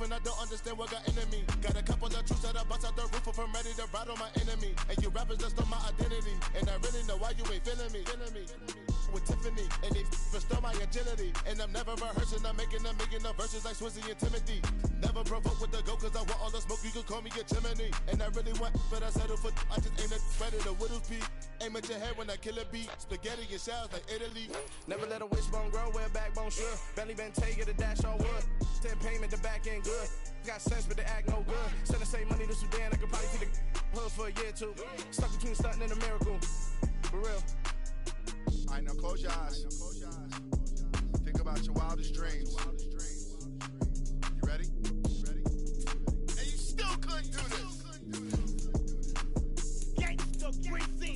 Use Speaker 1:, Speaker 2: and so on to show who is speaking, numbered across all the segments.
Speaker 1: and I don't understand what got into me. Got a couple of truths that I bust out the roof if I'm ready to ride on my enemy. And you rappers just stole my identity, and I really know why you ain't feeling me. With Tiffany, and they restore my agility. And I'm never rehearsing, I'm making a million of verses like Swizzy and Timothy. Never provoke with the go, cause I want all the smoke, you can call me a chimney. And I really want, but I settle for, I just ain't ready to whittle peak. Aim at your head when I kill a beat. Spaghetti and shells like Italy. Never let a wishbone grow where a backbone should. Belly Bentayga, the dash all wood. 10 payment, the back end good. Got sense, but they act no good. Send the same money to Sudan, I could probably see the hood for a year or two. Stuck between stunting and a miracle. For real.
Speaker 2: Alright, now close your eyes. Think about your wildest dreams. You ready? And you still couldn't do this. Gangsta Brazil.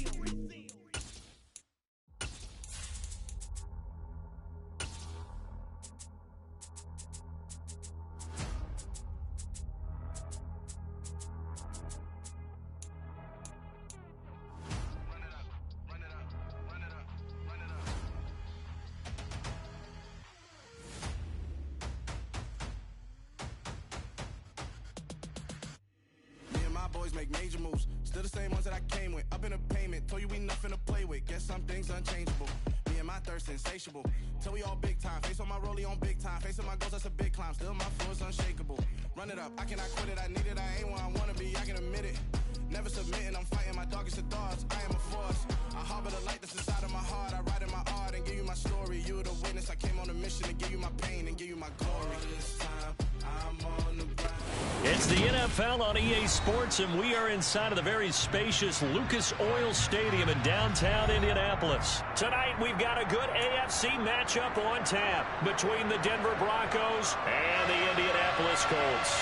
Speaker 1: Boys make major moves, still the same ones that I came with. Up in a payment, told you we nothing to play with. Guess some things unchangeable. Me and my thirst insatiable. Till we all big time. Face on my rollie on big time. Facing my goals, that's a big climb. Still my flow is unshakable. Run it up, I cannot quit it. I need it, I ain't where I wanna be. I can admit it. Never submitting, I'm fighting my darkest of thoughts. I am a force. I harbor the light that's inside of my heart. I write in my art and give you my story. You the witness. I came on a mission to give you my pain and give you my glory. This time, I'm on the ground.
Speaker 3: It's the NFL on EA Sports, and we are inside of the very spacious Lucas Oil Stadium in downtown Indianapolis. Tonight, we've got a good AFC matchup on tap between the Denver Broncos and the Indianapolis Colts.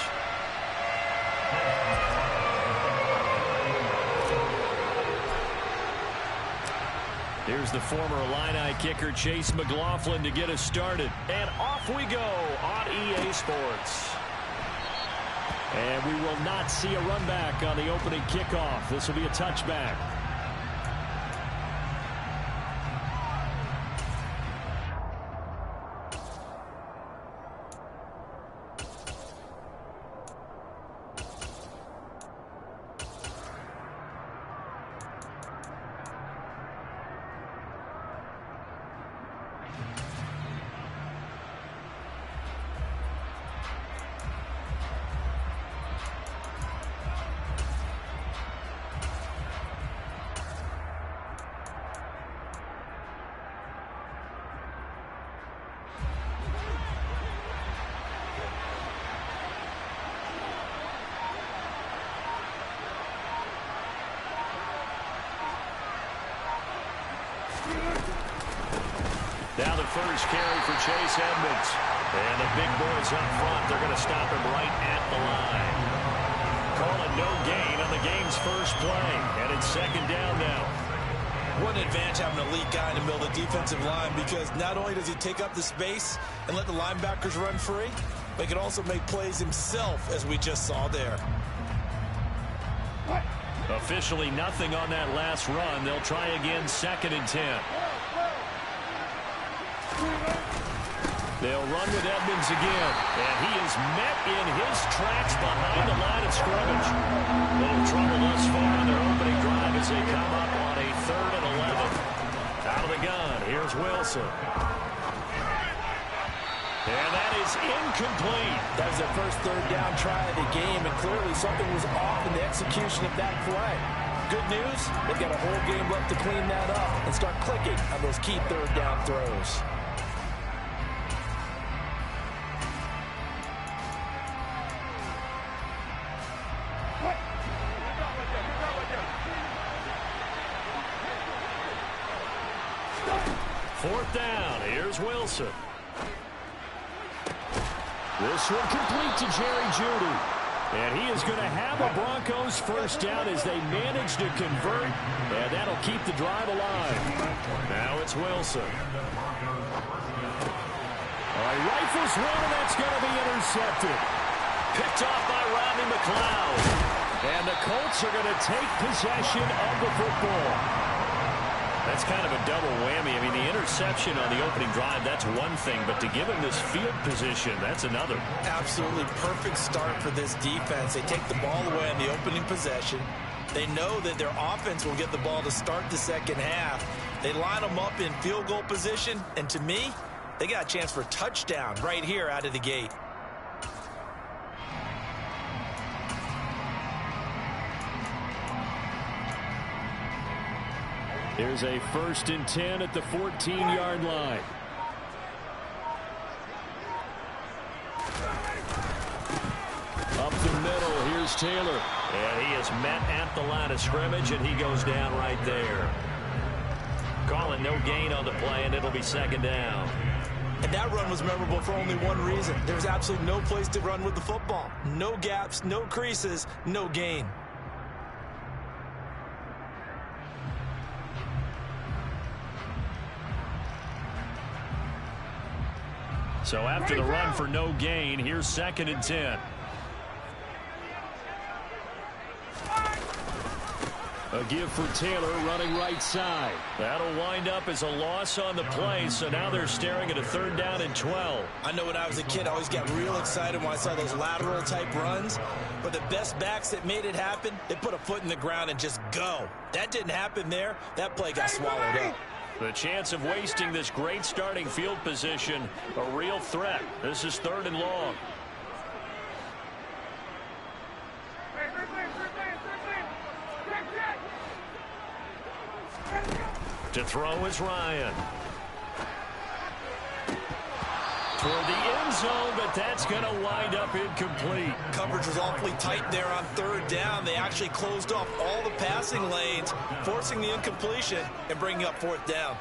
Speaker 3: Here's the former Illini kicker Chase McLaughlin to get us started. And off we go on EA Sports. And we will not see a run back on the opening kickoff. This will be a touchback. Now the first carry for Chase Edmonds. And the big boys up front, they're going to stop him right at the line. Calling no gain on the game's first play. And it's second down now.
Speaker 4: What an advantage having an elite guy in the middle of the defensive line, because not only does he take up the space and let the linebackers run free, but he can also make plays himself, as we just saw there.
Speaker 3: Officially nothing on that last run. They'll try again, 2nd and 10. They'll run with Edmonds again, and he is met in his tracks behind the line of scrimmage. Little trouble thus far on their opening drive as they come up on a 3rd and 11. Out of the gun, here's Wilson. And that is incomplete.
Speaker 5: That was their first 3rd down try of the game, and clearly something was off in the execution of that play. Good news, they've got a whole game left to clean that up and start clicking on those key 3rd down throws.
Speaker 3: Fourth down, here's Wilson. This one complete to Jerry Jeudy. And he is going to have a Broncos first down as they manage to convert. And that'll keep the drive alive. Now it's Wilson. All right, rifles one, and that's going to be intercepted. Picked off by Rodney McLeod. And the Colts are going to take possession of the football. That's kind of a double whammy. I mean, the interception on the opening drive, that's one thing, but to give him this field position, that's another.
Speaker 4: Absolutely perfect start for this defense. They take the ball away on the opening possession. They know that their offense will get the ball to start the second half. They line them up in field goal position, and to me, they got a chance for a touchdown right here out of the gate.
Speaker 3: Here's a 1st and 10 at the 14-yard line. Up the middle, here's Taylor. And he is met at the line of scrimmage, and he goes down right there. Calling no gain on the play, and it'll be 2nd down.
Speaker 4: And that run was memorable for only one reason. There's absolutely no place to run with the football. No gaps, no creases, no gain.
Speaker 3: So after the run for no gain, here's 2nd and 10. A give for Taylor running right side. That'll wind up as a loss on the play, so now they're staring at a 3rd down and 12.
Speaker 4: I know when I was a kid, I always got real excited when I saw those lateral type runs. But the best backs that made it happen, they put a foot in the ground and just go. That didn't happen there. That play got swallowed up.
Speaker 3: The chance of wasting this great starting field position, a real threat. This is 3rd and long. To throw is Ryan. Toward the end zone, but that's going to wind up incomplete.
Speaker 4: Coverage was awfully tight there on 3rd down. They actually closed off all the passing lanes, forcing the incompletion and bringing up 4th down.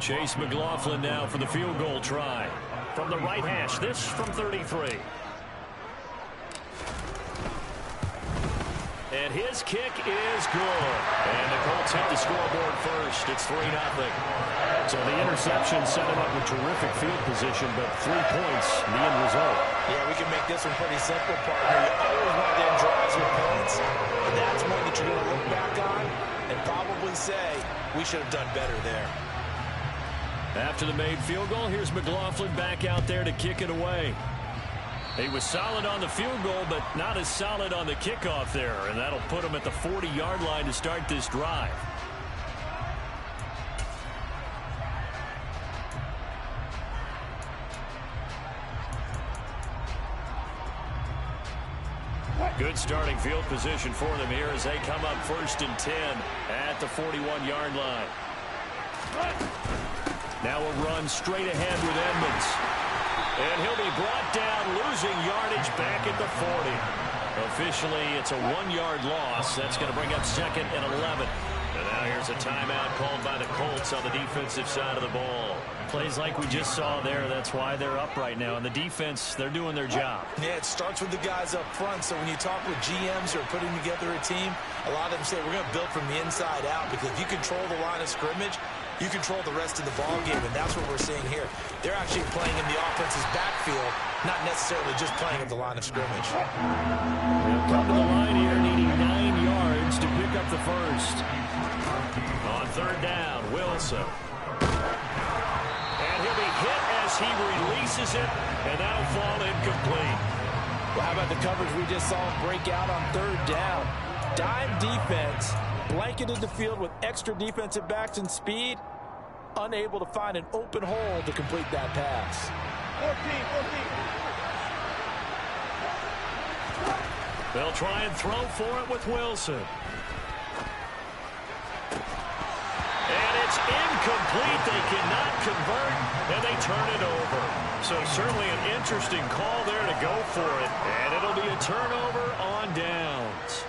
Speaker 3: Chase McLaughlin now for the field goal try. From the right hash, this from 33. And his kick is good. And the Colts hit the scoreboard first. It's 3-0. So the interception set him up with terrific field position, but 3 points, the end result.
Speaker 4: Yeah, we can make this one pretty simple, partner. You always want to end drives with points, but that's one that you're going to look back on and probably say, we should have done better there.
Speaker 3: After the made field goal, here's McLaughlin back out there to kick it away. He was solid on the field goal, but not as solid on the kickoff there, and that'll put him at the 40-yard line to start this drive. Good starting field position for them here as they come up 1st and 10 at the 41-yard line. Now a run straight ahead with Edmonds. And he'll be brought down, losing yardage back at the 40. Officially, it's a 1-yard loss. That's going to bring up 2nd and 11. And now here's a timeout called by the Colts on the defensive side of the ball. Plays like we just saw there, that's why they're up right now. And the defense, they're doing their job.
Speaker 4: Yeah, it starts with the guys up front. So when you talk with GMs who are putting together a team, a lot of them say we're going to build from the inside out, because if you control the line of scrimmage, you control the rest of the ball game, and that's what we're seeing here. They're actually playing in the offense's backfield, not necessarily just playing at the line of scrimmage.
Speaker 3: They'll come to the line here, needing 9 yards to pick up the first. On 3rd down, Wilson. And he'll be hit as he releases it, and that'll fall incomplete.
Speaker 5: Well, how about the coverage we just saw him break out on 3rd down? Dime defense, blanketed the field with extra defensive backs and speed, unable to find an open hole to complete that pass.
Speaker 3: 14. They'll try and throw for it with Wilson. And it's incomplete. They cannot convert, and they turn it over. So certainly an interesting call there to go for it, and it'll be a turnover on downs.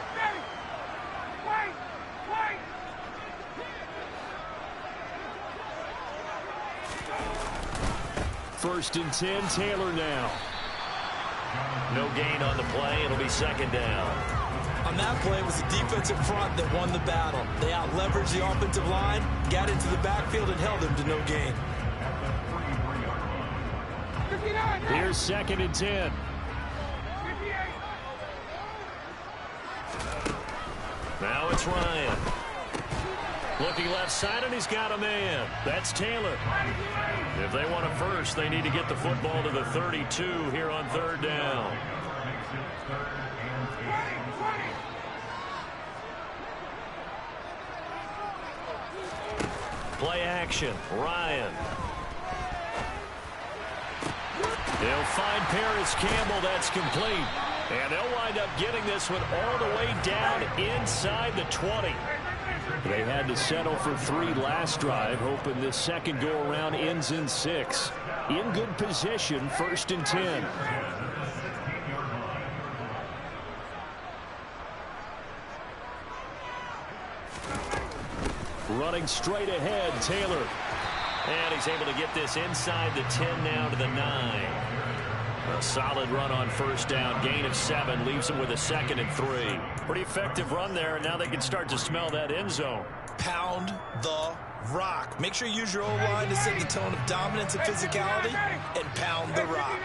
Speaker 3: 1st and 10, Taylor now. No gain on the play. It'll be 2nd down.
Speaker 4: On that play, it was the defensive front that won the battle. They out-leveraged the offensive line, got into the backfield, and held them to no gain.
Speaker 3: Here's 2nd and 10. Now it's Ryan. Looking left side, and he's got a man. That's Taylor. If they want a first, they need to get the football to the 32 here on third down. Play action. Ryan. They'll find Paris Campbell. That's complete. And they'll wind up getting this one all the way down inside the 20. They had to settle for 3 last drive, hoping this second go-around ends in 6. In good position, 1st and 10. Running straight ahead, Taylor. And he's able to get this inside the 10 now to the 9. A solid run on first down. Gain of 7 leaves him with a 2nd and 3. Pretty effective run there, and now they can start to smell that end zone.
Speaker 4: Pound the rock. Make sure you use your O-line to set the tone of dominance and physicality, and pound the rock.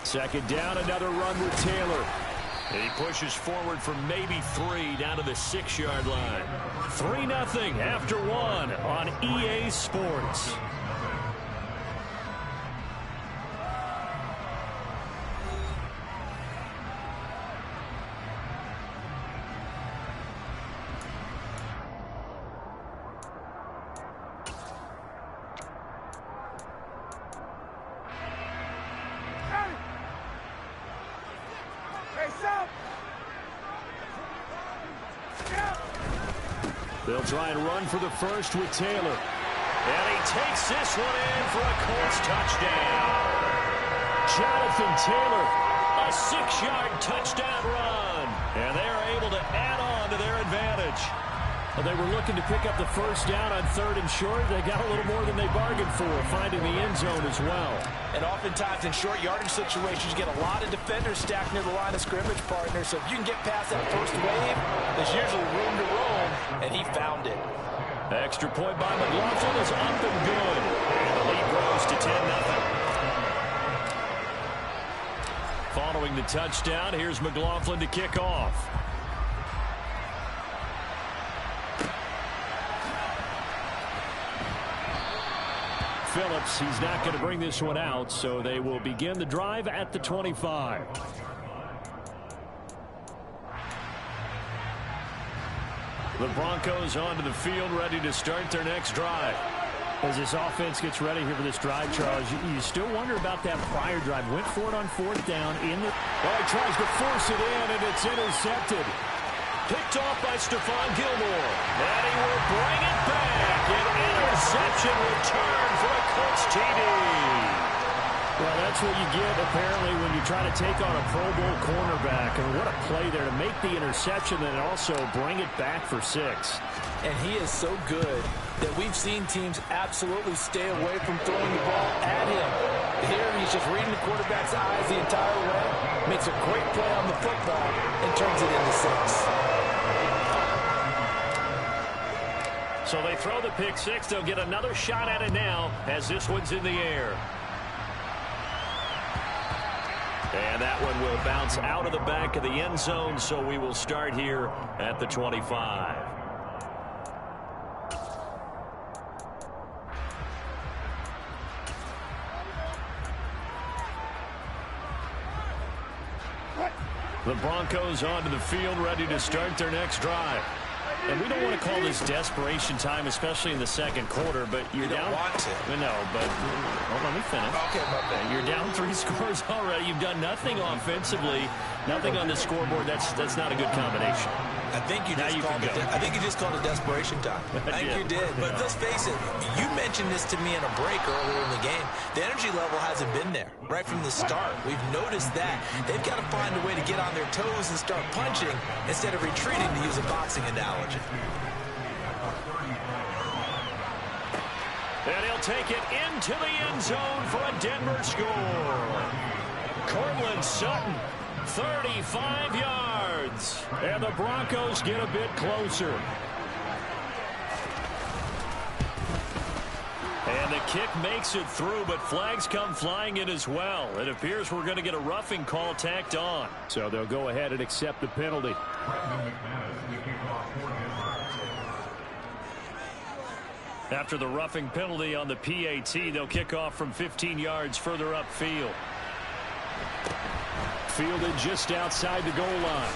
Speaker 3: Second down, another run with Taylor. He pushes forward for maybe 3 down to the 6-yard line. 3-0 after 1 on EA Sports. They'll try and run for the first with Taylor. And he takes this one in for a Colts touchdown. Jonathan Taylor, a 6-yard touchdown run. And they are able to add on to their advantage. Well, they were looking to pick up the first down on 3rd and short. They got a little more than they bargained for, finding the end zone as well.
Speaker 5: And oftentimes in short yardage situations, you get a lot of defenders stacked near the line of scrimmage, partner. So if you can get past that first wave, there's usually room to roam, and he found it.
Speaker 3: Extra point by McLaughlin is up and good. And the lead grows to 10-0. Following the touchdown, here's McLaughlin to kick off. Phillips, he's not going to bring this one out, so they will begin the drive at the 25. The Broncos onto the field, ready to start their next drive. As this offense gets ready here for this drive, Charles, you still wonder about that prior drive. Went for it on 4th down. Well, he tries to force it in, and it's intercepted. Picked off by Stephon Gilmore. And he will bring it back. An interception return for a Colts TD. Well, that's what you get, apparently, when you try to take on a Pro Bowl cornerback. And what a play there to make the interception and also bring it back for 6.
Speaker 5: And he is so good that we've seen teams absolutely stay away from throwing the ball at him. Here, he's just reading the quarterback's eyes the entire way, makes a great play on the football, and turns it into 6.
Speaker 3: So they throw the pick 6. They'll get another shot at it now as this one's in the air. And that one will bounce out of the back of the end zone, so we will start here at the 25. The Broncos onto the field, ready to start their next drive. And we don't want to call this desperation time, especially in the second quarter, but you're down.
Speaker 4: Don't want to.
Speaker 3: No, but well, let me finish.
Speaker 4: Okay, my bad.
Speaker 3: You're down 3 scores already. You've done nothing offensively, nothing on the scoreboard. That's not a good combination.
Speaker 4: I think you just called it desperation time. I think you did. But let's face it, you mentioned this to me in a break earlier in the game. The energy level hasn't been there right from the start. We've noticed that. They've got to find a way to get on their toes and start punching instead of retreating, to use a boxing analogy.
Speaker 3: And he'll take it into the end zone for a Denver score. Cortland Sutton, 35 yards. And the Broncos get a bit closer. And the kick makes it through, but flags come flying in as well. It appears we're going to get a roughing call tacked on.
Speaker 6: So they'll go ahead and accept the penalty.
Speaker 3: After the roughing penalty on the PAT, they'll kick off from 15 yards further upfield.
Speaker 6: Fielded just outside the goal line.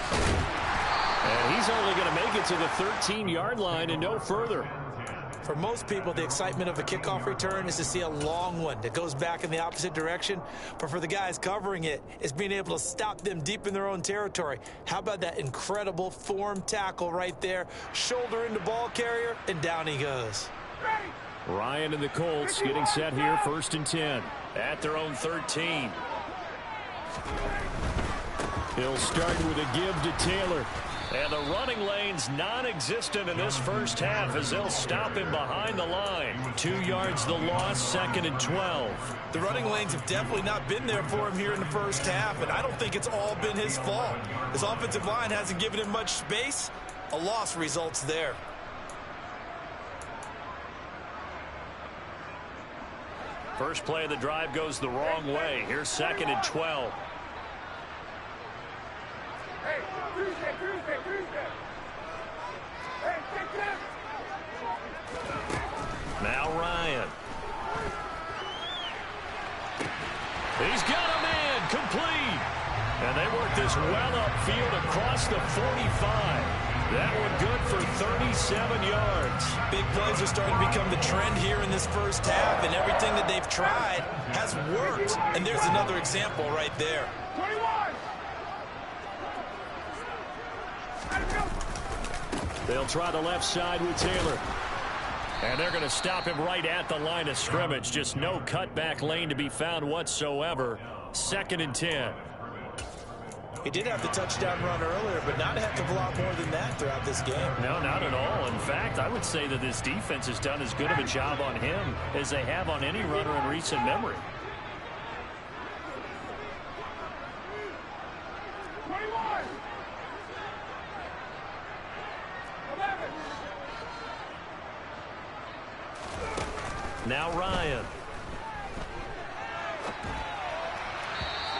Speaker 3: And he's only going to make it to the 13-yard line and no further.
Speaker 4: For most people, the excitement of a kickoff return is to see a long one that goes back in the opposite direction. But for the guys covering it, it's being able to stop them deep in their own territory. How about that incredible form tackle right there? Shoulder into ball carrier, and down he goes.
Speaker 6: Ryan and the Colts getting set here, 1st and 10.
Speaker 3: At their own 13.
Speaker 6: He'll start with a give to Taylor.
Speaker 3: And the running lane's non-existent in this first half as they'll stop him behind the line. 2 yards the loss, 2nd and 12.
Speaker 4: The running lanes have definitely not been there for him here in the first half, and I don't think it's all been his fault. His offensive line hasn't given him much space. A loss results there.
Speaker 3: First play of the drive goes the wrong way. Here's 2nd and 12. Now Ryan. He's got a man complete. And they work this well upfield across the 45. That one good for 37 yards.
Speaker 4: Big plays are starting to become the trend here in this first half, and everything that they've tried has worked. And there's another example right there.
Speaker 1: 21.
Speaker 6: They'll try the left side with Taylor.
Speaker 3: And they're going to stop him right at the line of scrimmage. Just no cutback lane to be found whatsoever. 2nd and 10.
Speaker 4: He did have the touchdown run earlier, but not a heck of a lot more than that throughout this game.
Speaker 3: No, not at all. In fact, I would say that this defense has done as good of a job on him as they have on any runner in recent memory.
Speaker 1: 21. 11.
Speaker 3: Now Ryan.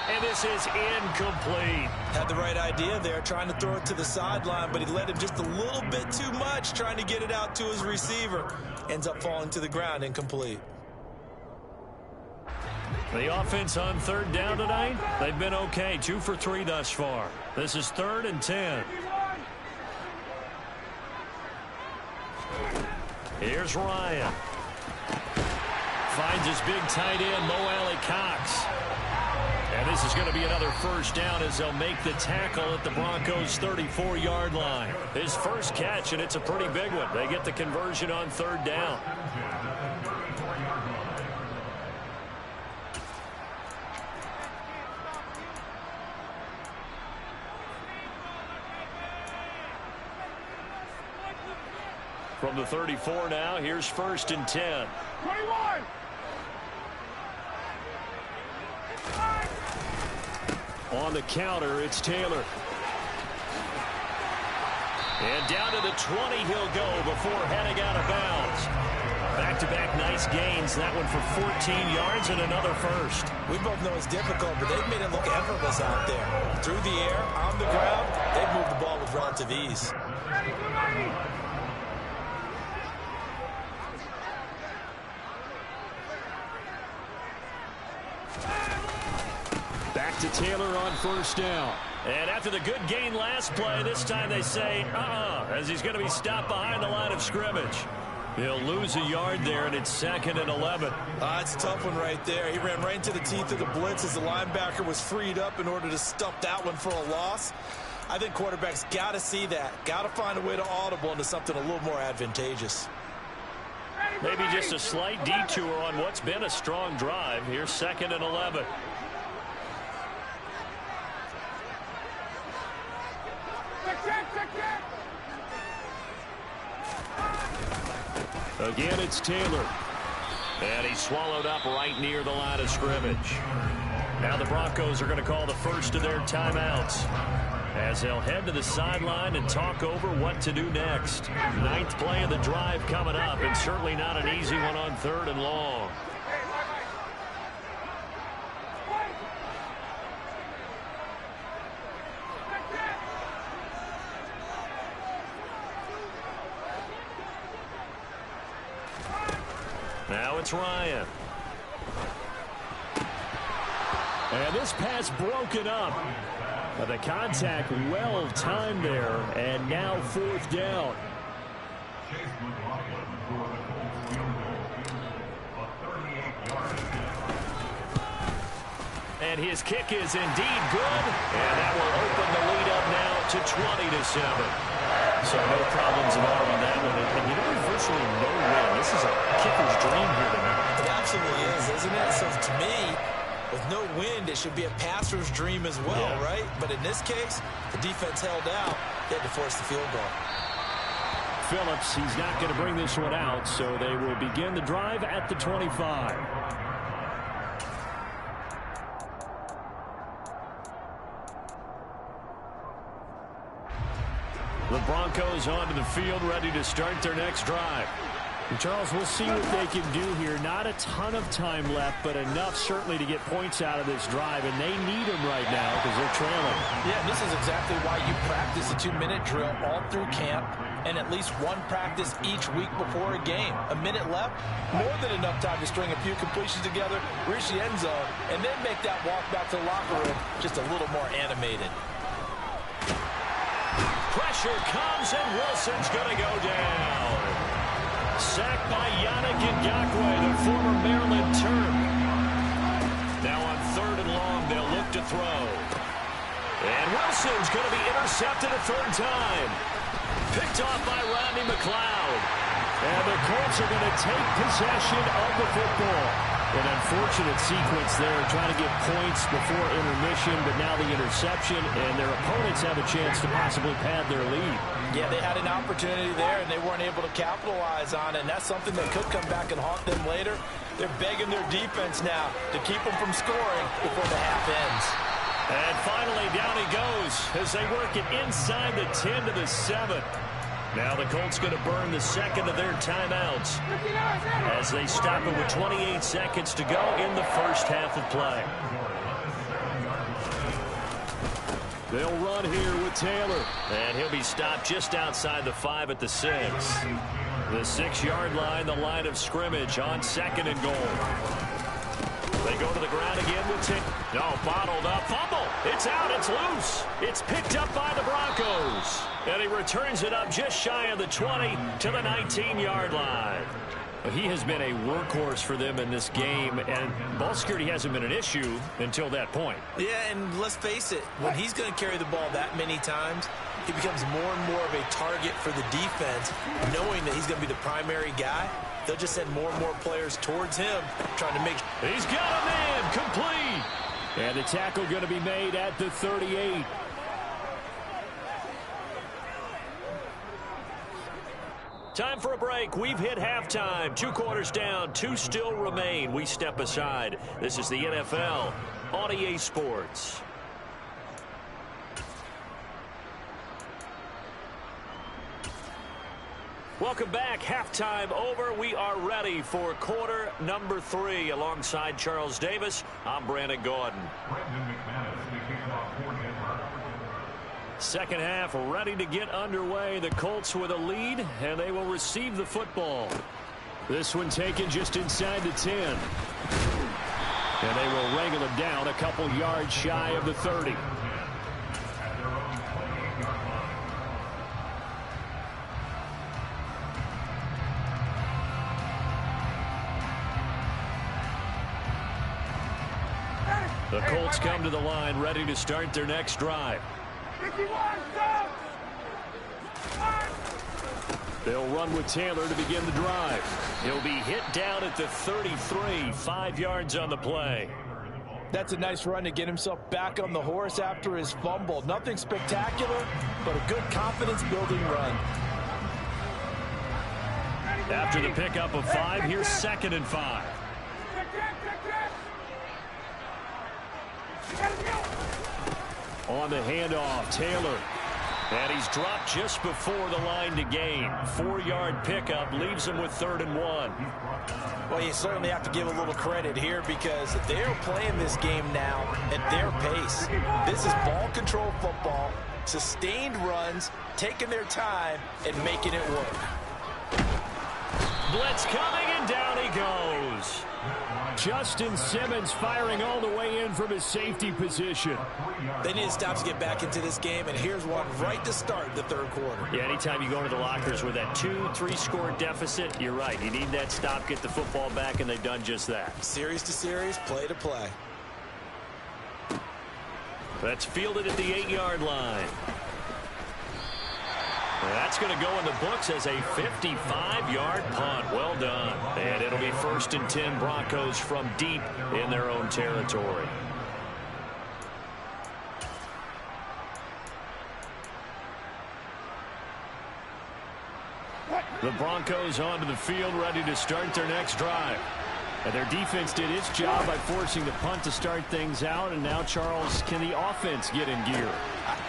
Speaker 3: And this is incomplete.
Speaker 4: Had the right idea there, trying to throw it to the sideline, but he led him just a little bit too much, trying to get it out to his receiver. Ends up falling to the ground, incomplete.
Speaker 3: The offense on 3rd down tonight, they've been okay. 2 for 3 thus far. This is 3rd and 10. Here's Ryan. Finds his big tight end, Mo Alley Cox. And this is going to be another first down as they'll make the tackle at the Broncos' 34-yard line. His first catch, and it's a pretty big one. They get the conversion on 3rd down. From the 34 now, here's 1st and 10.
Speaker 1: 21.
Speaker 6: On the counter, it's Taylor.
Speaker 3: And down to the 20 he'll go before heading out of bounds. Back-to-back nice gains. That one for 14 yards and another first.
Speaker 4: We both know it's difficult, but they've made it look effortless out there. Through the air, on the ground, they've moved the ball with relative ease.
Speaker 6: Back to Taylor on 1st down.
Speaker 3: And after the good gain last play, this time they say, as he's going to be stopped behind the line of scrimmage. He'll lose a yard there, and it's 2nd and 11.
Speaker 4: It's a tough one right there. He ran right into the teeth of the blitz as the linebacker was freed up in order to stuff that one for a loss. I think quarterbacks got to see that. Got to find a way to audible into something a little more advantageous.
Speaker 3: Maybe just a slight detour on what's been a strong drive. Here's 2nd and 11.
Speaker 6: Again, it's Taylor.
Speaker 3: And he's swallowed up right near the line of scrimmage. Now the Broncos are going to call the first of their timeouts. as they'll head to the sideline and talk over what to do next. Ninth play of the drive coming up, and certainly not an easy one on 3rd and long. Now it's Ryan. And this pass broken up. But the contact well timed there, and now 4th down. And his kick is indeed good, and that will open the lead up now to 20-7. So no problems at all on that one. And you know, there's virtually no win. This is a kicker's dream here tonight.
Speaker 4: It absolutely is, isn't it? So to me, with no wind, it should be a passer's dream as well, right? But in this case, the defense held out. They had to force the field goal.
Speaker 3: Phillips, he's not going to bring this one out, so they will begin the drive at the 25. The Broncos onto the field, ready to start their next drive. And Charles, we'll see what they can do here. Not a ton of time left, but enough certainly to get points out of this drive, and they need them right now because they're trailing.
Speaker 5: Yeah, this is exactly why you practice a 2-minute drill all through camp and at least one practice each week before a game. A minute left, more than enough time to string a few completions together, reach the end zone, and then make that walk back to the locker room just a little more animated.
Speaker 3: Pressure comes, and Wilson's going to go down. Sacked by Yannick Ngakoue, the former Maryland Terp. Now on 3rd and long, they'll look to throw. And Wilson's going to be intercepted a 3rd time. Picked off by Rodney McLeod. And the Colts are going to take possession of the football. An unfortunate sequence there, trying to get points before intermission, but now the interception, and their opponents have a chance to possibly pad their lead.
Speaker 5: Yeah, they had an opportunity there, and they weren't able to capitalize on it, and that's something that could come back and haunt them later. They're begging their defense now to keep them from scoring before the half ends.
Speaker 3: And finally, down he goes as they work it inside the 10 to the 7. Now the Colts going to burn the second of their timeouts as they stop it with 28 seconds to go in the first half of play. They'll run here with Taylor. And he'll be stopped just outside the 5 at the 6. The 6-yard line, the line of scrimmage on 2nd and goal. They go to the ground again with Taylor. No, bottled up. Fumble. It's out. It's loose. It's picked up by the Broncos. And he returns it up just shy of the 20 to the 19-yard line. He has been a workhorse for them in this game, and ball security hasn't been an issue until that point.
Speaker 4: Yeah, and let's face it, when he's going to carry the ball that many times, he becomes more and more of a target for the defense, knowing that he's going to be the primary guy. They'll just send more and more players towards him, trying to make sure.
Speaker 3: He's got a man, complete. And the tackle going to be made at the 38. Time for a break. We've hit halftime. 2 quarters down. 2 still remain. We step aside. This is the NFL on EA Sports. Welcome back. Halftime over. We are ready for quarter number 3. Alongside Charles Davis, I'm Brandon Gordon. Second half ready to get underway. The Colts with a lead, and they will receive the football. This one taken just inside the 10. And they will wrangle it down a couple yards shy of the 30. The Colts come to the line, ready to start their next drive. They'll run with Taylor to begin the drive. He'll be hit down at the 33, 5 yards on the play.
Speaker 5: That's a nice run to get himself back on the horse after his fumble. Nothing spectacular, but a good confidence-building run.
Speaker 3: After the pickup of 5, here's 2nd and 5.
Speaker 6: On the handoff, Taylor. And he's dropped just before the line to gain. 4-yard pickup leaves him with 3rd and 1.
Speaker 4: Well, you certainly have to give a little credit here because they're playing this game now at their pace. This is ball control football, sustained runs, taking their time, and making it work.
Speaker 3: Blitz coming, and down he goes.
Speaker 6: Justin Simmons firing all the way in from his safety position.
Speaker 4: They need to stop to get back into this game, and here's one right to start the 3rd quarter.
Speaker 3: Yeah, anytime you go into the lockers with that 2-3 score deficit, you're right. You need that stop, get the football back, and they've done just that.
Speaker 4: Series to series, play to play.
Speaker 3: That's fielded at the 8-yard line. That's going to go in the books as a 55-yard punt. Well done. And it'll be 1st and 10 Broncos from deep in their own territory. The Broncos onto the field, ready to start their next drive. And their defense did its job by forcing the punt to start things out. And now, Charles, can the offense get in gear?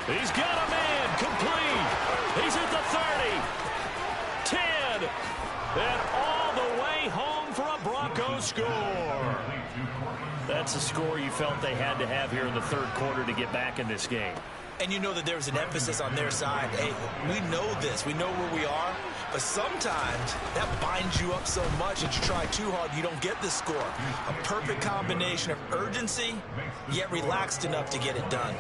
Speaker 3: He's got a man complete. He's at the 30, 10, and all the way home for a Broncos score. That's a score you felt they had to have here in the 3rd quarter to get back in this game.
Speaker 4: And you know that there's an emphasis on their side. Hey, we know this. We know where we are. But sometimes that binds you up so much that you try too hard, you don't get the score. A perfect combination of urgency, yet relaxed enough to get it done.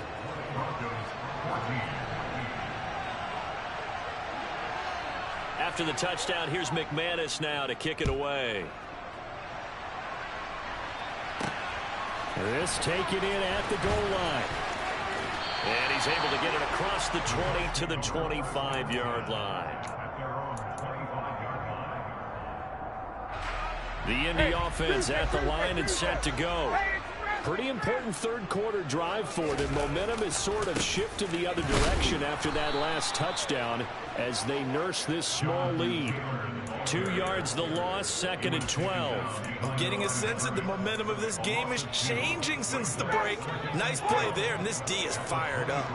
Speaker 3: After the touchdown, here's McManus now to kick it away.
Speaker 6: This taken in at the goal line.
Speaker 3: And he's able to get it across the 20 to the 25-yard line. The Indy offense at the line and set to go. Pretty important 3rd quarter drive for them. Momentum has sort of shifted the other direction after that last touchdown as they nurse this small lead. 2 yards the loss, 2nd and 12.
Speaker 4: I'm getting a sense that the momentum of this game is changing since the break. Nice play there, and this D is fired up.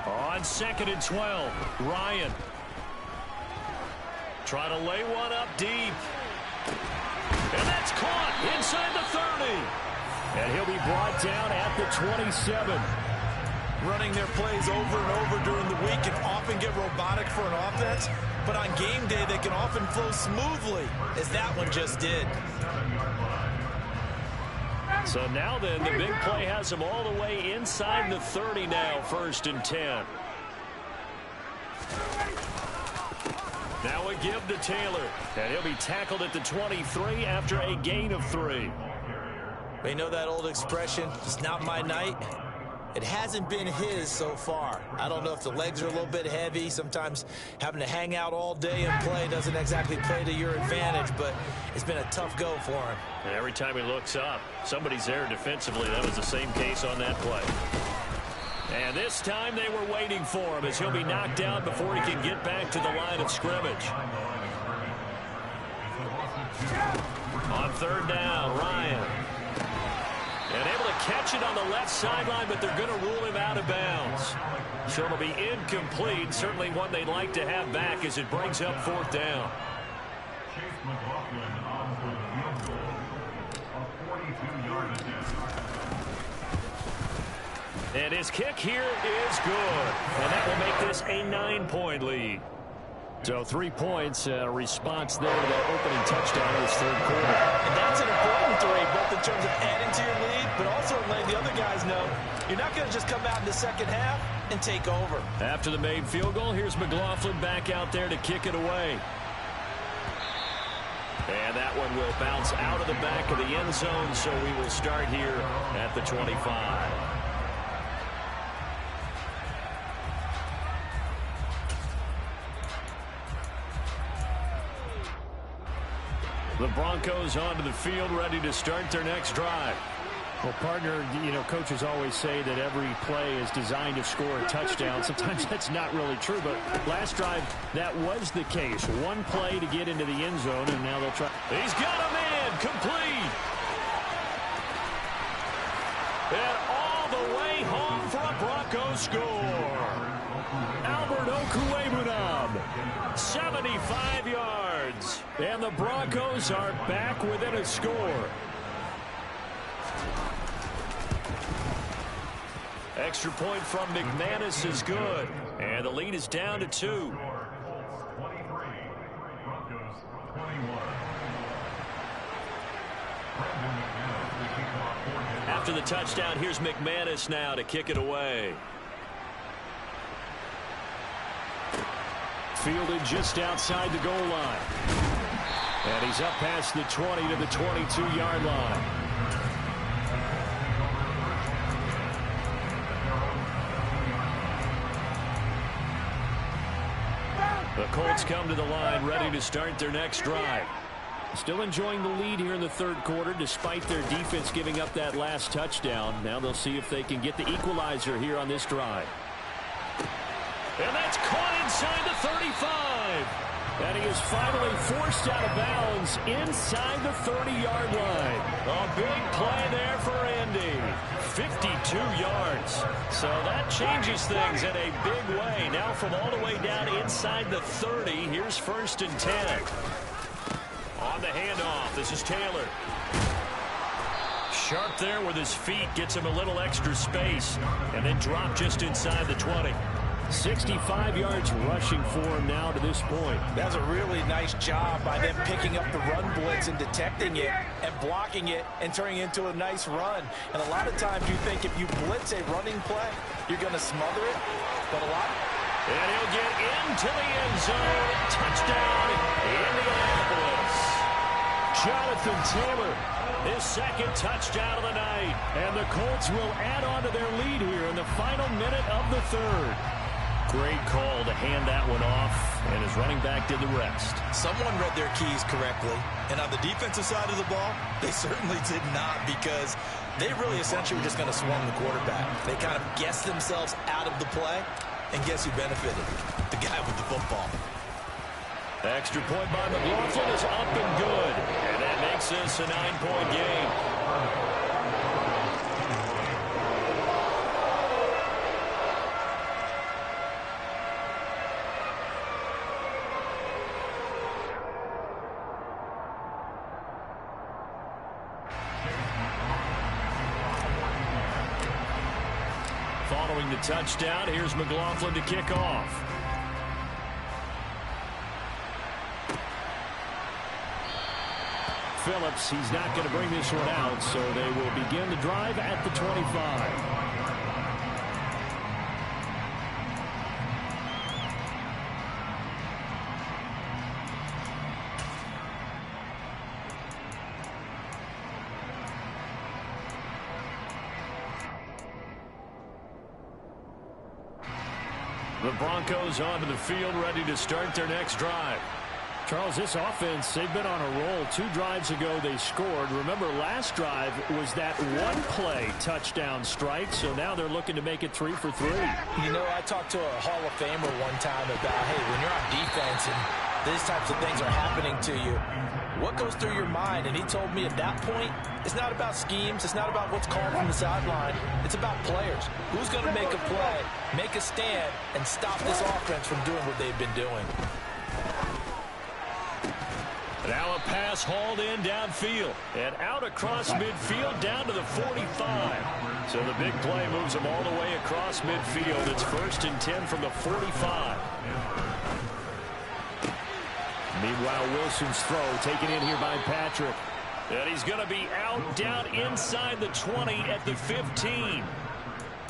Speaker 3: On 2nd and 12, Ryan. Try to lay one up deep. And that's caught inside the 30.
Speaker 6: And he'll be brought down at the 27.
Speaker 4: Running their plays over and over during the week can often get robotic for an offense, but on game day they can often flow smoothly, as that one just did.
Speaker 3: So now then, the big play has him all the way inside the 30 now, 1st and 10. Now a give to Taylor, and he'll be tackled at the 23 after a gain of 3.
Speaker 4: They know that old expression, it's not my night. It hasn't been his so far. I don't know if the legs are a little bit heavy. Sometimes having to hang out all day and play doesn't exactly play to your advantage, but it's been a tough go for him.
Speaker 3: And every time he looks up, somebody's there defensively. That was the same case on that play. And this time they were waiting for him as he'll be knocked out before he can get back to the line of scrimmage. On 3rd down, Ryan. And able to catch it on the left sideline, but they're going to rule him out of bounds. So it'll be incomplete. Certainly one they'd like to have back as it brings up 4th down. And his kick here is good. And that will make this a 9-point lead.
Speaker 6: So 3 points, response there to that opening touchdown in this 3rd quarter.
Speaker 4: And that's an important 3, both in terms of adding to your lead, but also letting the other guys know you're not going to just come out in the 2nd half and take over.
Speaker 3: After the made field goal, here's McLaughlin back out there to kick it away. And that one will bounce out of the back of the end zone, so we will start here at the 25. The Broncos onto the field, ready to start their next drive.
Speaker 6: Well, partner, you know, coaches always say that every play is designed to score a touchdown. Sometimes that's not really true, but last drive, that was the case. One play to get into the end zone, and now they'll try.
Speaker 3: He's got a man, complete. And all the way home for a Broncos score. Albert Okwuegbunam, 75 yards. And the Broncos are back within a score. Extra point from McManus is good. And the lead is down to 2. After the touchdown, here's McManus now to kick it away. Fielded just outside the goal line. And he's up past the 20 to the 22-yard line. The Colts come to the line ready to start their next drive. Still enjoying the lead here in the third quarter despite their defense giving up that last touchdown. Now they'll see if they can get the equalizer here on this drive. And that's caught inside the 35. And he is finally forced out of bounds inside the 30-yard line. A big play there for Andy. 52 yards. So that changes things in a big way. Now from all the way down inside the 30, here's 1st and 10. On the handoff, this is Taylor. Sharp there with his feet, gets him a little extra space, and then drop just inside the 20. 65 yards rushing for him now to this point.
Speaker 5: That's a really nice job by them picking up the run blitz and detecting it and blocking it and turning it into a nice run. And a lot of times you think if you blitz a running play, you're going to smother it, but a lot.
Speaker 3: And he'll get into the end zone. Touchdown, Indianapolis. Jonathan Taylor, his second touchdown of the night. And the Colts will add on to their lead here in the final minute of the third. Great call to hand that one off, and his running back did the rest.
Speaker 4: Someone read their keys correctly, and on the defensive side of the ball, they certainly did not, because they really essentially were just going to swarm the quarterback. They kind of guessed themselves out of the play, and guess who benefited? The guy with the football.
Speaker 3: The extra point by McLaughlin is up and good, and that makes this a 9-point game. Following the touchdown, here's McLaughlin to kick off. Phillips, he's not going to bring this one out, so they will begin the drive at the 25. The Broncos onto the field ready to start their next drive. Charles, this offense, they've been on a roll. 2 drives ago they scored. Remember, last drive was that one-play touchdown strike, so now they're looking to make it 3 for 3.
Speaker 5: You know, I talked to a Hall of Famer one time about, hey, when you're on defense and these types of things are happening to you, what goes through your mind? And he told me at that point, it's not about schemes. It's not about what's called from the sideline. It's about players. Who's going to make a play, make a stand, and stop this offense from doing what they've been doing?
Speaker 3: Now a pass hauled in downfield and out across midfield down to the 45. So the big play moves them all the way across midfield. It's 1st and 10 from the 45. Meanwhile, Wilson's throw taken in here by Patrick. And he's going to be out down inside the 20 at the 15.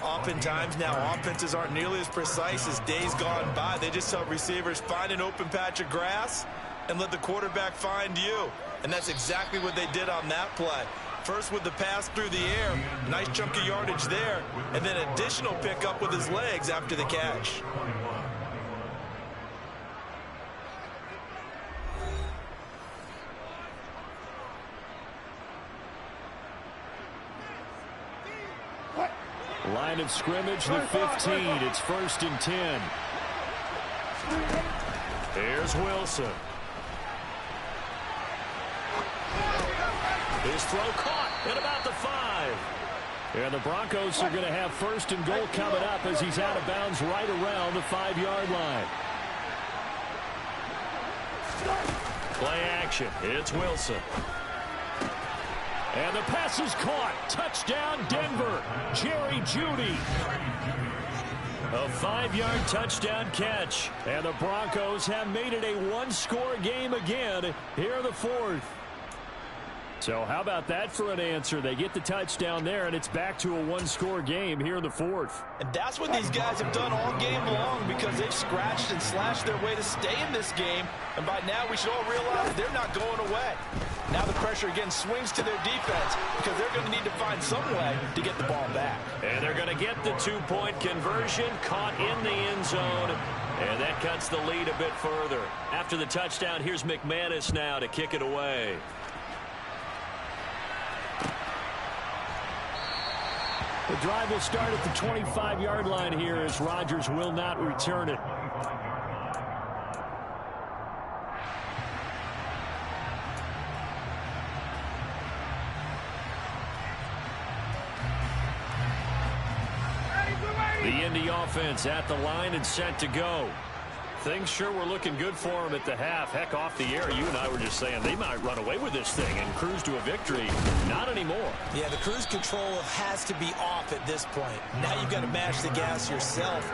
Speaker 4: Oftentimes now offenses aren't nearly as precise as days gone by. They just tell receivers, find an open patch of grass and let the quarterback find you. And that's exactly what they did on that play. First with the pass through the air, nice chunk of yardage there, and then additional pickup with his legs after the catch.
Speaker 3: Line of scrimmage, the 15. It's 1st and 10. Here's Wilson. His throw caught at about the 5.
Speaker 6: And the Broncos are going to have first and goal coming up as he's out of bounds right around the 5-yard line. Play action. It's Wilson. And the pass is caught. Touchdown, Denver. Jerry Jeudy. A 5-yard touchdown catch. And the Broncos have made it a one-score game again here in the fourth. So how about that for an answer? They get the touchdown there, and it's back to a one-score game here in the fourth.
Speaker 5: And that's what these guys have done all game long because they've scratched and slashed their way to stay in this game. And by now, we should all realize they're not going away. Now the pressure again swings to their defense because they're going to need to find some way to get the ball back.
Speaker 3: And they're going to get the two-point conversion, caught in the end zone, and that cuts the lead a bit further. After the touchdown, here's McManus now to kick it away.
Speaker 6: The drive will start at the 25-yard line here as Rodgers will not return it. The Indy offense at the line and set to go. Things sure were looking good for him at the half. Heck, off the air, you and I were just saying they might run away with this thing and cruise to a victory. Not anymore.
Speaker 4: Yeah, the cruise control has to be off at this point. Now you've got to mash the gas yourself.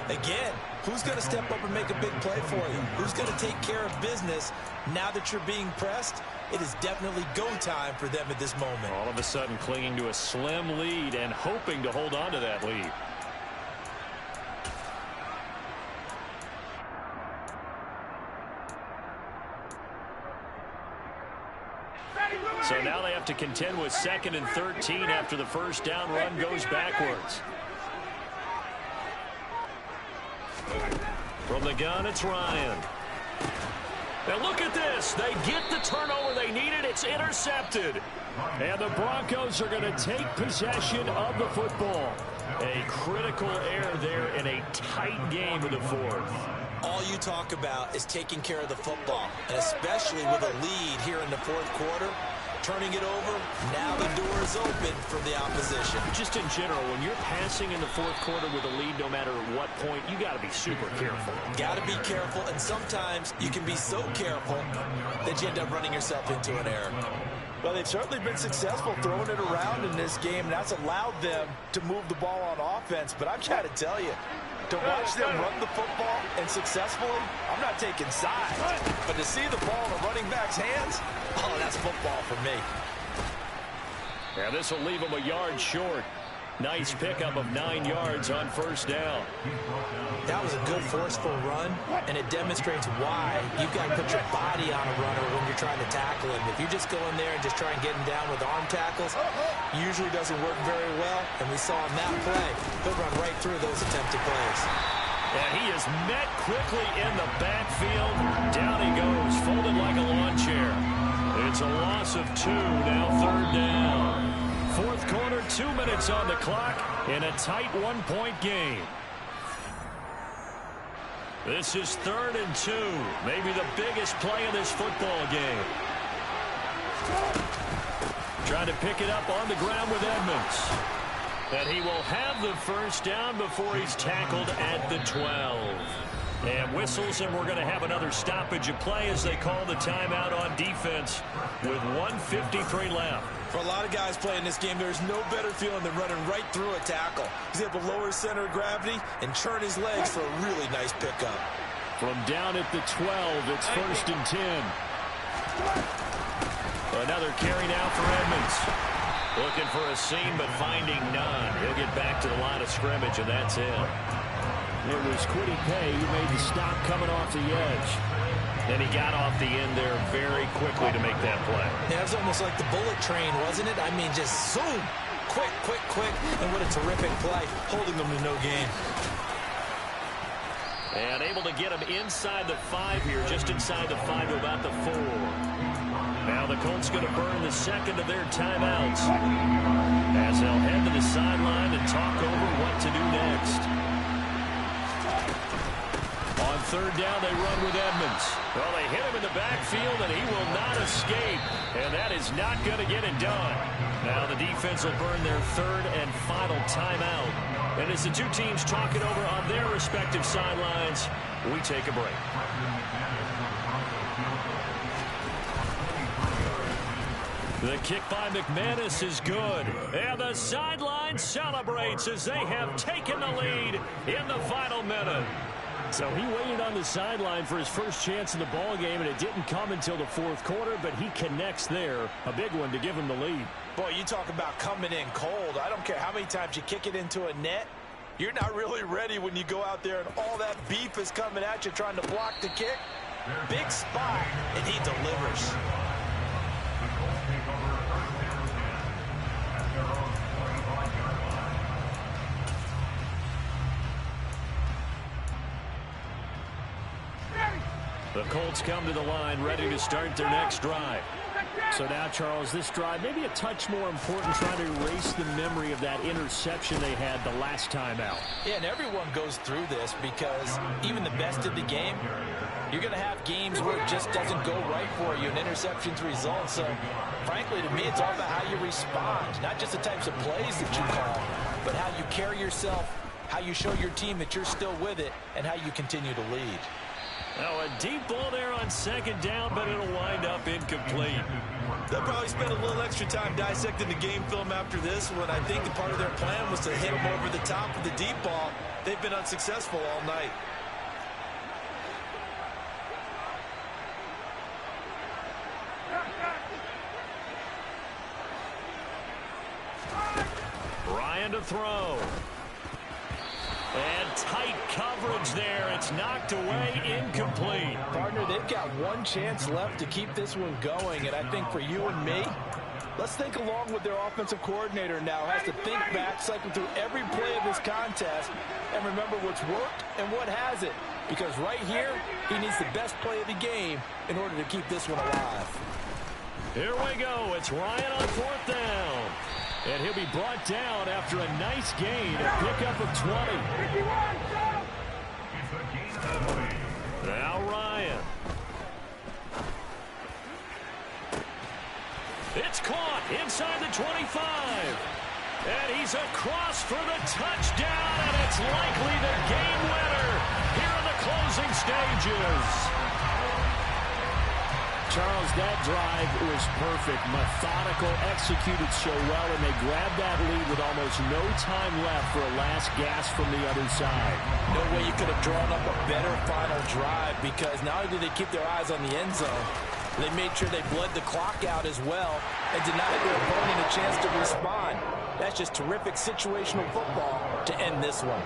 Speaker 4: Again, who's going to step up and make a big play for you? Who's going to take care of business now that you're being pressed? It is definitely go time for them at this moment.
Speaker 6: All of a sudden clinging to a slim lead and hoping to hold on to that lead. So now they have to contend with 2nd and 13 after the first down run goes backwards. From the gun, it's Ryan. And look at this. They get the turnover they needed. It's intercepted. And the Broncos are going to take possession of the football. A critical error there in a tight game in the fourth.
Speaker 4: All you talk about is taking care of the football, and especially with a lead here in the fourth quarter. Turning it over, now the door is open for the opposition.
Speaker 6: Just in general, when you're passing in the fourth quarter with a lead, no matter what point, you got to be super careful.
Speaker 4: Got to be careful, and sometimes you can be so careful that you end up running yourself into an error.
Speaker 5: Well, they've certainly been successful throwing it around in this game, and that's allowed them to move the ball on offense. But I've got to tell you, to watch them run the football and successfully, I'm not taking sides. But to see the ball in a running back's hands, oh, that's football for me.
Speaker 6: Yeah, this will leave them a yard short. Nice pickup of 9 yards on first down.
Speaker 4: That was a good forceful run, and it demonstrates why you've got to put your body on a runner when you're trying to tackle him. If you just go in there and just try and get him down with arm tackles, usually doesn't work very well, and we saw on that play, he'll run right through those attempted plays.
Speaker 6: And he is met quickly in the backfield. Down he goes, folded like a lawn chair. It's a loss of 2, now 3rd down. Fourth quarter, 2 minutes on the clock in a tight 1-point game. This is 3rd and 2, maybe the biggest play in this football game. Trying to pick it up on the ground with Edmonds. And he will have the first down before he's tackled at the 12. And whistles, and we're going to have another stoppage of play as they call the timeout on defense with 1:53 left.
Speaker 4: For a lot of guys playing this game, there's no better feeling than running right through a tackle. He's able to lower his center of gravity and churn his legs for a really nice pickup.
Speaker 6: From down at the 12, it's 1st and 10. Another carry now for Edmonds. Looking for a seam, but finding none. He'll get back to the line of scrimmage, and that's it. It was Kwity Paye who made the stop coming off the edge. And he got off the end there very quickly to make that play.
Speaker 4: Yeah, it was almost like the bullet train, wasn't it? I mean, just zoom. Quick, quick, quick. And what a terrific play, holding them to no gain.
Speaker 6: And able to get him inside the 5 here, just inside the 5 to about the 4. Now the Colts going to burn the second of their timeouts as they'll head to the sideline and talk over what to do next. On third down, they run with Edmonds. Well, they hit him in the backfield, and he will not escape. And that is not going to get it done. Now the defense will burn their third and final timeout. And as the two teams talk it over on their respective sidelines, we take a break. The kick by McManus is good. And the sideline celebrates as they have taken the lead in the final minute. So he waited on the sideline for his first chance in the ball game, and it didn't come until the fourth quarter, but he connects there. A big one to give him the lead.
Speaker 4: Boy, you talk about coming in cold. I don't care how many times you kick it into a net. You're not really ready when you go out there and all that beef is coming at you trying to block the kick. Big spot, and he delivers.
Speaker 6: The Colts come to the line, ready to start their next drive. So now, Charles, this drive maybe a touch more important, trying to erase the memory of that interception they had the last time out.
Speaker 4: Yeah, and everyone goes through this because even the best of the game, you're going to have games where it just doesn't go right for you, and interceptions result. So, frankly, to me, it's all about how you respond, not just the types of plays that you call, but how you carry yourself, how you show your team that you're still with it, and how you continue to lead.
Speaker 6: Now a deep ball there on second down, but it'll wind up incomplete.
Speaker 4: They'll probably spend a little extra time dissecting the game film after this one. I think part of their plan was to hit them over the top of the deep ball. They've been unsuccessful all night.
Speaker 6: Ryan to throw. And tight coverage there. It's knocked away, incomplete.
Speaker 5: Partner, they've got one chance left to keep this one going, and I think for you and me, let's think along with their offensive coordinator now. Has to think back, cycle through every play of this contest, and remember what's worked and what hasn't. Because right here, he needs the best play of the game in order to keep this one alive.
Speaker 6: Here we go. It's Ryan on fourth down. And he'll be brought down after a nice gain, a pickup of 20. Now Ryan. It's caught inside the 25. And he's across for the touchdown, and it's likely the game winner here in the closing stages. Charles, that drive was perfect, methodical, executed so well, and they grabbed that lead with almost no time left for a last gasp from the other side.
Speaker 5: No way you could have drawn up a better final drive, because not only did they keep their eyes on the end zone, they made sure they bled the clock out as well and denied their opponent a chance to respond. That's just terrific situational football to end this one.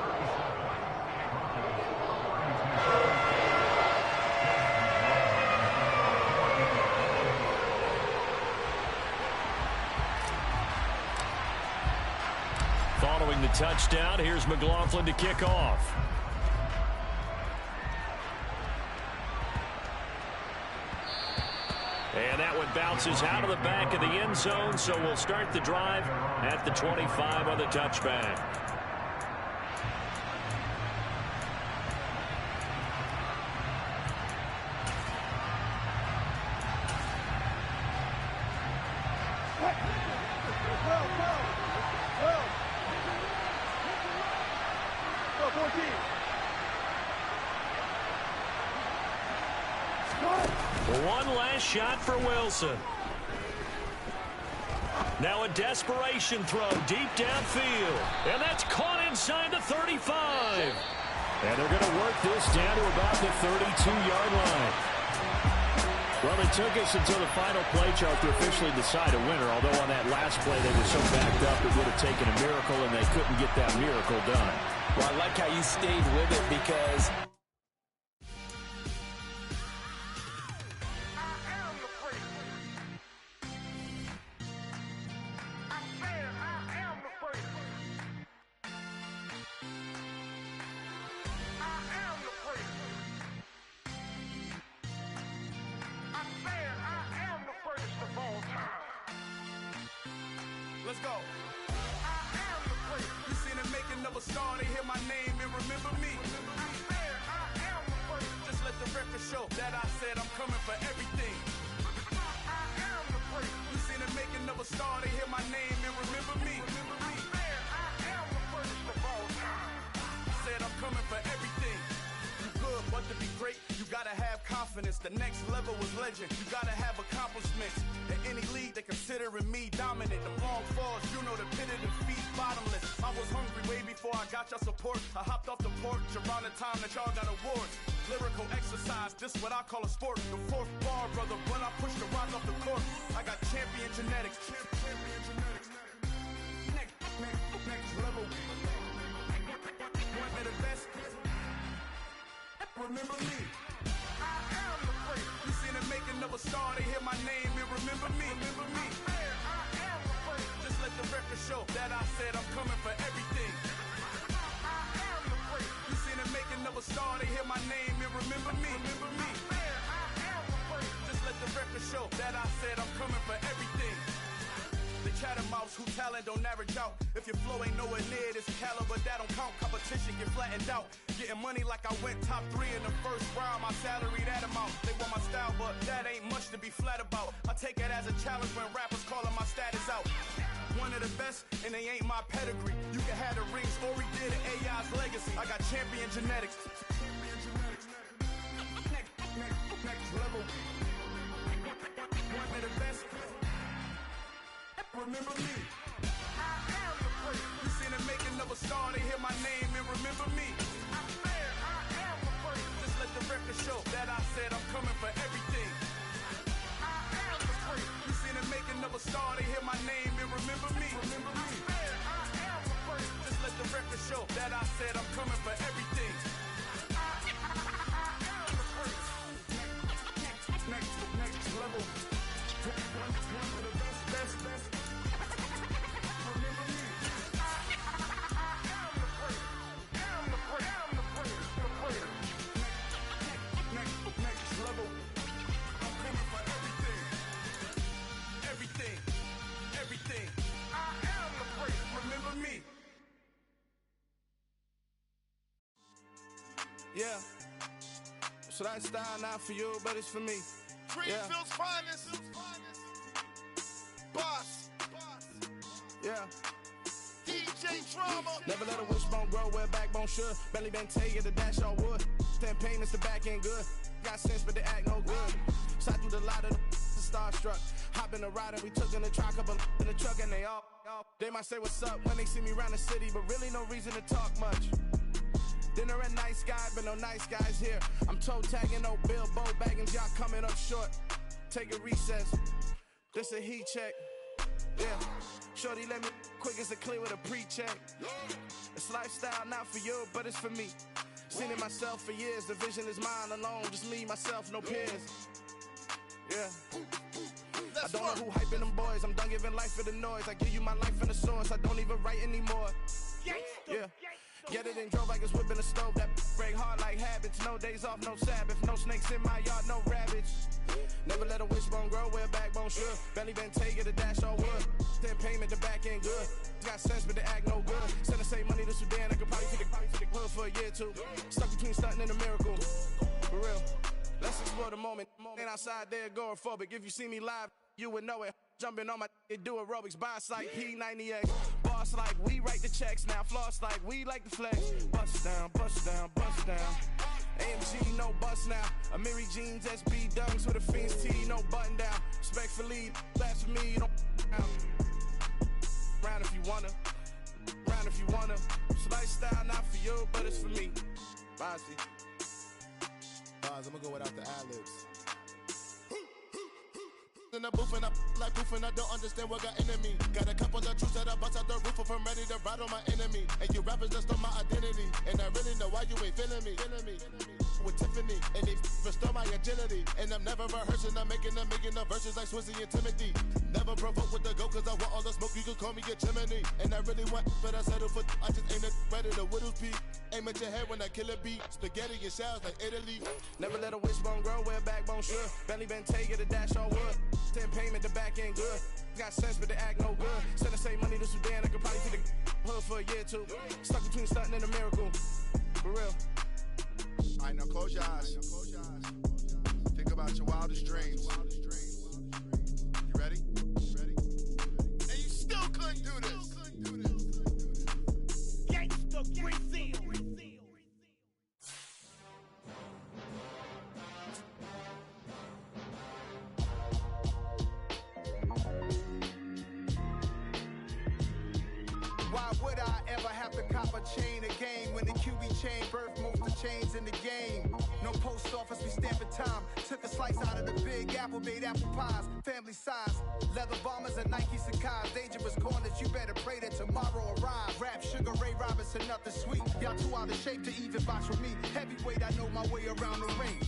Speaker 6: Following the touchdown, here's McLaughlin to kick off. And that one bounces out of the back of the end zone, so we'll start the drive at the 25 on the touchback. One last shot for Wilson. Now a desperation throw deep downfield. And that's caught inside the 35. And they're going to work this down to about the 32-yard line. Well, it took us until the final play chart to officially decide a winner, although on that last play they were so backed up it would have taken a miracle, and they couldn't get that miracle done.
Speaker 5: Well, I like how you stayed with it, because
Speaker 2: Let's go. I am the great. You seen the making of a star, they hear my name and remember me. I am the first. that I said I'm coming for everything. I am the first. You seen the making of a star, they hear my name and remember me. I am the first of all time. I said I'm coming for everything. You good, but to be great, you gotta have confidence. The next level was legend. You gotta have accomplishments. In any league, they considering me dominant. The long falls, you know the pit of defeat, bottomless. I was hungry way before I got your support. I hopped off the porch around the time that y'all got awards. Lyrical exercise, this what I call a sport. The fourth bar, brother, when I push the rock off the court. I got champion genetics. Next level. One of the best. Remember me. I am the first. You seen the making of a star, they hear my name and remember me. I am the first. Just let the record show that I said I'm coming for everything. I am the first. You seen the making of a star, they hear my name and remember me. I am the first. Just let the record show that I said I'm coming for everything. The chattermouths who talent don't average out. If your flow ain't nowhere near this caliber, that don't count. Competition get flattened out. Getting money like I went top 3 in the first round. My salary that amount. They want my style, but that ain't much to be flat about. I take it as a challenge when rappers calling my status out. One of the best, and they ain't my pedigree. You can have the rings, or we did it, AI's legacy. I got champion genetics. Next level. One of the best. Remember me. I am the first. You seen the making of a star, they hear my name and remember me. I am the first. Just let the record show that I said I'm coming for everything. I am the first. You seen the making of a star, they hear my name and remember me. I am the first. Just let the record show that I said I'm coming for everything. I am the first. Next level. One of the best. Remember me. I am the first. I'm the first. Next level. I'm coming for everything. I am the first. Remember me. Yeah. So that style not for you, but it's for me. Greenfield's finest. Boss. Yeah. DJ Drama. Never let a wishbone grow where backbone should. Belly been taking the dash on wood. 10 payments, the back end good. Got sense, but they act no good. Shot through the lot of the starstruck. Hop in the ride and we took in the truck, couple in the truck, and they all. They might say what's up when they see me around the city, but really no reason to talk much. Dinner a nice guy, but no nice guys here. I'm toe tagging, no Bilbo Baggins, y'all coming up short. Take a recess. This a heat check. Yeah. Shorty let me quick as a clear with a pre-check. It's lifestyle not for you, but it's for me. Seen it myself for years. The vision is mine alone. Just me, myself, no peers. Yeah. I don't know who hyping them boys. I'm done giving life for the noise. I give you my life in the source. I don't even write anymore. Yeah. Get it and drove like it's whipping a stove. That break hard like habits. No days off, no Sabbath. No snakes in my yard, no rabbits. Never let a wishbone grow where backbone should. Belly been taking the dash all wood. 10 payment, the back end good. Got sense, but they act no good. Send the same money to Sudan. I could probably take the hood for a year or two. Stuck between stunting and a miracle. For real. Let's explore the moment. Ain't outside there agoraphobic. If you see me live, you would know it. Jumping on my do aerobics. Boss like P90X. Boss like we write the checks now. Floss like we like the flex. Bust down, bust down, bust down. AMG, no bust now. Amiri jeans, SB dunks with a Fiends T, no button down. Respectfully, that's for me, you don't round if you wanna. Round if you wanna. It's lifestyle not for you, but it's for me. Bossy.
Speaker 1: Bars, I'm gonna go without the ad-libs. In the booth and I like proof and I don't understand what got into me. Got a couple of truths that I bust out the roof if I'm ready to ride on my enemy. And you rappers just on my identity. And I really know why you ain't feeling me. With Tiffany, and they restore my agility. And I'm never rehearsing, I'm making them verses like Swizzy and Timothy. Never provoke with the go, cause I want all the smoke, you can call me a chimney. And I really want, but I settle for, I just ain't ready to widow's peak. Aim at your head when I kill a beat. Spaghetti and shells like Italy.
Speaker 2: Never let a wishbone grow where backbone should. Belly been taking the dash on wood. 10 payment, the back end good. Got sense, but they act no good. Send the same money to Sudan, I could probably take the hood for a year or two. Stuck between stunting and a miracle. For real.
Speaker 7: Alright, now close your eyes.
Speaker 2: chain of game. When the QB chain birth most of chains in the game. No post office, we stamping time. Took a slice out of the big apple, made apple pies. Family size, leather bombers and Nike Sacai's. Dangerous corners, you better pray that tomorrow arrives. Rap, Sugar Ray Robinson, nothing sweet. Y'all too out of shape to even box with me. Heavyweight, I know my way around the ring.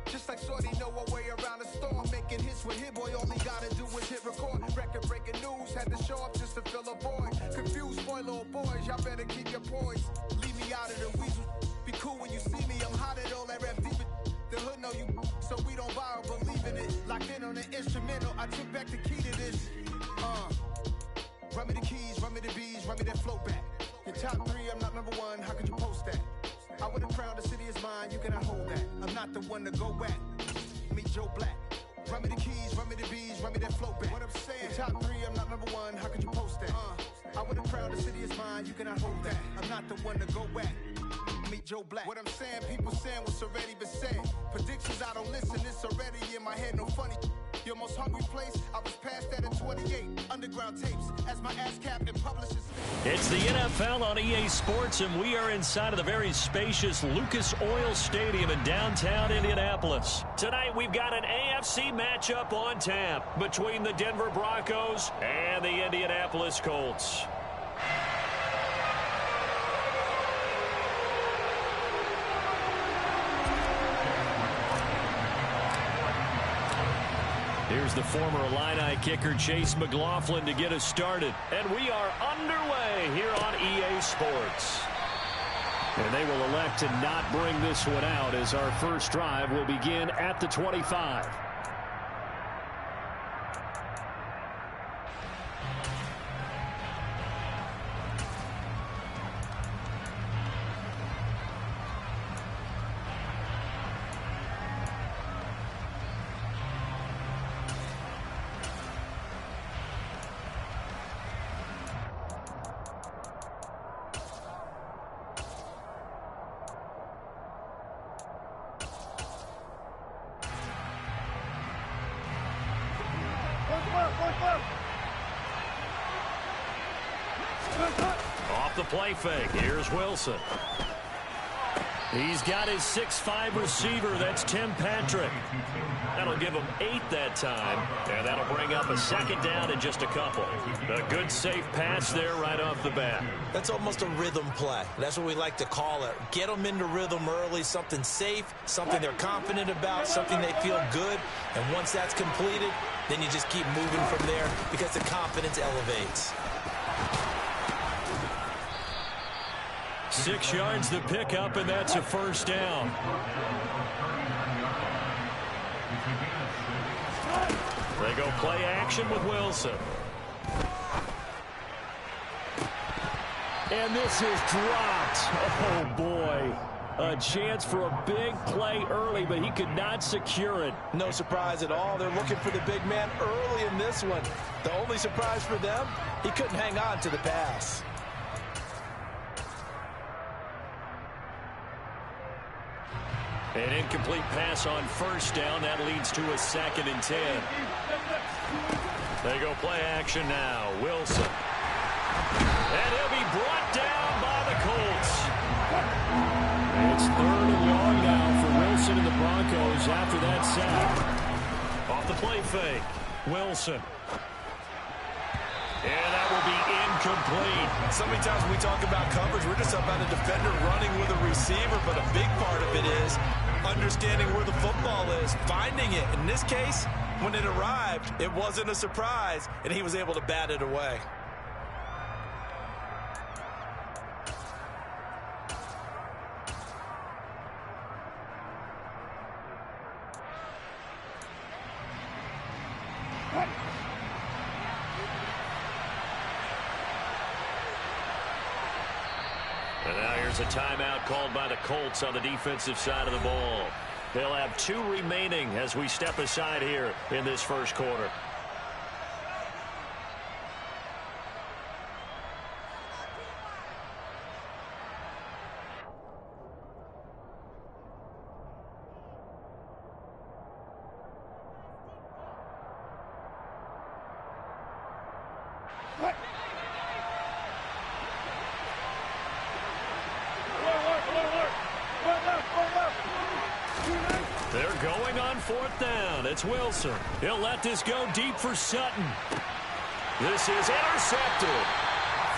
Speaker 2: Just like Shorty know her way around the storm. Making hits with Hit Boy, all he gotta do is hit record. Record breaking news, had to show up just to fill a void. Confused boy, little boys, y'all better keep your poise. Leave me out of the weasel. Be cool when you see me, I'm hot at all that rap deep. The hood know you, so we don't borrow, believe in it. Locked in on the instrumental, I took back the key to this. Run me the keys, run me the bees, run me that float back. Your top 3, I'm not number 1, how could you post that? I would have crowned the city is mine, you cannot hold that. I'm not the one to go back. Meet Joe Black. Run me the keys, run me the bees, run me that float back. What I'm saying, your top 3, I'm not number 1, how could you post that? I would have crowned the city is mine, you cannot hold that. I'm not the one to go back. Meet Joe Black. What I'm saying, people saying what's already been said. Predictions, I don't listen, it's already in my head, no funny. Your most hungry place, I was past that at 28. Underground tapes, as my ass cap and publishers.
Speaker 3: It's the NFL on EA Sports, and we are inside of the very spacious Lucas Oil Stadium in downtown Indianapolis. Tonight, we've got an AFC matchup on tap between the Denver Broncos and the Indianapolis Colts. Here's the former Illini kicker Chase McLaughlin to get us started. And we are underway here on EA Sports. And they will elect to not bring this one out as our first drive will begin at the 25. Off the play fake, here's Wilson. He's got his 6'5" receiver, that's Tim Patrick. That'll give him 8 that time, and that'll bring up a second down in just a couple. A good safe pass there right off the bat.
Speaker 4: That's almost a rhythm play. That's what we like to call it. Get them into rhythm early, something safe, something they're confident about, something they feel good. And once that's completed, then you just keep moving from there because the confidence elevates.
Speaker 3: 6 yards the pickup, and that's a first down. They go play action with Wilson. And this is dropped. Oh, boy. A chance for a big play early, but he could not secure it.
Speaker 5: No surprise at all. They're looking for the big man early in this one. The only surprise for them, he couldn't hang on to the pass.
Speaker 3: An incomplete pass on first down. That leads to a 2nd and 10. They go play action now. Wilson. And he'll be brought down by the Colts. It's 3rd and long now for Wilson and the Broncos after that sack. Off the play fake. Wilson. And that will be incomplete.
Speaker 4: So many times when we talk about coverage, we're just about a defender running with a receiver, but a big part of it is understanding where the football is, finding it. In this case, when it arrived, it wasn't a surprise, and he was able to bat it away.
Speaker 3: And now here's a timeout called by the Colts on the defensive side of the ball. They'll have 2 remaining as we step aside here in this first quarter. Throwing on 4th down. It's Wilson. He'll let this go deep for Sutton. This is intercepted.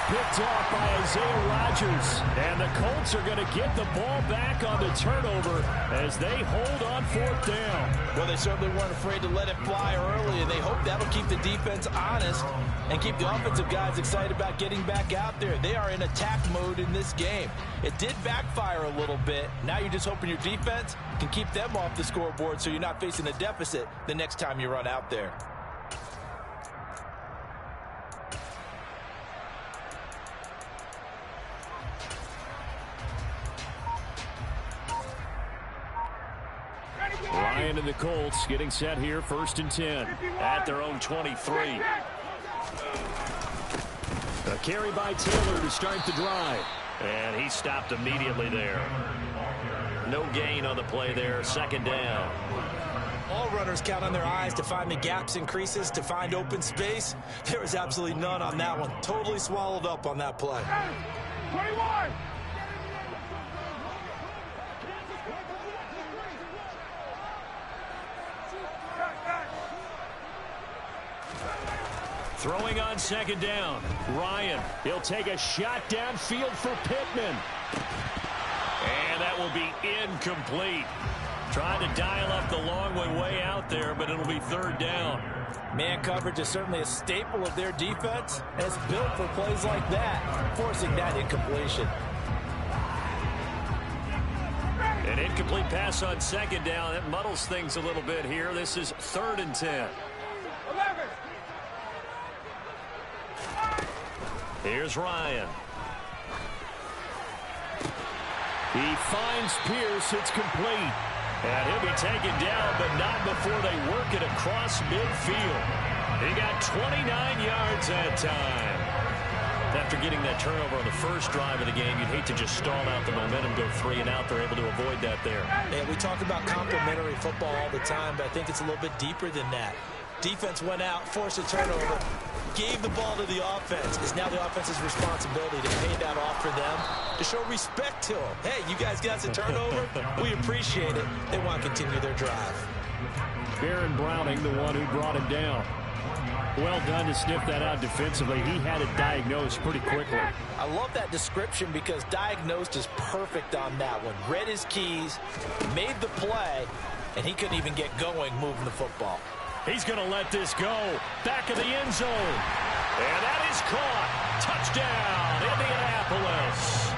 Speaker 3: Picked off by Isaiah Rodgers. And the Colts are going to get the ball back on the turnover as they hold on 4th down.
Speaker 5: Well, they certainly weren't afraid to let it fly early, and they hope that'll keep the defense honest and keep the offensive guys excited about getting back out there. They are in attack mode in this game. It did backfire a little bit. Now you're just hoping your defense can keep them off the scoreboard so you're not facing a deficit the next time you run out there.
Speaker 3: Ryan and the Colts getting set here, 1st and 10 at their own 23. A carry by Taylor to start the drive. And he stopped immediately there. No gain on the play there, 2nd down.
Speaker 4: All runners count on their eyes to find the gaps and creases, to find open space. There was absolutely none on that one. Totally swallowed up on that play.
Speaker 2: 21!
Speaker 3: Throwing on 2nd down. Ryan, he'll take a shot downfield for Pittman. And that will be incomplete. Trying to dial up the long way out there, but it'll be 3rd down.
Speaker 5: Man coverage is certainly a staple of their defense, and it's built for plays like that, forcing that incompletion.
Speaker 3: An incomplete pass on 2nd down. That muddles things a little bit here. This is 3rd and 10.
Speaker 2: 11.
Speaker 3: Here's Ryan. He finds Pierce. It's complete. And he'll be taken down, but not before they work it across midfield. He got 29 yards that time. After getting that turnover on the first drive of the game, you'd hate to just stall out the momentum, go 3 and out. They're able to avoid that there.
Speaker 4: And we talk about complementary football all the time, but I think it's a little bit deeper than that. Defense went out, forced a turnover, gave the ball to the offense. It's now the offense's responsibility to pay that off for them, to show respect to them. Hey, you guys got the turnover? We appreciate it. They want to continue their drive.
Speaker 3: Baron Browning, the one who brought him down. Well done to sniff that out defensively. He had it diagnosed pretty quickly.
Speaker 5: I love that description because diagnosed is perfect on that one. Read his keys, made the play, and he couldn't even get going moving the football.
Speaker 3: He's going to let this go. Back of the end zone. And that is caught. Touchdown, Indianapolis.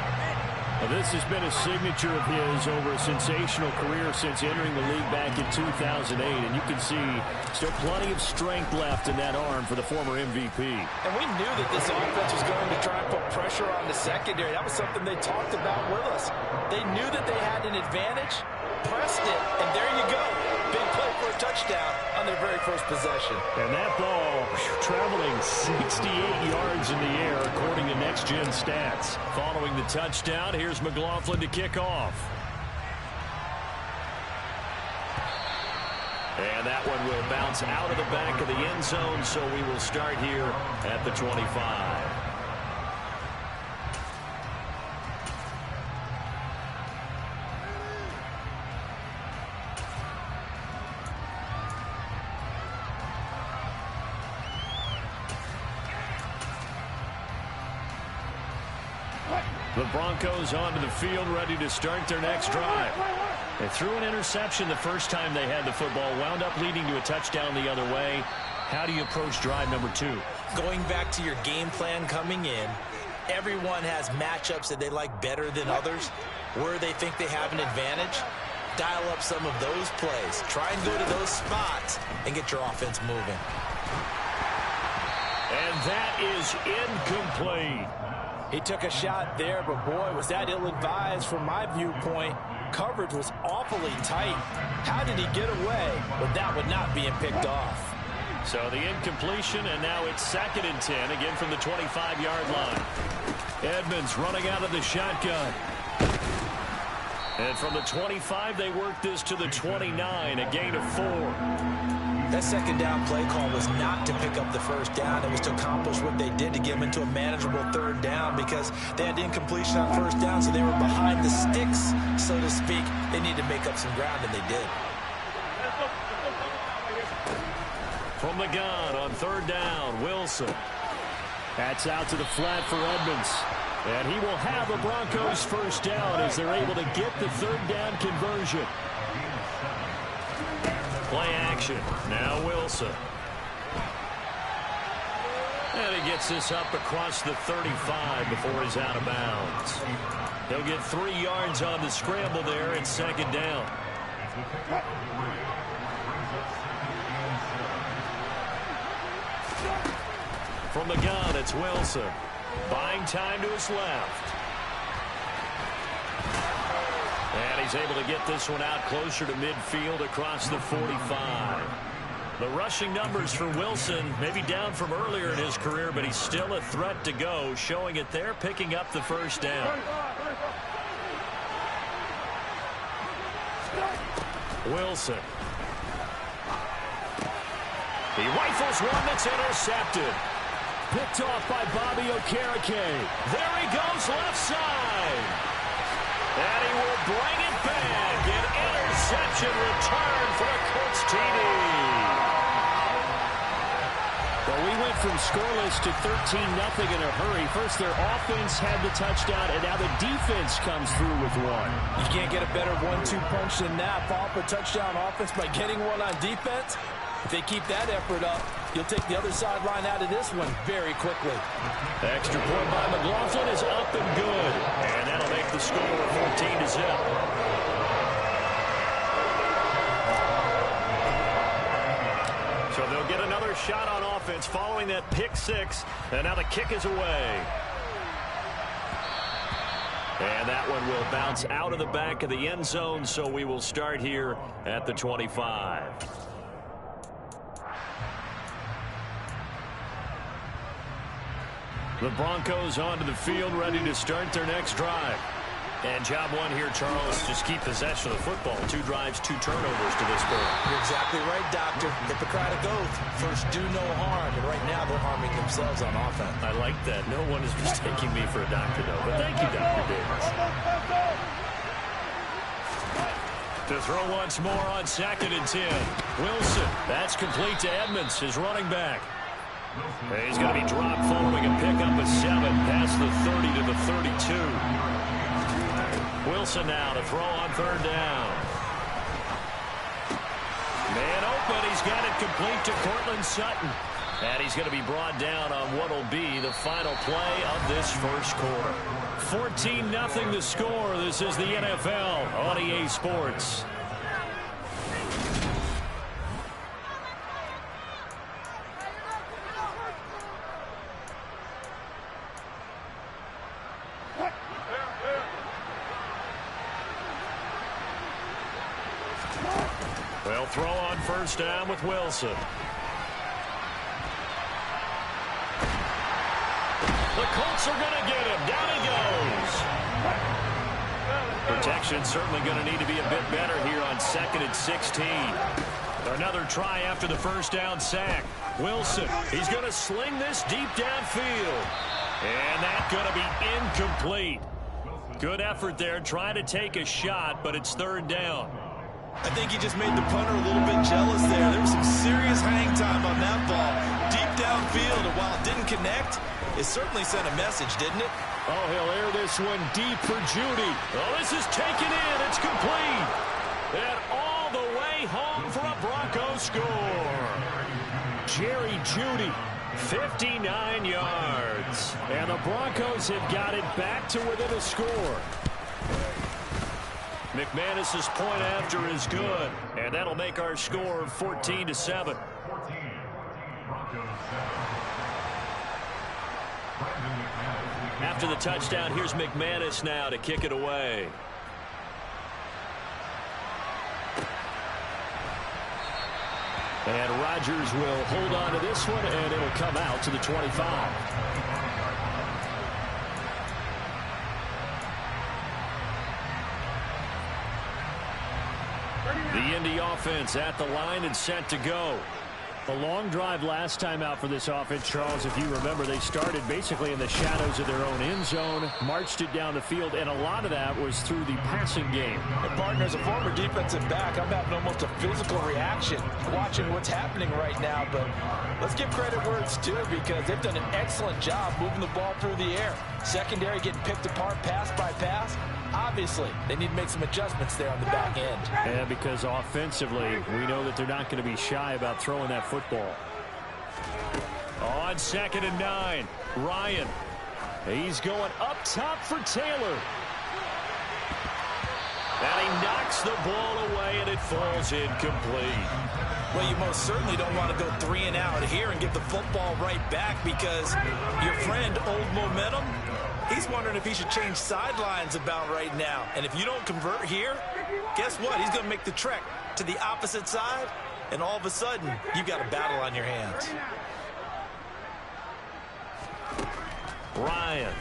Speaker 3: Well, this has been a signature of his over a sensational career since entering the league back in 2008. And you can see still plenty of strength left in that arm for the former MVP.
Speaker 5: And we knew that this offense was going to try and put pressure on the secondary. That was something they talked about with us. They knew that they had an advantage, pressed it, and there you go. Big play for a touchdown on their very first possession.
Speaker 3: And that ball traveling 68 yards in the air, according to Next Gen Stats. Following the touchdown, here's McLaughlin to kick off. And that one will bounce out of the back of the end zone, so we will start here at the 25. The Broncos onto the field, ready to start their next drive. They threw an interception the first time they had the football, wound up leading to a touchdown the other way. How do you approach drive number 2?
Speaker 4: Going back to your game plan coming in, everyone has matchups that they like better than others, where they think they have an advantage. Dial up some of those plays. Try and go to those spots and get your offense moving.
Speaker 3: And that is incomplete.
Speaker 5: He took a shot there, but boy, was that ill-advised from my viewpoint. Coverage was awfully tight. How did he get away with that one not being picked off?
Speaker 3: So the incompletion, and now it's 2nd and 10, again from the 25-yard line. Edmonds running out of the shotgun. And from the 25, they work this to the 29, a gain of 4.
Speaker 4: That second down play call was not to pick up the first down. It was to accomplish what they did to get them into a manageable 3rd down because they had incompletion on first down, so they were behind the sticks, so to speak. They needed to make up some ground, and they did.
Speaker 3: From the gun on third down, Wilson.
Speaker 6: That's out to the flat for Edmonds. And he will have the Broncos first down as they're able to get the third down conversion.
Speaker 3: Play action. Now Wilson. And he gets this up across the 35 before he's out of bounds. He'll get 3 yards on the scramble there at second down. From the gun, it's Wilson. Buying time to his left. And he's able to get this one out closer to midfield across the 45. The rushing numbers for Wilson may be down from earlier in his career, but he's still a threat to go, showing it there, picking up the first down. Wilson. He rifles one that's intercepted.
Speaker 6: Picked off by Bobby Okereke.
Speaker 3: There he goes left side. And he will bring it back. An interception return for a Colts TD.
Speaker 6: Well, we went from scoreless to 13-0 in a hurry. First, their offense had the touchdown, and now the defense comes through with one.
Speaker 5: You can't get a better 1-2 punch than that. Follow up a touchdown offense by getting one on defense. If they keep that effort up, you'll take the other sideline out of this one very quickly.
Speaker 3: The extra point by McLaughlin is up and good. And that'll make the score 14-0. So they'll get another shot on offense following that pick six. And now the kick is away. And that one will bounce out of the back of the end zone. So we will start here at the 25. The Broncos onto the field, ready to start their next drive. And job one here, Charles, just keep possession of the football. 2 drives, 2 turnovers to this point.
Speaker 4: You're exactly right, Doctor. Hippocratic oath. First, do no harm. And right now, they're harming themselves on offense.
Speaker 3: I like that. No one is mistaking me for a doctor, though. But thank you, Dr. Davis. To throw once more on 2nd and 10. Wilson. That's complete to Edmonds, his running back. He's going to be dropped following a pickup of 7 past the 30 to the 32. Wilson now to throw on third down. Man open. He's got it complete to Cortland Sutton. And he's going to be brought down on what will be the final play of this first quarter. 14-0 the score. This is the NFL on EA Sports. They'll throw on first down with Wilson. The Colts are going to get him. Down he goes. Protection certainly going to need to be a bit better here on 2nd and 16. Another try after the first down sack. Wilson, he's going to sling this deep downfield. And that's going to be incomplete. Good effort there, trying to take a shot, but it's third down.
Speaker 4: I think he just made the punter a little bit jealous there. There was some serious hang time on that ball. Deep downfield, and while it didn't connect, it certainly sent a message, didn't it?
Speaker 6: Oh, he'll air this one deep for Judy.
Speaker 3: Oh, this is taken in. It's complete. And all the way home for a Bronco score.
Speaker 6: Jerry Judy,
Speaker 3: 59 yards.
Speaker 6: And the Broncos have got it back to within a score.
Speaker 3: McManus's point after is good, and that'll make our score 14-7. After the touchdown, here's McManus now to kick it away. And Rodgers will hold on to this one, and it'll come out to the 25. The Indy offense at the line and set to go.
Speaker 6: A long drive last time out for this offense, Charles. If you remember, they started basically in the shadows of their own end zone, marched it down the field, and a lot of that was through the passing game.
Speaker 5: And partner, as a former defensive back, I'm having almost a physical reaction watching what's happening right now. But let's give credit where it's due, because they've done an excellent job moving the ball through the air. Secondary getting picked apart pass by pass. Obviously, they need to make some adjustments there on the back end.
Speaker 6: And because offensively, we know that they're not going to be shy about throwing that football. On 2nd and 9, Ryan. He's going up top for Taylor. And he knocks the ball away, and it falls incomplete.
Speaker 4: Well, you most certainly don't want to go 3 and out here and give the football right back, because your friend, Old Momentum, he's wondering if he should change sidelines about right now. And if you don't convert here, guess what? He's going to make the trek to the opposite side, and all of a sudden, you've got a battle on your hands.
Speaker 6: Ryan.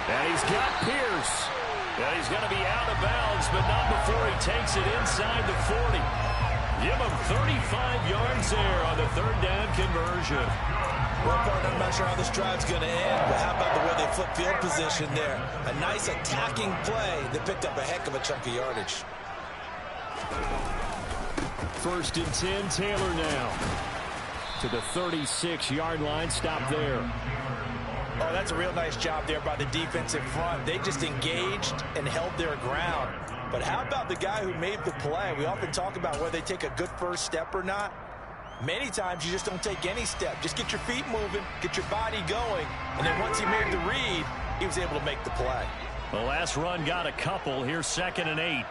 Speaker 6: And he's got Pierce. And he's going to be out of bounds, but not before he takes it inside the 40. Give him 35 yards there on the 3rd down conversion.
Speaker 4: Well, partner, I'm not sure how this drive's going to end, but how about the way they flip field position there? A nice attacking play that picked up a heck of a chunk of yardage.
Speaker 6: 1st and 10, Taylor now. To the 36-yard line, stop there.
Speaker 5: Oh, that's a real nice job there by the defensive front. They just engaged and held their ground. But how about the guy who made the play? We often talk about whether they take a good first step or not. Many times you just don't take any step. Just get your feet moving, get your body going, and then once he made the read, he was able to make the play.
Speaker 6: The last run got a couple. Here's 2nd and 8.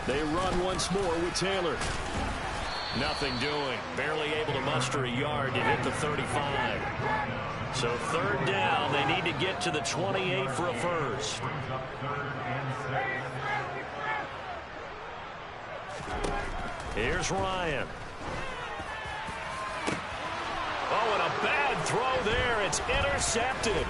Speaker 6: They run once more with Taylor. Nothing doing. Barely able to muster a yard to hit the 35. So 3rd down. They need to get to the 28 for a first. Here's Ryan. Oh, and a bad throw there. It's intercepted.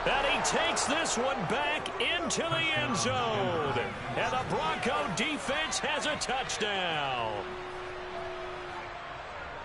Speaker 6: And he takes this one back into the end zone. And the Bronco defense has a touchdown.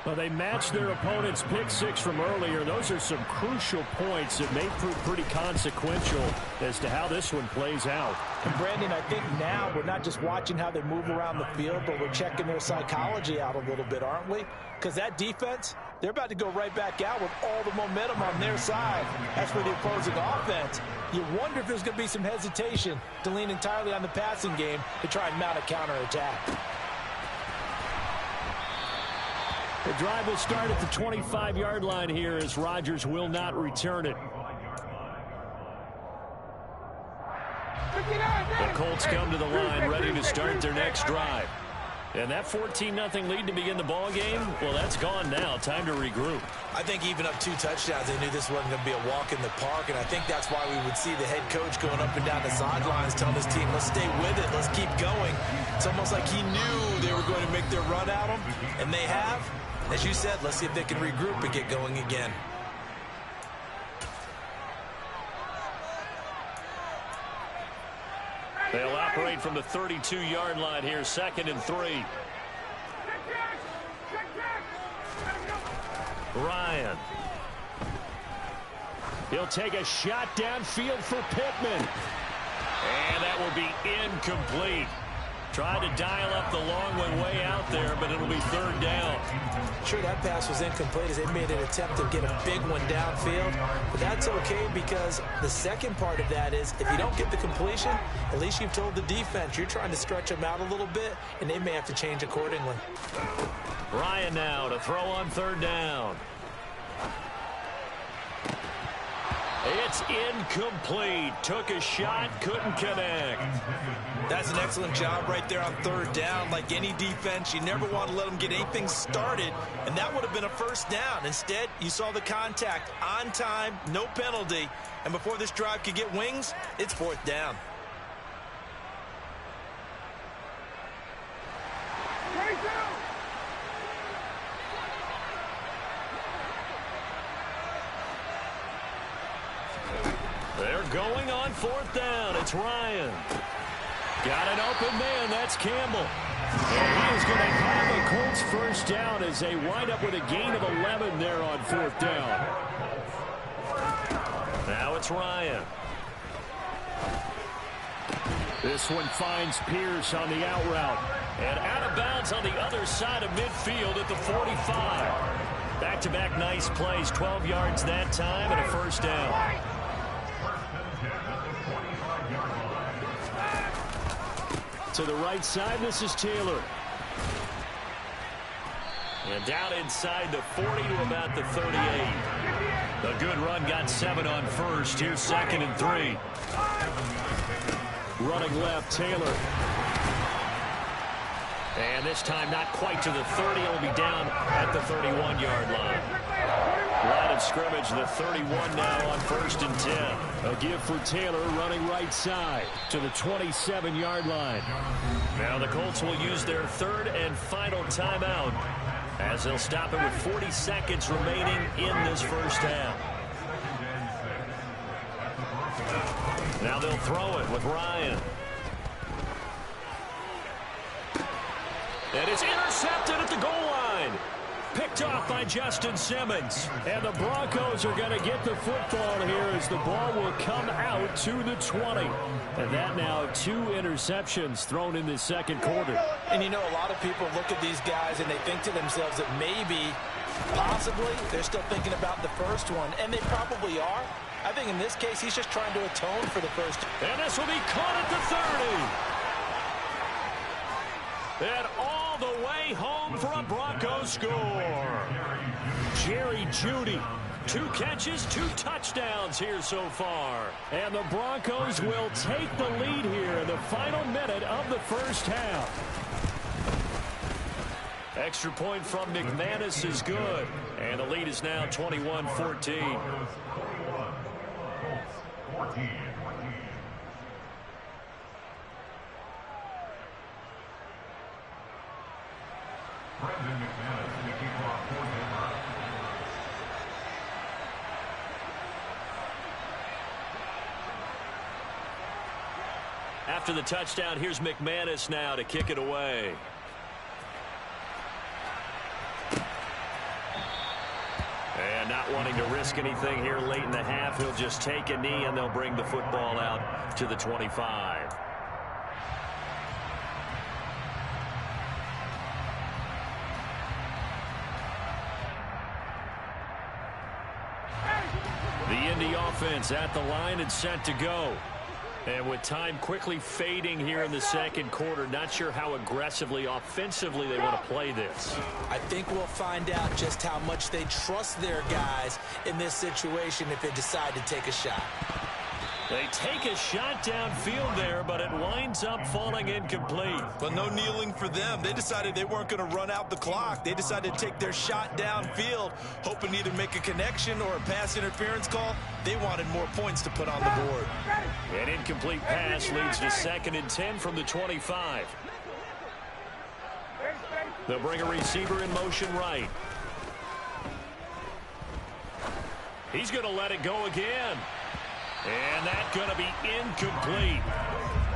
Speaker 6: Well, they matched their opponent's pick 6 from earlier. Those are some crucial points that may prove pretty consequential as to how this one plays out.
Speaker 5: And Brandon, I think now we're not just watching how they move around the field, but we're checking their psychology out a little bit, aren't we? Because that defense, they're about to go right back out with all the momentum on their side. As for the opposing offense, you wonder if there's going to be some hesitation to lean entirely on the passing game to try and mount a counterattack.
Speaker 6: The drive will start at the 25-yard line here as Rodgers will not return it. The Colts come to the line ready to start their next drive. And that 14-0 lead to begin the ball game, well, that's gone now. Time to regroup.
Speaker 4: I think even up 2 touchdowns, they knew this wasn't going to be a walk in the park, and I think that's why we would see the head coach going up and down the sidelines telling his team, let's stay with it, let's keep going. It's almost like he knew they were going to make their run at him, and they have. As you said, let's see if they can regroup and get going again.
Speaker 6: They'll operate from the 32-yard line here, 2nd and 3. Ryan. He'll take a shot downfield for Pittman. And that will be incomplete. Tried to dial up the long one way out there, but it'll be 3rd down.
Speaker 4: Sure, that pass was incomplete as they made an attempt to get a big one downfield. But that's okay, because the second part of that is if you don't get the completion, at least you've told the defense you're trying to stretch them out a little bit, and they may have to change accordingly.
Speaker 6: Ryan now to throw on 3rd down. It's incomplete. Took a shot, couldn't connect.
Speaker 4: That's an excellent job right there on 3rd down. Like any defense, you never want to let them get anything started, and that would have been a 1st down. Instead, you saw the contact on time, no penalty, and before this drive could get wings, it's 4th down.
Speaker 3: They're going on 4th down. It's Ryan. Got an open man. That's Campbell. And he is going to have a Colts first down as they wind up with a gain of 11 there on 4th down. Now it's Ryan. This one finds Pierce on the out route. And out of bounds on the other side of midfield at the 45. Back-to-back nice plays. 12 yards that time and a first down. To the right side, this is Taylor. And down inside the 40 to about the 38. A good run, got 7 on first. Here's 2nd and 3. Running left, Taylor. And this time not quite to the 30. It'll be down at the 31-yard line. Line of scrimmage, the 31 now on 1st and 10. A give for Taylor running right side to the 27-yard line. Now the Colts will use their 3rd and final timeout as they'll stop it with 40 seconds remaining in this first half. Now they'll throw it with Ryan. And it's intercepted at the goal line. Picked off by Justin Simmons. And the Broncos are going to get the football here as the ball will come out to the 20. And that now 2 interceptions thrown in the second quarter.
Speaker 5: And you know, a lot of people look at these guys and they think to themselves that maybe, possibly, they're still thinking about the first one. And they probably are. I think in this case, he's just trying to atone for the first.
Speaker 3: And this will be caught at the 30. And all the way home for a Broncos score. Jerry Jeudy, 2 catches, 2 touchdowns here so far. And the Broncos will take the lead here in the final minute of the first half. Extra point from McManus is good. And the lead is now 21-14. After the touchdown, here's McManus now to kick it away. And not wanting to risk anything here late in the half, he'll just take a knee and they'll bring the football out to the 25. The Indy offense at the line and set to go. And with time quickly fading here in the second quarter, not sure how aggressively, offensively they want to play this.
Speaker 5: I think we'll find out just how much they trust their guys in this situation if they decide to take a shot.
Speaker 3: They take a shot downfield there, but it winds up falling incomplete.
Speaker 4: Well, no kneeling for them. They decided they weren't going to run out the clock. They decided to take their shot downfield, hoping to either make a connection or a pass interference call. They wanted more points to put on the board.
Speaker 3: An incomplete pass leads to 2nd and 10 from the 25. They'll bring a receiver in motion right. He's going to let it go again. And that's going to be incomplete.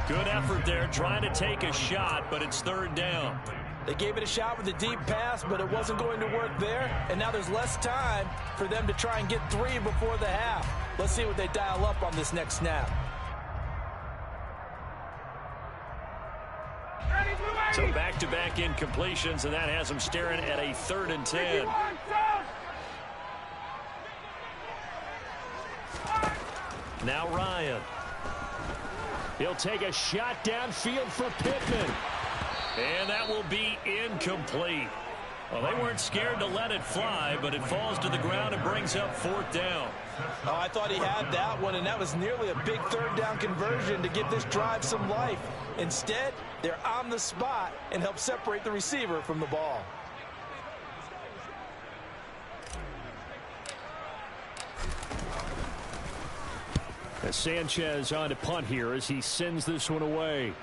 Speaker 3: Good effort there trying to take a shot, but it's 3rd down.
Speaker 5: They gave it a shot with a deep pass, but it wasn't going to work there. And now there's less time for them to try and get 3 before the half. Let's see what they dial up on this next snap.
Speaker 3: So back-to-back incompletions, and that has them staring at a 3rd and 10. Now Ryan. He'll take a shot downfield for Pittman. And that will be incomplete. Well, they weren't scared to let it fly, but it falls to the ground and brings up 4th down.
Speaker 5: Oh, I thought he had that one, and that was nearly a big 3rd down conversion to give this drive some life. Instead, they're on the spot and help separate the receiver from the ball.
Speaker 6: As Sanchez on to punt here as he sends this one away.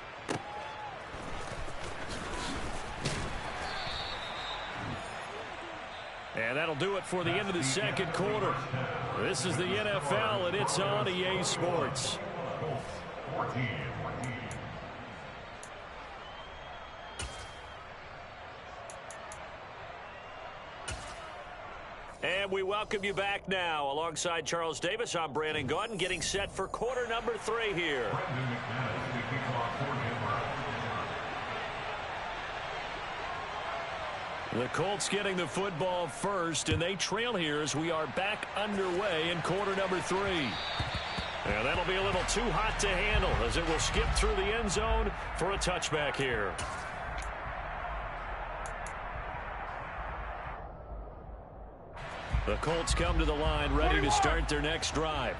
Speaker 6: And that'll do it for the end of the second quarter. This is the NFL, and it's on EA Sports. And we welcome you back now. Alongside Charles Davis, I'm Brandon Gaudin, getting set for quarter number 3 here. The Colts getting the football first, and they trail here as we are back underway in quarter number 3. And that'll be a little too hot to handle as it will skip through the end zone for a touchback here. The Colts come to the line ready to start their next drive.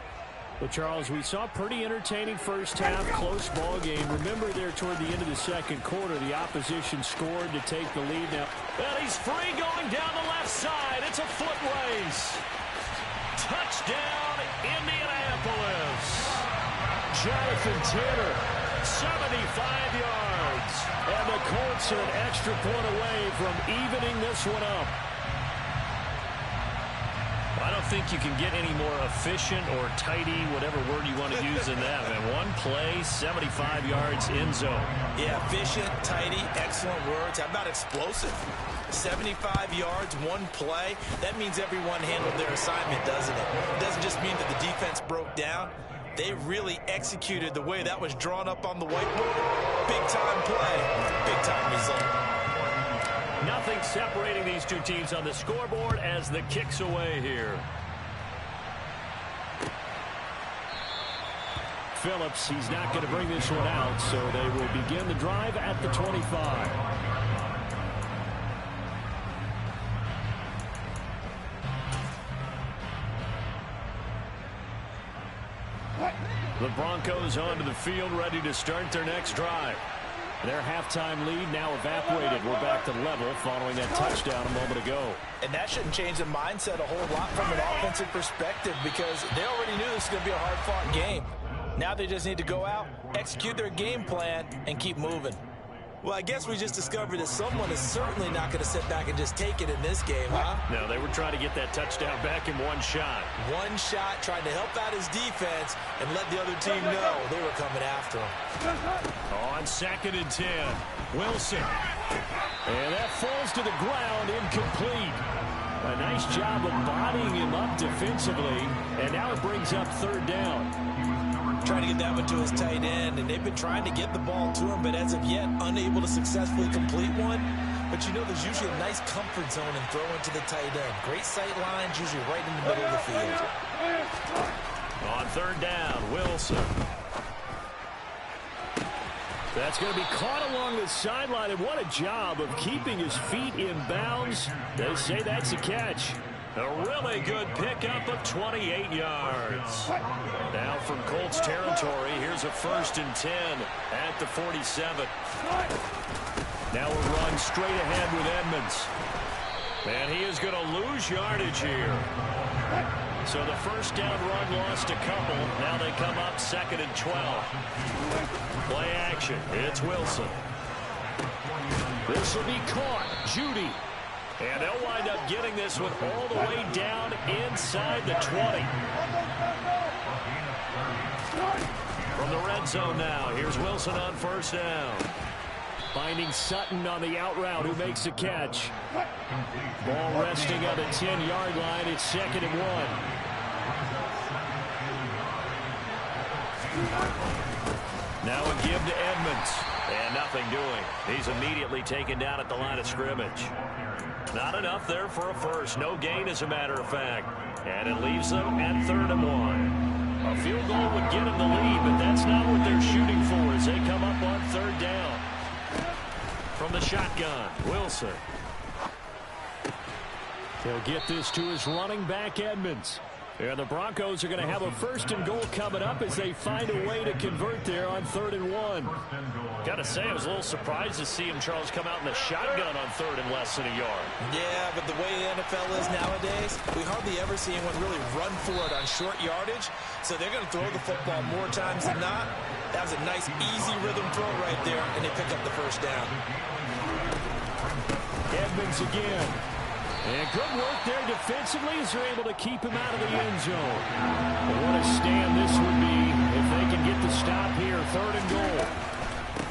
Speaker 6: Well, Charles, we saw a pretty entertaining first half, close ball game. Remember there toward the end of the second quarter, the opposition scored to take the lead now. And he's free going down the left side. It's a foot race. Touchdown, Indianapolis. Jonathan Taylor, 75 yards. And the Colts are an extra point away from evening this one up. I don't think you can get any more efficient or tidy, whatever word you want to use in that. And one play, 75 yards in zone.
Speaker 4: Yeah, efficient, tidy, excellent words. How about explosive? 75 yards, one play. That means everyone handled their assignment, doesn't it? It doesn't just mean that the defense broke down. They really executed the way that was drawn up on the whiteboard. Big-time play, big-time result.
Speaker 6: Nothing separating these two teams on the scoreboard as the kick's away here. Phillips, he's not going to bring this one out, so they will begin the drive at the 25. The Broncos onto the field, ready to start their next drive. Their halftime lead now evaporated. We're back to level following that touchdown a moment ago.
Speaker 4: And that shouldn't change the mindset a whole lot from an offensive perspective because they already knew this was going to be a hard-fought game. Now they just need to go out, execute their game plan, and keep moving. Well, I guess we just discovered that someone is certainly not going to sit back and just take it in this game, huh?
Speaker 6: No, they were trying to get that touchdown back in one shot.
Speaker 4: One shot, trying to help out his defense and let the other team know they were coming after him.
Speaker 6: On 2nd and 10, Wilson. And that falls to the ground, incomplete. A nice job of bodying him up defensively, and now it brings up 3rd down.
Speaker 4: Trying to get that one to his tight end, and they've been trying to get the ball to him, but as of yet, unable to successfully complete one. But you know there's usually a nice comfort zone in throwing to the tight end. Great sight lines, usually right in the middle of the field.
Speaker 6: On 3rd down, Wilson. That's going to be caught along the sideline, and what a job of keeping his feet in bounds. They say that's a catch. A really good pickup of 28 yards. Now from Colts territory, here's a 1st and 10 at the 47. Now a run straight ahead with Edmonds. And he is going to lose yardage here. So the 1st down run lost a couple. Now they come up 2nd and 12. Play action. It's Wilson. This will be caught. Judy. And they'll wind up getting this one all the way down inside the 20. From the red zone now, here's Wilson on 1st down. Finding Sutton on the out route, who makes the catch. Ball resting on the 10-yard line. It's 2nd and 1. Now a give to Edmonds. And nothing doing. He's immediately taken down at the line of scrimmage. Not enough there for a first. No gain, as a matter of fact. And it leaves them at 3rd and 1. A field goal would get them the lead, but that's not what they're shooting for as they come up on 3rd down. From the shotgun, Wilson. He'll get this to his running back, Edmonds. And the Broncos are going to have a 1st and goal coming up as they find a way to convert there on 3rd and 1. Got to say, I was a little surprised to see him, Charles, come out in the shotgun on 3rd and less than a yard.
Speaker 4: Yeah, but the way the NFL is nowadays, we hardly ever see anyone really run for it on short yardage. So they're going to throw the football more times than not. That was a nice, easy rhythm throw right there, and they pick up the 1st down.
Speaker 6: Edmonds again. And good work there defensively as they're able to keep him out of the end zone. What a stand this would be if they can get the stop here, 3rd and goal.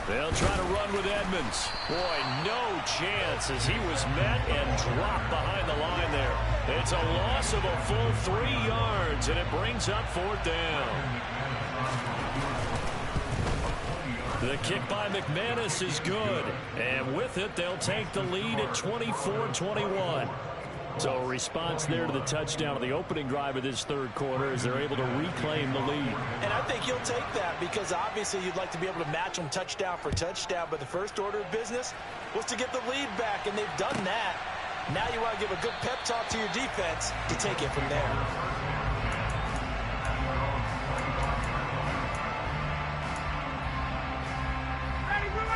Speaker 6: They'll try to run with Edmonds. Boy, no chance as he was met and dropped behind the line there. It's a loss of a full 3 yards, and it brings up 4th down. The kick by McManus is good. And with it, they'll take the lead at 24-21. So a response there to the touchdown of the opening drive of this 3rd quarter as they're able to reclaim the lead.
Speaker 4: And I think you'll take that because obviously you'd like to be able to match them touchdown for touchdown, but the first order of business was to get the lead back, and they've done that. Now you want to give a good pep talk to your defense to take it from there.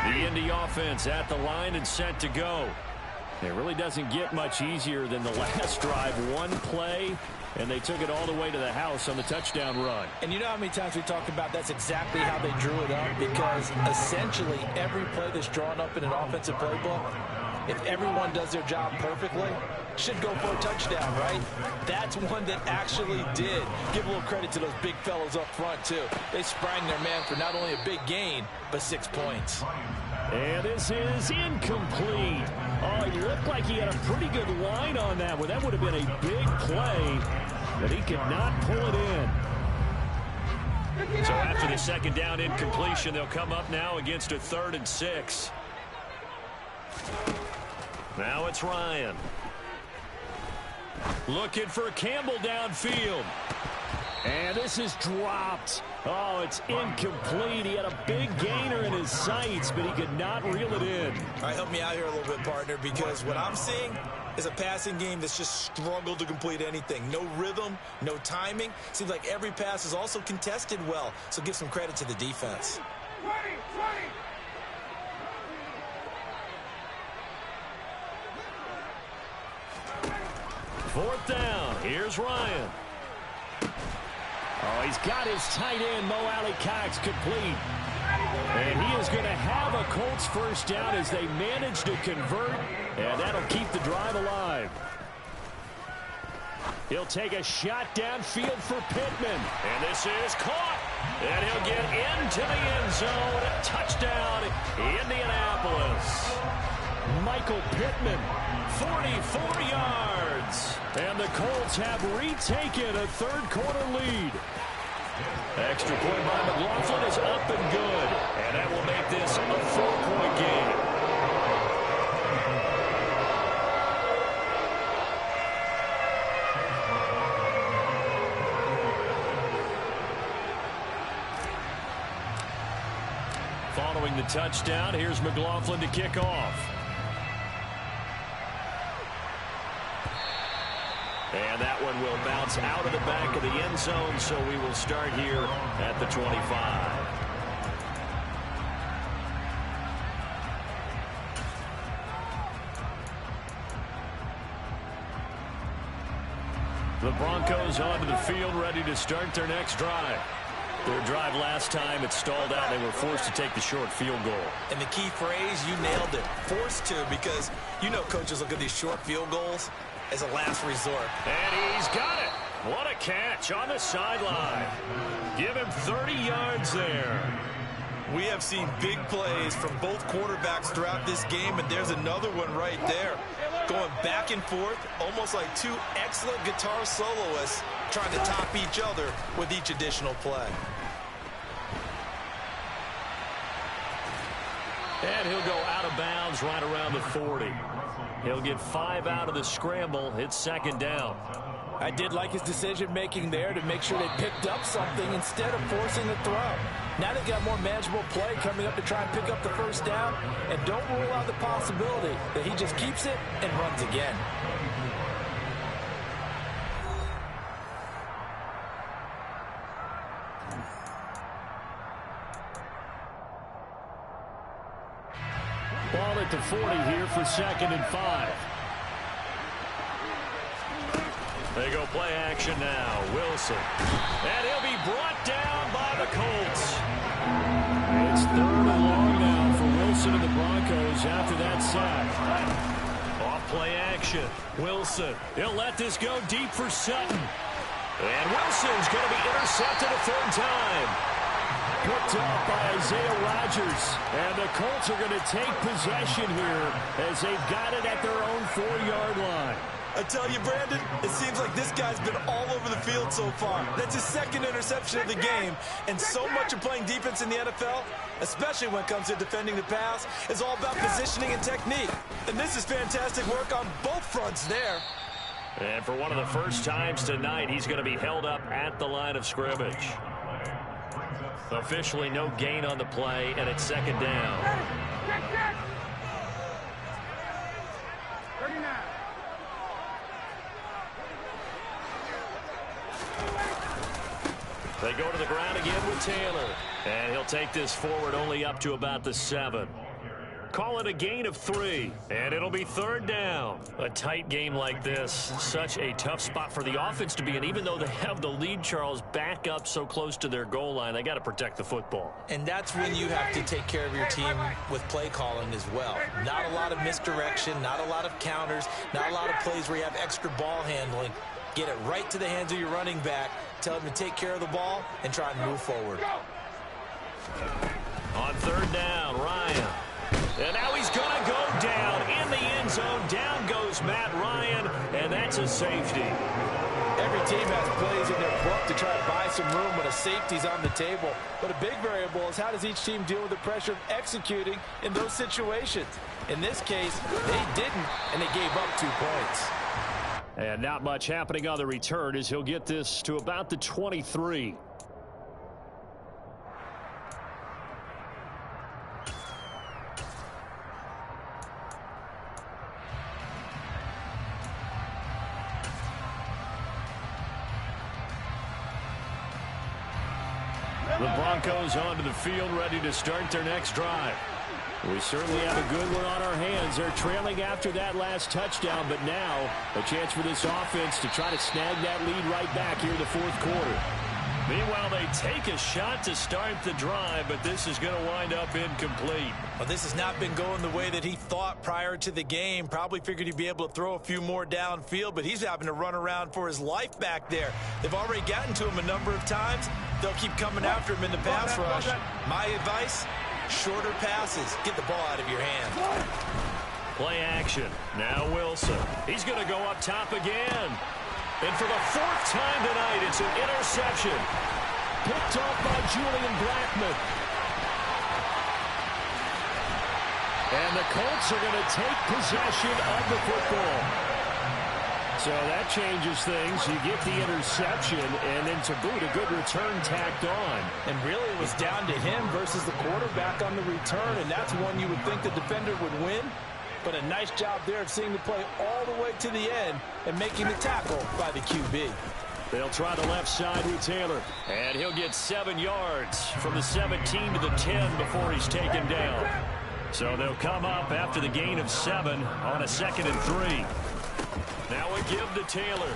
Speaker 6: The Indy offense at the line and set to go. It really doesn't get much easier than the last drive. One play, and they took it all the way to the house on the touchdown run.
Speaker 4: And you know how many times we talk about that's exactly how they drew it up? Because essentially every play that's drawn up in an offensive playbook, if everyone does their job perfectly, should go for a touchdown, right? That's one that actually did. Give a little credit to those big fellows up front, too. They sprang their man for not only a big gain, but 6 points.
Speaker 6: And this is incomplete. Oh, he looked like he had a pretty good line on that one. That would have been a big play, but he could not pull it in. So after the 2nd down incompletion, they'll come up now against a 3rd and 6. Now it's Ryan. Looking for Campbell downfield. And this is dropped. Oh, it's incomplete. He had a big gainer in his sights, but he could not reel it in.
Speaker 4: All right, help me out here a little bit, partner, because what I'm seeing is a passing game that's just struggled to complete anything. No rhythm, no timing. Seems like every pass is also contested well, so give some credit to the defense.
Speaker 6: 4th down. Here's Ryan. Oh, he's got his tight end, Mo Alley-Cox, complete. And he is going to have a Colts 1st down as they manage to convert, and that'll keep the drive alive. He'll take a shot downfield for Pittman. And this is caught. And he'll get into the end zone. Touchdown, Indianapolis. Michael Pittman, 44 yards. And the Colts have retaken a 3rd quarter lead. Extra point by McLaughlin is up and good. And that will make this a 4-point game. Following the touchdown, here's McLaughlin to kick off. And that one will bounce out of the back of the end zone, so we will start here at the 25. The Broncos onto the field, ready to start their next drive. Their drive last time, it stalled out. They were forced to take the short field goal.
Speaker 4: And the key phrase, you nailed it, forced to, because you know coaches look at these short field goals as a last resort.
Speaker 6: And he's got it. What a catch on the sideline. Give him 30 yards there.
Speaker 4: We have seen big plays from both quarterbacks throughout this game, and there's another one right there. Going back and forth, almost like 2 excellent guitar soloists trying to top each other with each additional play.
Speaker 6: And he'll go out of bounds right around the 40. He'll get 5 out of the scramble. It's 2nd down.
Speaker 5: I did like his decision-making there to make sure they picked up something instead of forcing the throw. Now they've got more manageable play coming up to try and pick up the 1st down, and don't rule out the possibility that he just keeps it and runs again.
Speaker 6: Ball at the 40 here for 2nd and 5. They go play action now. Wilson. And he'll be brought down by the Colts. It's 3rd and long now for Wilson and the Broncos after that sack. Off
Speaker 3: Play action. Wilson. He'll let this go deep for Sutton. And Wilson's going to be intercepted a third time. Picked up by Isaiah Rodgers. And the Colts are going to take possession here as they've got it at their own 4-yard line.
Speaker 4: I tell you, Brandon, it seems like this guy's been all over the field so far. That's his second interception of the game. And so much of playing defense in the NFL, especially when it comes to defending the pass, is all about positioning and technique. And this is fantastic work on both fronts there.
Speaker 3: And for one of the first times tonight, he's going to be held up at the line of scrimmage. Officially no gain on the play, and it's second down. They go to the ground again with Taylor. And he'll take this forward only up to about the 7. Call it a gain of 3. And it'll be third down. A tight game like this, such a tough spot for the offense to be in. Even though they have the lead, Charles, back up so close to their goal line, they got to protect the football.
Speaker 4: And that's when you have to take care of your team with play calling as well. Not a lot of misdirection, not a lot of counters, not a lot of plays where you have extra ball handling. Get it right to the hands of your running back. Tell him to take care of the ball and try and move forward.
Speaker 3: On third down, Ryan. And now he's going to go down in the end zone. Down goes Matt Ryan, and that's a safety.
Speaker 5: Every team has plays in their book to try to buy some room when a safety's on the table. But a big variable is how does each team deal with the pressure of executing in those situations. In this case, they didn't, and they gave up 2 points.
Speaker 3: And not much happening on the return as he'll get this to about the 23. The Broncos onto the field, ready to start their next drive. We certainly have a good one on our hands. They're trailing after that last touchdown, but now a chance for this offense to try to snag that lead right back here in the fourth quarter. Meanwhile, they take a shot to start the drive, but this is going to wind up incomplete.
Speaker 4: Well, this has not been going the way that he thought prior to the game. Probably figured he'd be able to throw a few more downfield, but he's having to run around for his life back there. They've already gotten to him a number of times. They'll keep coming after him in the pass rush. My advice, shorter passes. Get the ball out of your hand.
Speaker 3: Play action. Now Wilson. He's going to go up top again. And for the 4th time tonight, it's an interception. Picked off by Julian Blackmon. And the Colts are going to take possession of the football. So that changes things. You get the interception, and then to boot, a good return tacked on.
Speaker 5: And really it was down to him versus the quarterback on the return, and that's one you would think the defender would win. But a nice job there of seeing the play all the way to the end and making the tackle by the QB.
Speaker 3: They'll try the left side with Taylor. And he'll get 7 yards from the 17 to the 10 before he's taken down. So they'll come up after the gain of 7 on a 2nd and 3. Now a give to Taylor.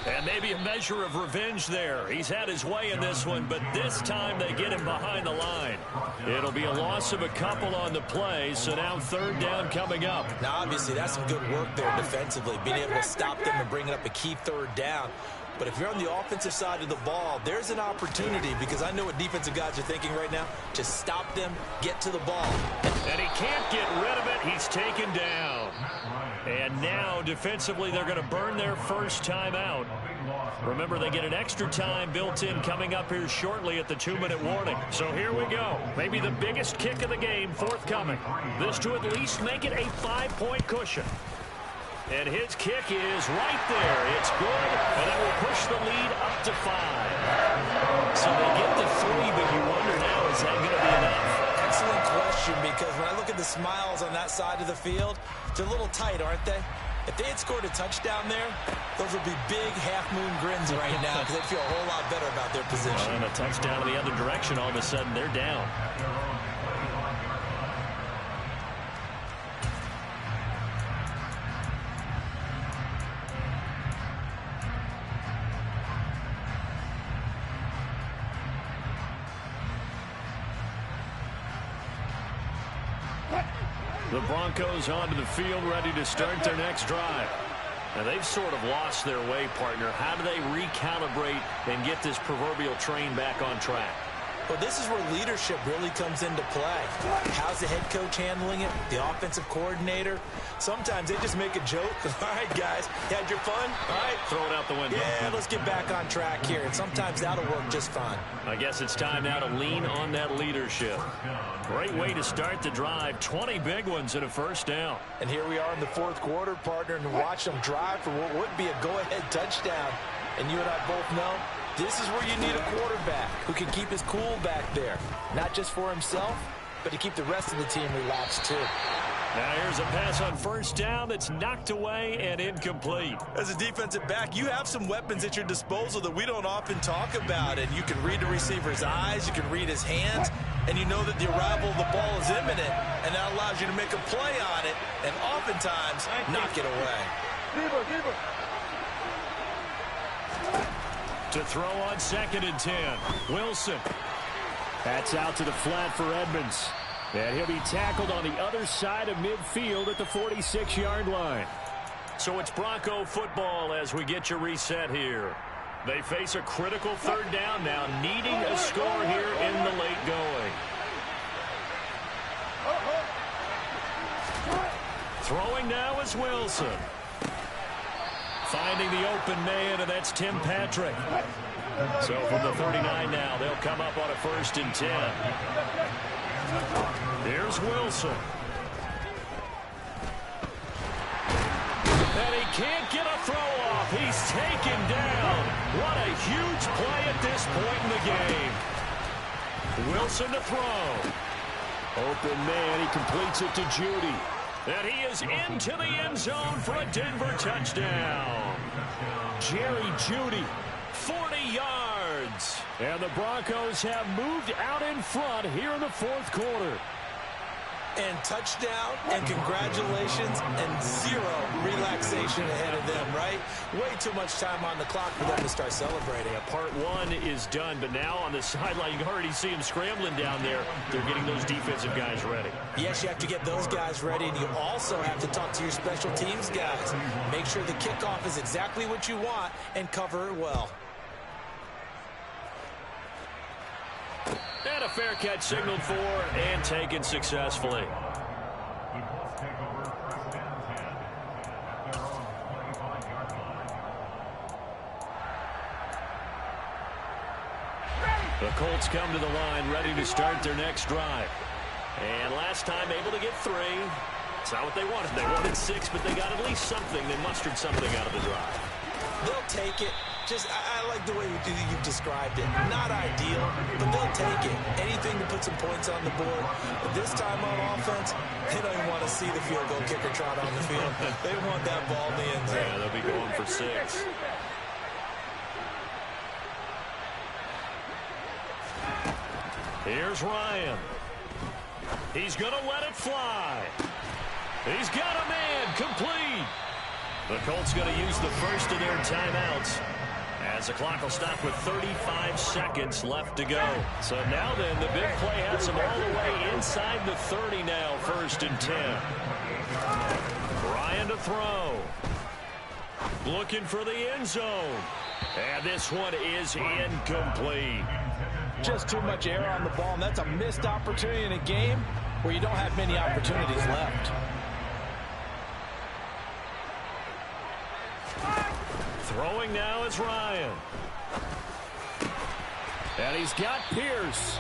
Speaker 3: And maybe a measure of revenge there. He's had his way in this one, but this time they get him behind the line. It'll be a loss of a couple on the play, so now 3rd down coming up.
Speaker 4: Now, obviously, that's some good work there defensively, being able to stop them and bringing up a key 3rd down. But if you're on the offensive side of the ball, there's an opportunity, because I know what defensive guys are thinking right now. Just stop them, get to the ball.
Speaker 3: And he can't get rid of it. He's taken down. And now, defensively, they're going to burn their first time out. Remember, they get an extra time built in coming up here shortly at the 2-minute warning. So here we go. Maybe the biggest kick of the game forthcoming. This to at least make it a 5-point cushion. And his kick is right there. It's good, and that will push the lead up to 5. So they get the 3, but you wonder now, is that going to be enough?
Speaker 4: Excellent question, because when I look at the smiles on that side of the field, they're a little tight, aren't they? If they had scored a touchdown there, those would be big half-moon grins right now, because they'd feel a whole lot better about their position.
Speaker 3: And a touchdown in the other direction, all of a sudden they're down. The Broncos onto the field, ready to start their next drive. Now, they've sort of lost their way, partner. How do they recalibrate and get this proverbial train back on track?
Speaker 4: Well, this is where leadership really comes into play. How's the head coach handling it? The offensive coordinator? Sometimes they just make a joke. All right, guys, you had your fun? All right.
Speaker 3: Throw it out the window.
Speaker 4: Yeah, let's get back on track here. And sometimes that'll work just fine.
Speaker 3: I guess it's time now to lean on that leadership. Great way to start the drive. 20 big ones and a first down.
Speaker 4: And here we are in the fourth quarter, partner, and watch them drive for what would be a go-ahead touchdown. And you and I both know this is where you need a quarterback who can keep his cool back there. Not just for himself, but to keep the rest of the team relaxed too.
Speaker 3: Now here's a pass on first down that's knocked away and incomplete.
Speaker 4: As a defensive back, you have some weapons at your disposal that we don't often talk about. And you can read the receiver's eyes, you can read his hands, and you know that the arrival of the ball is imminent, and that allows you to make a play on it and oftentimes knock it away.
Speaker 3: To throw on 2nd and 10. Wilson. That's out to the flat for Edmonds. And he'll be tackled on the other side of midfield at the 46-yard line. So it's Bronco football as we get you reset here. They face a critical 3rd down now, needing a score here in the late going. Throwing now is Wilson. Finding the open man, and that's Tim Patrick. So from the 39 now, they'll come up on a 1st and 10. Here's Wilson. And he can't get a throw off. He's taken down. What a huge play at this point in the game. Wilson to throw. Open man, he completes it to Judy. And he is into the end zone for a Denver touchdown. Jerry Judy, 40 yards. And the Broncos have moved out in front here in the 4th quarter.
Speaker 4: And touchdown, and congratulations, and 0 relaxation ahead of them, right? Way too much time on the clock for them to start celebrating.
Speaker 3: Yeah, part 1 is done, but now on the sideline, you can already see them scrambling down there. They're getting those defensive guys ready.
Speaker 4: Yes, you have to get those guys ready, and you also have to talk to your special teams guys. Make sure the kickoff is exactly what you want and cover it well.
Speaker 3: And a fair catch signaled for and taken successfully. The Colts come to the line, ready to start their next drive. And last time able to get 3. It's not what they wanted. They wanted 6, but they got at least something. They mustered something out of the drive.
Speaker 4: They'll take it. Just, I like the way you've described it. Not ideal, but they'll take it. Anything to put some points on the board. But this time on offense, they don't even want to see the field goal kicker trot on the field. They want that ball in the end zone.
Speaker 3: Yeah, they'll be going for 6. Here's Ryan. He's going to let it fly. He's got a man complete. The Colts going to use the first of their timeouts as the clock will stop with 35 seconds left to go. So now then, the big play has them all the way inside the 30 now, 1st and 10. Ryan to throw. Looking for the end zone. And this one is incomplete.
Speaker 5: Just too much air on the ball, and that's a missed opportunity in a game where you don't have many opportunities left.
Speaker 3: Throwing now is Ryan. And he's got Pierce.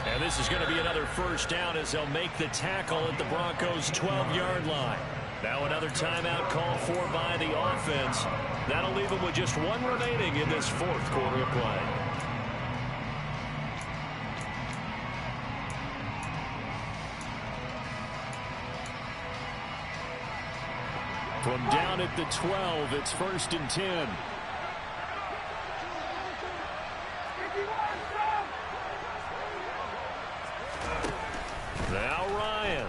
Speaker 3: And this is going to be another first down as they'll make the tackle at the Broncos' 12-yard line. Now another timeout called for by the offense. That'll leave them with just 1 remaining in this 4th quarter of play. From down at the 12, it's 1st and 10. Now Ryan.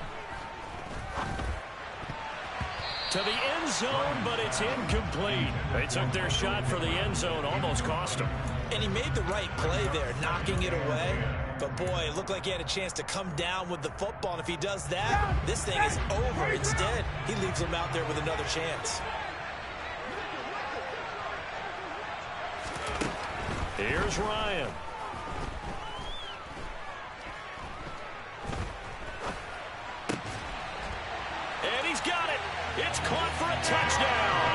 Speaker 3: To the end zone, but it's incomplete. They took their shot for the end zone, almost cost them.
Speaker 4: And he made the right play there, knocking it away. But, boy, it looked like he had a chance to come down with the football. And if he does that, this thing is over. Instead, he leaves him out there with another chance.
Speaker 3: Here's Ryan. And he's got it. It's caught for a touchdown.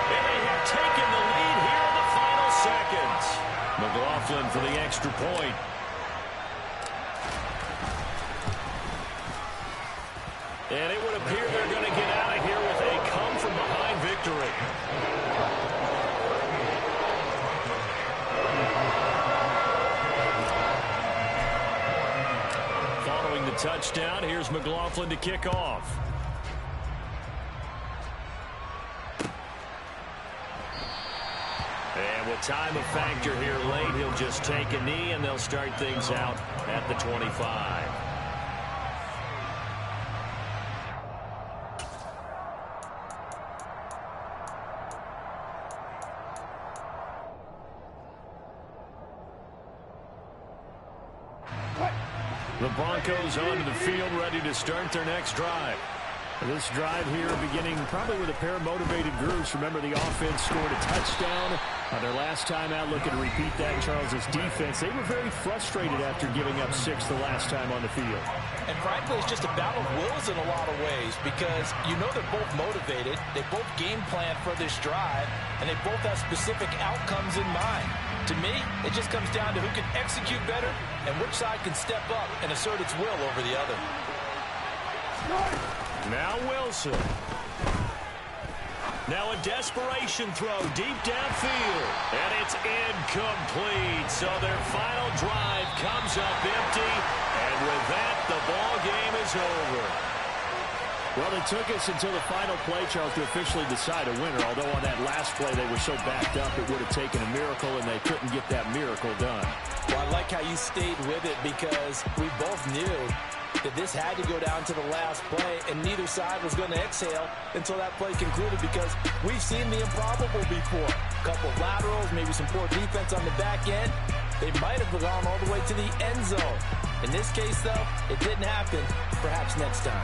Speaker 3: And they have taken the lead here in the final seconds. McLaughlin for the extra point. And it would appear they're going to get out of here with a come-from-behind victory. Following the touchdown, here's McLaughlin to kick off. And with time a factor here late, he'll just take a knee, and they'll start things out at the 25. The Broncos onto the field, ready to start their next drive. This drive here beginning probably with a pair of motivated groups. Remember, the offense scored a touchdown on their last time out. Looking to repeat that in Charles's defense. They were very frustrated after giving up 6 the last time on the field.
Speaker 4: And frankly, it's just a battle of wills in a lot of ways because you know they're both motivated. They both game plan for this drive, and they both have specific outcomes in mind. To me, it just comes down to who can execute better and which side can step up and assert its will over the other.
Speaker 3: Now Wilson. Now a desperation throw deep downfield. And it's incomplete. So their final drive comes up empty. And with that, the ball game is over. Well, it took us until the final play, Charles, to officially decide a winner. Although on that last play they were so backed up it would have taken a miracle, and they couldn't get that miracle done.
Speaker 4: Well, I like how you stayed with it because we both knew that this had to go down to the last play, and neither side was going to exhale until that play concluded because we've seen the improbable before. A couple of laterals, maybe some poor defense on the back end. They might have gone all the way to the end zone. In this case, though, it didn't happen. Perhaps next time.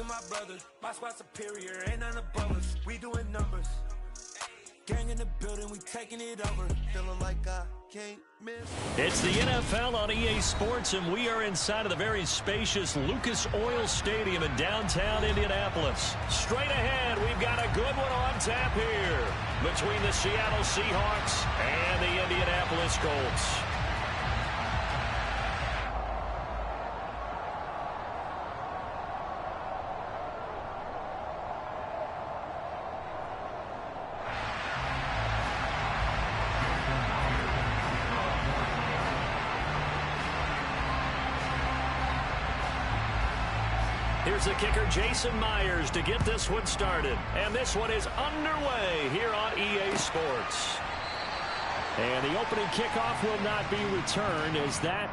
Speaker 8: to my brothers. My squad superior, ain't none above us. We doing numbers. Gang in the building, we taking it over. Feeling like I can't miss.
Speaker 3: It's the NFL on EA Sports, and we are inside of the very spacious Lucas Oil Stadium in downtown Indianapolis. Straight ahead, we've got a good one on tap here between the Seattle Seahawks and the Indianapolis Colts. Here's the kicker, Jason Myers, to get this one started. And this one is underway here on EA Sports. And the opening kickoff will not be returned as that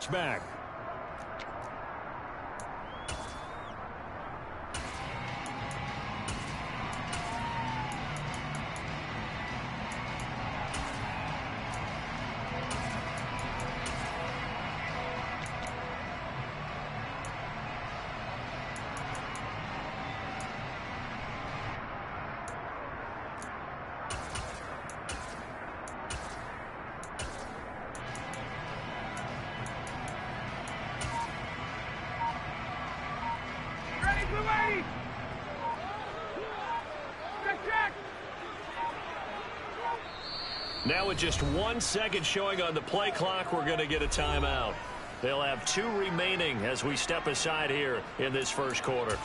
Speaker 3: touchback. Now with just 1 second showing on the play clock, we're going to get a timeout. They'll have 2 remaining as we step aside here in this first quarter.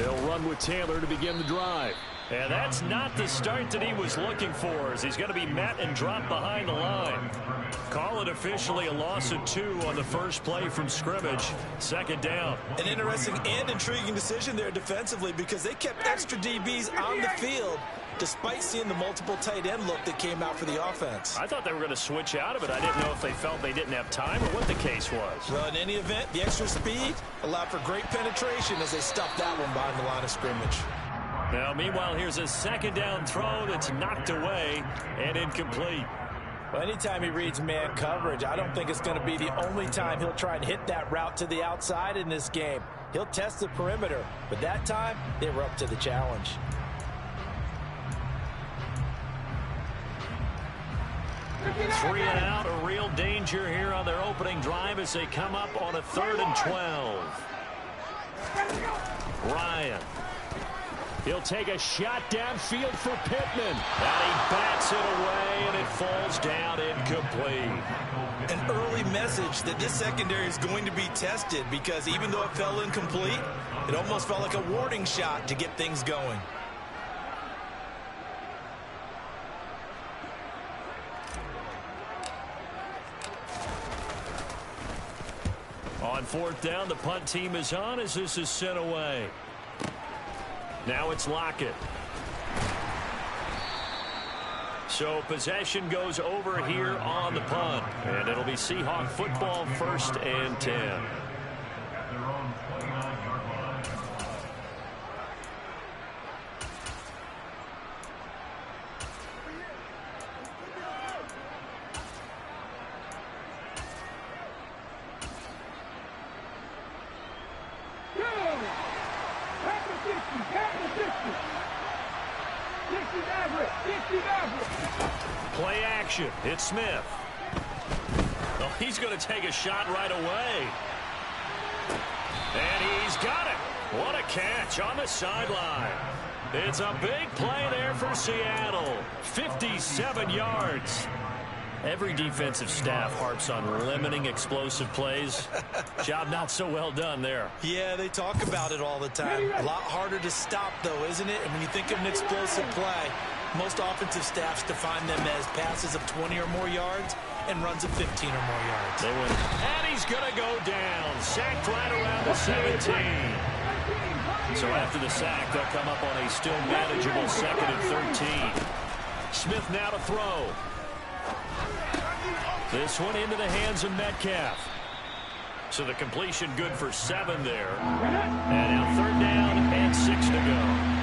Speaker 3: They'll run with Taylor to begin the drive. And that's not the start that he was looking for, as he's going to be met and dropped behind the line. Call it officially a loss of 2 on the first play from scrimmage. Second down.
Speaker 4: An interesting and intriguing decision there defensively, because they kept extra DBs on the field despite seeing the multiple tight end look that came out for the offense.
Speaker 3: I thought they were going to switch out of it. I didn't know if they felt they didn't have time or what the case was.
Speaker 4: Well, in any event, the extra speed allowed for great penetration as they stuffed that one behind the line of scrimmage.
Speaker 3: Now, meanwhile, here's a second down throw that's knocked away and incomplete.
Speaker 5: Well, anytime he reads man coverage, I don't think it's going to be the only time he'll try and hit that route to the outside in this game. He'll test the perimeter, but that time they were up to the challenge.
Speaker 3: Three and out, a real danger here on their opening drive as they come up on a 3rd and 12. Ryan.
Speaker 6: He'll take a shot downfield for Pittman. And he bats it away, and it falls down incomplete.
Speaker 4: An early message that this secondary is going to be tested, because even though it fell incomplete, it almost felt like a warning shot to get things going.
Speaker 6: On fourth down, the punt team is on as this is sent away. Now it's Lockett. So possession goes over here on the punt. And it'll be Seahawk football, 1st and 10. Play action. It's Smith. Oh, he's going to take a shot right away. And he's got it. What a catch on the sideline. It's a big play there for Seattle. 57 yards. Every defensive staff harps on limiting explosive plays. Job not so well done there.
Speaker 4: Yeah, they talk about it all the time. A lot harder to stop, though, isn't it? And when you think of an explosive play, most offensive staffs define them as passes of 20 or more yards and runs of 15 or more yards.
Speaker 6: They win. And he's going to go down. Sacked right around the 17. So after the sack, they'll come up on a still manageable 2nd and 13. Smith now to throw. This one into the hands of Metcalf. So the completion good for 7 there. And now 3rd down and 6 to go.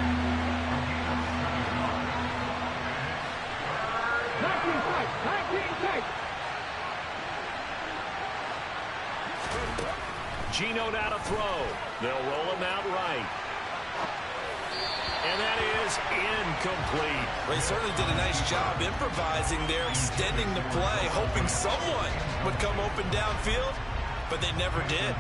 Speaker 6: Geno now to throw. They'll roll him out right. And that is incomplete.
Speaker 4: Well, he certainly did a nice job improvising there, extending the play, hoping someone would come open downfield, but they never did.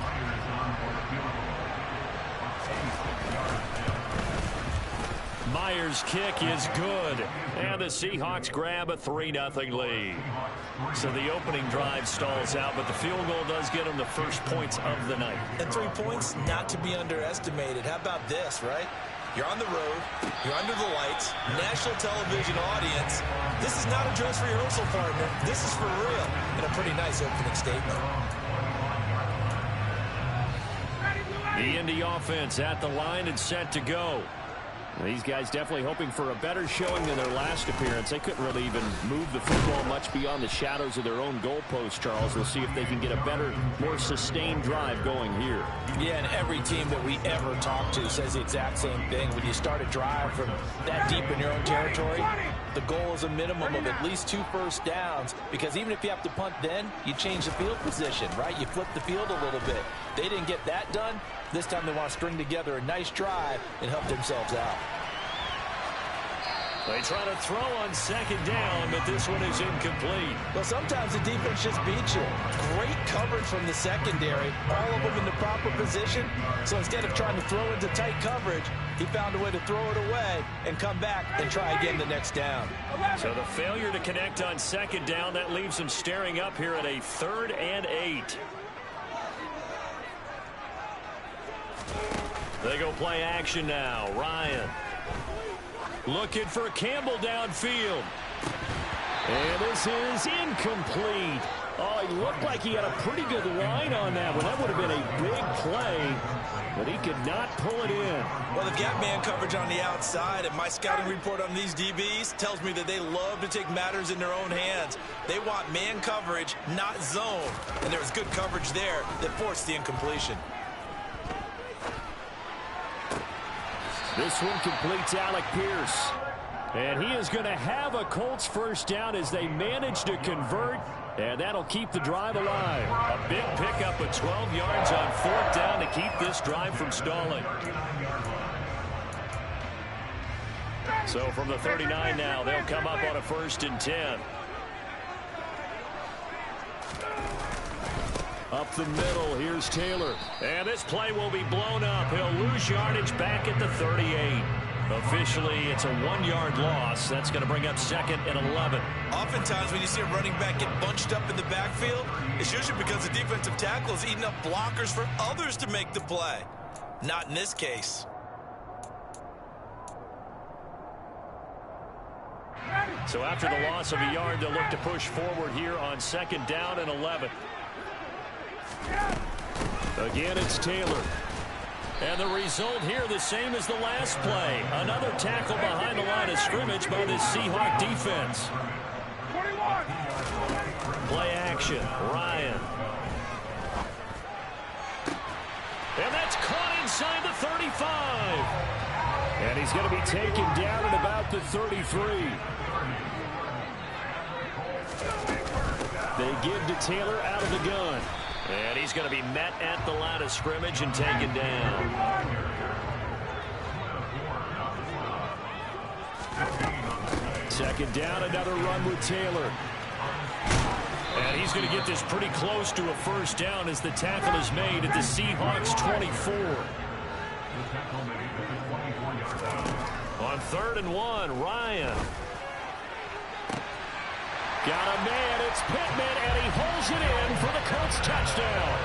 Speaker 6: Myers' kick is good. And the Seahawks grab a 3-0 lead. So the opening drive stalls out, but the field goal does get them the first points of the night.
Speaker 4: And 3 points not to be underestimated. How about this, right? You're on the road. You're under the lights. National television audience. This is not a dress rehearsal, partner. This is for real. And a pretty nice opening statement.
Speaker 6: The Indy offense at the line and set to go. These guys definitely hoping for a better showing than their last appearance. They couldn't really even move the football much beyond the shadows of their own goalpost, Charles. We'll see if they can get a better, more sustained drive going here.
Speaker 5: Yeah, and every team that we ever talk to says the exact same thing. When you start a drive from that deep in your own territory, the goal is a minimum of at least 2 first downs, because even if you have to punt then, you change the field position, right? You flip the field a little bit. They didn't get that done. This time they want to string together a nice drive and help themselves out.
Speaker 6: They try to throw on 2nd down, but this one is incomplete.
Speaker 5: Well, sometimes the defense just beats you. Great coverage from the secondary, all of them in the proper position. So instead of trying to throw into tight coverage, he found a way to throw it away and come back and try again the next down.
Speaker 6: So the failure to connect on 2nd down, that leaves them staring up here at a 3rd and 8. They go play action now. Ryan looking for Campbell downfield. And this is incomplete. Oh, he looked like he had a pretty good line on that one. That would have been a big play, but he could not pull it in.
Speaker 4: Well, they've got man coverage on the outside, and my scouting report on these DBs tells me that they love to take matters in their own hands. They want man coverage, not zone. And there was good coverage there that forced the incompletion.
Speaker 6: This one completes Alec Pierce. And he is going to have a Colts first down as they manage to convert. And that'll keep the drive alive. A big pickup of 12 yards on 4th down to keep this drive from stalling. So from the 39 now, they'll come up on a 1st and 10. Up the middle, here's Taylor. And this play will be blown up. He'll lose yardage back at the 38.
Speaker 3: Officially, it's a 1-yard loss. That's going to bring up 2nd and 11.
Speaker 4: Oftentimes when you see a running back get bunched up in the backfield, it's usually because the defensive tackle is eating up blockers for others to make the play. Not in this case.
Speaker 3: So after the loss of a yard, they'll look to push forward here on 2nd down and 11. Again, it's Taylor. And the result here the same as the last play. Another tackle behind the line of scrimmage by this Seahawk defense.
Speaker 9: 21.
Speaker 3: Play action. Ryan. And that's caught inside the 35. And he's going to be taken down at about the 33. They give to Taylor out of the gun. And he's going to be met at the line of scrimmage and taken down. Second down, another run with Taylor. And he's going to get this pretty close to a first down as the tackle is made at the Seahawks 24. On 3rd and 1, Ryan. Got a man, it's Pittman, and he holds it in for the Colts touchdown.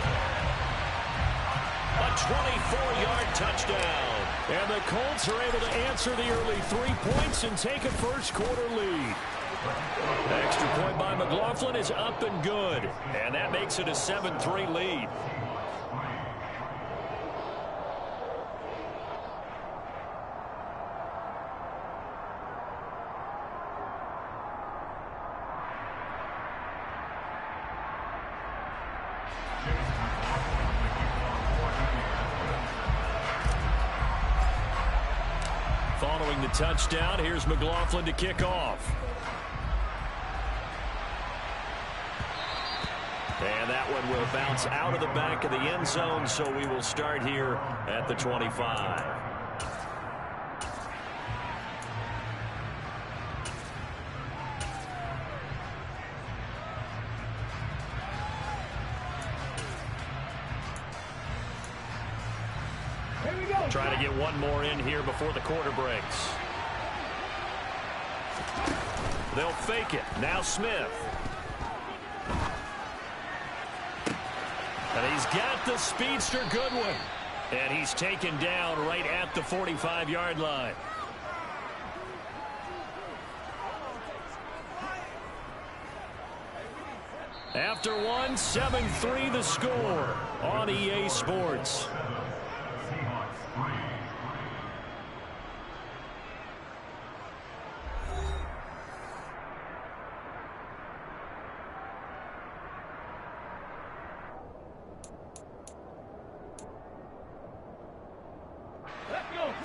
Speaker 3: A 24-yard touchdown. And the Colts are able to answer the early 3 points and take a first-quarter lead. Extra point by McLaughlin is up and good. And that makes it a 7-3 lead. Following the touchdown, here's McLaughlin to kick off. And that one will bounce out of the back of the end zone, so we will start here at the 25. Trying to get one more in here before the quarter breaks. They'll fake it. Now Smith. And he's got the speedster Goodwin. And he's taken down right at the 45-yard line. After one, 7-3 the score on EA Sports.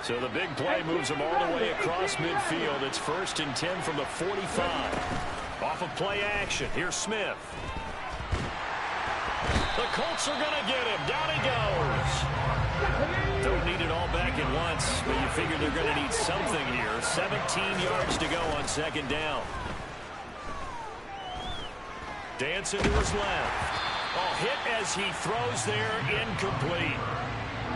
Speaker 3: So the big play moves them all the way across midfield. It's 1st and 10 from the 45. Off of play action. Here's Smith. The Colts are going to get him. Down he goes. Don't need it all back at once, but you figure they're going to need something here. 17 yards to go on 2nd down. Dancing to his left. Oh, hit as he throws there, incomplete.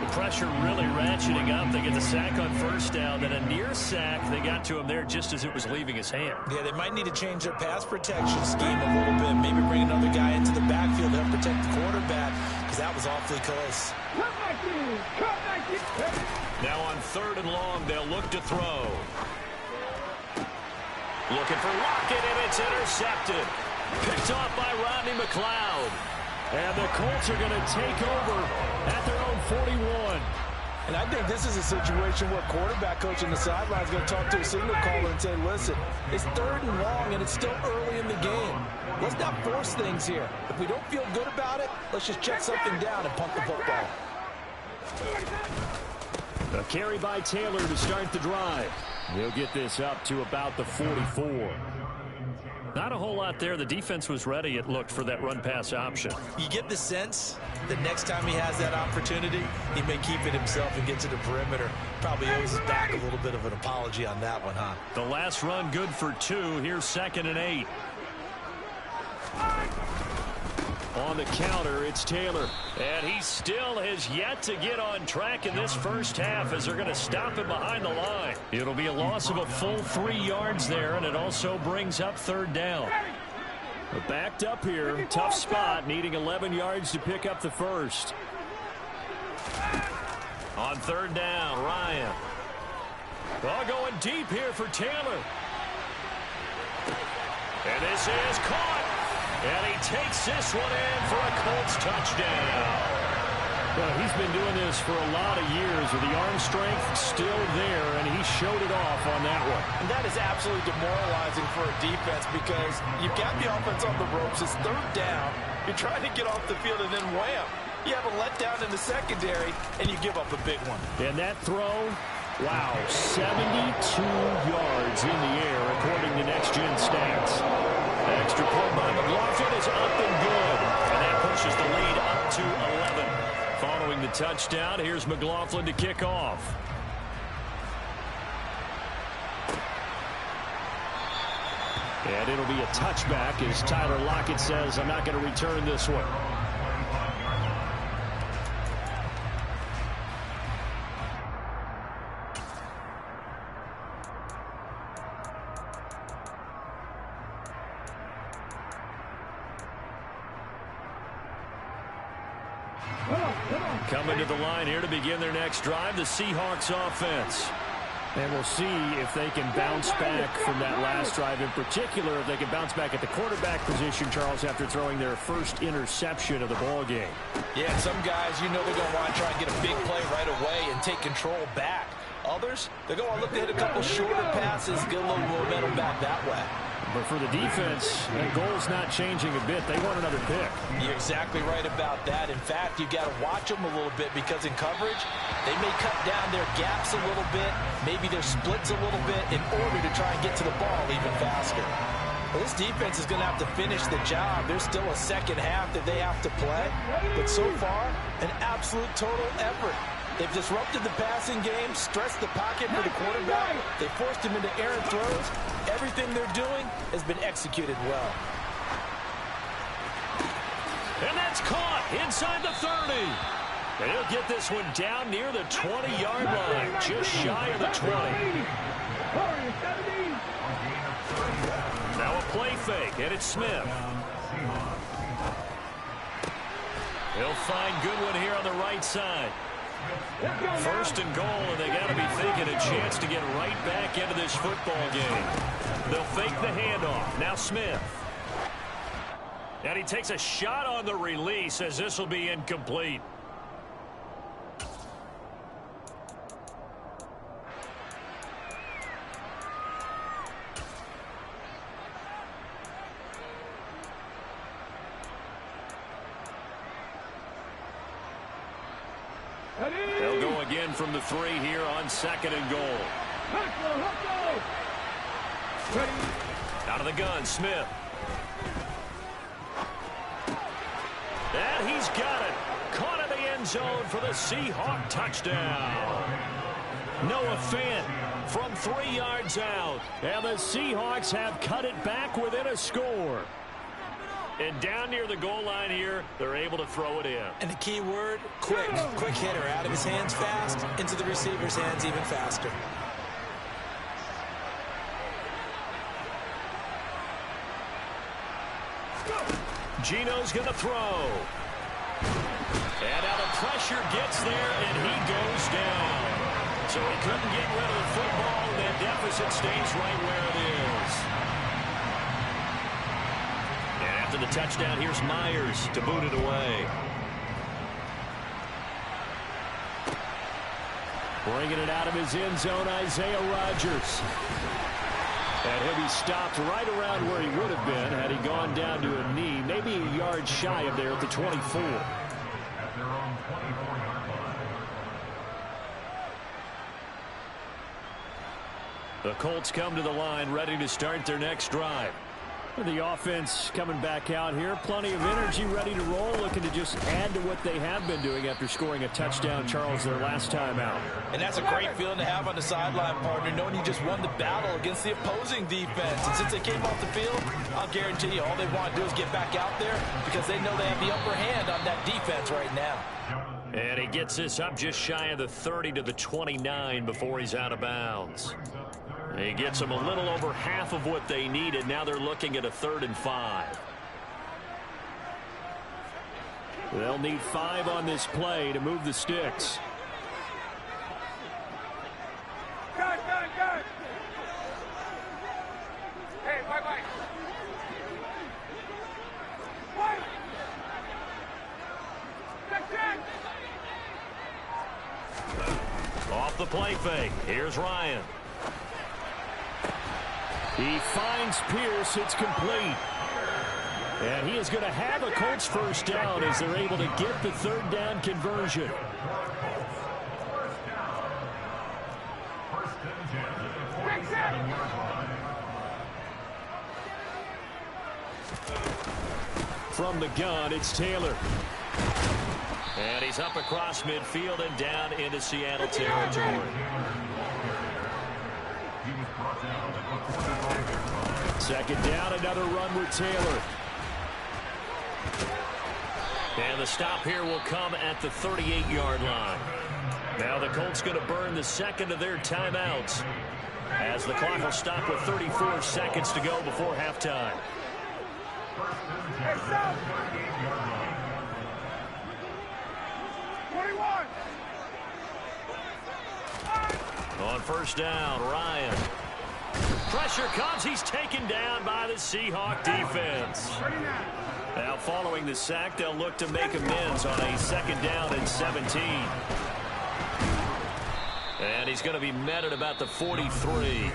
Speaker 3: The pressure really ratcheting up. They get the sack on 1st down, then a near sack. They got to him there just as it was leaving his hand.
Speaker 4: Yeah, they might need to change their pass protection scheme a little bit. Maybe bring another guy into the backfield to help protect the quarterback, because that was awfully close.
Speaker 3: Now on 3rd and long, they'll look to throw. Looking for Lockett, and it's intercepted. Picked off by Rodney McLeod. And the Colts are going to take over at their own 41.
Speaker 5: And I think this is a situation where quarterback coach on the sideline is going to talk to a signal caller and say, listen, it's 3rd and long and it's still early in the game. Let's not force things here. If we don't feel good about it, let's just check something down and punt the football.
Speaker 3: A carry by Taylor to start the drive. He'll get this up to about the 44. Not a whole lot there. The defense was ready, it looked, for that run-pass option.
Speaker 4: You get the sense that next time he has that opportunity, he may keep it himself and get to the perimeter. Probably owes his back a little bit of an apology on that one, huh?
Speaker 3: The last run good for 2. Here's 2nd and 8.
Speaker 6: On the counter, it's Taylor. And he still has yet to get on track in this first half as they're going to stop him behind the line. It'll be a loss of a full 3 yards there, and it also brings up third down. But backed up here, tough spot, needing 11 yards to pick up the first. On third down, Ryan. Ball going deep here for Taylor. And this is caught. And he takes this one in for a Colts touchdown. Well, he's been doing this for a lot of years with the arm strength still there, and he showed it off on that one.
Speaker 5: And that is absolutely demoralizing for a defense because you've got the offense on the ropes. It's third down. You're trying to get off the field, and then wham. You have a letdown in the secondary, and you give up a big one.
Speaker 6: And that throw, wow, 72 yards in the air, according to Next Gen Stats. Extra point by McLaughlin is up and good. And that pushes the lead up to 11. Following the touchdown, here's McLaughlin to kick off. And it'll be a touchback as Tyler Lockett says, I'm not going to return this one. Coming to the line here to begin their next drive, the Seahawks offense. And we'll see if they can bounce back from that last drive in particular, if they can bounce back at the quarterback position, Charles, after throwing their first interception of the ball game.
Speaker 5: Yeah, some guys, you know they're going to want to try and get a big play right away and take control back. Others, they're going to look to hit a couple shorter passes, get a little momentum back that way.
Speaker 6: But for the defense, that goal's not changing a bit. They want another pick.
Speaker 5: You're exactly right about that. In fact, you've got to watch them a little bit because in coverage, they may cut down their gaps a little bit, maybe their splits a little bit in order to try and get to the ball even faster. Well, this defense is going to have to finish the job. There's still a second half that they have to play. But so far, an absolute total effort. They've disrupted the passing game, stressed the pocket for the quarterback. They forced him into errant throws. Everything they're doing has been executed well.
Speaker 6: And that's caught inside the 30. And he'll get this one down near the 20-yard line, just shy of the 20. Now a play fake, and it's Smith. He'll find Goodwin here on the right side. First and goal, and they got to be thinking a chance to get right back into this football game. They'll fake the handoff. Now Smith. And he takes a shot on the release as this will be incomplete. They'll go again from the 3 here on second and goal. Out of the gun, Smith. And he's got it. Caught in the end zone for the Seahawk touchdown. Noah Fant from 3 yards out. And the Seahawks have cut it back within a score. And down near the goal line here, they're able to throw it in.
Speaker 4: And the key word, quick. Quick hitter. Out of his hands fast, into the receiver's hands even faster.
Speaker 6: Gino's going to throw. And out of pressure gets there, and he goes down. So he couldn't get rid of the football, and that deficit stays right where it is. And after the touchdown, here's Myers to boot it away. Bringing it out of his end zone, Isaiah Rodgers. And he'll be stopped right around where he would have been had he gone down to a knee, maybe a yard shy of there at the 24. The Colts come to the line ready to start their next drive. The offense coming back out here. Plenty of energy, ready to roll, looking to just add to what they have been doing after scoring a touchdown, Charles, their last time out.
Speaker 4: And that's a great feeling to have on the sideline, partner, knowing you just won the battle against the opposing defense. And since they came off the field, I'll guarantee you all they want to do is get back out there because they know they have the upper hand on that defense right now.
Speaker 3: And he gets this up just shy of the 30 to the 29 before he's out of bounds. He gets them a little over half of what they needed. Now they're looking at a 3rd and 5.
Speaker 6: They'll need 5 on this play to move the sticks.
Speaker 9: Good. Hey, bye.
Speaker 3: Off the play fake. Here's Ryan.
Speaker 6: He finds Pierce. It's complete. And he is going to have a Colts first down as they're able to get the 3rd down conversion. From the gun, it's Taylor.
Speaker 3: And he's up across midfield and down into Seattle territory.
Speaker 6: Second down, another run with Taylor.
Speaker 3: And the stop here will come at the 38-yard line. Now the Colts going to burn the second of their timeouts as the clock will stop with 34 seconds to go before halftime.
Speaker 9: Hey, stop! 21!
Speaker 3: On first down, Ryan. Pressure comes. He's taken down by the Seahawk defense. Now following the sack, they'll look to make amends on a 2nd down and 17. And he's going to be met at about the 43.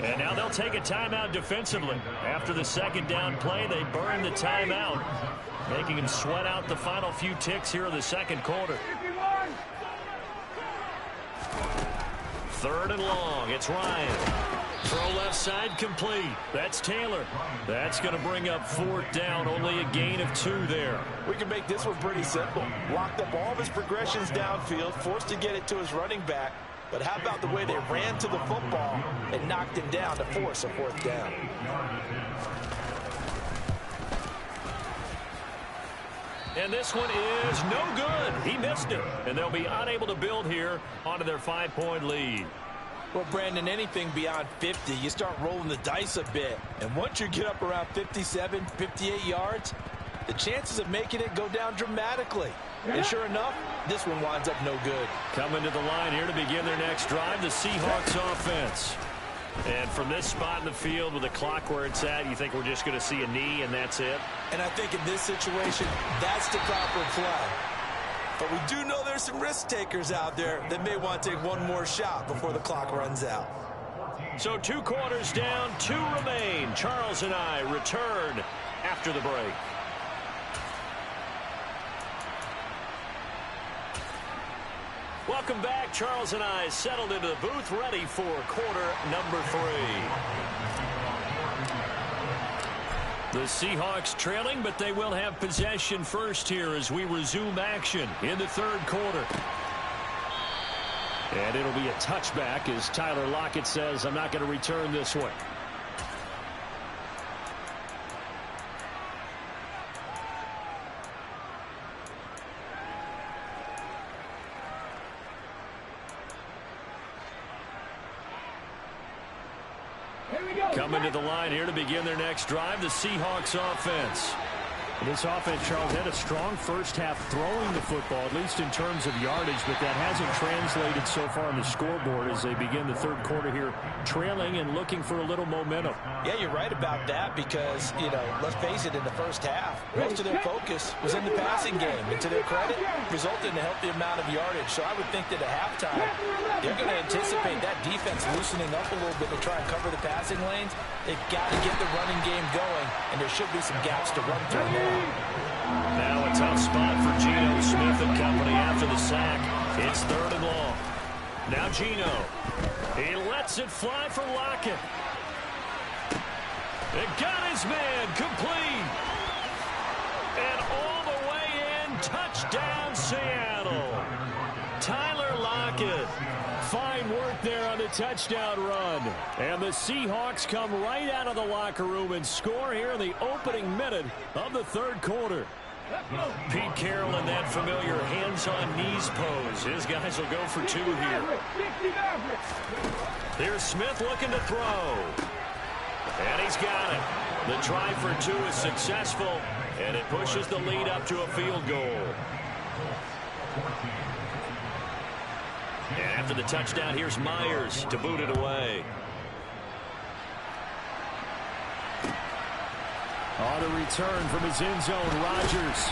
Speaker 3: And now they'll take a timeout defensively. After the 2nd down play, they burn the timeout, making him sweat out the final few ticks here in the 2nd quarter. 3rd and long. It's Ryan. Throw left side complete. That's Taylor. That's going to bring up 4th down. Only a gain of 2 there.
Speaker 4: We can make this one pretty simple. Locked up all of his progressions downfield, forced to get it to his running back. But how about the way they ran to the football and knocked him down to force a 4th down?
Speaker 3: And this one is no good. He missed it. And they'll be unable to build here onto their 5-point lead.
Speaker 4: Well, Brandon, anything beyond 50, you start rolling the dice a bit. And once you get up around 57, 58 yards, the chances of making it go down dramatically. And sure enough, this one winds up no good.
Speaker 3: Coming to the line here to begin their next drive, the Seahawks offense. And from this spot in the field with the clock where it's at, you think we're just going to see a knee and that's it?
Speaker 4: And I think in this situation, that's the proper play. But we do know there's some risk takers out there that may want to take one more shot before the clock runs out.
Speaker 3: So 2 quarters down, 2 remain. Charles and I return after the break. Welcome back. Charles and I settled into the booth, ready for quarter number 3. The Seahawks trailing, but they will have possession first here as we resume action in the 3rd quarter. And it'll be a touchback as Tyler Lockett says, I'm not going to return this one. Coming to the line here to begin their next drive, the Seahawks offense.
Speaker 6: This offense, Charles, had a strong first half throwing the football, at least in terms of yardage, but that hasn't translated so far on the scoreboard as they begin the 3rd quarter here, trailing and looking for a little momentum.
Speaker 4: Yeah, you're right about that because, you know, let's face it, in the first half, most of their focus was in the passing game. And to their credit, resulted in a healthy amount of yardage. So I would think that at halftime, they're going to anticipate that defense loosening up a little bit to try and cover the passing lanes. They've got to get the running game going, and there should be some gaps to run through there.
Speaker 3: Now a tough spot for Geno Smith and company after the sack. It's 3rd and long. Now Geno. He lets it fly for Lockett.
Speaker 6: It got his man complete. And all the way in, touchdown Seattle. Tyler Lockett. Fine work there on the touchdown run. And the Seahawks come right out of the locker room and score here in the opening minute of the third quarter. Pete Carroll in that familiar hands-on-knees pose. His guys will go for two here. Here's Smith looking to throw. And he's got it. The try for two is successful, and it pushes the lead up to a field goal. And after the touchdown, here's Myers to boot it away. On the return from his end zone, Rodgers.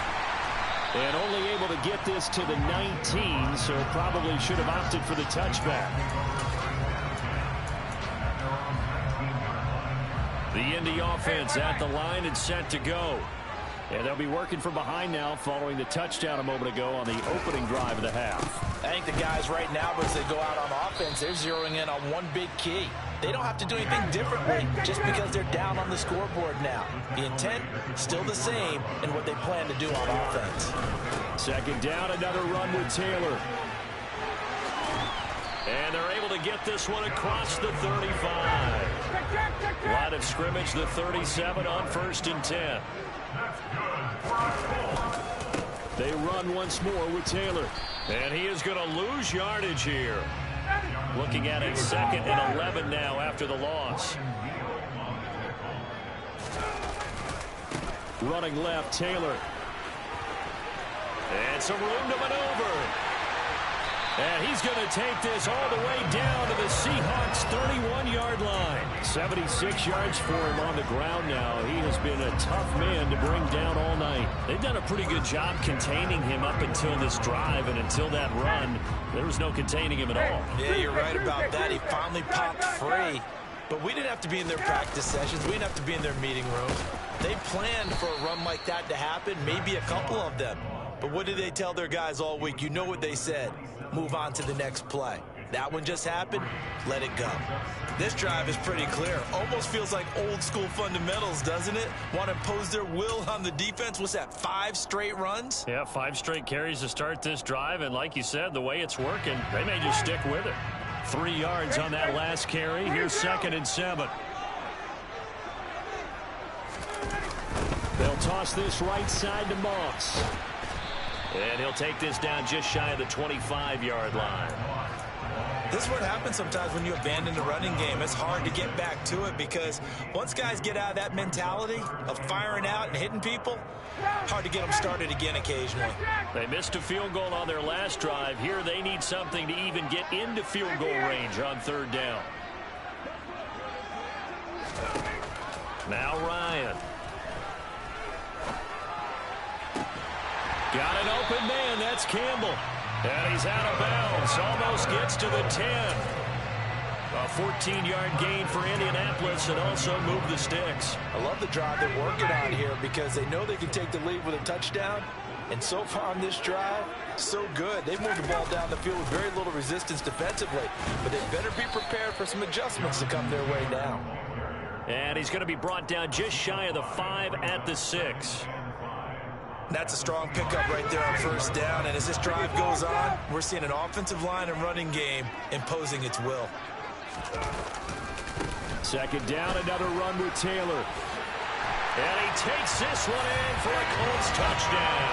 Speaker 6: And only able to get this to the 19, so probably should have opted for the touchback. The Indy offense at the line and set to go. And they'll be working from behind now following the touchdown a moment ago on the opening drive of the half.
Speaker 5: I think the guys right now, as they go out on offense, they're zeroing in on one big key. They don't have to do anything differently just because they're down on the scoreboard now. The intent, still the same in what they plan to do on offense.
Speaker 6: Second down, another run with Taylor. And they're able to get this one across the 35. Line of scrimmage, the 37 on 1st and 10. They run once more with Taylor. And he is going to lose yardage here. Looking at it 2nd and 11 now after the loss. Running left, Taylor. And some room to maneuver. And he's going to take this all the way down to the Seahawks' 31-yard line. 76 yards for him on the ground now. He has been a tough man to bring down all night. They've done a pretty good job containing him up until this drive, and until that run, there was no containing him at all.
Speaker 5: Yeah, you're right about that. He finally popped free. But we didn't have to be in their practice sessions. We didn't have to be in their meeting room. They planned for a run like that to happen, maybe a couple of them. But what did they tell their guys all week? You know what they said. Move on to the next play. That one just happened. Let it go. This drive is pretty clear. Almost feels like old school fundamentals, doesn't it? Want to impose their will on the defense. What's that, 5 straight runs?
Speaker 6: Yeah, 5 straight carries to start this drive. And like you said, the way it's working, they may just stick with it. 3 yards on that last carry. Here's 2nd and 7. They'll toss this right side to Moss. And he'll take this down just shy of the 25-yard line.
Speaker 4: This is what happens sometimes when you abandon the running game. It's hard to get back to it because once guys get out of that mentality of firing out and hitting people, hard to get them started again occasionally.
Speaker 6: They missed a field goal on their last drive. Here they need something to even get into field goal range on 3rd down. Now Ryan. Got an open man. That's Campbell. And he's out of bounds. Almost gets to the 10. A 14-yard gain for Indianapolis and also move the sticks.
Speaker 5: I love the drive they're working on here because they know they can take the lead with a touchdown. And so far on this drive, so good. They've moved the ball down the field with very little resistance defensively. But they better be prepared for some adjustments to come their way now.
Speaker 6: And he's going to be brought down just shy of the 5 at the 6.
Speaker 4: That's a strong pickup right there on 1st down. And as this drive goes on, we're seeing an offensive line and running game imposing its will.
Speaker 6: 2nd down, another run with Taylor. And he takes this one in for a Colts touchdown.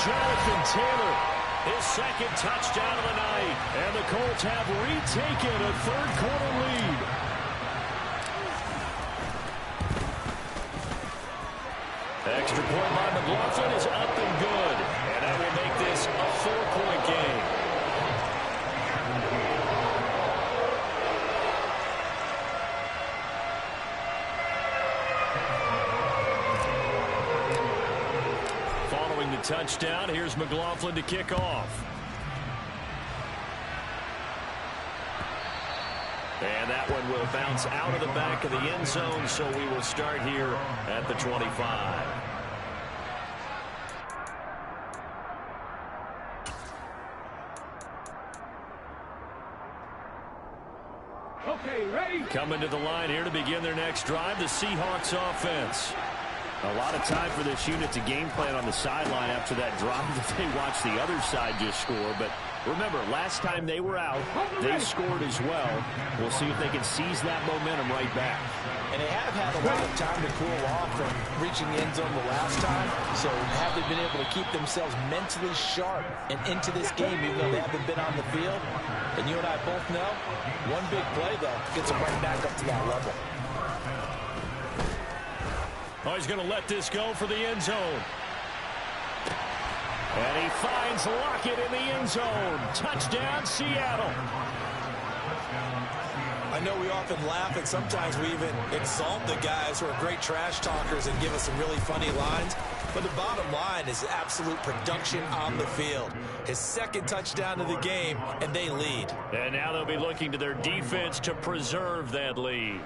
Speaker 6: Jonathan Taylor, his 2nd touchdown of the night. And the Colts have retaken a 3rd quarter lead. Extra point by McLaughlin is up and good. And that will make this a 4-point game. Following the touchdown, here's McLaughlin to kick off. And that one will bounce out of the back of the end zone, so we will start here at the 25.
Speaker 9: Okay, ready?
Speaker 6: Coming to the line here to begin their next drive, the Seahawks offense. A lot of time for this unit to game plan on the sideline after that drive that they watched the other side just score. But remember, last time they were out, they scored as well. We'll see if they can seize that momentum right back.
Speaker 5: And they have had a lot of time to cool off from reaching the end zone the last time. So have they been able to keep themselves mentally sharp and into this game even though they haven't been on the field? And you and I both know, one big play, though, gets them right back up to that level.
Speaker 6: Oh, he's going to let this go for the end zone. And he finds Lockett in the end zone. Touchdown, Seattle.
Speaker 4: I know we often laugh, and sometimes we even exalt the guys who are great trash talkers and give us some really funny lines. But the bottom line is absolute production on the field. His second touchdown of the game, and they lead.
Speaker 6: And now they'll be looking to their defense to preserve that lead.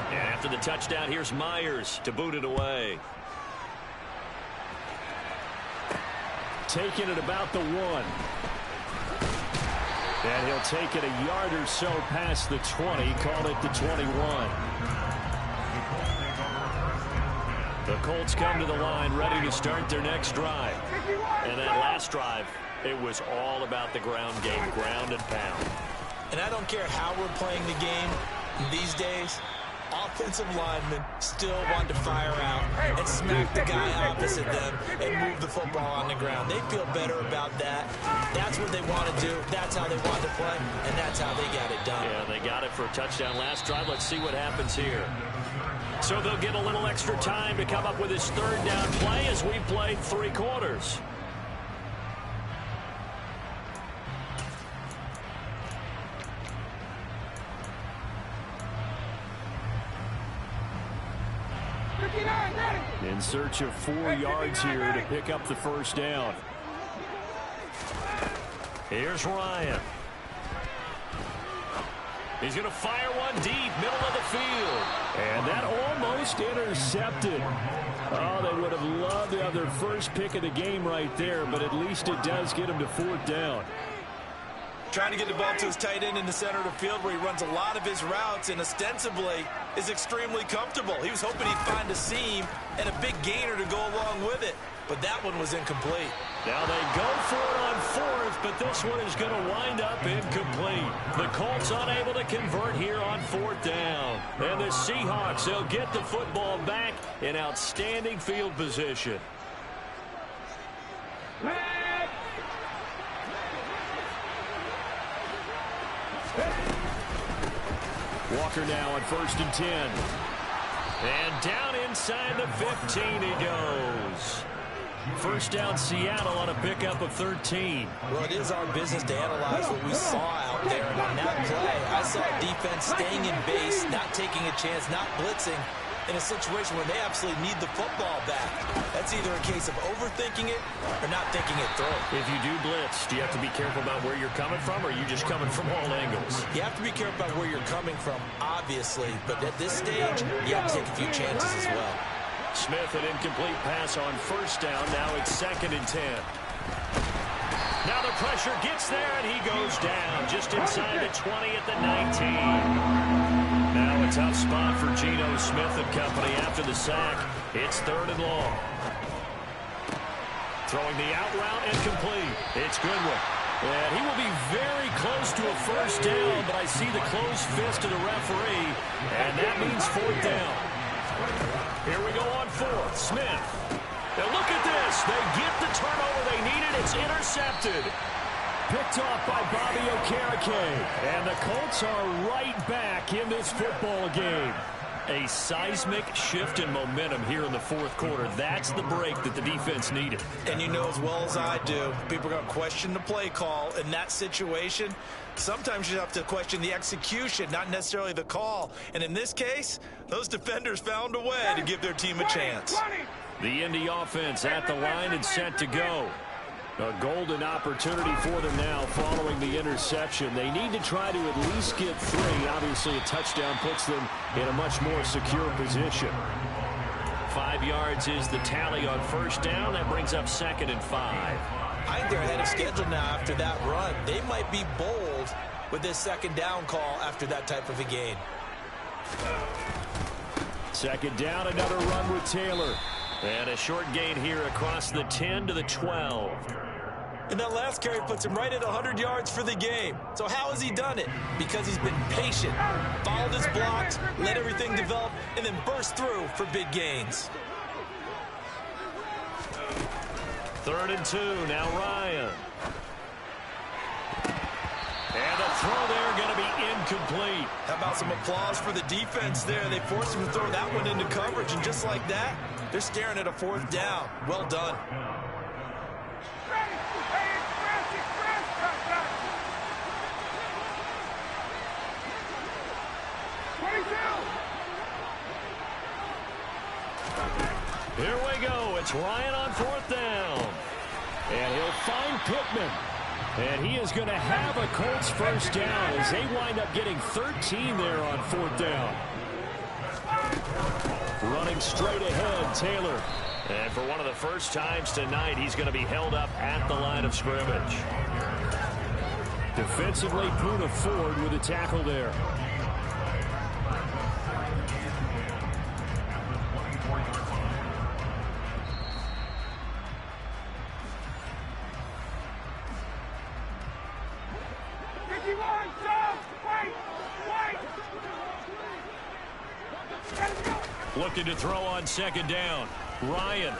Speaker 6: And after the touchdown, here's Myers to boot it away. Taking it about the 1. And he'll take it a yard or so past the 20, call it the 21. The Colts come to the line ready to start their next drive. And that last drive, it was all about the ground game, ground and pound.
Speaker 4: And I don't care how we're playing the game these days, offensive linemen still want to fire out and smack the guy opposite them and move the football on the ground. They feel better about that. That's what they want to do. That's how they want to play, and that's how they got it done.
Speaker 6: Yeah, they got it for a touchdown last drive. Let's see what happens here. So they'll get a little extra time to come up with his third down play as we played 3 quarters. In search of 4 yards here to pick up the first down. Here's Ryan. He's going to fire one deep, middle of the field. And that almost intercepted. Oh, they would have loved to have their first pick of the game right there, but at least it does get them to 4th down.
Speaker 4: Trying to get the ball to his tight end in the center of the field where he runs a lot of his routes and ostensibly is extremely comfortable. He was hoping he'd find a seam and a big gainer to go along with it, but that one was incomplete.
Speaker 6: Now they go for it on 4th, but this one is going to wind up incomplete. The Colts unable to convert here on 4th down. And the Seahawks, they'll get the football back in outstanding field position. Walker now on 1st and 10. And down inside the 15 he goes. First down Seattle on a pickup of 13.
Speaker 4: Well, it is our business to analyze what we saw out there. And on that play, I saw defense staying in base, not taking a chance, not blitzing in a situation where they absolutely need the football back. That's either a case of overthinking it or not thinking it through.
Speaker 6: If you do blitz, do you have to be careful about where you're coming from, or are you just coming from all angles?
Speaker 4: You have to be careful about where you're coming from, obviously. But at this stage, you have to take a few chances as well.
Speaker 6: Smith, an incomplete pass on 1st down. Now it's 2nd and 10. Now the pressure gets there, and he goes down just inside the 20 at the 19. Now a tough spot for Geno Smith and company after the sack. It's 3rd and long. Throwing the out route incomplete. It's Goodwin. And he will be very close to a first down, but I see the closed fist of the referee, and that means 4th down. Here we go on 4th. Smith. Now look at this. They get the turnover they needed. It's intercepted. Picked off by Bobby Okereke. And the Colts are right back in this football game. A seismic shift in momentum here in the 4th quarter. That's the break that the defense needed.
Speaker 4: And you know as well as I do, people are going to question the play call in that situation. Sometimes you have to question the execution, not necessarily the call. And in this case, those defenders found a way to give their team a chance.
Speaker 6: The Indy offense at the line and set to go. A golden opportunity for them now following the interception. They need to try to at least get 3. Obviously, a touchdown puts them in a much more secure position. 5 yards is the tally on 1st down. That brings up 2nd and 5.
Speaker 4: I think they're ahead of schedule now after that run. They might be bold with this second down call after that type of a gain.
Speaker 6: Second down, another run with Taylor. And a short gain here across the 10 to the 12.
Speaker 4: And that last carry puts him right at 100 yards for the game. So how has he done it? Because he's been patient, followed his blocks, let everything develop, and then burst through for big gains.
Speaker 3: 3rd and 2, now Ryan. And the throw there going to be incomplete.
Speaker 4: How about some applause for the defense there? They forced him to throw that one into coverage, and just like that, they're staring at a 4th down. Well done.
Speaker 3: Here we go. It's Ryan on 4th down.
Speaker 6: And he'll find Pittman. And he is going to have a Colts first down as they wind up getting 13 there on 4th down. Running straight ahead, Taylor.
Speaker 3: And for one of the first times tonight, he's going to be held up at the line of scrimmage.
Speaker 6: Defensively, Puna Ford with a tackle there.
Speaker 3: Looking to throw on 2nd down. Ryan.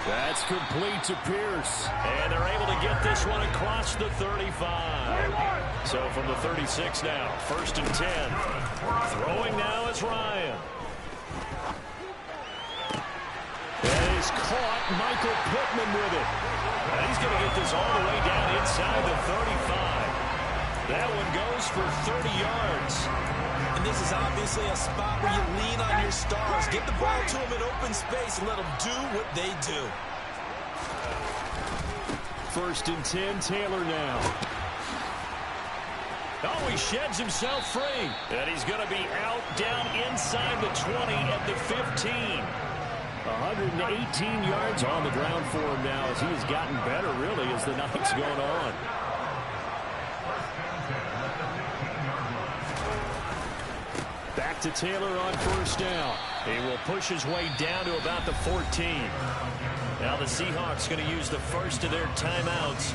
Speaker 6: That's complete to Pierce.
Speaker 3: And they're able to get this one across the 35. So from the 36 now, 1st and 10. Throwing now is Ryan.
Speaker 6: And he's caught Michael Pittman with it.
Speaker 3: And he's going to get this all the way down inside the 35. That one goes for 30 yards.
Speaker 4: And this is obviously a spot where you lean on your stars. Get the ball to them in open space and let them do what they do.
Speaker 6: 1st and 10, Taylor now.
Speaker 3: Oh, he sheds himself free. And he's going to be out down inside the 20 at the 15.
Speaker 6: 118 yards on the ground for him now as he has gotten better, really, as the night's going on. Back to Taylor on 1st down.
Speaker 3: He will push his way down to about the 14. Now the Seahawks going to use the first of their timeouts.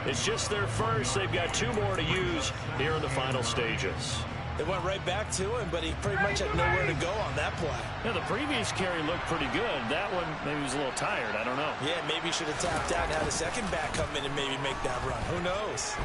Speaker 3: It's just their first. They've got 2 more to use here in the final stages.
Speaker 4: They went right back to him, but he pretty much had nowhere to go on that play.
Speaker 3: Yeah, the previous carry looked pretty good. That one, maybe he was a little tired. I don't know.
Speaker 4: Yeah, maybe he should have tapped out and had a second back come in and maybe make that run. Who knows?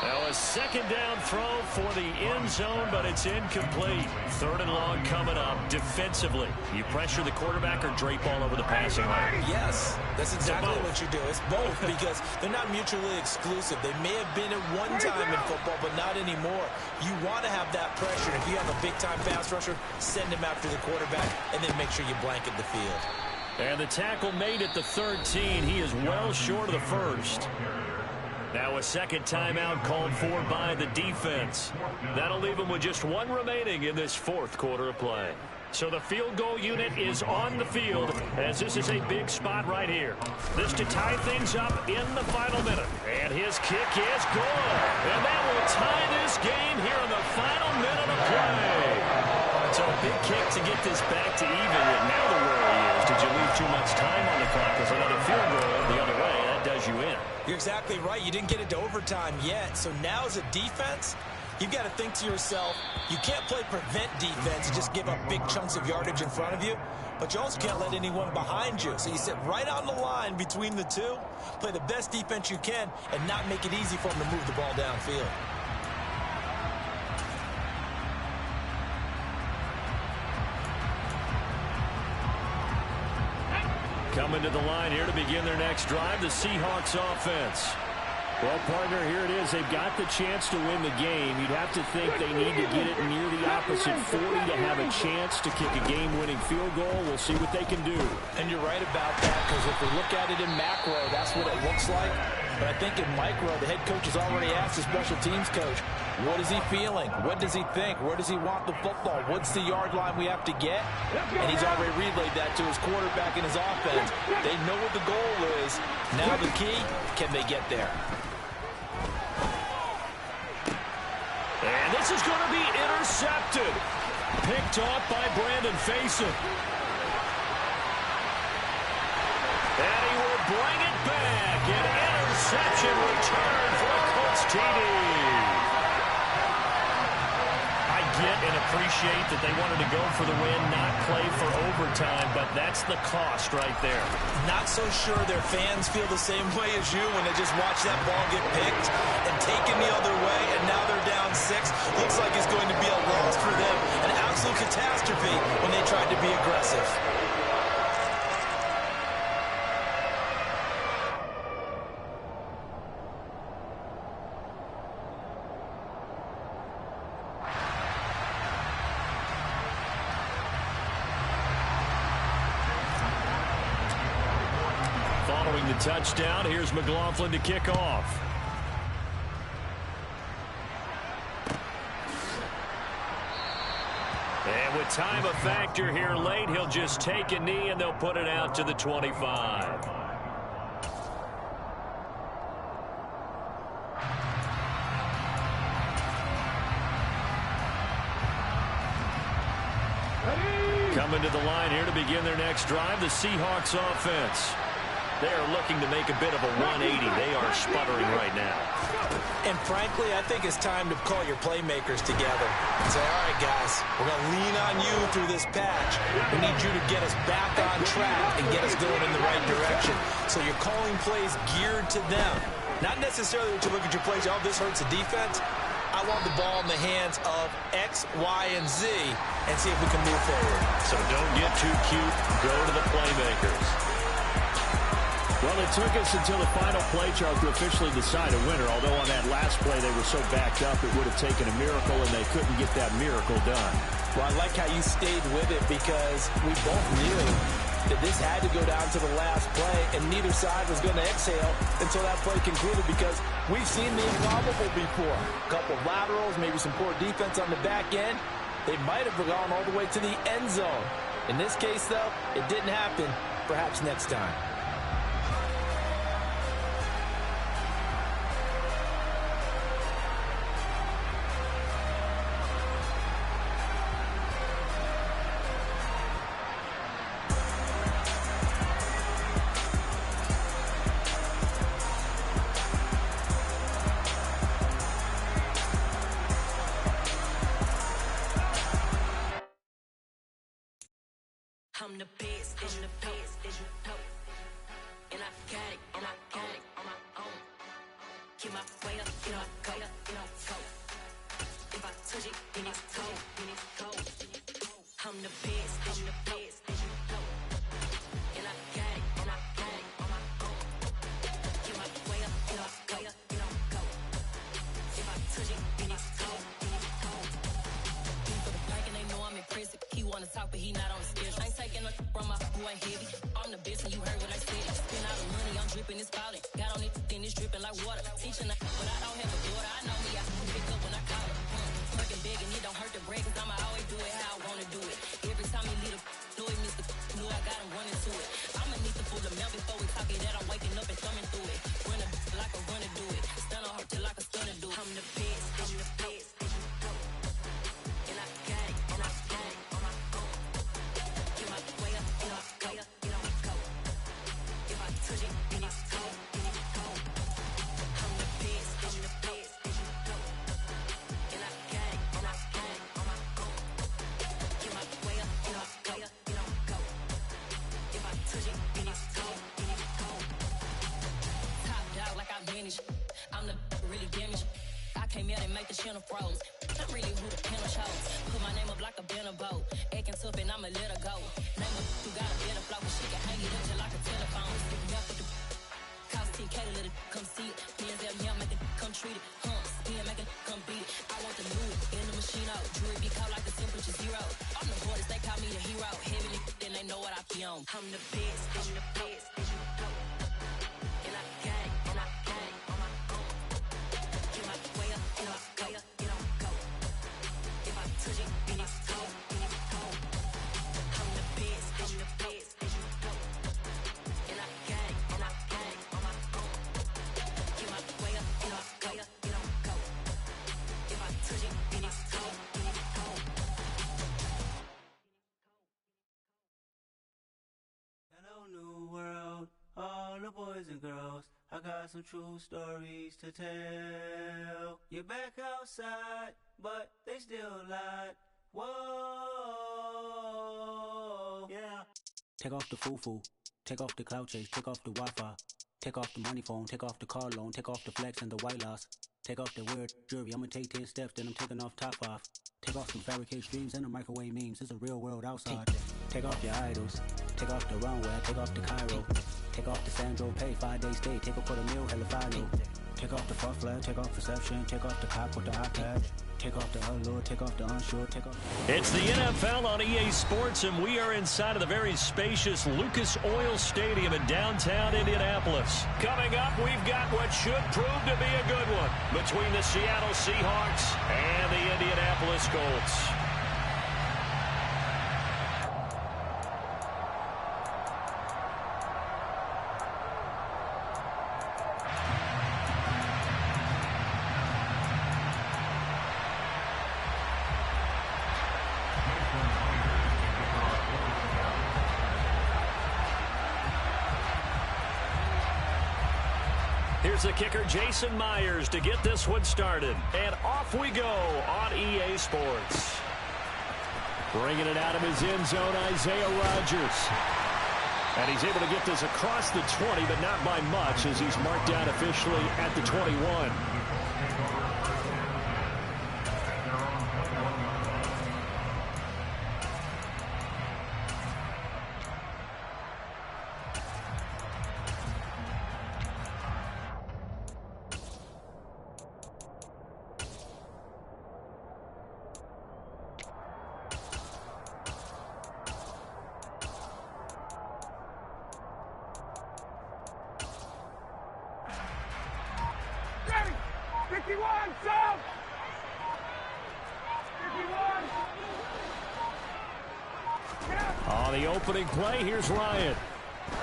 Speaker 3: Now a 2nd down throw for the end zone, but it's incomplete. 3rd and long coming up. Defensively, you pressure the quarterback or drape all over the passing line?
Speaker 4: Yes, that's exactly what you do. It's both because they're not mutually exclusive. They may have been at one time in football, but not anymore. You want to have that pressure. If you have a big-time pass rusher, send him after the quarterback, and then make sure you blanket the field.
Speaker 3: And the tackle made at the 13. He is well short of the 1st. Now a 2nd timeout called for by the defense. That'll leave them with just 1 remaining in this 4th quarter of play. So the field goal unit is on the field as this is a big spot right here. This to tie things up in the final minute. And his kick is good. And that will tie this game here in the final minute of play. So a big kick to get this back to even. And now the worry is, did you leave too much time on the clock? Because another field goal the other way, that does you in.
Speaker 4: You're exactly right. You didn't get it to overtime yet. So now as a defense, you've got to think to yourself, you can't play prevent defense and just give up big chunks of yardage in front of you. But you also can't let anyone behind you. So you sit right on the line between the two, play the best defense you can, and not make it easy for them to move the ball downfield.
Speaker 3: Coming to the line here to begin their next drive, the Seahawks offense.
Speaker 6: Well, partner, here it is. They've got the chance to win the game. You'd have to think they need to get it near the opposite 40 to have a chance to kick a game-winning field goal. We'll see what they can do.
Speaker 4: And you're right about that, because if we look at it in macro, that's what it looks like.
Speaker 5: But I think in micro, the head coach has already asked the special teams coach, what is he feeling? What does he think? Where does he want the football? What's the yard line we have to get? And he's already relayed that to his quarterback and his offense. They know what the goal is. Now the key, can they get there?
Speaker 6: And this is going to be intercepted. Picked off by Brandon Faison. And he will bring it back. An interception return for a Colts TD. I get and appreciate that they wanted to go for the win, not play for overtime, but that's the cost right there.
Speaker 4: Not so sure their fans feel the same way as you when they just watch that ball get picked and taken the other way, and now they're down 6. Looks like it's going to be a loss for them. An absolute catastrophe when they tried to be aggressive.
Speaker 6: Following the touchdown, here's McLaughlin to kick off. And with time a factor here late, he'll just take a knee and they'll put it out to the 25. Coming to the line here to begin their next drive, the Seahawks offense. They are looking to make a bit of a 180. They are sputtering right now.
Speaker 4: And frankly, I think it's time to call your playmakers together and say, all right, guys, we're going to lean on you through this patch. We need you to get us back on track and get us going in the right direction. So you're calling plays geared to them. Not necessarily that you look at your plays, oh, this hurts the defense. I want the ball in the hands of X, Y, and Z and see if we can move forward.
Speaker 6: So don't get too cute. Go to the playmakers. Well, it took us until the final play chart to officially decide a winner, although on that last play they were so backed up it would have taken a miracle, and they couldn't get that miracle done.
Speaker 5: Well, I like how you stayed with it because we both knew that this had to go down to the last play, and neither side was going to exhale until that play concluded because we've seen the improbable before. A couple of laterals, maybe some poor defense on the back end. They might have gone all the way to the end zone. In this case, though, it didn't happen. Perhaps next time.
Speaker 10: I'm the best, and the best, as you know. And I got it, and I got it on my own. Keep my way up, you know I go, you know go. If I touch it, then it's cold, then it's cold. I'm the best, as you know. And I got it, and I got it on my own. Keep my way up, you know I go, you know go. If I touch it, then it's cold, then it's cold. He for the blank and they know I'm impressive. He wanna talk, but he not on the schedule. I ain't taking no from my who ain't heavy. I'm the best and you heard what I said. Spend all the money, I'm dripping, it's falling. Got on it, then it's dripping like water. Teaching but I don't have a daughter. I know me, I can pick up when I call her. Fucking big and it don't hurt to break, cause I'ma always do it how I wanna do it. Every time he lead a know he missed the knew I got him running to it. I'ma need to pull the mail before we talk it that I'm waking up and thumbing through it. Run a like a runner do it. Stun on her till like a stunner do it. I'm the best, I'm the best. And I got it, and I got it on my own. Get my way up, you know I go, you know I go. If I touch it, then it's cold, then it's cold. I'm the best, I'm the best, as you know. And I got it, and I got it on my own. Get my way up, you know I go, you know I go. If I touch it, then it's cold, then it's cold. Top dog like I manage. I'm the really damaged. I came out and make the channel froze. I'm really who the panel chose. Put my name up like a banner boat. Acting tough and I'ma let her go. Name her who got a better flow, but she can hang it up just like a telephone. Stick me up with the cost 10K to let it come see it. Hands out here, make it come treat it. Spin, make it come beat it. I want the new in the machine out. Jewelry be caught like the temperature 0. I'm the hardest, they call me the hero. Heavily, then they know what I be on. I'm the best, as you know. And I got it, and I got it
Speaker 11: lost. I got some true stories to tell. You're back outside, but they still lied. Whoa, yeah. Take off the foo-foo, take off the cloud chase, take off the Wi-Fi, take off the money phone, take off the car loan, take off the flex and the white loss, take off the weird jewelry. I'ma take 10 steps, then I'm taking off top 5. Take off some fabricated streams and the microwave memes. It's a real world outside. Take off your idols, take off the runway, take off the Cairo, take off the Sandro Pay, 5-day stay, take a quarter meal, hella final. Take off the fuck flag, take off reception, take off the cop with the iPad, take off the allure, take off the unsure, take off...
Speaker 3: It's the NFL on EA Sports, and we are inside of the very spacious Lucas Oil Stadium in downtown Indianapolis. Coming up, we've got what should prove to be a good one between the Seattle Seahawks and the Indianapolis Colts. Here's the kicker, Jason Myers, to get this one started. And off we go on EA Sports. Bringing it out of his end zone, Isaiah Rodgers. And he's able to get this across the 20, but not by much, as he's marked down officially at the 21. On the opening play, here's Ryan.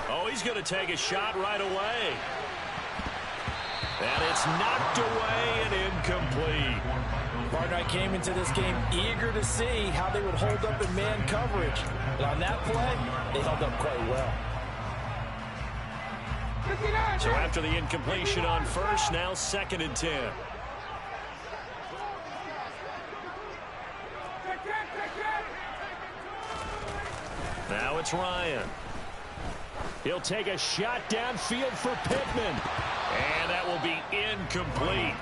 Speaker 3: Oh, he's going to take a shot right away. And it's knocked away and incomplete.
Speaker 5: Partner, I came into this game eager to see how they would hold up in man coverage. But on that play, they held up quite well.
Speaker 3: So after the incompletion on first, now 2nd and 10. Now it's Ryan. He'll take a shot downfield for Pittman. And that will be incomplete.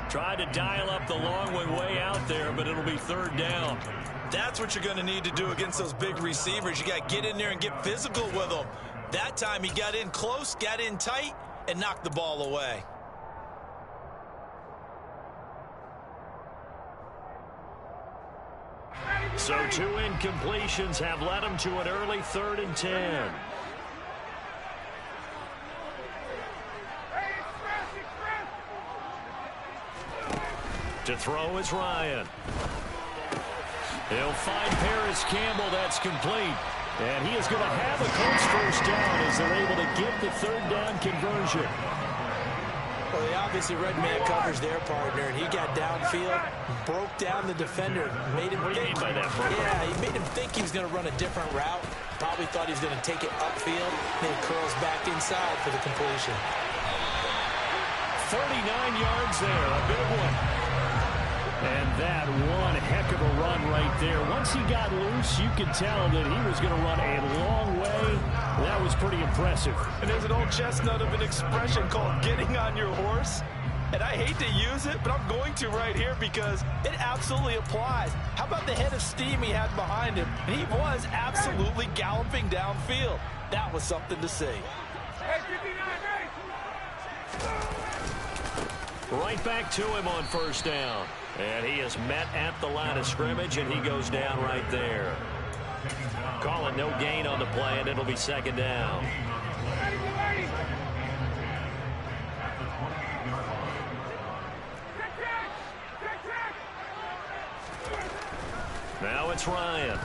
Speaker 3: Tried to dial up the long one way out there, but it'll be 3rd down.
Speaker 4: That's what you're going to need to do against those big receivers. You got to get in there and get physical with them. That time he got in close, got in tight, and knocked the ball away.
Speaker 3: So 2 incompletions have led him to an early 3rd and 10. To throw is Ryan. He'll find Paris Campbell. That's complete. And he is going to have a Colts 1st down as they're able to get the 3rd down conversion.
Speaker 4: Well, they obviously read man coverage their partner, and he got downfield, broke down the defender, made him
Speaker 3: think. What do you mean by that, bro?
Speaker 4: Yeah, he made him think he was going to run a different route. Probably thought he was going to take it upfield, then he curls back inside for the completion.
Speaker 3: 39 yards there, a big one. And that one heck of a run right there. Once he got loose, you could tell that he was going to run a long way. That was pretty impressive.
Speaker 5: And there's an old chestnut of an expression called getting on your horse. And I hate to use it, but I'm going to right here because it absolutely applies. How about the head of steam he had behind him? And he was absolutely galloping downfield. That was something to see.
Speaker 3: Right back to him on 1st down. And he is met at the line of scrimmage, and he goes down right there. Calling no gain on the play, and it'll be 2nd down. Now it's Ryan.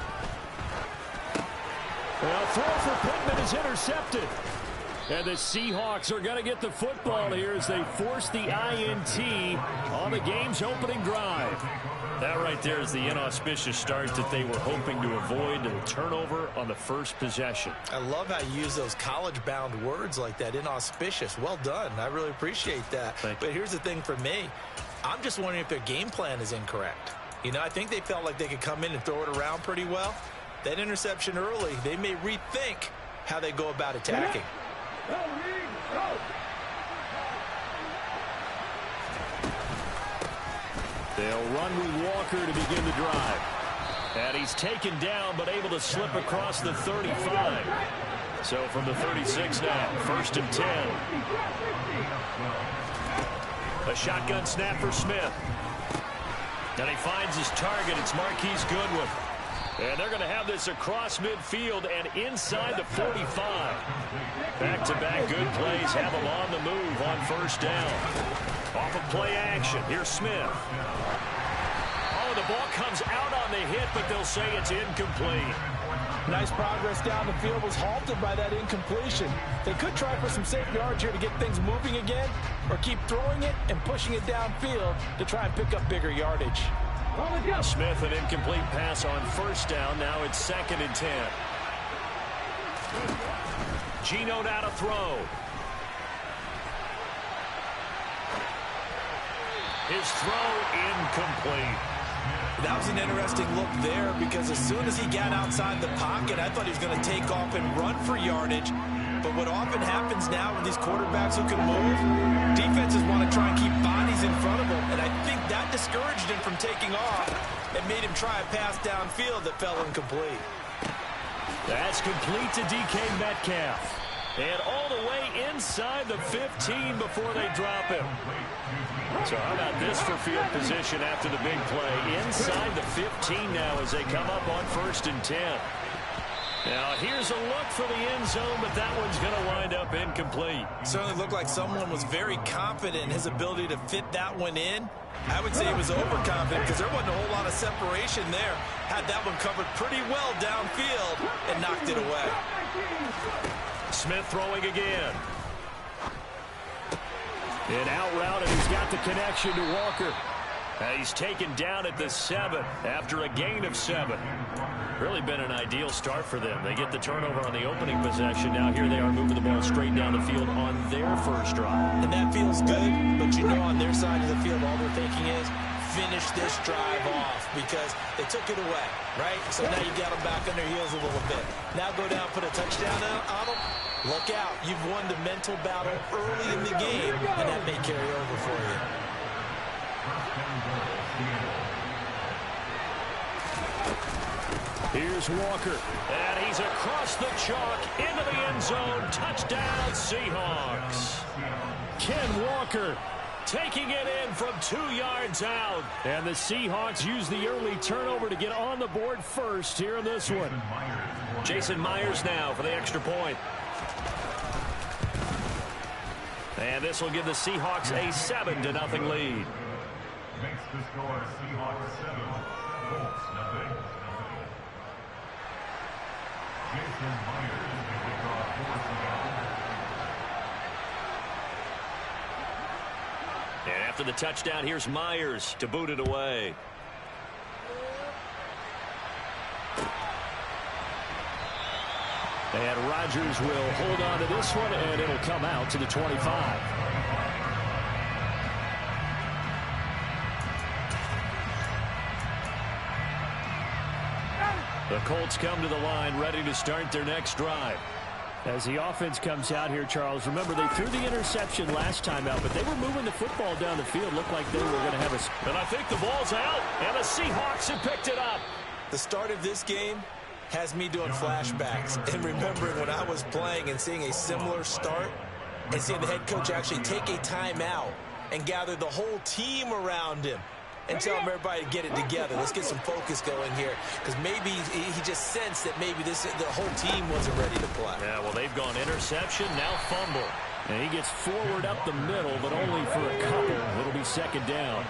Speaker 3: Well, throw for Pittman is intercepted. And the Seahawks are going to get the football here as they force the INT on the game's opening drive.
Speaker 6: That right there is the inauspicious start that they were hoping to avoid, the turnover on the first possession.
Speaker 4: I love how you use those college-bound words like that, inauspicious. Well done. I really appreciate that. But here's the thing for me. I'm just wondering if their game plan is incorrect. You know, I think they felt like they could come in and throw it around pretty well. That interception early, they may rethink how they go about attacking.
Speaker 6: They'll run with Walker to begin the drive. And he's taken down, but able to slip across the 35. So from the 36 now, 1st and 10. A shotgun snap for Smith. And he finds his target. It's Marquise Goodwin. And they're going to have this across midfield and inside the 45. Back-to-back good plays have them on the move on 1st down. Off of play action. Here's Smith. Oh, the ball comes out on the hit, but they'll say it's incomplete.
Speaker 5: Nice progress down the field was halted by that incompletion. They could try for some safe yards here to get things moving again, or keep throwing it and pushing it downfield to try and pick up bigger yardage.
Speaker 6: Smith, an incomplete pass on 1st down. Now it's 2nd and 10. Geno now to throw. His throw incomplete.
Speaker 4: That was an interesting look there because as soon as he got outside the pocket, I thought he was going to take off and run for yardage. But what often happens now with these quarterbacks who can move, defenses want to try and keep bodies in front of them. And I think that discouraged him from taking off and made him try a pass downfield that fell incomplete.
Speaker 6: That's complete to DK Metcalf. And all the way inside the 15 before they drop him. So how about this for field position after the big play? Inside the 15 now as they come up on 1st and 10. Now here's a look for the end zone, but that one's going to wind up incomplete.
Speaker 4: Certainly looked like someone was very confident in his ability to fit that one in. I would say he was overconfident because there wasn't a whole lot of separation there. Had that one covered pretty well downfield and knocked it away.
Speaker 6: Smith throwing again. An out route, and he's got the connection to Walker. And he's taken down at the 7 after a gain of 7. Really been an ideal start for them. They get the turnover on the opening possession. Now here they are moving the ball straight down the field on their first drive.
Speaker 4: And that feels good, but you know on their side of the field all they're thinking is finish this drive off because they took it away, right? So now you got them back on their heels a little bit. Now go down, put a touchdown on them. Look out. You've won the mental battle early in the game, and that may carry over for you.
Speaker 6: Here's Walker, and he's across the chalk into the end zone. Touchdown, Seahawks. Ken Walker taking it in from 2 yards out. And the Seahawks use the early turnover to get on the board first here in this one. Jason Myers now for the extra point. And this will give the Seahawks a 7-0 lead.
Speaker 12: Makes the score Seahawks 7, Colts 0. Jason Myers will kick off 4th down.
Speaker 6: And after the touchdown, here's Myers to boot it away. And Rodgers will hold on to this one, and it'll come out to the 25. The Colts come to the line, ready to start their next drive. As the offense comes out here, Charles, remember they threw the interception last time out, but they were moving the football down the field. Looked like they were going to have a... And I think the ball's out, and the Seahawks have picked it up.
Speaker 4: The start of this game has me doing flashbacks and remembering when I was playing and seeing a similar start and seeing the head coach actually take a timeout and gather the whole team around him and tell everybody to get it together. Let's get some focus going here because maybe he just sensed that maybe the whole team wasn't ready to play.
Speaker 6: Yeah, well, they've gone interception, now fumble. And he gets forward up the middle, but only for a couple. It'll be 2nd down.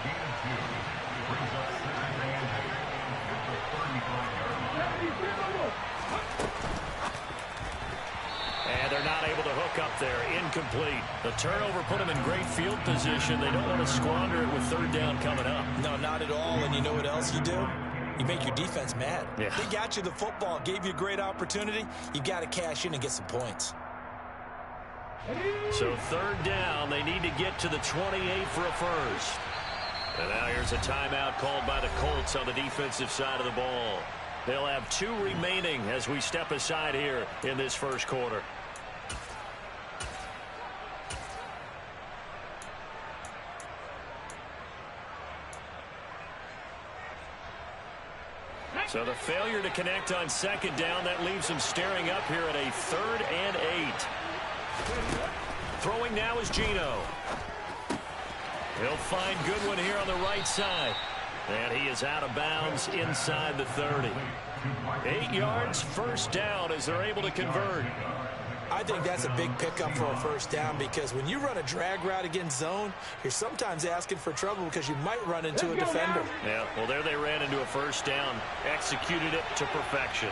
Speaker 6: And they're not able to
Speaker 3: the hook up there, incomplete. The turnover put them in great field position. They don't want to squander it with third down coming up.
Speaker 4: No, not at all. And you know what else you do? You make your defense mad.
Speaker 3: Yeah.
Speaker 4: They got you the football, gave you a great opportunity. You got to cash in and get some points.
Speaker 3: So third down, they need to get to the 28 for a first. And now here's a timeout called by the Colts on the defensive side of the ball. They'll have 2 remaining as we step aside here in this first quarter. So the failure to connect on second down, that leaves him staring up here at a 3rd and 8. Throwing now is Geno. He'll find Goodwin here on the right side. And he is out of bounds inside the 30. 8 yards, first down as they're able to convert.
Speaker 4: I think that's a big pickup for a first down because when you run a drag route against zone, you're sometimes asking for trouble because you might run into a defender.
Speaker 3: Yeah, well, there they ran into a first down. Executed it to perfection.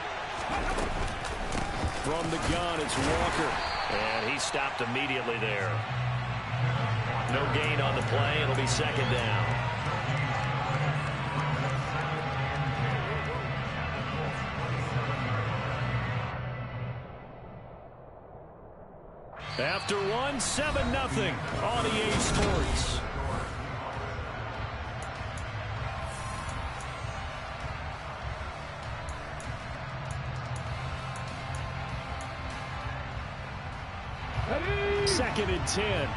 Speaker 3: From the gun, it's Walker. And he stopped immediately there. No gain on the play. It'll be second down. After 1, 7-0 on EA Sports. Second and 10.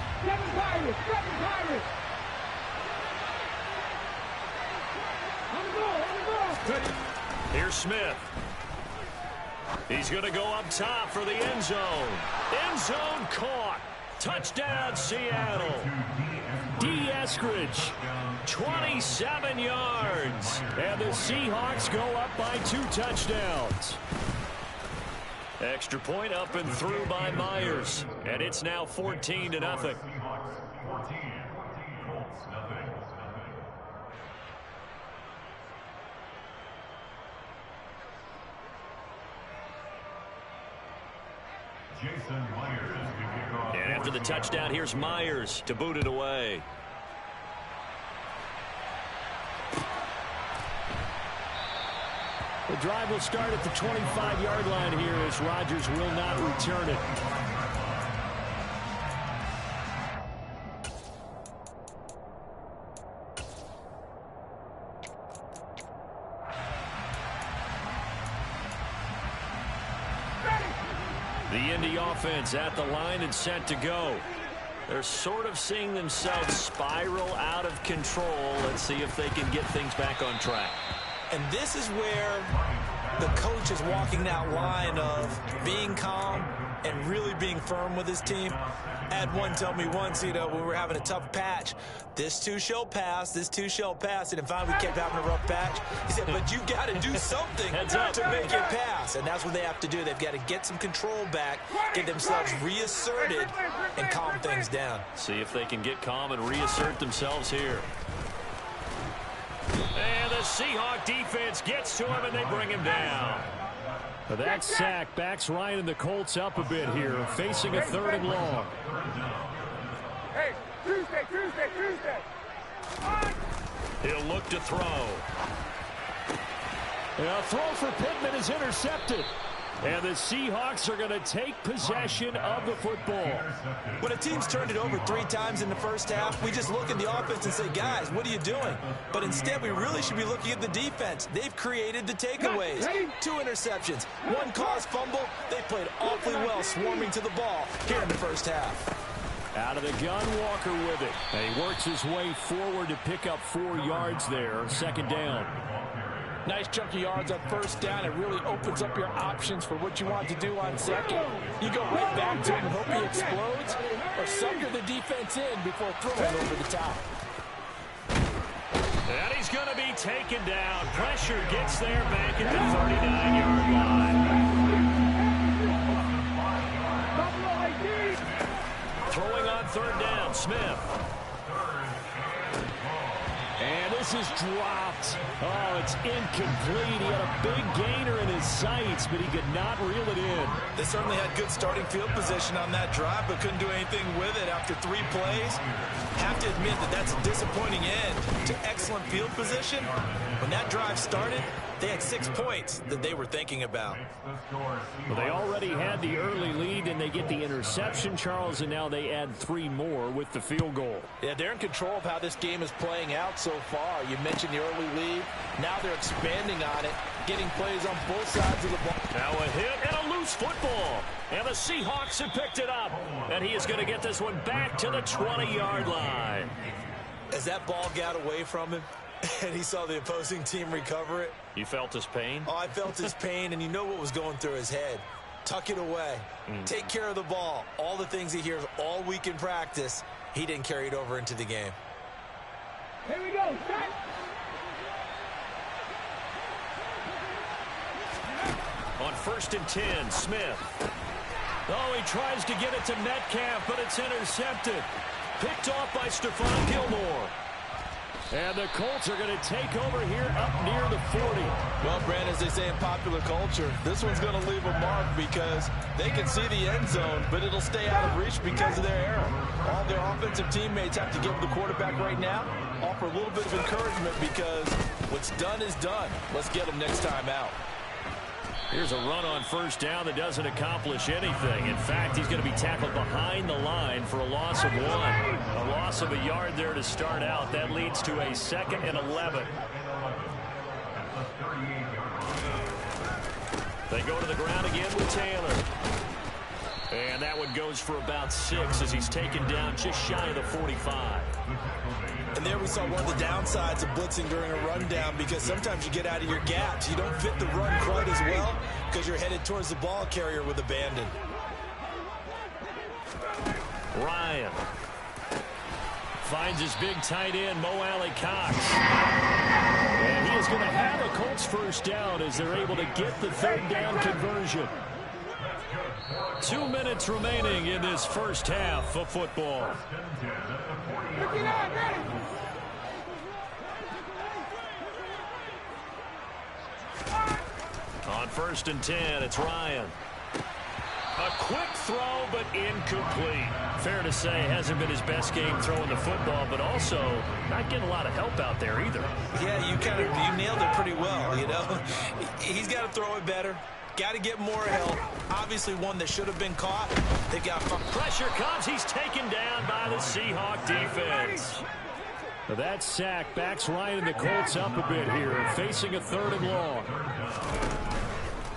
Speaker 3: Here's Smith. He's going to go up top for the end zone. End zone caught. Touchdown, Seattle. D. Eskridge, 27 yards. And the Seahawks go up by 2 touchdowns. Extra point up and through by Myers. And it's now 14-0. And after the touchdown, here's Myers to boot it away. The drive will start at the 25-yard line here as Rodgers will not return it. The Indy offense at the line and set to go. They're sort of seeing themselves spiral out of control. Let's see if they can get things back on track.
Speaker 4: And this is where the coach is walking that line of being calm and really being firm with his team. I had one tell me once, when we were having a tough patch, this too shall pass, this too shall pass. And finally we kept having a rough patch. He said, but you got to do something to make it pass. And that's what they have to do. They've got to get some control back, get themselves reasserted, and calm things down.
Speaker 3: See if they can get calm and reassert themselves here. And the Seahawk defense gets to him, and they bring him down. That sack backs Ryan and the Colts up a bit here, facing a 3rd and long.
Speaker 9: Hey, Tuesday.
Speaker 3: He'll look to throw. A throw for Pittman is intercepted. And the Seahawks are going to take possession of the football.
Speaker 4: When a team's turned it over 3 times in the first half, we just look at the offense and say, guys, what are you doing? But instead, we really should be looking at the defense. They've created the takeaways. 2 interceptions, 1 caused fumble. They played awfully well swarming to the ball here in the first half.
Speaker 3: Out of the gun, Walker with it. And he works his way forward to pick up 4 yards there. Second down.
Speaker 5: Nice chunk of yards on first down. It really opens up your options for what you want to do on second. You go right back to him and hope he explodes, or sucker the defense in before throwing over the top.
Speaker 3: And he's going to be taken down. Pressure gets there back at the 39-yard line. Throwing on third down, Smith.
Speaker 6: And this is dropped. Oh, it's incomplete. He had a big gainer in his sights, but he could not reel it in.
Speaker 4: They certainly had good starting field position on that drive, but couldn't do anything with it after 3 plays. Have to admit that that's a disappointing end to excellent field position. When that drive started, they had 6 points that they were thinking about.
Speaker 6: Well, they already had the early lead, and they get the interception, Charles, and now they add 3 more with the field goal.
Speaker 5: Yeah, they're in control of how this game is playing out so far. You mentioned the early lead. Now they're expanding on it, getting plays on both sides of the ball.
Speaker 6: Now a hit and a loose football. And the Seahawks have picked it up. And he is going to get this one back to the 20-yard line.
Speaker 4: As that ball got away from him, and he saw the opposing team recover it.
Speaker 6: You felt his pain?
Speaker 4: Oh, I felt his pain, and you know what was going through his head. Tuck it away. Take care of the ball. All the things he hears all week in practice, he didn't carry it over into the game.
Speaker 9: Here we go. Start.
Speaker 6: On 1st and 10, Smith. Oh, he tries to get it to Metcalf, but it's intercepted. Picked off by Stephon Gilmore. And the Colts are going to take over here up near the 40.
Speaker 5: Well, Brand, as they say in popular culture, this one's going to leave a mark because they can see the end zone, but it'll stay out of reach because of their error. All their offensive teammates have to give the quarterback right now, offer a little bit of encouragement because what's done is done. Let's get them next time out.
Speaker 6: Here's a run on 1st down that doesn't accomplish anything. In fact, he's going to be tackled behind the line for a loss of 1. A loss of a yard there to start out. That leads to a 2nd and 11. They go to the ground again with Taylor. And that one goes for about 6 as he's taken down just shy of the 45.
Speaker 4: And there we saw one of the downsides of blitzing during a rundown because sometimes you get out of your gaps. You don't fit the run quite as well because you're headed towards the ball carrier with abandon.
Speaker 6: Ryan finds his big tight end, Mo Alley-Cox. And he is going to have a Colts 1st down as they're able to get the 3rd down conversion. 2 minutes remaining in this 1st half of football. On 1st and 10, it's Ryan. A quick throw, but incomplete. Fair to say, hasn't been his best game throwing the football, but also not getting a lot of help out there either.
Speaker 4: Yeah, you nailed it pretty well, you know. He's got to throw it better. Got to get more help. Obviously one that should have been caught. They got
Speaker 6: pressure comes. He's taken down by the Seahawk defense. That sack backs Ryan and the Colts up a bit here, facing a 3rd and long.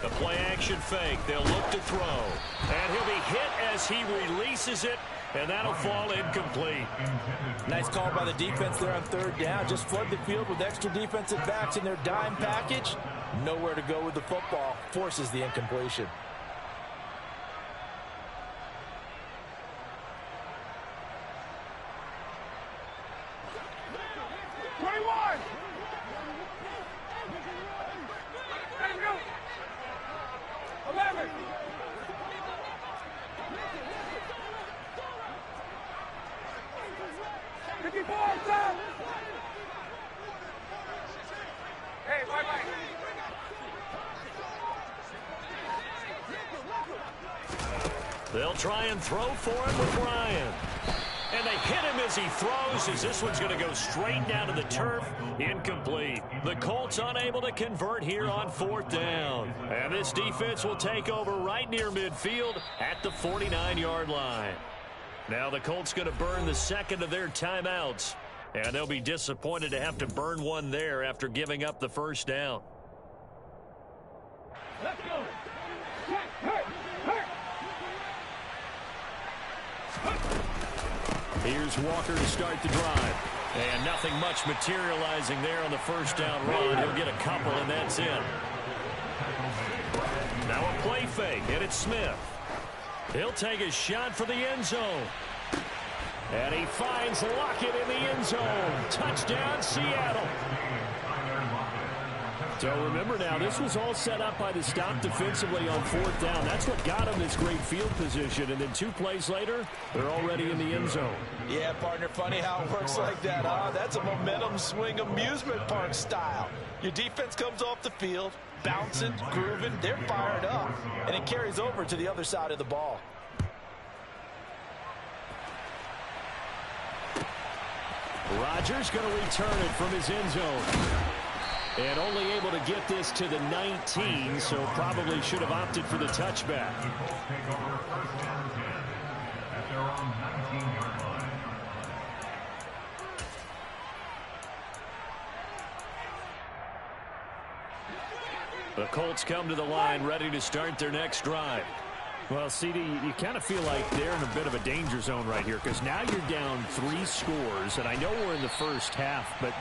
Speaker 6: The play action fake. They'll look to throw. And he'll be hit as he releases it, and that'll fall incomplete.
Speaker 5: Nice call by the defense there on 3rd down. Just flood the field with extra defensive backs in their dime package. Nowhere to go with the football. Forces the incompletion.
Speaker 6: They'll try and throw for it with Ryan. And they hit him as he throws, as this one's going to go straight down to the turf. Incomplete. The Colts unable to convert here on 4th down. And this defense will take over right near midfield at the 49-yard line. Now the Colts going to burn the 2nd of their timeouts. And they'll be disappointed to have to burn one there after giving up the 1st down.
Speaker 9: Let's go.
Speaker 6: Here's Walker to start the drive. And nothing much materializing there on the 1st down run. He'll get a couple, and that's it. Now a play fake, and it's Smith. He'll take a shot for the end zone. And he finds Lockett in the end zone. Touchdown, Seattle. So remember now, this was all set up by the stop defensively on 4th down. That's what got them this great field position. And then 2 plays later, they're already in the end zone.
Speaker 4: Yeah, partner, funny how it works like that, huh? That's a momentum swing amusement park style. Your defense comes off the field, bouncing, grooving, they're fired up, and it carries over to the other side of the ball.
Speaker 6: Rodgers going to return it from his end zone. And only able to get this to the 19, so probably should have opted for the touchback.
Speaker 12: Take over 1st and 10 at their own 19-yard line.
Speaker 3: The Colts come to the line ready to start their next drive.
Speaker 6: Well, CD, you kind of feel like they're in a bit of a danger zone right here because now you're down 3 scores, and I know we're in the first half, but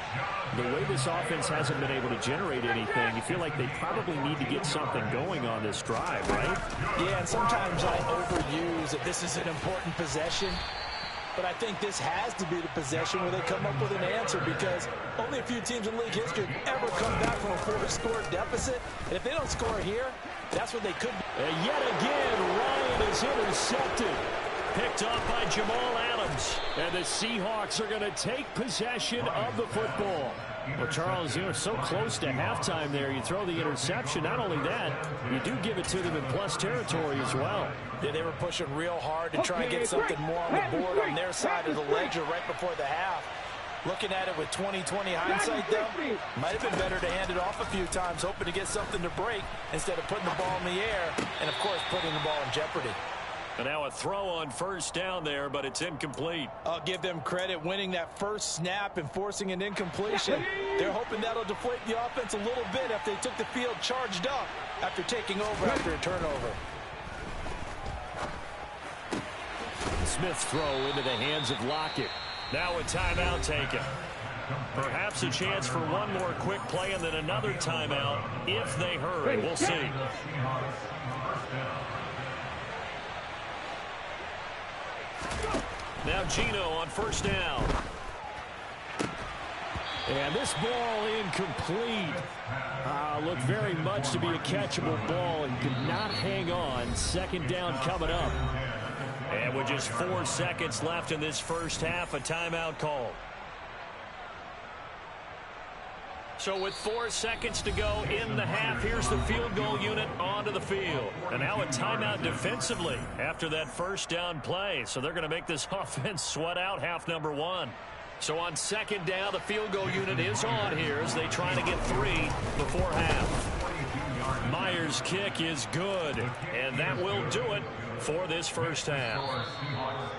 Speaker 6: the way this offense hasn't been able to generate anything, you feel like they probably need to get something going on this drive, right?
Speaker 4: Yeah, and sometimes I overuse that this is an important possession, but I think this has to be the possession where they come up with an answer because only a few teams in league history have ever come back from a 4-score deficit, and if they don't score here, that's what they could do.
Speaker 6: And yet again, Ryan is intercepted. Picked off by Jamal Adams. And the Seahawks are going to take possession of the football. Well, Charles, you're so close to halftime there. You throw the interception. Not only that, you do give it to them in plus territory as well.
Speaker 4: Yeah, they were pushing real hard to try and get something more on the board on their side of the ledger right before the half. Looking at it with 20/20 hindsight, though, might have been better to hand it off a few times, hoping to get something to break instead of putting the ball in the air and, of course, putting the ball in jeopardy.
Speaker 3: And now a throw on 1st down there, but it's incomplete.
Speaker 4: I'll give them credit winning that first snap and forcing an incompletion. They're hoping that'll deflate the offense a little bit after they took the field charged up after taking over after a turnover.
Speaker 6: Smith's throw into the hands of Lockett.
Speaker 3: Now a timeout taken. Perhaps a chance for one more quick play and then another timeout if they hurry. We'll see. Now Gino on 1st down.
Speaker 6: And this ball incomplete. Looked very much to be a catchable ball and could not hang on. 2nd down coming up.
Speaker 3: And with just 4 seconds left in this first half, a timeout call. So with 4 seconds to go in the half, here's the field goal unit onto the field. And now a timeout defensively after that 1st down play. So they're going to make this offense sweat out half number 1. So on 2nd down, the field goal unit is on here as they try to get 3 before half. Myers' kick is good, and that will do it for this first half.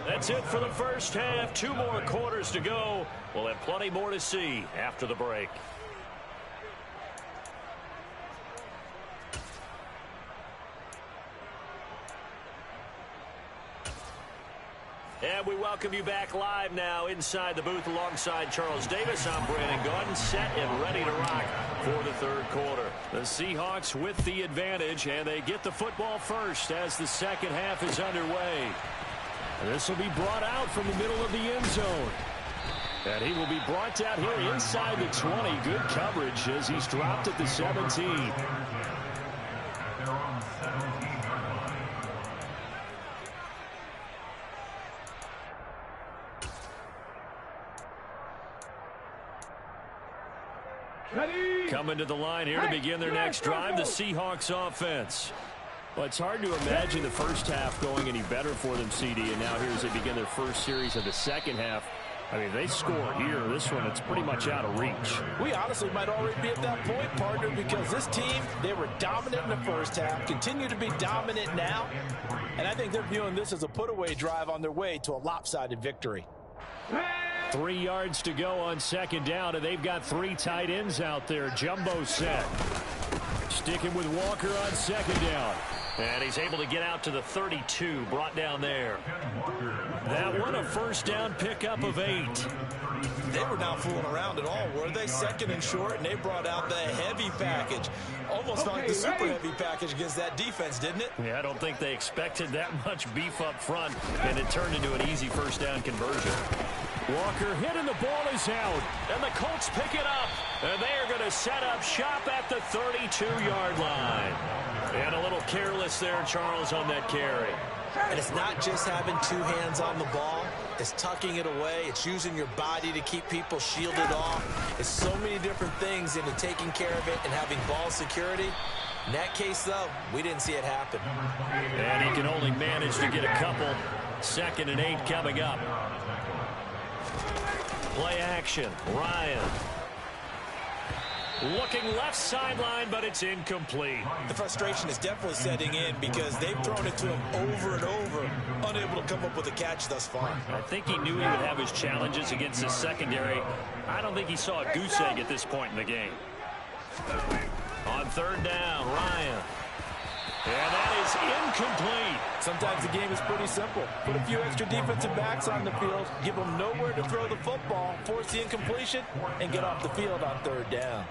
Speaker 3: That's it for the first half. 2 more quarters to go. We'll have plenty more to see after the break. And we welcome you back live now inside the booth alongside Charles Davis. I'm Brandon Gaudin, set and ready to rock for the 3rd quarter. The Seahawks with the advantage, and they get the football first as the 2nd half is underway.
Speaker 6: This will be brought out from the middle of the end zone. And he will be brought out here inside the 20. Good coverage as he's dropped at the 17. Coming to the line here to begin their next drive, the Seahawks offense. Well, it's hard to imagine the first half going any better for them, CD, and now here as they begin their first series of the 2nd half. I mean, they score here. This one, it's pretty much out of reach.
Speaker 4: We honestly might already be at that point, partner, because this team, they were dominant in the first half, continue to be dominant now, and I think they're viewing this as a put-away drive on their way to a lopsided victory.
Speaker 6: 3 yards to go on 2nd down, and they've got 3 tight ends out there. Jumbo set. Sticking with Walker on 2nd down.
Speaker 3: And he's able to get out to the 32, brought down there.
Speaker 6: That one a 1st down pickup of 8.
Speaker 4: They were not fooling around at all, were they? 2nd and short, and they brought out the heavy package. Almost like the super heavy package against that defense, didn't it?
Speaker 3: Yeah, I don't think they expected that much beef up front, and it turned into an easy 1st down conversion.
Speaker 6: Walker hit and the ball is out.
Speaker 3: And the Colts pick it up. And they are going to set up shop at the 32-yard line. And a little careless there, Charles, on that carry.
Speaker 4: And it's not just having two hands on the ball. It's tucking it away. It's using your body to keep people shielded off. It's so many different things into taking care of it and having ball security. In that case, though, we didn't see it happen.
Speaker 3: And he can only manage to get a couple. 2nd and 8 coming up. Play action. Ryan. Looking left sideline, but it's incomplete.
Speaker 4: The frustration is definitely setting in because they've thrown it to him over and over, unable to come up with a catch thus far.
Speaker 3: I think he knew he would have his challenges against his secondary. I don't think he saw a goose egg at this point in the game. On 3rd down, Ryan. And that is incomplete.
Speaker 5: Sometimes the game is pretty simple. Put a few extra defensive backs on the field, give them nowhere to throw the football, force the incompletion, and get off the field on 3rd down.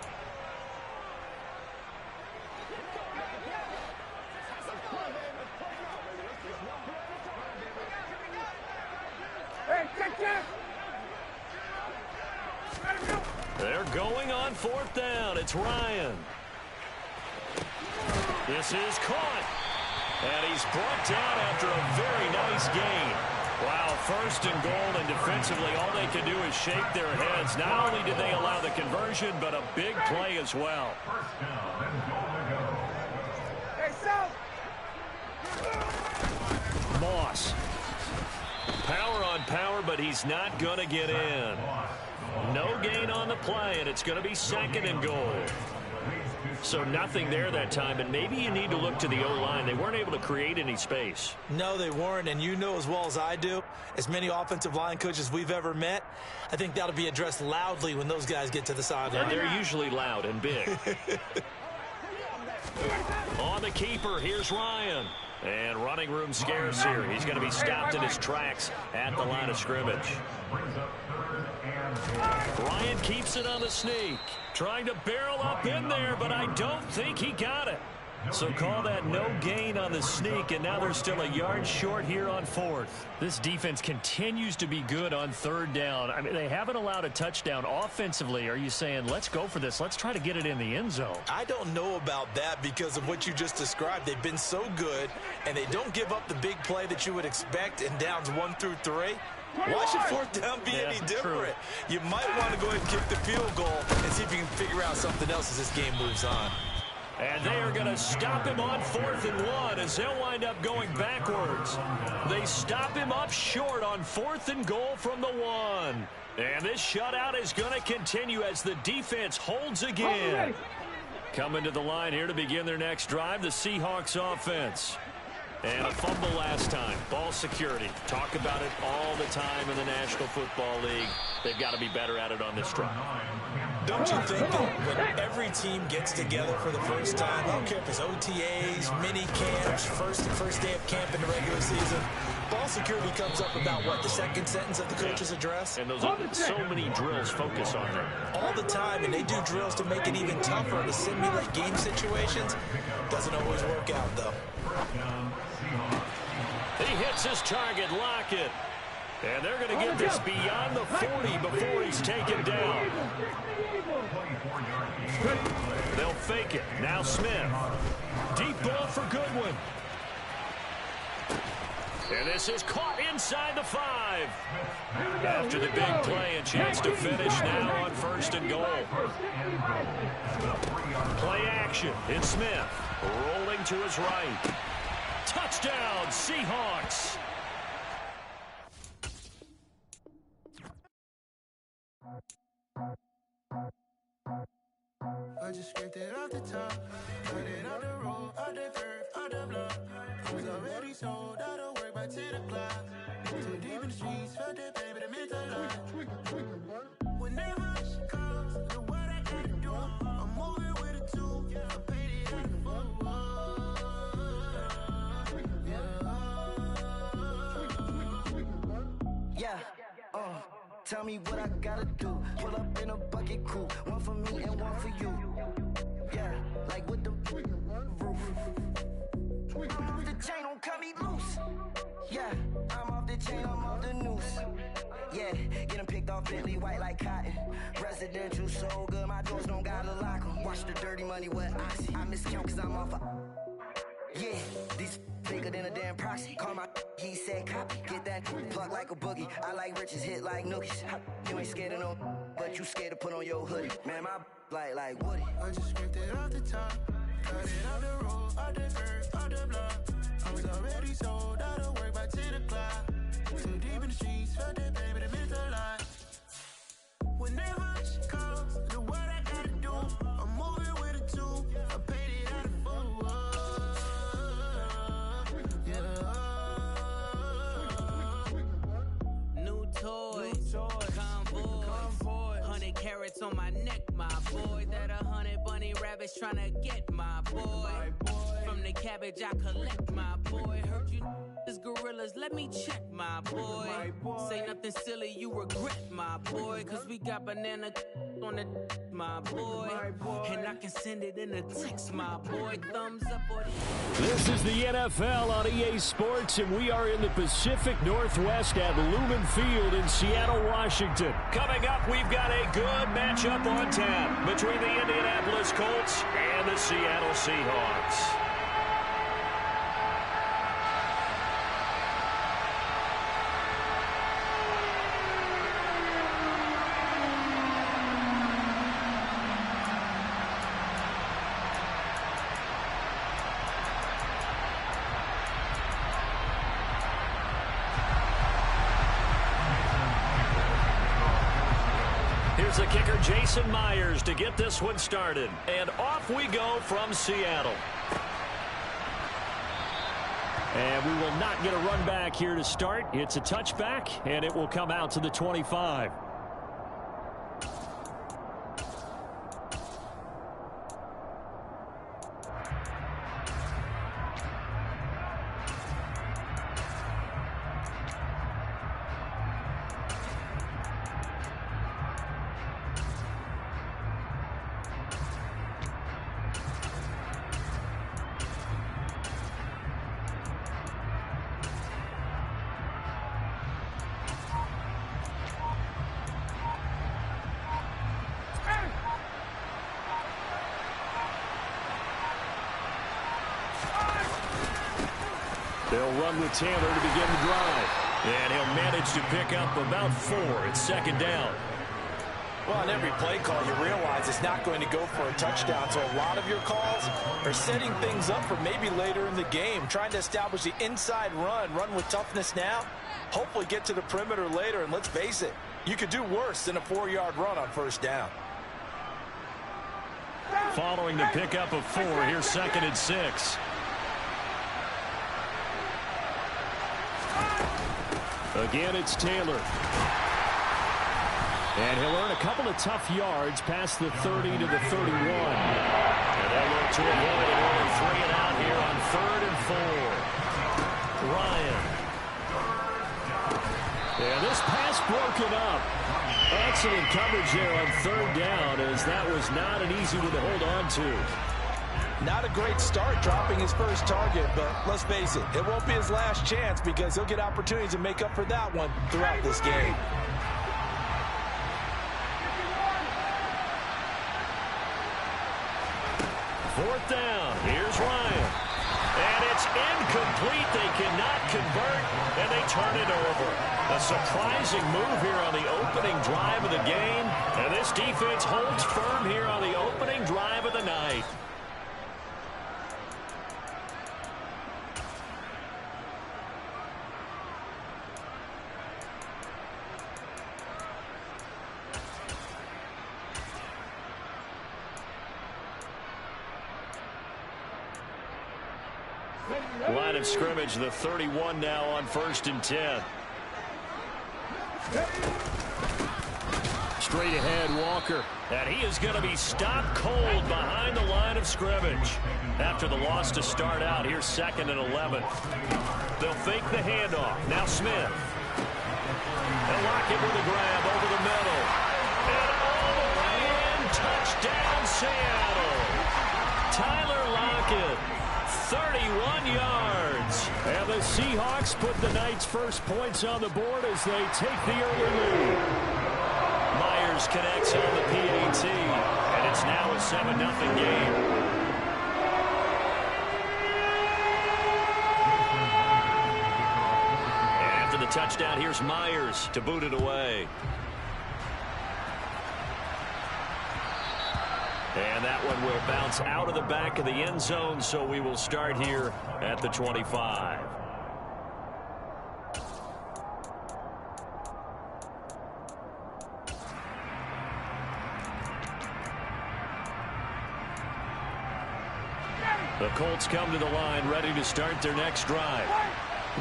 Speaker 3: They're going on 4th down. It's Ryan. This is caught. And he's brought down after a very nice gain. Wow, 1st and goal, and defensively all they can do is shake their heads. Not only did they allow the conversion, but a big play as well. Moss. Power on power, but he's not going to get in. No gain on the play, and it's going to be 2nd and goal. So nothing there that time, and maybe you need to look to the O-line. They weren't able to create any space.
Speaker 4: No, they weren't, and you know as well as I do, as many offensive line coaches we've ever met, I think that'll be addressed loudly when those guys get to the sideline.
Speaker 3: And they're usually loud and big. On the keeper, here's Ryan. And running room scarce here. He's going to be stopped in his tracks at the line of scrimmage. Ryan keeps it on the sneak. Trying to barrel up in there, but I don't think he got it. So call that no gain on the sneak, and now they're still a yard short here on 4th. This defense continues to be good on 3rd down. I mean, they haven't allowed a touchdown offensively. Are you saying, let's go for this? Let's try to get it in the end zone.
Speaker 4: I don't know about that because of what you just described. They've been so good, and they don't give up the big play that you would expect in downs 1 through 3. Why should 4th down be any different? True. You might want to go ahead and kick the field goal and see if you can figure out something else as this game moves on.
Speaker 3: And they are going to stop him on 4th and 1 as they'll wind up going backwards. They stop him up short on 4th and goal from the 1. And this shutout is going to continue as the defense holds again. Coming to the line here to begin their next drive, the Seahawks offense. And a fumble last time. Ball security. Talk about it all the time in the National Football League. They've got to be better at it on this drive.
Speaker 4: Don't you think that when every team gets together for the first time, I don't care if it's OTAs, mini camps, first day of camp in the regular season, ball security comes up about, what, the 2nd sentence of the coach's address?
Speaker 3: And those are so many drills focus on them.
Speaker 4: All the time, and they do drills to make it even tougher to simulate game situations. Doesn't always work out, though.
Speaker 3: He hits his target, Lockett. And they're going to get this beyond the 40 before he's taken down. They'll fake it. Now Smith. Deep ball for Goodwin. And this is caught inside the 5. After the big play, a chance to finish now on 1st and goal. Play action. It's Smith. Rolling to his right. Touchdown, Seahawks.
Speaker 1: I just scraped it off the top, cut it off the road, off the curve, off the block. It was already sold, out of work by 10 o'clock. Too deep in the streets, felt that baby, that meant a lot. Whenever she calls, the what I gotta do, I'm moving with a 2, I paid it out the
Speaker 13: tell me what I gotta do. Pull up in a bucket crew, one for me and one for you. Yeah, like with the roof. I'm off the chain, don't cut me loose. Yeah, I'm off the chain, I'm off the noose. Yeah, get them picked off Bentley white like cotton. Residential so good, my doors don't gotta lock 'em. Watch the dirty money, what I see. I miscount cause I'm off a... Yeah, these bigger than a damn proxy. Call my he said copy. Get that plug like a boogie. I like riches, hit like nookies. You ain't scared of no, but you scared to put on your hoodie. Man, my like Woody.
Speaker 14: I just scraped it off the top. Cut it off the road, off the earth, off the block. I was already sold out of work by 10 o'clock. Too deep in the streets, felt that baby, the mental lie. Whenever she calls, do what I gotta do. I'm moving with a two. I paid it out of full.
Speaker 15: Yeah. New toys, convoy. 100 carats on my neck, my boy. That 100 bunny rabbits tryna get my boy. From the cabbage I collect, my boy. Heard you is gorillas, let me check, my boy. Say nothing silly, you regret, my boy. Cause we got banana on the my boy. And I can send it in a text, my boy. Thumbs up or...
Speaker 6: This is the NFL on EA Sports, and we are in the Pacific Northwest at Lumen Field in Seattle, Washington. Coming up, we've got a good matchup on tap between the Indianapolis Colts and the Seattle Seahawks. Here's the kicker, Jason Myers, to get this one started. And off we go from Seattle. And we will not get a run back here to start. It's a touchback, and it will come out to the 25. They'll run with Taylor to begin the drive. And he'll manage to pick up about 4. It's second down.
Speaker 4: Well, on every play call, you realize it's not going to go for a touchdown. So a lot of your calls are setting things up for maybe later in the game, trying to establish the inside run with toughness now, hopefully get to the perimeter later. And let's face it, you could do worse than a 4-yard run on first down.
Speaker 6: Following the pickup of 4, here's second and 6. Again, it's Taylor. And he'll earn a couple of tough yards past the 30 to the 31. And they'll look to avoid it, only 3 and out here on 3rd and 4. Ryan. And this pass broken up. Excellent coverage there on 3rd down, as that was not an easy one to hold on to.
Speaker 4: Not a great start dropping his first target, but let's face it, it won't be his last chance because he'll get opportunities to make up for that one throughout this game.
Speaker 6: Fourth down. Here's Ryan. And it's incomplete. They cannot convert, and they turn it over. A surprising move here on the opening drive of the game, and this defense holds firm here on the opening drive of the night. Line of scrimmage, the 31 now on 1st and 10. Straight ahead, Walker. And he is going to be stopped cold behind the line of scrimmage. After the loss to start out, here's 2nd and 11. They'll fake the handoff. Now Smith. They'll lock it with a grab over the middle. And all the way in, touchdown Seattle. Tyler Lockett. 31 yards. And the Seahawks put the Knights' first points on the board as they take the early lead. Myers connects on the PAT, and it's now a 7-0 game. The touchdown, here's Myers to boot it away. And that one will bounce out of the back of the end zone, so we will start here at the 25. The Colts come to the line, ready to start their next drive.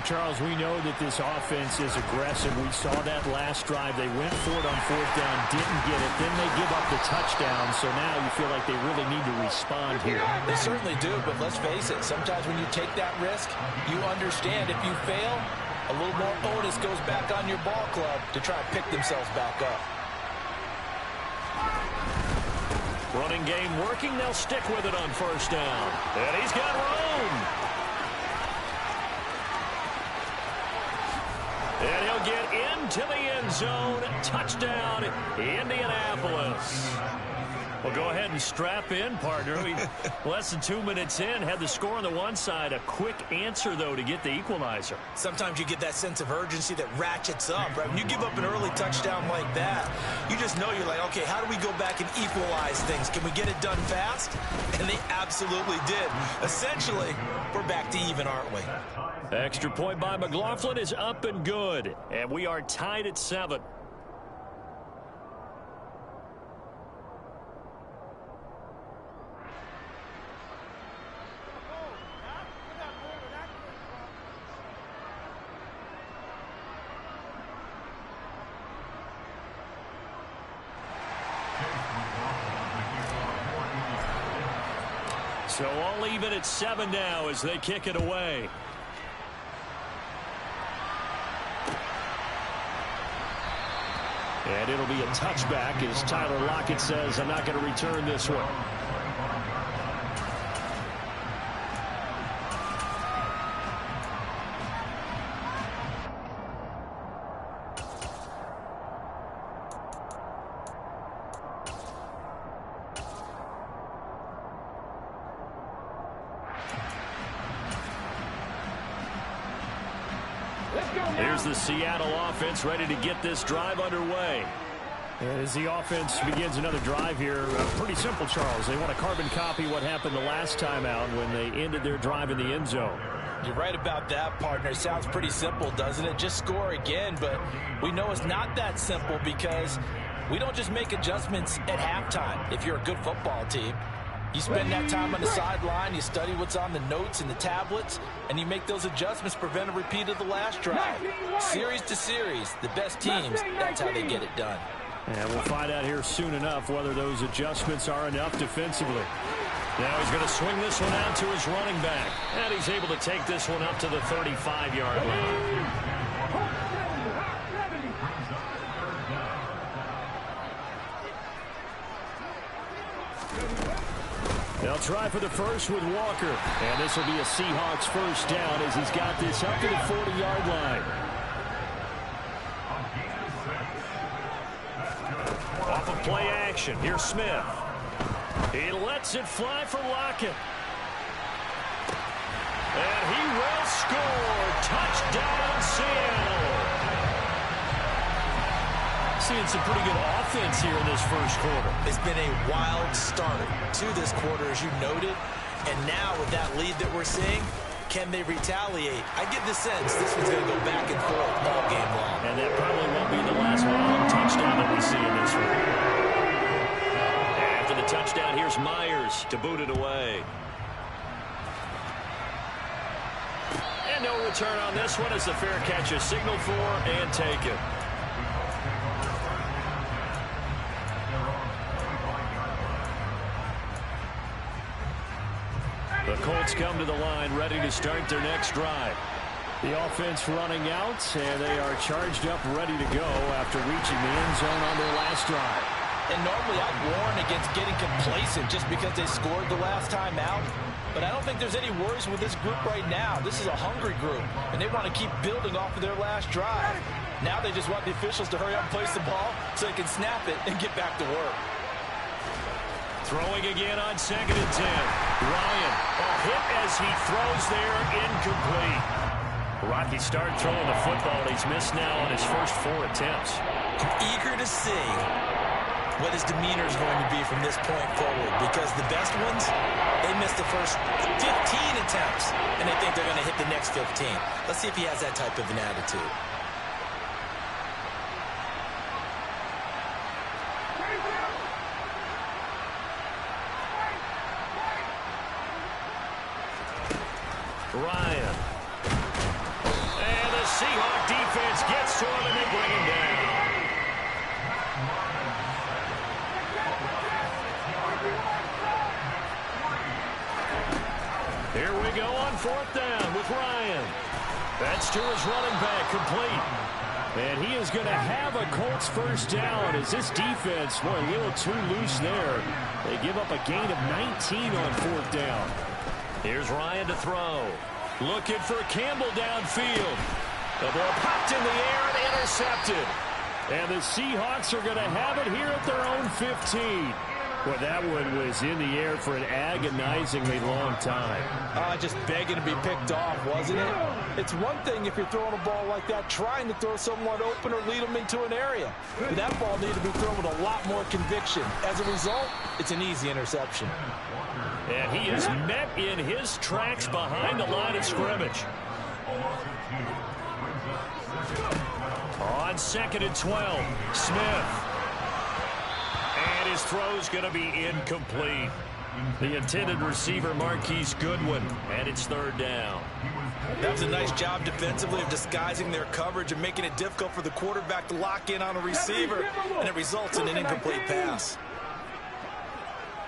Speaker 6: Charles, we know that this offense is aggressive. We saw that last drive. They went for it on fourth down, didn't get it. Then they give up the touchdown. So now you feel like they really need to respond here.
Speaker 5: They certainly do, but let's face it. Sometimes when you take that risk, you understand if you fail, a little more onus goes back on your ball club to try and pick themselves back up.
Speaker 6: Running game working. They'll stick with it on first down. And he's got room. And he'll get into the end zone. Touchdown, Indianapolis. Well, go ahead and strap in, partner. Less than 2 minutes in, had the score on the one side. A quick answer, though, to get the equalizer.
Speaker 4: Sometimes you get that sense of urgency that ratchets up, right? When you give up an early touchdown like that, you just know you're like, okay, how do we go back and equalize things? Can we get it done fast? And they absolutely did. Essentially, we're back to even, aren't we?
Speaker 6: Extra point by McLaughlin is up and good. And we are tied at 7. So all even at 7 now as they kick it away. And it'll be a touchback as Tyler Lockett says, I'm not going to return this one. Here's the Seattle offense ready to get this drive underway. And as the offense begins another drive here, pretty simple, Charles. They want to carbon copy what happened the last time out when they ended their drive in the end zone.
Speaker 5: You're right about that, partner. It sounds pretty simple, doesn't it? Just score again, but we know it's not that simple because we don't just make adjustments at halftime. If you're a good football team, you spend that time on the sideline, you study what's on the notes and the tablets, and you make those adjustments, prevent a repeat of the last drive. Series to series, the best teams, that's how they get it done.
Speaker 6: And we'll find out here soon enough whether those adjustments are enough defensively. Now he's going to swing this one out to his running back. And he's able to take this one up to the 35-yard line. They'll try for the first with Walker. And this will be a Seahawks first down as he's got this up to the 40-yard line. Off of play action, here's Smith. He lets it fly for Lockett. And he will score. Touchdown, Seattle. Seeing some pretty good offense here in this first quarter.
Speaker 4: It's been a wild start to this quarter, as you noted. And now with that lead that we're seeing, can they retaliate? I get the sense this one's going to go back and forth all game long.
Speaker 6: And that probably won't be the last long touchdown that we see in this one. After the touchdown, here's Myers to boot it away. And no return on this one as the fair catch is signaled for and taken. The Colts come to the line ready to start their next drive. The offense running out, and they are charged up ready to go after reaching the end zone on their last drive.
Speaker 5: And normally I'd warn against getting complacent just because they scored the last time out. But I don't think there's any worries with this group right now. This is a hungry group, and they want to keep building off of their last drive. Now they just want the officials to hurry up and place the ball so they can snap it and get back to work.
Speaker 3: Throwing again on 2nd and 10. Ryan, a hit as he throws there, incomplete. Rocky started throwing the football. He's missed now on his first 4 attempts.
Speaker 4: I'm eager to see what his demeanor is going to be from this point forward, because the best ones, they missed the first 15 attempts, and they think they're going to hit the next 15. Let's see if he has that type of an attitude.
Speaker 3: Ryan. And the Seahawk defense gets to him, and they bring him down. Here we go on 4th down with Ryan. That's to his running back, complete. And he is going to have a Colts first down as this defense, boy, a little too loose there. They give up a gain of 19 on 4th down. Here's Ryan to throw. Looking for Campbell downfield. The ball popped in the air and intercepted. And the Seahawks are going to have it here at their own 15. Well, that one was in the air for an agonizingly long time.
Speaker 5: Just begging to be picked off, wasn't it? It's one thing if you're throwing a ball like that, trying to throw someone open or lead them into an area. But that ball needed to be thrown with a lot more conviction. As a result, it's an easy interception.
Speaker 3: And he is met in his tracks behind the line of scrimmage. On 2nd and 12, Smith. And his throw's going to be incomplete. The intended receiver, Marquise Goodwin, and it's 3rd down.
Speaker 4: That was a nice job defensively of disguising their coverage and making it difficult for the quarterback to lock in on a receiver, and it results in an incomplete pass.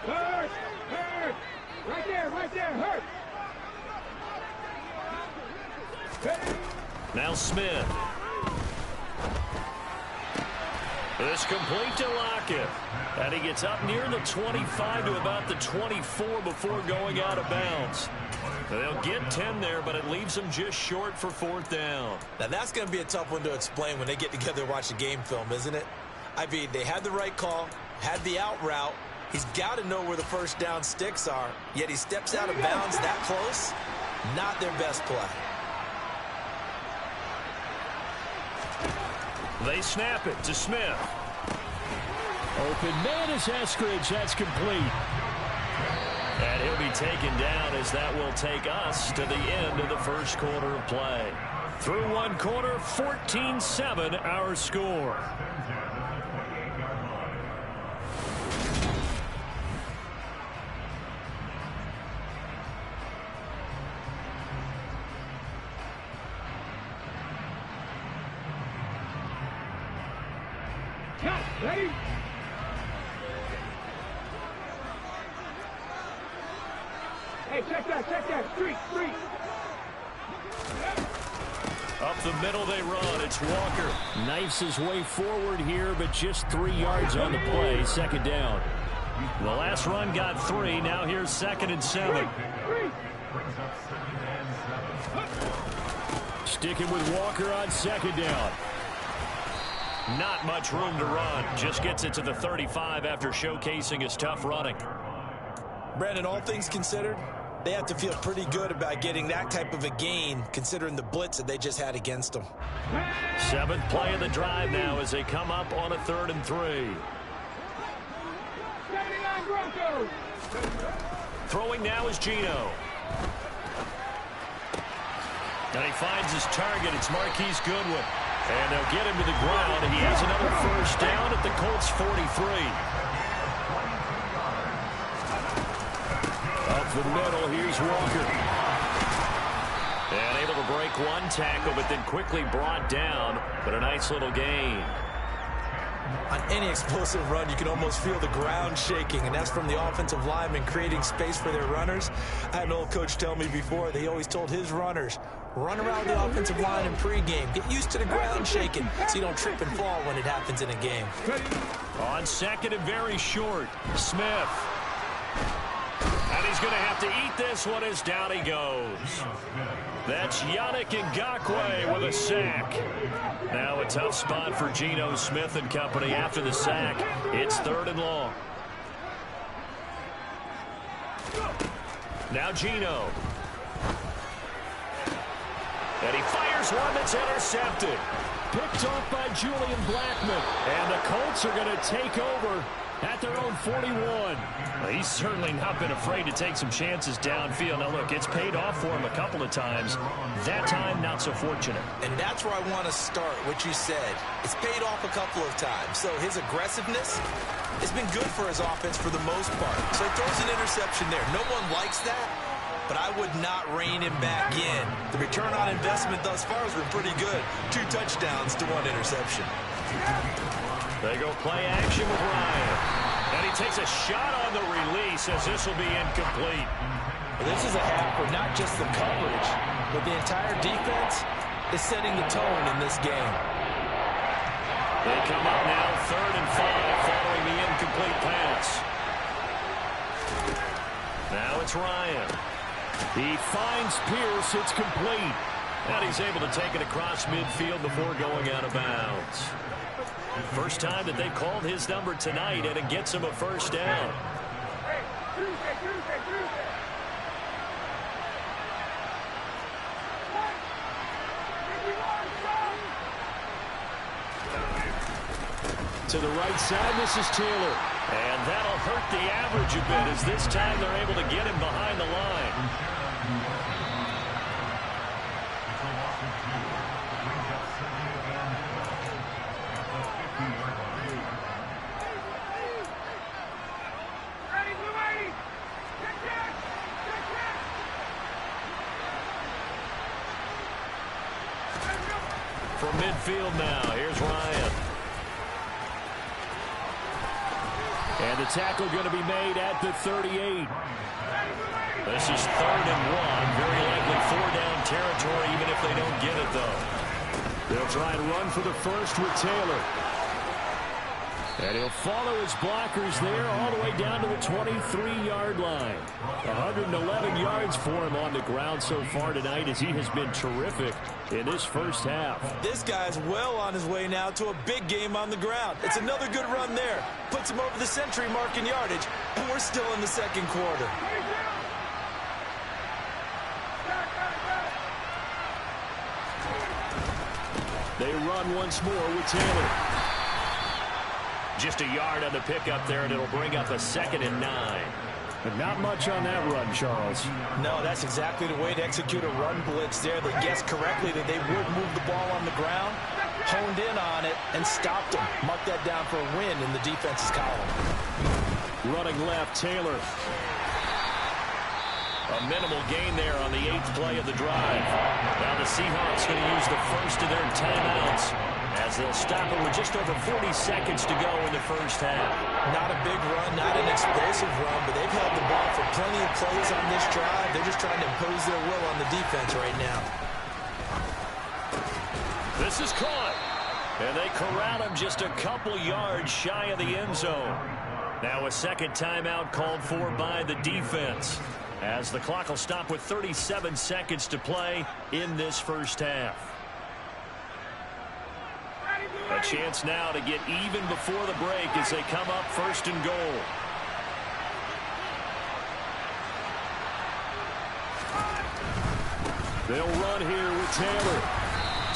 Speaker 9: Hurt! Hurt! Right there, hurt!
Speaker 3: Now Smith. This complete to Lockett. And he gets up near the 25 to about the 24 before going out of bounds. They'll get 10 there, but it leaves them just short for 4th down.
Speaker 4: Now that's going to be a tough one to explain when they get together and watch the game film, isn't it? I mean, they had the right call, had the out route. He's got to know where the first down sticks are, yet he steps out of bounds that close. Not their best play.
Speaker 3: They snap it to Smith. Open man is Eskridge. That's complete. And he'll be taken down as that will take us to the end of the first quarter of play. Through one quarter, 14-7 our score.
Speaker 9: Ready? Hey, check that, street.
Speaker 3: Up the middle they run. It's Walker. Knifes his way forward here, but just 3 yards on the play. 2nd down. The last run got 3. Now here's 2nd and 7. Sticking with Walker on 2nd down. Not much room to run. Just gets it to the 35 after showcasing his tough running.
Speaker 4: Brandon, all things considered, they have to feel pretty good about getting that type of a gain, considering the blitz that they just had against them.
Speaker 3: 7th play of the drive now as they come up on a 3rd and 3. Throwing now is Gino. And he finds his target. It's Marquise Goodwin. And they'll get him to the ground. And he has another first down at the Colts 43. Up the middle, here's Walker. And able to break one tackle, but then quickly brought down. But a nice little gain.
Speaker 4: On any explosive run, you can almost feel the ground shaking, and that's from the offensive linemen creating space for their runners. I had an old coach tell me before, they always told his runners, run around the offensive line in pregame. Get used to the ground shaking so you don't trip and fall when it happens in a game.
Speaker 3: On second and very short, Smith. And he's going to have to eat this one as down he goes. That's Yannick Ngakoue with a sack. Now a tough spot for Geno Smith and company after the sack. It's 3rd and long. Now Geno. And he fires one that's intercepted. Picked off by Julian Blackmon. And the Colts are going to take over at their own 41. Well, he's certainly not been afraid to take some chances downfield. Now, look, it's paid off for him a couple of times. That time, not so fortunate.
Speaker 4: And that's where I want to start, what you said. It's paid off a couple of times. So his aggressiveness has been good for his offense for the most part. So he throws an interception there. No one likes that, but I would not rein him back in. The return on investment thus far has been pretty good. 2 touchdowns to 1 interception.
Speaker 3: They go play action with Ryan. And he takes a shot on the release as this will be incomplete.
Speaker 5: Well, this is a half where not just the coverage, but the entire defense is setting the tone in this game.
Speaker 3: They come up now 3rd and 5 following the incomplete pass. Now it's Ryan. He finds Pierce. It's complete. And he's able to take it across midfield before going out of bounds. First time that they called his number tonight, and it gets him a first down. To the right side, this is Taylor. And that'll hurt the average a bit as this time they're able to get him behind the line. From midfield now, here's Ryan. And the tackle going to be made at the 38. This is 3rd and 1. Very likely 4-down territory, even if they don't get it, though. They'll try and run for the first with Taylor. And he'll follow his blockers there all the way down to the 23-yard line. 111 yards for him on the ground so far tonight as he has been terrific in this first half.
Speaker 4: This guy's well on his way now to a big game on the ground. It's another good run there. Puts him over the century mark in yardage, and we're still in the 2nd quarter.
Speaker 3: They run once more with Taylor. Just a yard on the pickup there, and it'll bring up a 2nd and 9. But not much on that run, Charles.
Speaker 5: No, that's exactly the way to execute a run blitz there. They guessed correctly that they would move the ball on the ground, honed in on it, and stopped them. Mark that down for a win in the defense's column.
Speaker 3: Running left, Taylor. A minimal gain there on the 8th play of the drive. Now the Seahawks going to use the first of their timeouts as they'll stop it with just over 40 seconds to go in the first half.
Speaker 4: Not a big run, not an explosive run, but they've held the ball for plenty of plays on this drive. They're just trying to impose their will on the defense right now.
Speaker 3: This is caught. And they corral him just a couple yards shy of the end zone. Now a second timeout called for by the defense, as the clock will stop with 37 seconds to play in this first half. A chance now to get even before the break as they come up 1st and goal. They'll run here with Taylor.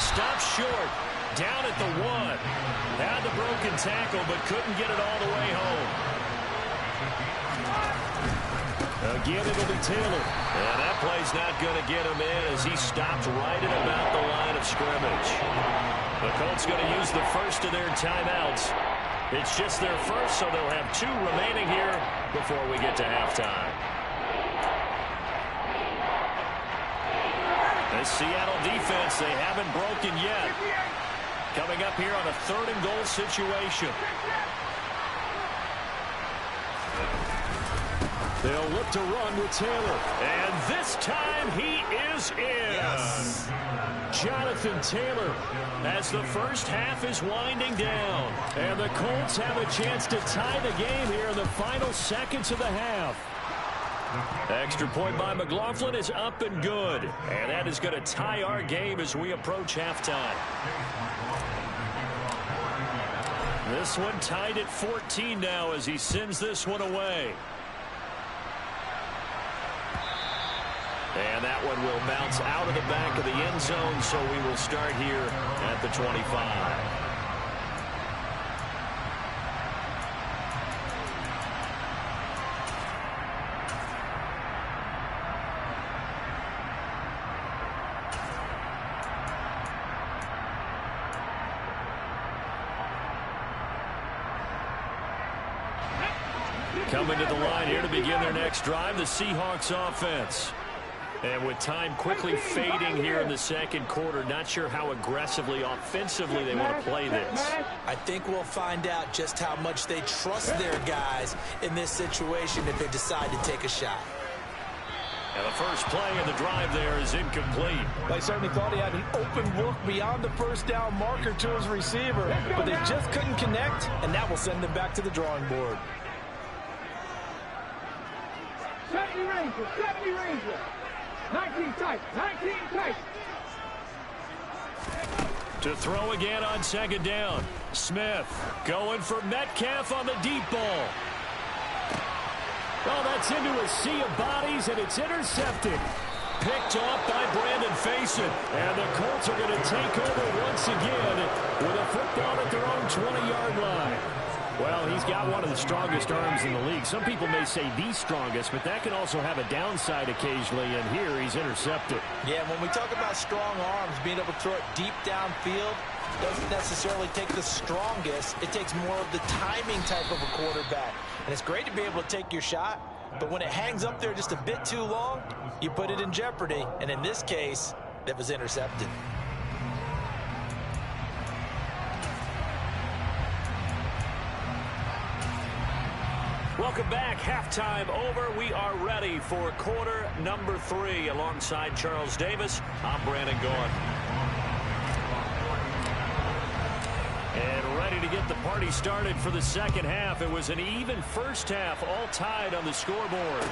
Speaker 3: Stops short. Down at the 1. Had the broken tackle, but couldn't get it all the way home. Again, it'll be Taylor. And that play's not going to get him in as he stopped right at about the line of scrimmage. The Colts going to use the first of their timeouts. It's just their first, so they'll have 2 remaining here before we get to halftime. This Seattle defense, they haven't broken yet. Coming up here on a 3rd and goal situation.
Speaker 6: They'll look to run with Taylor. And this time he is in.
Speaker 4: Yes.
Speaker 6: Jonathan Taylor, as the first half is winding down. And the Colts have a chance to tie the game here in the final seconds of the half. Extra point by McLaughlin is up and good. And that is going to tie our game as we approach halftime. This one tied at 14 now as he sends this one away. And that one will bounce out of the back of the end zone, so we will start here at the 25. Coming to the line here to begin their next drive, the Seahawks offense. And with time quickly fading here in the second quarter, not sure how aggressively, offensively they want to play this.
Speaker 4: I think we'll find out just how much they trust their guys in this situation if they decide to take a shot.
Speaker 6: And the first play of the drive there is incomplete.
Speaker 5: They certainly thought he had an open look beyond the first down marker to his receiver, but they just couldn't connect, and that will send them back to the drawing board.
Speaker 9: 70 Rangers, 70 Rangers. 19 tight, 19 tight.
Speaker 6: To throw again on second down. Smith going for Metcalf on the deep ball. Oh, that's into a sea of bodies, and it's intercepted. Picked off by Brandon Faison. And the Colts are going to take over once again with a football at their own 20-yard line. Well, he's got one of the strongest arms in the league. Some people may say the strongest, but that can also have a downside occasionally, and here he's intercepted.
Speaker 4: Yeah, when we talk about strong arms, being able to throw it deep downfield doesn't necessarily take the strongest. It takes more of the timing type of a quarterback. And it's great to be able to take your shot, but when it hangs up there just a bit too long, you put it in jeopardy. And in this case, that was intercepted.
Speaker 6: Welcome back. Halftime over. We are ready for quarter number 3. Alongside Charles Davis, I'm Brandon Gaughan. And ready to get the party started for the second half. It was an even first half, all tied on the scoreboard.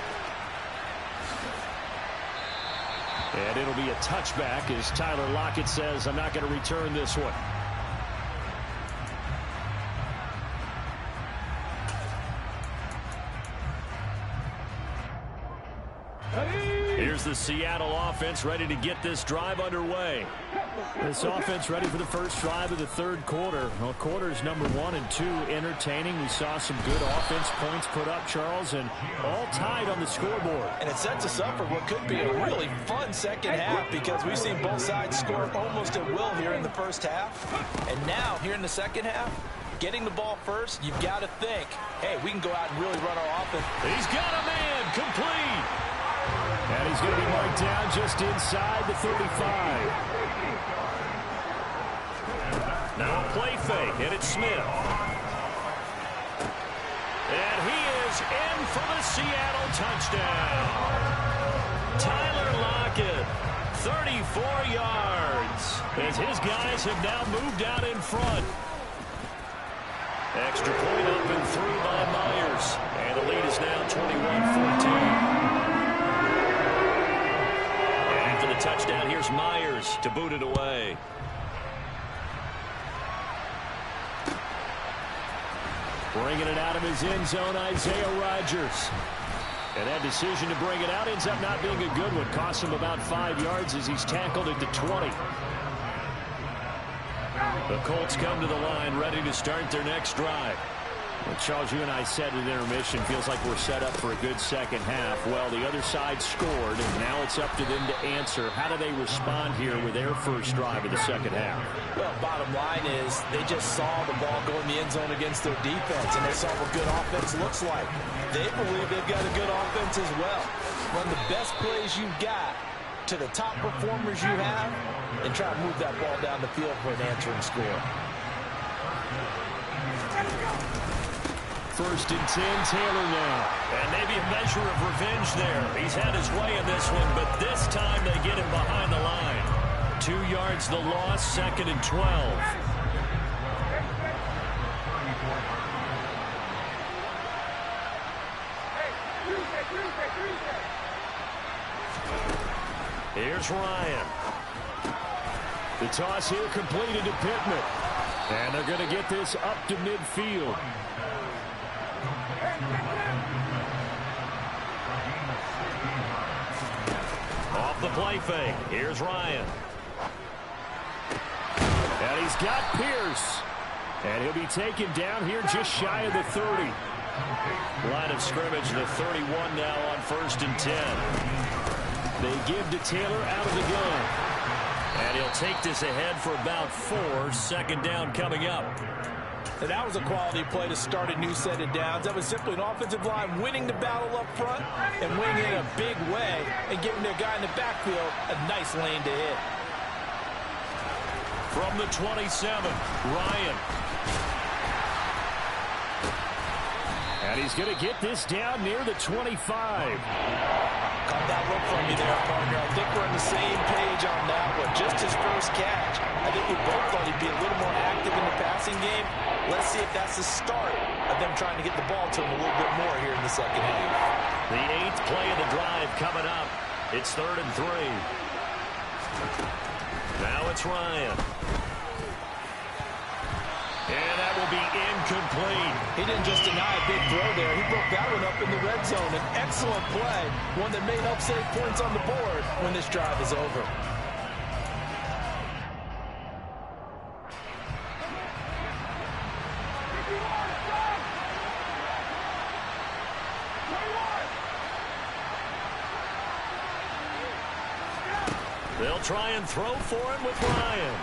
Speaker 6: And it'll be a touchback as Tyler Lockett says, I'm not going to return this one. Here's the Seattle offense ready to get this drive underway. This offense ready for the first drive of the third quarter. Well, quarters number 1 and 2 entertaining. We saw some good offense points put up, Charles, and all tied on the scoreboard.
Speaker 5: And it sets us up for what could be a really fun second half because we've seen both sides score almost at will here in the first half. And now, here in the second half, getting the ball first, you've got to think, hey, we can go out and really run our offense.
Speaker 6: He's got a man, complete. And he's going to be marked down just inside the 35. Now a play fake, and it's Smith. And he is in for the Seattle touchdown. Tyler Lockett, 34 yards, as his guys have now moved out in front. Extra point up and through by Myers. And the lead is now 21-14. And for the touchdown, here's Myers to boot it away. Bringing it out of his end zone, Isaiah Rodgers. And that decision to bring it out ends up not being a good one. Costs him about 5 yards as he's tackled at the 20. The Colts come to the line ready to start their next drive. Well, Charles, you and I said at intermission, feels like we're set up for a good second half. Well, the other side scored, and now it's up to them to answer. How do they respond here with their first drive of the second half?
Speaker 5: Well, bottom line is they just saw the ball go in the end zone against their defense, and they saw what good offense looks like. They believe they've got a good offense as well. Run the best plays you've got to the top performers you have, and try to move that ball down the field for an answering score.
Speaker 6: 1st and 10, Taylor now.
Speaker 3: And maybe a measure of revenge there. He's had his way in this one, but this time they get him behind the line. 2 yards the loss, 2nd and 12. Here's Ryan. The toss here completed to Pittman. And they're going to get this up to midfield. Off the play fake. Here's Ryan. And he's got Pierce. And he'll be taken down here just shy of the 30. Line of scrimmage, the 31 now on 1st and 10. They give to Taylor out of the gun. And he'll take this ahead for about 4. 2nd down coming up.
Speaker 5: And that was a quality play to start a new set of downs. That was simply an offensive line winning the battle up front and winning in a big way and giving their guy in the backfield a nice lane to hit.
Speaker 3: From the 27, Ryan. And he's going to get this down near the 25.
Speaker 5: Caught that look from you there, partner. I think we're on the same page on that one. Just his first catch. I think we both thought he'd be a little more active in the passing game. Let's see if that's the start of them trying to get the ball to him a little bit more here in the second half.
Speaker 3: The 8th play of the drive coming up. It's 3rd and 3. Now it's Ryan. And that will be incomplete.
Speaker 5: He didn't just deny a big throw there. He broke that one up in the red zone. An excellent play. One that may help save points on the board when this drive is over.
Speaker 3: They'll try and throw for him with Ryan.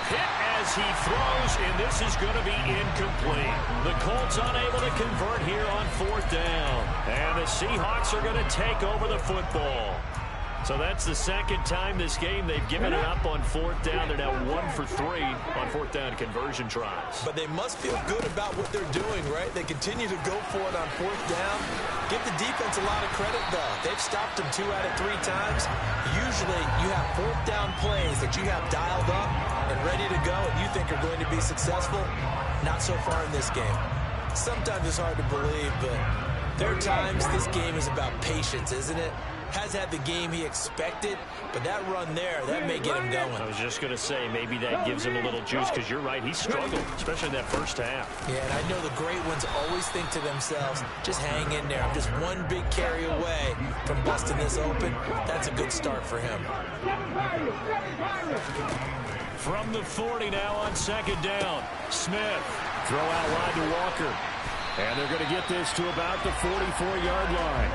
Speaker 3: Hit as he throws, and this is going to be incomplete. The Colts unable to convert here on 4th down. And the Seahawks are going to take over the football. So that's the 2nd time this game they've given it up on 4th down. They're now 1 for 3 on 4th down conversion tries.
Speaker 4: But they must feel good about what they're doing, right? They continue to go for it on 4th down. Give the defense a lot of credit, though. They've stopped them 2 out of 3 times. Usually you have 4th down plays that you have dialed up and ready to go and you think are going to be successful. Not so far in this game. Sometimes it's hard to believe, but there are times this game is about patience, isn't it? Has had the game he expected, but that run there, that may get him going.
Speaker 3: I was just going to say, maybe that gives him a little juice, because you're right, he struggled, especially in that first half.
Speaker 4: Yeah, and I know the great ones always think to themselves, just hang in there. I'm just one big carry away from busting this open. That's a good start for him.
Speaker 3: From the 40 now on 2nd down. Smith, throw out wide to Walker. And they're going to get this to about the 44-yard line.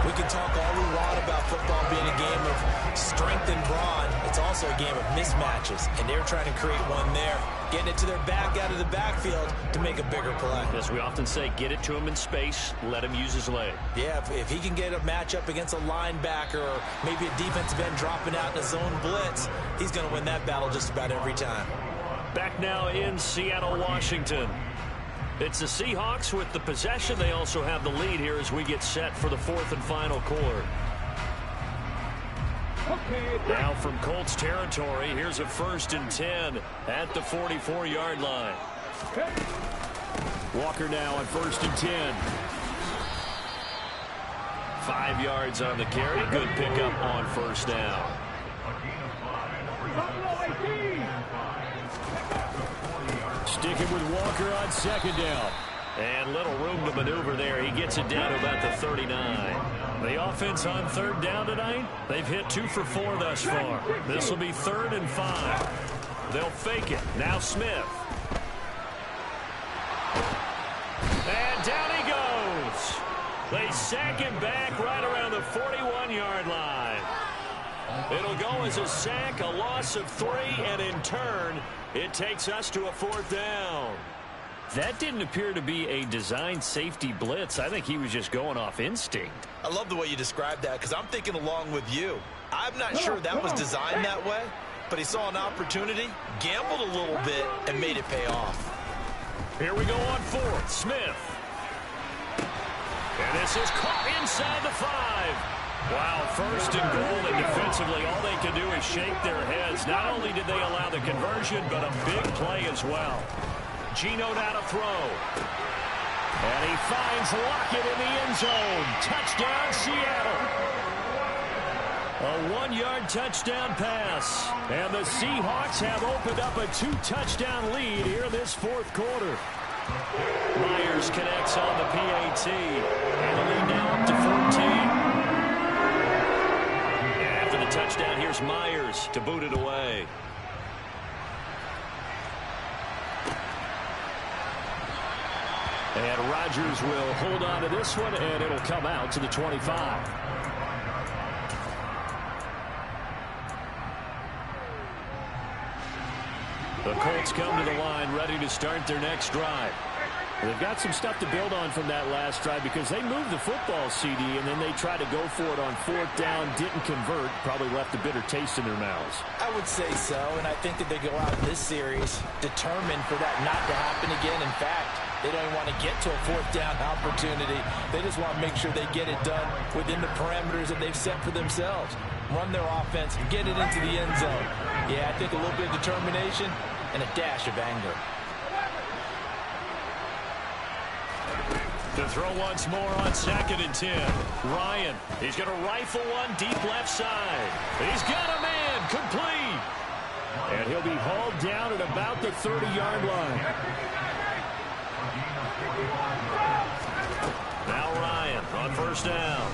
Speaker 4: We can talk all we want about football being a game of strength and brawn. It's also a game of mismatches, and they're trying to create one there, getting it to their back out of the backfield to make a bigger play.
Speaker 3: As we often say, get it to him in space, let him use his leg.
Speaker 4: Yeah, if he can get a matchup against a linebacker or maybe a defensive end dropping out in a zone blitz, he's going to win that battle just about every time.
Speaker 3: Back now in Seattle, Washington. It's the Seahawks with the possession. They also have the lead here as we get set for the 4th and final quarter. Now from Colts territory, here's a 1st and 10 at the 44-yard line. Walker now on 1st and 10. 5 yards on the carry. Good pickup on 1st down. Sticking with Walker on 2nd down. And little room to maneuver there. He gets it down to about the 39. The offense on 3rd down tonight, they've hit 2 for 4 thus far. This will be 3rd and 5. They'll fake it. Now Smith. And down he goes. They sack him back right around the 41-yard line. It'll go as a sack, a loss of 3, and in turn, it takes us to a 4th down. That didn't appear to be a designed safety blitz. I think he was just going off instinct.
Speaker 4: I love the way you described that because I'm thinking along with you. I'm not sure that was designed that way, but he saw an opportunity, gambled a little bit, and made it pay off.
Speaker 6: Here we go on fourth. Smith. And this is caught inside the 5. Wow, first and goal, and defensively, all they can do is shake their heads. Not only did they allow the conversion, but a big play as well. Gino now to throw. And he finds Lockett in the end zone. Touchdown, Seattle. A 1-yard touchdown pass. And the Seahawks have opened up a 2-touchdown lead here this fourth quarter. Myers connects on the PAT. And the lead now up to 14. The touchdown, here's Myers to boot it away. And Rodgers will hold on to this one, and it'll come out to the 25. The Colts come to the line, ready to start their next drive. They've got some stuff to build on from that last drive because they moved the football, CD, and then they tried to go for it on fourth down, didn't convert, probably left a bitter taste in their mouths.
Speaker 5: I would say so, and I think that they go out in this series determined for that not to happen again. In fact, they don't even want to get to a fourth down opportunity. They just want to make sure they get it done within the parameters that they've set for themselves. Run their offense, get it into the end zone. Yeah, I think a little bit of determination and a dash of anger.
Speaker 6: To throw once more on 2nd and 10. Ryan, he's going to rifle one deep left side. He's got a man, complete. And he'll be hauled down at about the 30-yard line. Now Ryan on first down.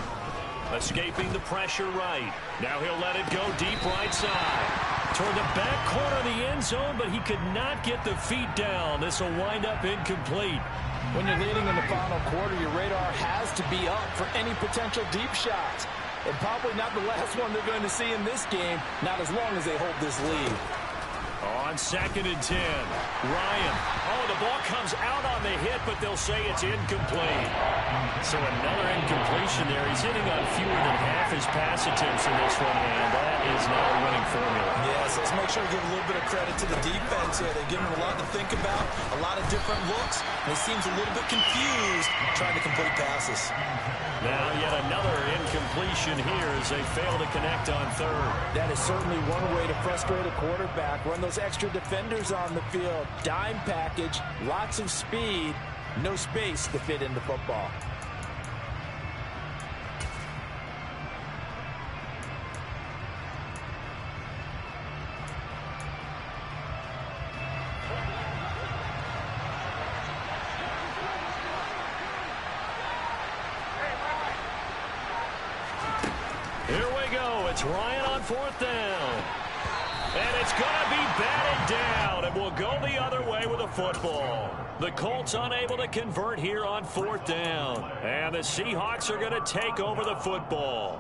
Speaker 6: Escaping the pressure right. Now he'll let it go deep right side. Toward the back corner of the end zone, but he could not get the feet down. This will wind up incomplete.
Speaker 5: When you're leading in the final quarter, your radar has to be up for any potential deep shots. And probably not the last one they're going to see in this game, not as long as they hold this lead.
Speaker 6: On 2nd and 10, Ryan. Oh, the ball comes out on the hit, but they'll say it's incomplete. So another incompletion there. He's hitting on fewer than half his pass attempts in this one, and that is not a winning formula.
Speaker 4: Yes, let's make sure to give a little bit of credit to the defense here. They've given him a lot to think about, a lot of different looks, and he seems a little bit confused trying to complete passes.
Speaker 6: Now yet another incompletion here as they fail to connect on third.
Speaker 5: That is certainly one way to frustrate a quarterback. Run those extra defenders on the field. Dime package, lots of speed, no space to fit in the football.
Speaker 6: Here we go. It's Ryan on fourth down. And it's going to be batted down. It will go the other way with a football. The Colts unable to convert here on fourth down. And the Seahawks are going to take over the football.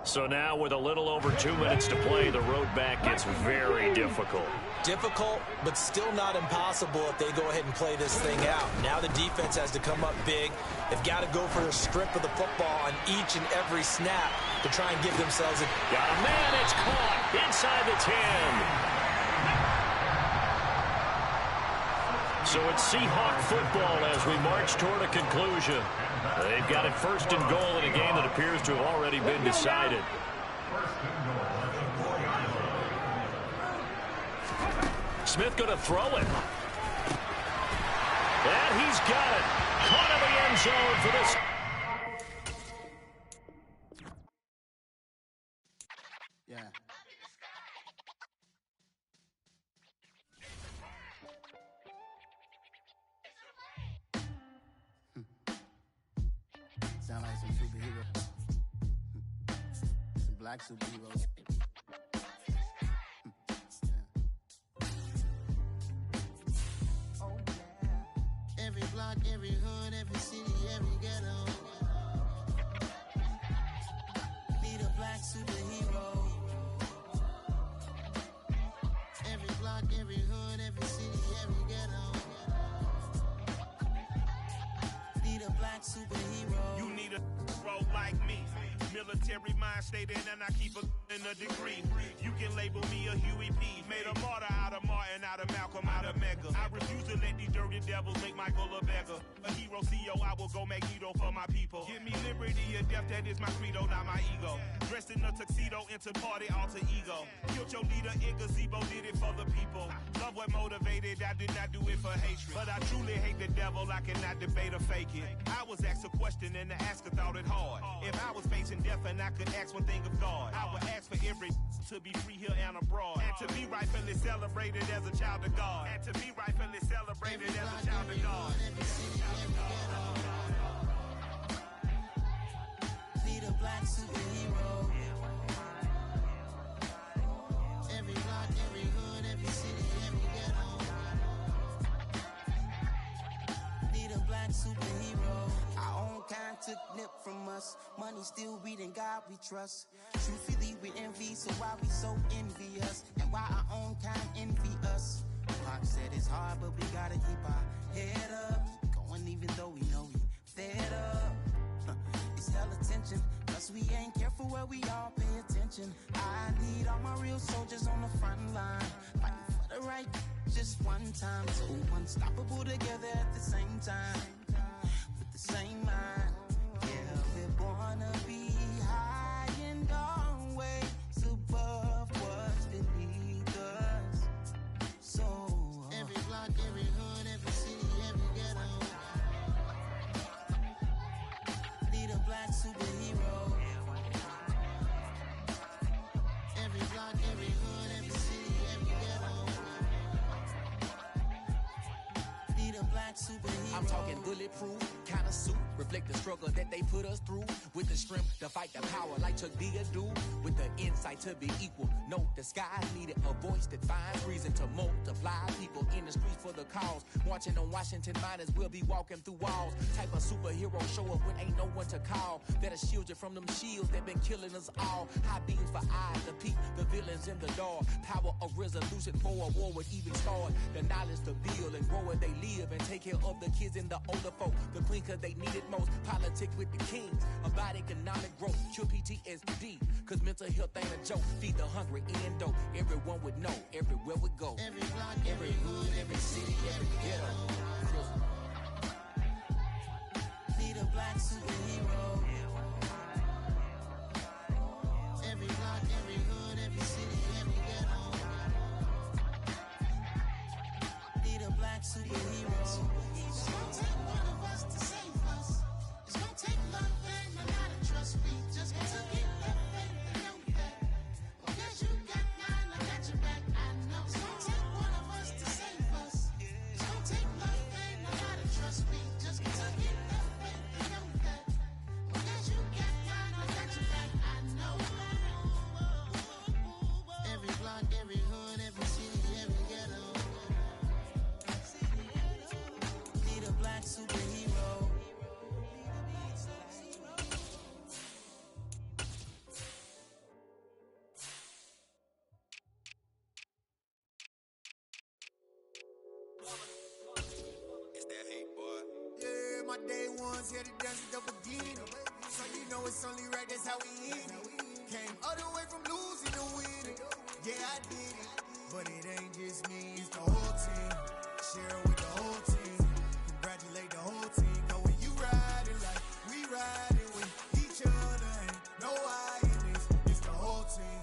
Speaker 6: So now with a little over 2 minutes to play, the road back gets very difficult.
Speaker 4: Difficult, but still not impossible if they go ahead and play this thing out. Now the defense has to come up big. They've got to go for a strip of the football on each and every snap to try and give themselves a...
Speaker 6: Got a man, it's caught inside the 10. So it's Seahawk football as we march toward a conclusion. They've got it first and goal in a game that appears to have already been decided. Smith going to throw it. And he's got it. Caught in the end zone for this.
Speaker 16: Yeah. Sound like some superheroes. Some black superheroes. Every block, every hood, every city, every ghetto. Need a black superhero. Every block, every hood, every city, every ghetto. Need a black superhero.
Speaker 17: You need a hero like me. Military mind state and I keep in a degree. You can label me a Huey P. Made a martyr out of Martin, out of Malcolm, out of Mega. I refuse to let these dirty devils make Michael a beggar. A hero CEO, I will go Magneto for my people. Give me liberty or death, that is my credo, not my ego. Dressed in a tuxedo, into party, alter ego. Killed your leader in gazebo, did it for the people. Love what motivated, I did not do it for hatred. But I truly hate the devil, I cannot debate or fake it. I was asked a question and the asker thought it hard. If I was facing death and I could ask one thing of God, I would ask for every to be free here and abroad. And to be rightfully celebrated as a child of God. And to be rightfully celebrated as a child of God.
Speaker 16: Need a black superhero. Every block, every hood, every city, every ghetto. Need a black superhero. Our own kind took nip from us. Money still reading God we trust. Truthfully we envy, so why we so envious? And why our own kind envy us? Pac said it's hard, but we gotta keep our head up. Going even though we know we fed up. It's hell attention, plus we ain't careful where we all pay attention. I need all my real soldiers on the front line, fighting for the right just one time. So unstoppable together at the same time, with the same mind. Yeah, we're born to be high and always above what's beneath us. So every block, every hood, every city, every ghetto. Need a black superhero. Every block, every hood, every city, every ghetto. Need a black superhero.
Speaker 18: I'm talking bulletproof kind of suit, reflect the struggle that they put us through. With the strength to fight the power like Chuck D do. With the insight to be equal. Note the skies needed a voice that finds reason to multiply. People in the streets for the cause. Marching on Washington, might as well be walking through walls. Type of superhero show up when ain't no one to call. That'll shield you from them shields that been killing us all. High beams for eyes to peep the villains in the dark. Power of resolution for a war would even start. The knowledge to build and grow where they live and take care of the kids and the older folk. The queen cause they need it most. Politic with the kings. About economic growth. Cure PTSD. Cause mental health ain't a joke. Feed the hungry and dope. Everyone would know. Everywhere we go.
Speaker 16: Every block, every hood, every city, every ghetto. Need a black superhero. Every block, every hood, every city, every ghetto. Need a black superhero. It's gonna take one of us to save us. It's gonna take love and a lot of trust. We just got to get that faith and know that. Because you got mine, I got your back. I know. It's gonna take one of us to save us. It's gonna take love and a lot of trust. We just got to get that faith and know that. Because you got mine, I got your back. I know. Every block, every hood, every city, every ghetto. Need a black superhero.
Speaker 19: It's that hate, boy. Yeah, my day ones here to dance at the beginning. So you know it's only right, that's how we end it. Came all the way from losing to winning. Yeah, I did it. But it ain't just me, it's the whole team. Share with the whole team. Congratulate the whole team. Know when you riding like we riding with each other. Ain't no I in this, it's the whole team.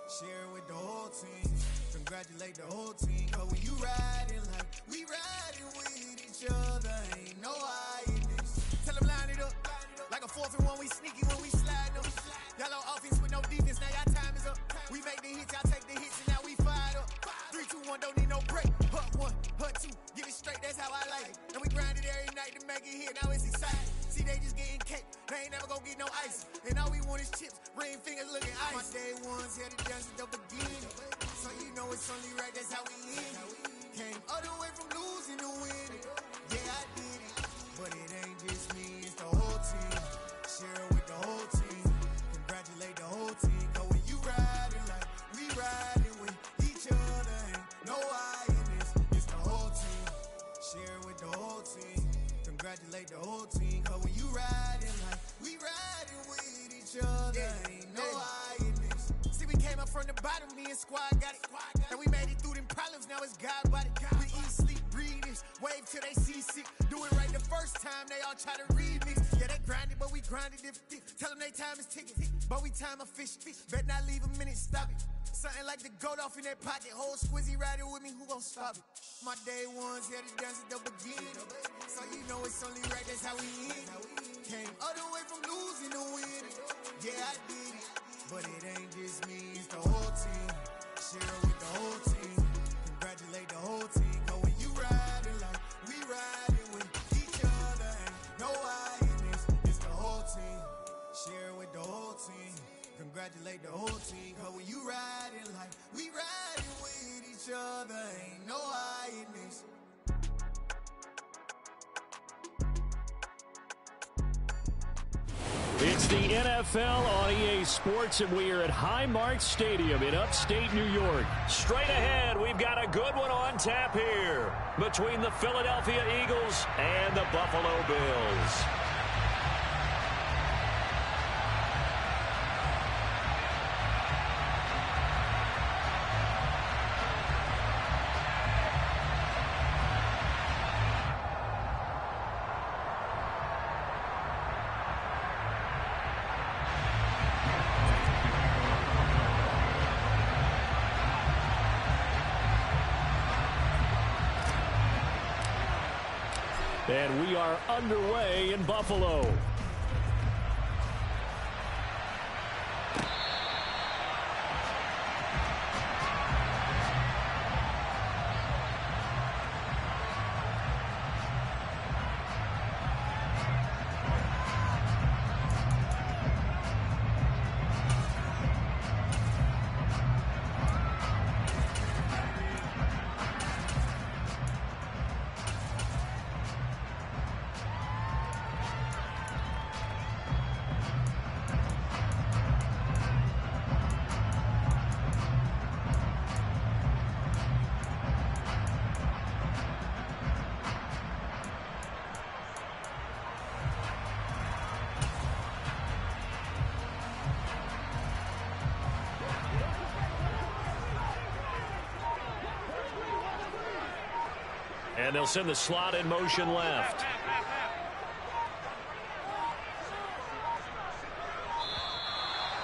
Speaker 19: Share with the whole team. Congratulate the whole team. Know when you riding like we riding with each other. Ain't no I in this. Tell them line it up. Like a 4th and 1, we sneaky when we slide up. Y'all on offense with no defense, now y'all time is up. We make the hits, y'all take the hits, and now we fired up. 3, 2, 1, don't need no break. Hut 1, hut 2, get it straight, that's how I like it. And we grind it every night to make it hit, now it's exciting. See, they just getting cake, they ain't never gonna get no ice. And all we want is chips, ring fingers looking ice. My day ones here to dance at the beginning. So you know it's only right, that's how we end it. Came all the way from losing to winning. Yeah, I did it. But it ain't just me, it's the whole team. Share with the whole team. Congratulate the whole team. Cause when you riding like we riding with each other. Ain't no I in this, it's the whole team. Share with the whole team. Congratulate the whole team, cause when you riding like we riding with each other, ain't no hiding this. See, we came up from the bottom, me and squad got it. And we made it through them problems, now it's God body. We eat, sleep, breathe this, wave till they see sick. Do it right the first time, they all try to remix. Yeah, they grinded, but we grinded if tell them they time is ticking, but we time a fish. Bet not leave a minute, stop it. Something like the goat off in that pocket. Whole squizzy riding with me, who gon' stop it? My day ones here to dance at the beginning. So you know it's only right, that's how we end. Came all the way from losing to winning. Yeah, I did it. But it ain't just me, it's the whole team. Share with the whole team. Congratulate the whole team. Cause when you riding like we riding with each other, ain't no hiding this. It's the whole team. Share with the whole team. Congratulate the whole team. Cause when you riding like we riding with each other, ain't no hiding this.
Speaker 6: It's the NFL on EA Sports, and we are at Highmark Stadium in upstate New York. Straight ahead, we've got a good one on tap here between the Philadelphia Eagles and the Buffalo Bills. And we are underway in Buffalo. And they'll send the slot in motion left.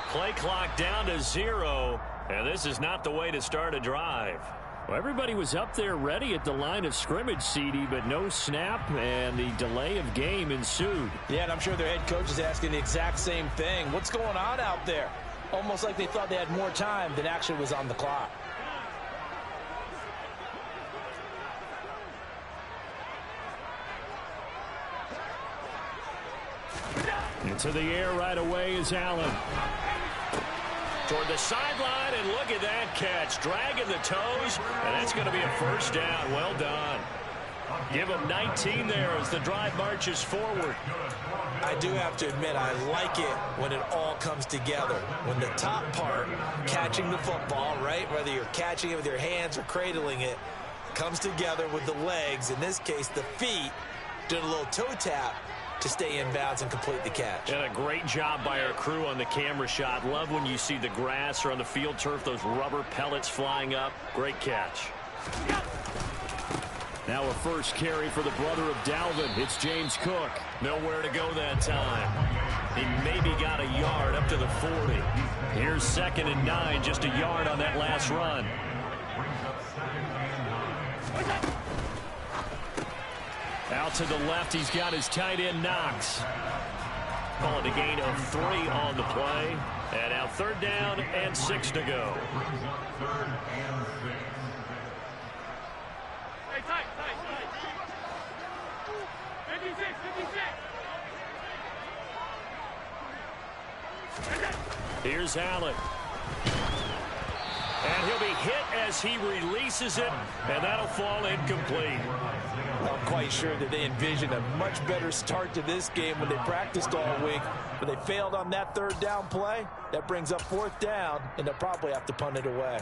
Speaker 6: Play clock down to 0, and this is not the way to start a drive. Well, everybody was up there ready at the line of scrimmage, CD, but no snap, and the delay of game ensued.
Speaker 5: Yeah, and I'm sure their head coach is asking the exact same thing. What's going on out there? Almost like they thought they had more time than actually was on the clock.
Speaker 6: Into the air right away is Allen. Toward the sideline, and look at that catch. Dragging the toes, and that's going to be a first down. Well done. Give him 19 there as the drive marches forward.
Speaker 4: I do have to admit, I like it when it all comes together. When the top part, catching the football, right, whether you're catching it with your hands or cradling it, comes together with the legs, in this case the feet, doing a little toe tap to stay in bounds and complete the catch.
Speaker 6: And a great job by our crew on the camera shot. Love when you see the grass or on the field turf, those rubber pellets flying up. Great catch. Now a first carry for the brother of Dalvin. It's James Cook. Nowhere to go that time. He maybe got a yard up to the 40. Here's 2nd and 9, just a yard on that last run. Out to the left, he's got his tight end Knox. Call it a gain of 3 on the play. And now 3rd down and 6 to go.
Speaker 9: Hey, tight. 56.
Speaker 6: Here's Allen. And he'll be hit as he releases it, and that'll fall incomplete.
Speaker 5: I'm quite sure that they envisioned a much better start to this game when they practiced all week, but they failed on that 3rd down play. That brings up 4th down, and they'll probably have to punt it away.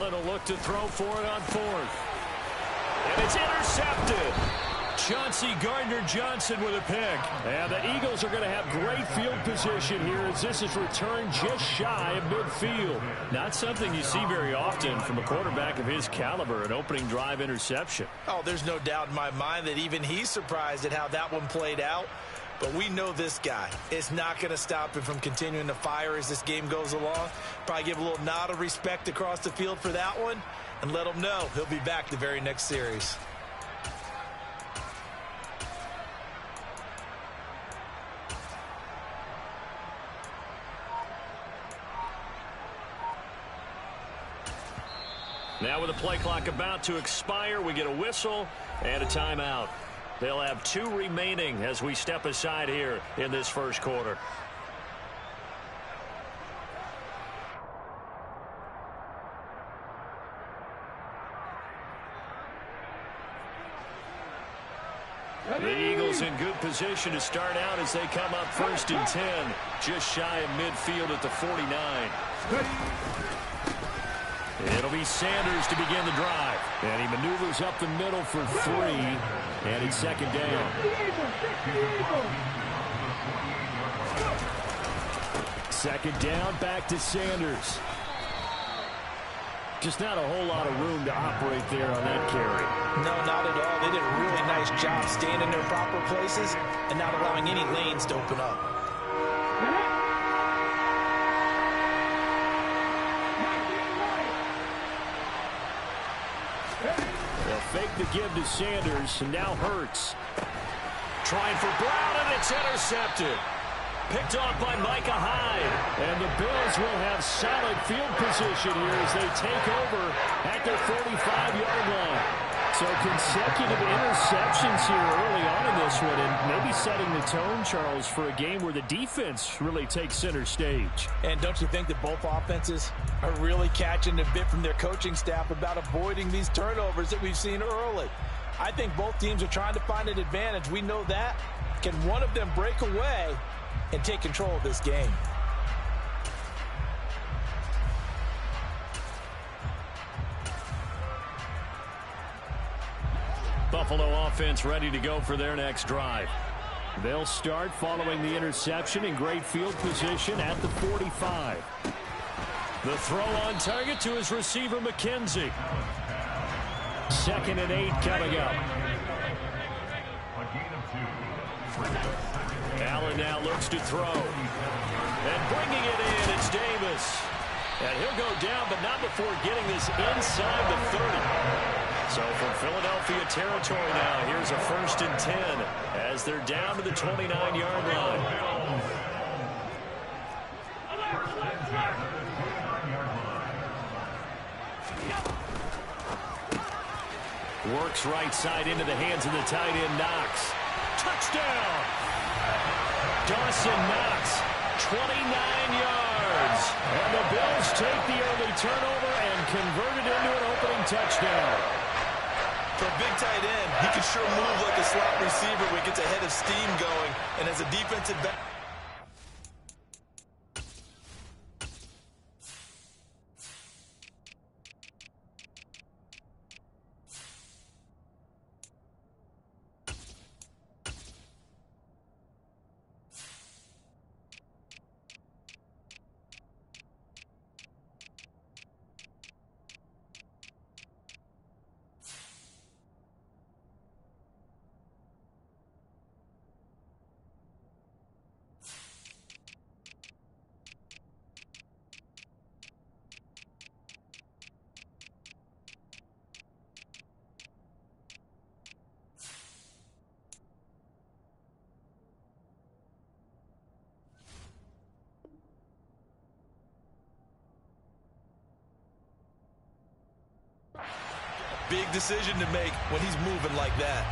Speaker 6: Balln will look to throw for it on fourth. And it's intercepted. Chauncey Gardner-Johnson with a pick. And the Eagles are going to have great field position here as this is returned just shy of midfield. Not something you see very often from a quarterback of his caliber, an opening drive interception.
Speaker 4: Oh, there's no doubt in my mind that even he's surprised at how that one played out. But we know this guy is not going to stop him from continuing to fire as this game goes along. Probably give a little nod of respect across the field for that one and let him know he'll be back the very next series.
Speaker 6: Now with the play clock about to expire, we get a whistle and a timeout. They'll have 2 remaining as we step aside here in this first quarter. The Eagles in good position to start out as they come up 1st and 10, just shy of midfield at the 49. It'll be Sanders to begin the drive. And he maneuvers up the middle for 3. And it's 2nd down. 2nd down, back to Sanders. Just not a whole lot of room to operate there on that carry.
Speaker 4: No, not at all. They did a really nice job staying in their proper places and not allowing any lanes to open up.
Speaker 6: Fake the give to Sanders, and now Hurts. Trying for Brown, and it's intercepted. Picked off by Micah Hyde. And the Bills will have solid field position here as they take over at their 45-yard line. So consecutive interceptions here early on in this one, and maybe setting the tone, Charles, for a game where the defense really takes center stage.
Speaker 4: And don't you think that both offenses are really catching a bit from their coaching staff about avoiding these turnovers that we've seen early? I think both teams are trying to find an advantage. We know that. Can one of them break away and take control of this game?
Speaker 6: Buffalo offense ready to go for their next drive. They'll start following the interception in great field position at the 45. The throw on target to his receiver, McKenzie. 2nd and 8 coming up. Allen now looks to throw. And bringing it in, it's Davis. And he'll go down, but not before getting this inside the 30. So from Philadelphia territory now, here's a 1st and 10 as they're down to the 29-yard line. Works right side into the hands of the tight end, Knox. Touchdown! Dawson Knox, 29 yards. And the Bills take the early turnover and convert it into an opening touchdown.
Speaker 4: For a big tight end, he can sure move like a slot receiver when he gets a head of steam going. And as a defensive back, big decision to make when he's moving like that.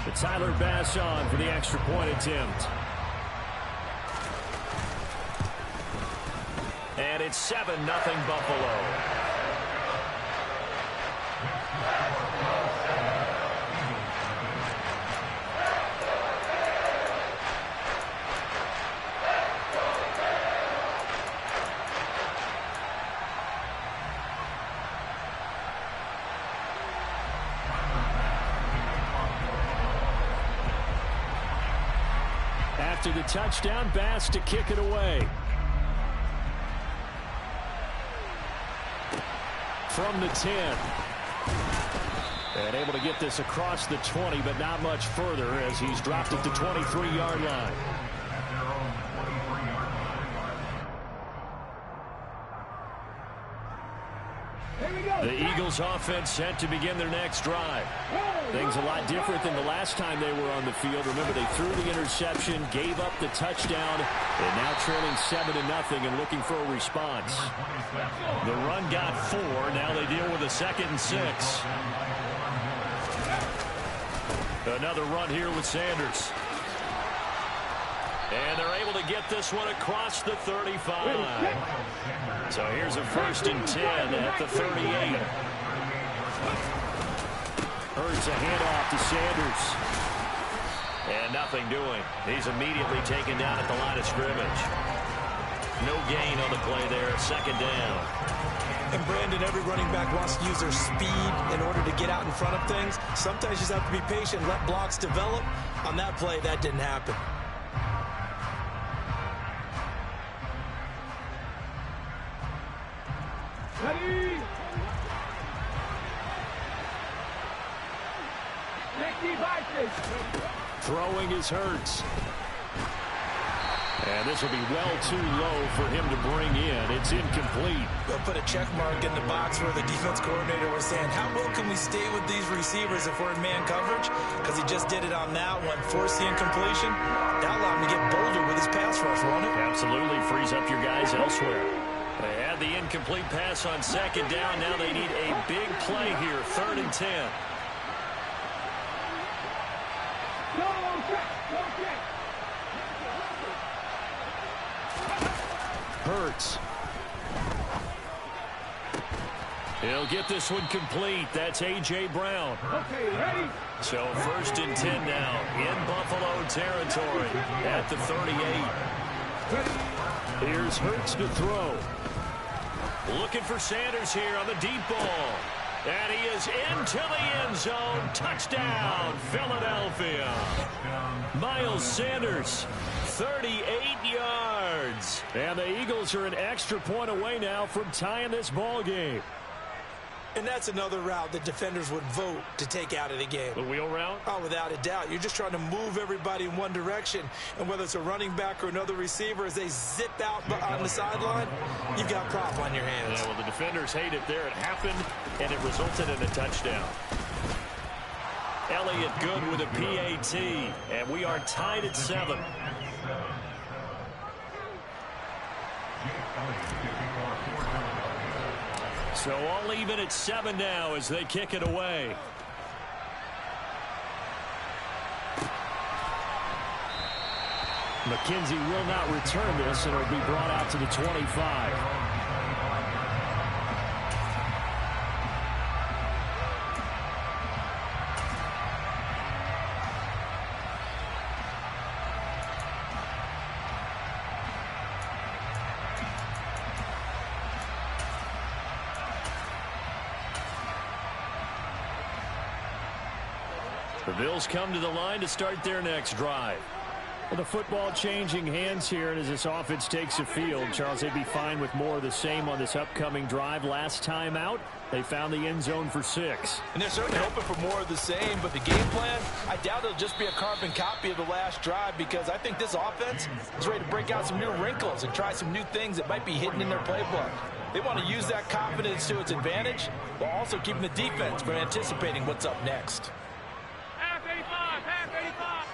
Speaker 6: It's Tyler Bass on for the extra point attempt. And it's 7-0 Buffalo. After the touchdown, Bass to kick it away. From the 10. And able to get this across the 20, but not much further as he's dropped at the 23-yard line. The Eagles offense set to begin their next drive. Things a lot different than the last time they were on the field. Remember, they threw the interception, gave up the touchdown, and now trailing 7-0 and looking for a response. The run got 4. Now they deal with a 2nd and 6. Another run here with Sanders. And they're able to get this one across the 35. So here's a 1st and 10 at the 38. Hurts a handoff to Sanders. And nothing doing. He's immediately taken down at the line of scrimmage. No gain on the play there. 2nd down.
Speaker 4: And Brandon, every running back wants to use their speed in order to get out in front of things. Sometimes you just have to be patient, let blocks develop. On that play, that didn't happen.
Speaker 9: Ready?
Speaker 6: Throwing is Hurts. And this will be well too low for him to bring in. It's incomplete.
Speaker 4: They'll put a check mark in the box where the defense coordinator was saying, how well can we stay with these receivers if we're in man coverage? Because he just did it on that one, forced the incompletion. That allowed him to get bolder with his pass rush, won't it?
Speaker 6: Absolutely frees up your guys elsewhere. They had the incomplete pass on 2nd down. Now they need a big play here, 3rd and 10. Hurts. He'll get this one complete. That's A.J. Brown.
Speaker 9: Okay, ready?
Speaker 6: So 1st and 10 now in Buffalo territory at the 38. Here's Hurts to throw. Looking for Sanders here on the deep ball. And he is into the end zone. Touchdown, Philadelphia. Miles Sanders, 38 yards. And the Eagles are an extra point away now from tying this ball game.
Speaker 4: And that's another route that defenders would vote to take out of the game.
Speaker 6: The wheel route?
Speaker 4: Oh, without a doubt. You're just trying to move everybody in one direction. And whether it's a running back or another receiver, as they zip out on the sideline, you've got a problem on your hands.
Speaker 6: Yeah, well, the defenders hate it there. It happened, and it resulted in a touchdown. Elliott good with a PAT, and we are tied at 7. So all even at 7 now as they kick it away. McKenzie will not return this, and it'll be brought out to the 25. The Bills come to the line to start their next drive. Well, the football changing hands here, and as this offense takes the field, Charles, they'd be fine with more of the same on this upcoming drive. Last time out, they found the end zone for 6.
Speaker 5: And they're certainly hoping for more of the same, but the game plan, I doubt it'll just be a carbon copy of the last drive, because I think this offense is ready to break out some new wrinkles and try some new things that might be hidden in their playbook. They want to use that confidence to its advantage, while also keeping the defense from anticipating what's up next.
Speaker 9: Half 85, half 85,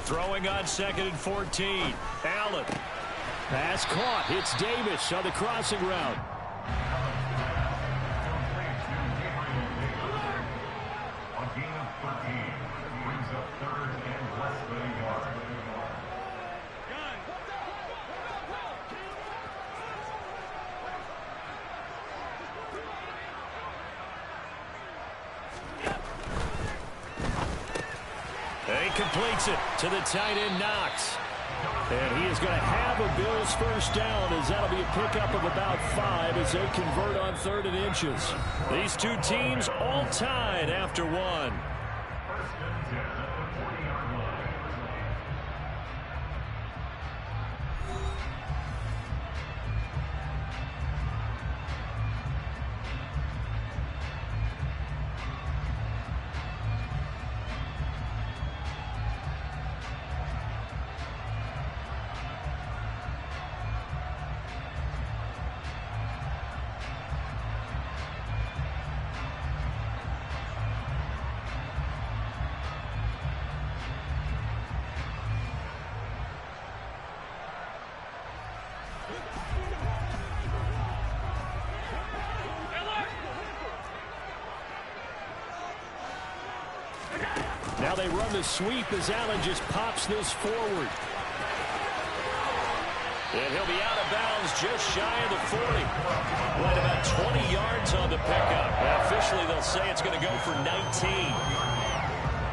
Speaker 6: Throwing on 2nd and 14. Allen. Pass caught. Hits Davis on the crossing route.
Speaker 12: A gain of 13 brings up 3rd and less than a yard.
Speaker 6: He completes it to the tight end, Knox. And he is going to have a Bills first down, as that'll be a pickup of about 5 as they convert on 3rd and inches. These two teams all tied after 1. Now they run the sweep as Allen just pops this forward. And he'll be out of bounds just shy of the 40. Right about 20 yards on the pickup. And officially, they'll say it's going to go for 19.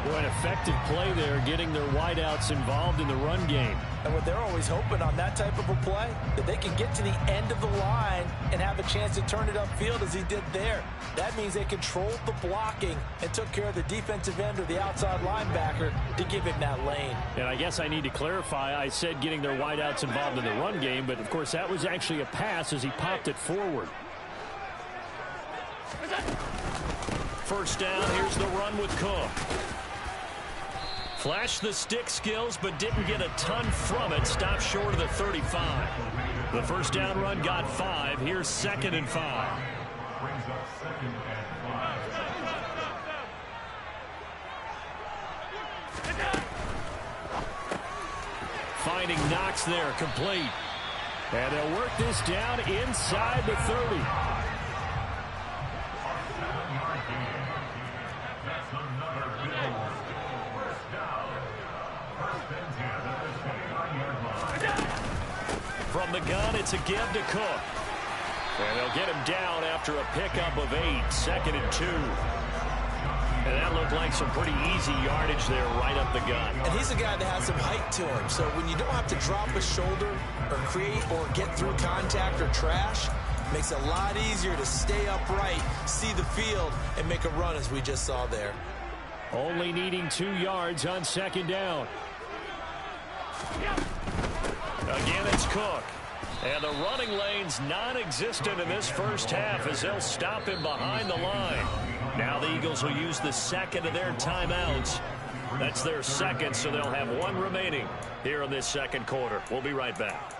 Speaker 6: Boy, an effective play there, getting their wideouts involved in the run game.
Speaker 5: And what they're always hoping on that type of a play, that they can get to the end of the line and have a chance to turn it upfield as he did there. That means they controlled the blocking and took care of the defensive end or the outside linebacker to give him that lane.
Speaker 6: And I guess I need to clarify, I said getting their wideouts involved in the run game, but of course that was actually a pass as he popped it forward. First down, here's the run with Cook. Flashed the stick skills, but didn't get a ton from it. Stopped short of the 35. The first down run got 5. Here's 2nd and 5.
Speaker 12: Brings up 2nd and 5.
Speaker 6: Finding Knox there, complete. And they'll work this down inside the 30.
Speaker 12: That's another Bills. First down. First and 10 at the 29-yard line.
Speaker 6: From the gun, it's a give to Cook. And they'll get him down after a pickup of 8. 2nd and 2. And that looked like some pretty easy yardage there right up the gut.
Speaker 4: And he's a guy that has some height to him. So when you don't have to drop a shoulder or create or get through contact or trash, makes it a lot easier to stay upright, see the field, and make a run as we just saw there.
Speaker 6: Only needing 2 yards on 2nd down. Again, it's Cook. And the running lane's non-existent in this first half as they'll stop him behind the line. Now the Eagles will use the second of their timeouts. That's their second, so they'll have 1 remaining here in this second quarter. We'll be right back.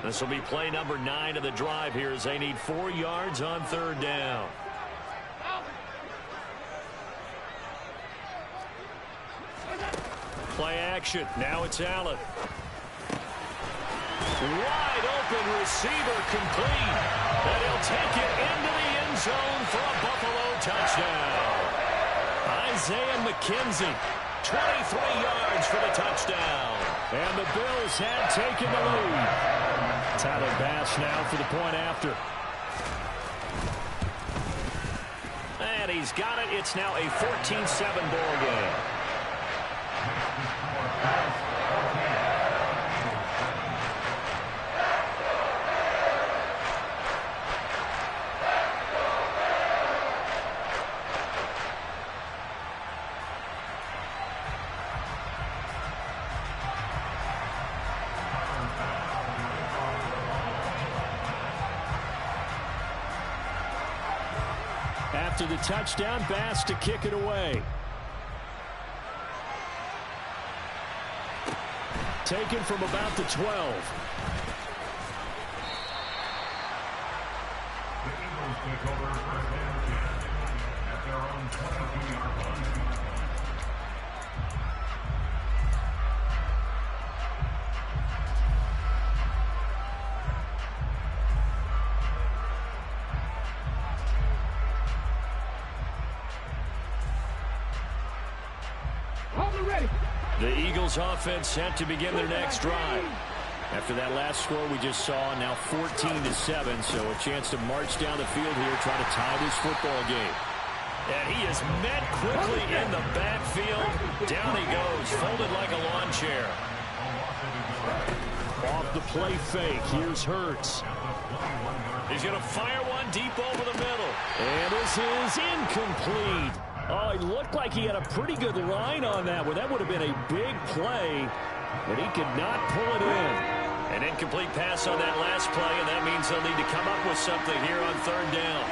Speaker 6: This will be play number 9 of the drive here as they need 4 yards on 3rd down. Play action. Now it's Allen. Wide open receiver complete. And he'll take it into the end zone for a Buffalo touchdown. Isaiah McKenzie, 23 yards for the touchdown. And the Bills had taken the lead. Tyler Bass now for the point after. And he's got it. It's now a 14-7 ball game. After the touchdown, Bass to kick it away. Taken from about the 12.
Speaker 12: The Eagles take over first and 10 at their own 22-yard line.
Speaker 6: The Eagles offense set to begin their next drive. After that last score we just saw, now 14-7, so a chance to march down the field here, try to tie this football game. And he is met quickly in the backfield. Down he goes, folded like a lawn chair. Off the play fake, here's Hurts. He's going to fire one deep over the middle. And this is incomplete. Oh, it looked like he had a pretty good line on that one. That would have been a big play, but he could not pull it in. An incomplete pass on that last play, and that means they'll need to come up with something here on 3rd down.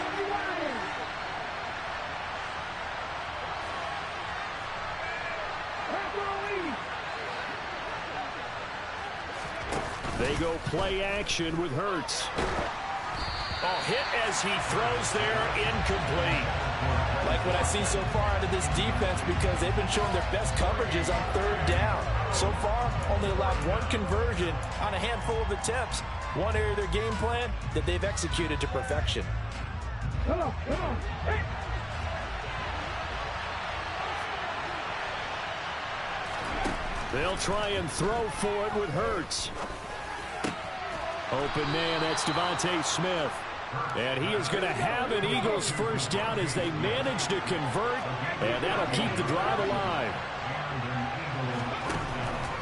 Speaker 6: They go play action with Hurts. Oh, hit as he throws there, incomplete.
Speaker 5: Like what I see so far out of this defense because they've been showing their best coverages on third down. So far, only allowed one conversion on a handful of attempts. One area of their game plan that they've executed to perfection.
Speaker 9: Come on, come on. Hey.
Speaker 6: They'll try and throw for it with Hurts. Open man, that's Devontae Smith. And he is going to have an Eagles first down as they manage to convert, and that'll keep the drive alive.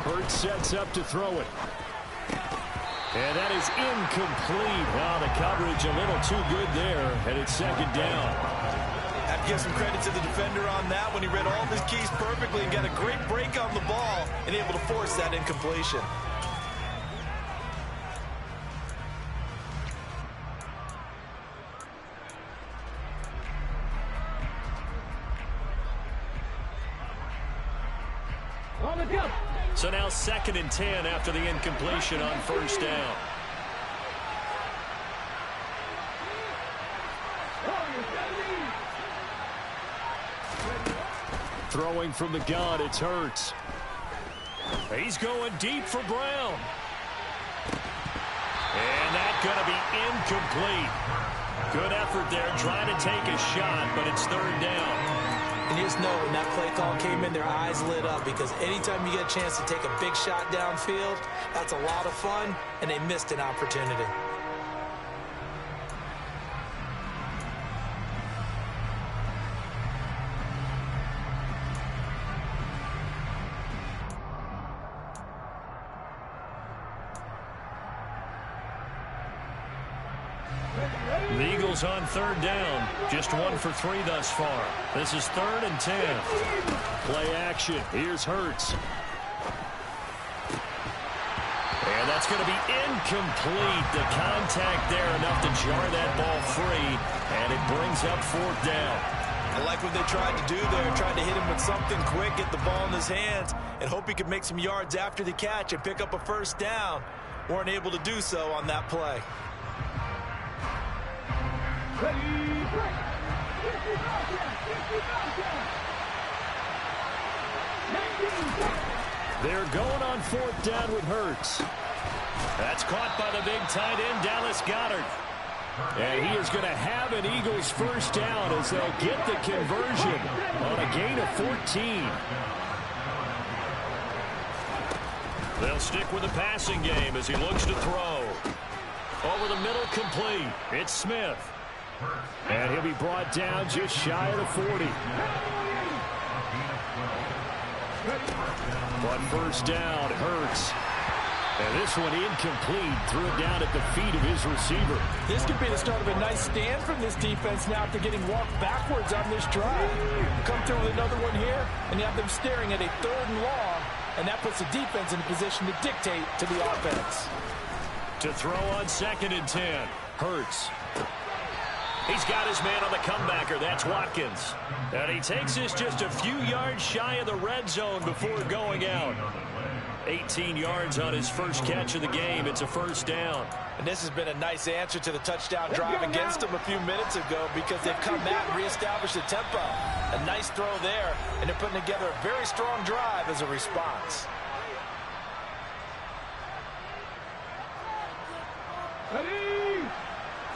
Speaker 6: Hurts sets up to throw it. And that is incomplete. Oh, the coverage a little too good there, and it's second down.
Speaker 4: I have to give some credit to the defender on that when he read all of his keys perfectly and got a great break on the ball and able to force that incompletion.
Speaker 6: So now 2nd and 10 after the incompletion on first down. Throwing from the gun, it's Hurts. He's going deep for Brown. And that's going to be incomplete. Good effort there, trying to take a shot, but it's third down.
Speaker 4: And you just know when that play call came in, their eyes lit up because anytime you get a chance to take a big shot downfield, that's a lot of fun, and they missed an opportunity.
Speaker 6: The Eagles on third down. Just 1 for 3 thus far. This is 3rd and 10. Play action. Here's Hurts. And that's going to be incomplete. The contact there enough to jar that ball free. And it brings up 4th down.
Speaker 4: I like what they tried to do there. Tried to hit him with something quick, get the ball in his hands, and hope he could make some yards after the catch and pick up a first down. Weren't able to do so on that play.
Speaker 6: They're going on 4th down with Hurts. That's caught by the big tight end, Dallas Goedert. And he is going to have an Eagles first down as they'll get the conversion on a gain of 14. They'll stick with the passing game as he looks to throw. Over the middle, complete. It's Smith. And he'll be brought down just shy of the 40. But first down, Hurts. And this one incomplete. Threw it down at the feet of his receiver.
Speaker 5: This could be the start of a nice stand from this defense now after getting walked backwards on this drive. Come through with another one here, and you have them staring at a 3rd and long, and that puts the defense in a position to dictate to the offense.
Speaker 6: To throw on 2nd and 10, Hurts. He's got his man on the comebacker. That's Watkins. And he takes this just a few yards shy of the red zone before going out. 18 yards on his first catch of the game. It's a first down.
Speaker 4: And this has been a nice answer to the touchdown drive against them a few minutes ago because they've come back and reestablished the tempo. A nice throw there, and they're putting together a very strong drive as a response.
Speaker 9: Ready?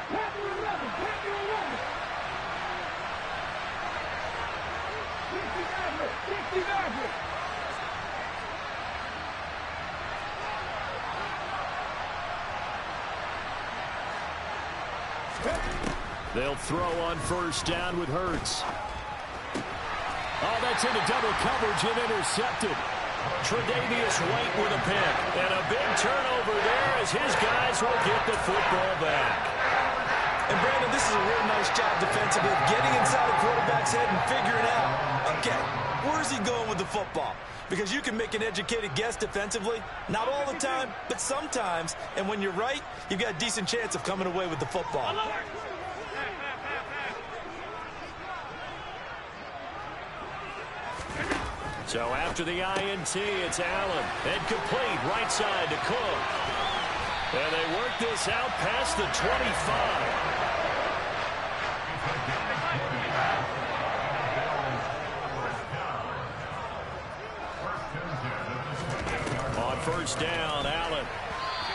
Speaker 9: Pass to 11. Pass to 11. 60-90.
Speaker 6: They'll throw on first down with Hurts. Oh, that's into double coverage and intercepted. Tre'Davious White with a pick. And a big turnover there as his guys will get the football back.
Speaker 4: And Brandon, this is a real nice job defensively of getting inside the quarterback's head and figuring out, okay, where's he going with the football? Because you can make an educated guess defensively. Not all the time, but sometimes. And when you're right, you've got a decent chance of coming away with the football.
Speaker 6: So after the INT, it's Allen. And complete right side to Cook. And they work this out past the 25. first down. Allen.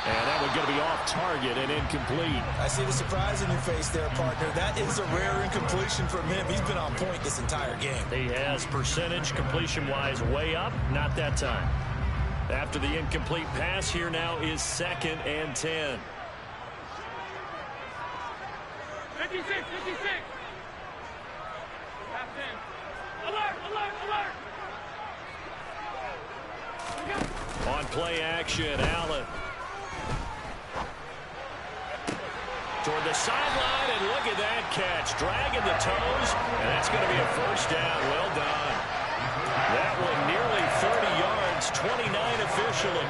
Speaker 6: And that one's going to be off target and incomplete.
Speaker 4: I see the surprise in your face there, partner. That is a rare incompletion from him. He's been on point this entire game.
Speaker 6: He has percentage completion-wise way up. Not that time. After the incomplete pass, here now is 2nd and 10.
Speaker 9: 56, 56. Alert, alert, alert.
Speaker 6: On play action, Allen. Toward the sideline, and look at that catch. Dragging the toes, and that's going to be a first down. Well done. That one nearly 30 yards, 29 officially.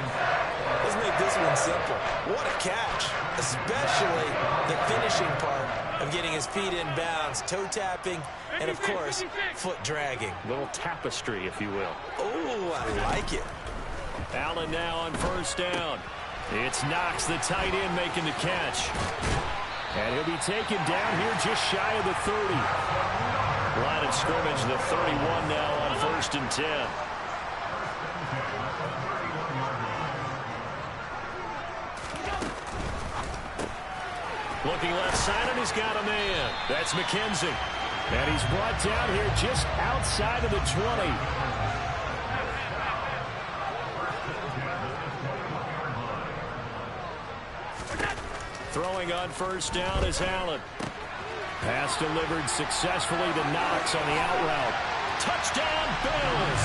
Speaker 4: Let's make this one simple. What a catch, especially the finishing part of getting his feet in bounds, toe tapping, and, of course, foot dragging.
Speaker 6: Little tapestry, if you will.
Speaker 4: Oh, I like it.
Speaker 6: Allen now on first down. It's Knox, the tight end, making the catch. And he'll be taken down here just shy of the 30. Line of scrimmage, the 31 now on 1st and 10. Looking left side, and he's got a man. That's McKenzie. And he's brought down here just outside of the 20. Throwing on first down is Allen. Pass delivered successfully to Knox on the out route. Touchdown, Bills!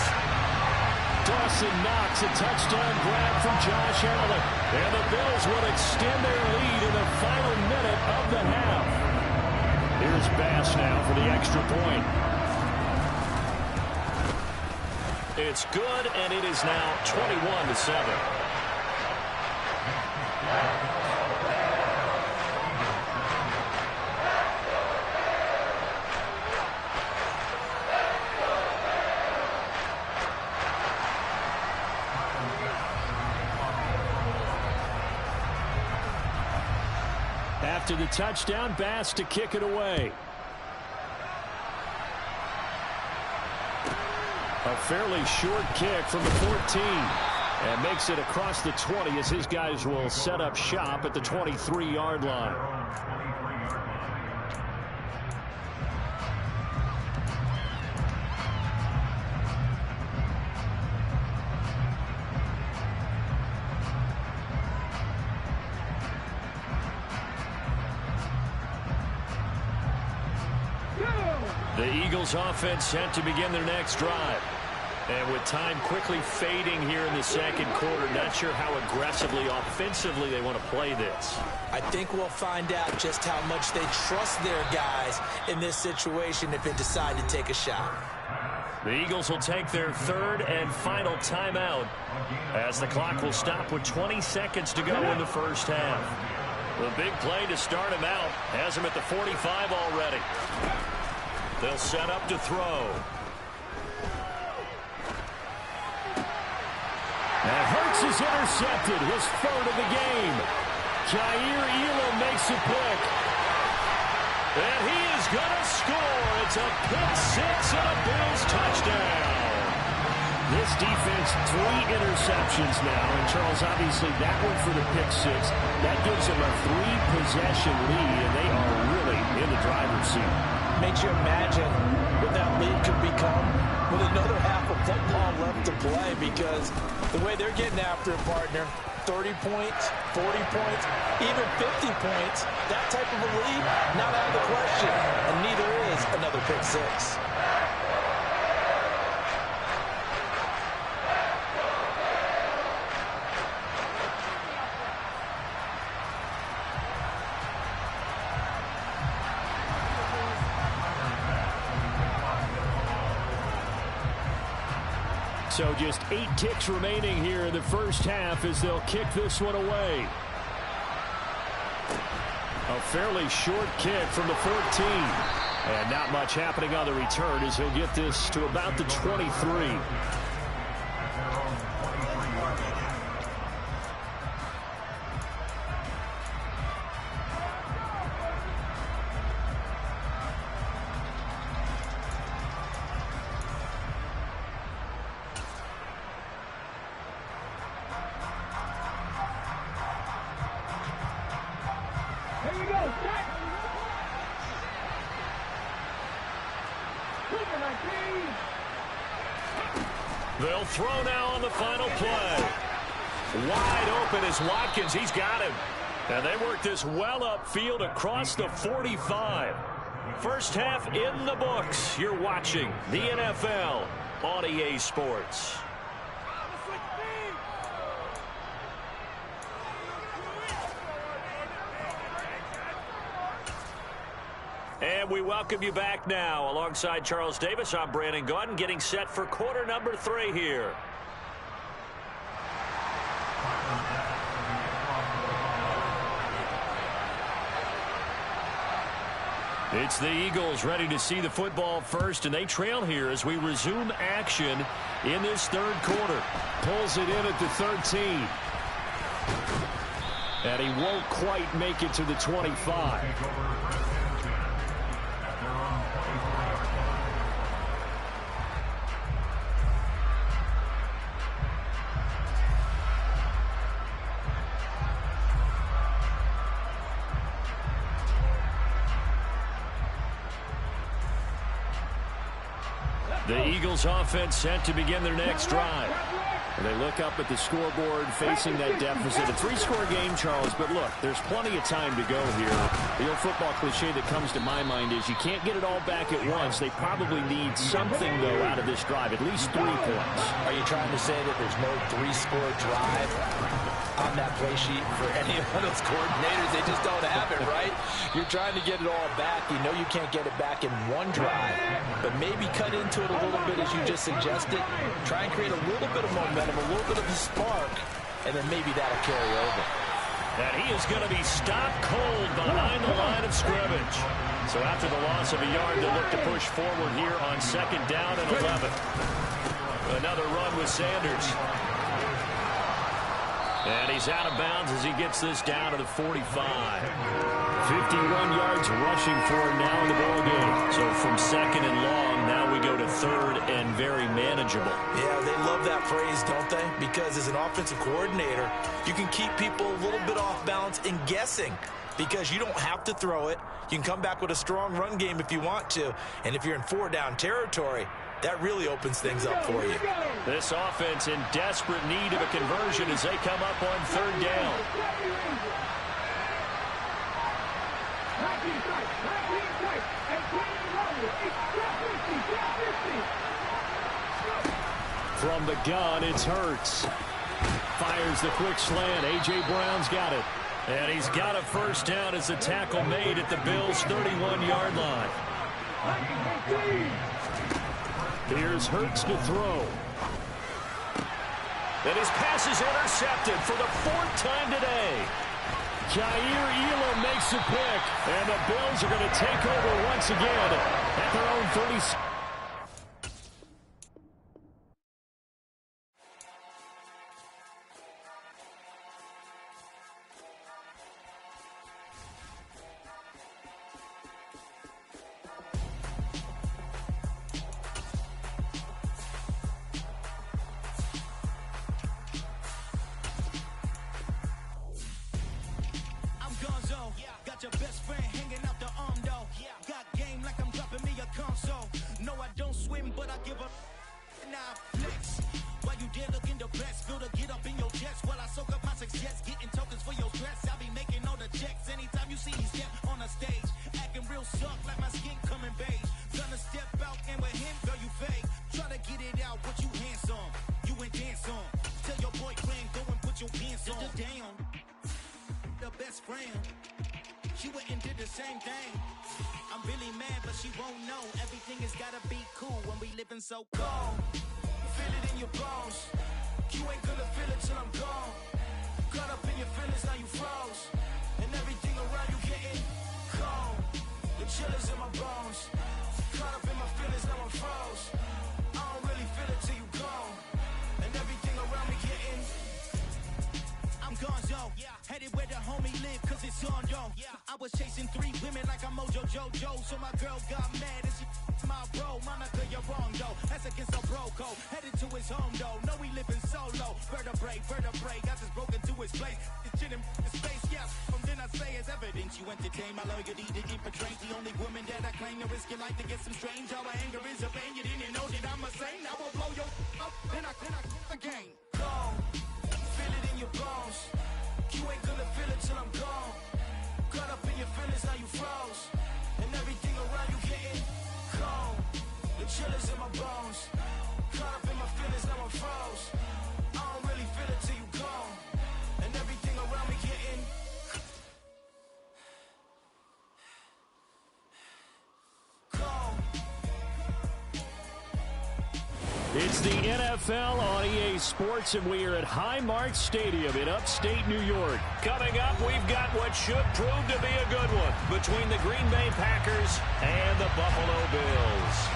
Speaker 6: Dawson Knox, a touchdown grab from Josh Allen. And the Bills will extend their lead in the final minute of the half. Here's Bass now for the extra point. It's good, and it is now 21-7. After the touchdown, Bass to kick it away. A fairly short kick from the 14. And makes it across the 20 as his guys will set up shop at the 23-yard line. The Eagles offense set to begin their next drive. And with time quickly fading here in the second quarter, not sure how aggressively, offensively they want to play this.
Speaker 4: I think we'll find out just how much they trust their guys in this situation if they decide to take a shot.
Speaker 6: The Eagles will take their 3rd and final timeout as the clock will stop with 20 seconds to go in the first half. The big play to start him out has him at the 45 already. They'll set up to throw. And Hurts is intercepted, his 3rd of the game. Jair Elam makes a pick. And he is going to score. It's a pick 6 and a Bills touchdown. This defense, 3 interceptions now. And, Charles, obviously that one for the pick 6. That gives them a 3-possession lead, and they are really in the driver's seat.
Speaker 4: Makes you imagine what that lead could become with another half of football left to play, because the way they're getting after it, partner, 30 points, 40 points, even 50 points, that type of a lead, not out of the question, and neither is another pick 6.
Speaker 6: So just 8 ticks remaining here in the first half as they'll kick this one away. A fairly short kick from the 14. And not much happening on the return as he'll get this to about the 23.
Speaker 3: They'll throw now on the final play. Wide open is Watkins. He's got him. And they work this well upfield across the 45. First half in the books. You're watching the NFL on EA Sports. And we welcome you back now. Alongside Charles Davis, I'm Brandon Gaudin, getting set for quarter number 3 here. It's the Eagles ready to see the football first, and they trail here as we resume action in this third quarter.
Speaker 6: Pulls it in at the 13. And he won't quite make it to the 25.
Speaker 3: The Eagles offense set to begin their next drive.
Speaker 6: And they look up at the scoreboard facing that deficit. A 3-score game, Charles, but look, there's plenty of time to go here. The old football cliche that comes to my mind is you can't get it all back at once. They probably need something, though, out of this drive, at least 3 points.
Speaker 5: Are you trying to say that there's no 3-score drive on that play sheet for any of those coordinators? They just don't have it, right? You're trying to get it all back. You know you can't get it back in one drive, but maybe cut into it a little bit as you just suggested. Try and create a little bit of momentum, a little bit of a spark, and then maybe that'll carry over.
Speaker 3: And he is going to be stopped cold behind the line of scrimmage. So after the loss of a yard, they'll look to push forward here on 2nd down and 11. Another run with Sanders. And he's out of bounds as he gets this down to the 45.
Speaker 6: 51 yards rushing for him now in the ball game.
Speaker 3: So from 2nd and long, now we go to 3rd and very manageable.
Speaker 4: Yeah, they love that phrase, don't they? Because as an offensive coordinator, you can keep people a little bit off balance and guessing. Because you don't have to throw it. You can come back with a strong run game if you want to. And if you're in 4-down territory, that really opens things up for you.
Speaker 3: This offense in desperate need of a conversion as they come up on 3rd down.
Speaker 6: From the gun, it's Hurts. Fires the quick slant. A.J. Brown's got it.
Speaker 3: And he's got a first down as the tackle made at the Bills' 31-yard line.
Speaker 6: Here's Hurts to throw.
Speaker 3: And his pass is intercepted for the 4th time today.
Speaker 6: Jair Elam makes a pick. And the Bills are going to take over once again at their own 30.
Speaker 20: She went and did the same thing. I'm really mad, but she won't know. Everything has gotta be cool when we living so cold. Feel it in your bones. You ain't gonna feel it till I'm gone. Caught up in your feelings, now you froze. And everything around you getting cold. The chillers in my bones. Caught up in my feelings, now I'm froze. I don't really feel it till you gone. And everything around me getting I'm gonzo, headed where the homie live, cause it's on, yo. I was chasing 3 women like I'm Mojo Jojo, so my girl got mad and she my bro. Monica, you're wrong, though. That's against our bro code. Headed to his home, though. No, we living solo. Vertebrae, got just broken to his place. It's shit in space, yes. From then I say it's evidence you entertain my loyalty to keep portrayed. The only woman that I claim to risk your life to get some strange. All my anger is a pain. You didn't know that I'm a saint. I will blow your up, then I
Speaker 6: It's the NFL on EA Sports, and we are at Highmark Stadium in upstate New York. Coming up, we've got what should prove to be a good one between the Green Bay Packers and the Buffalo Bills.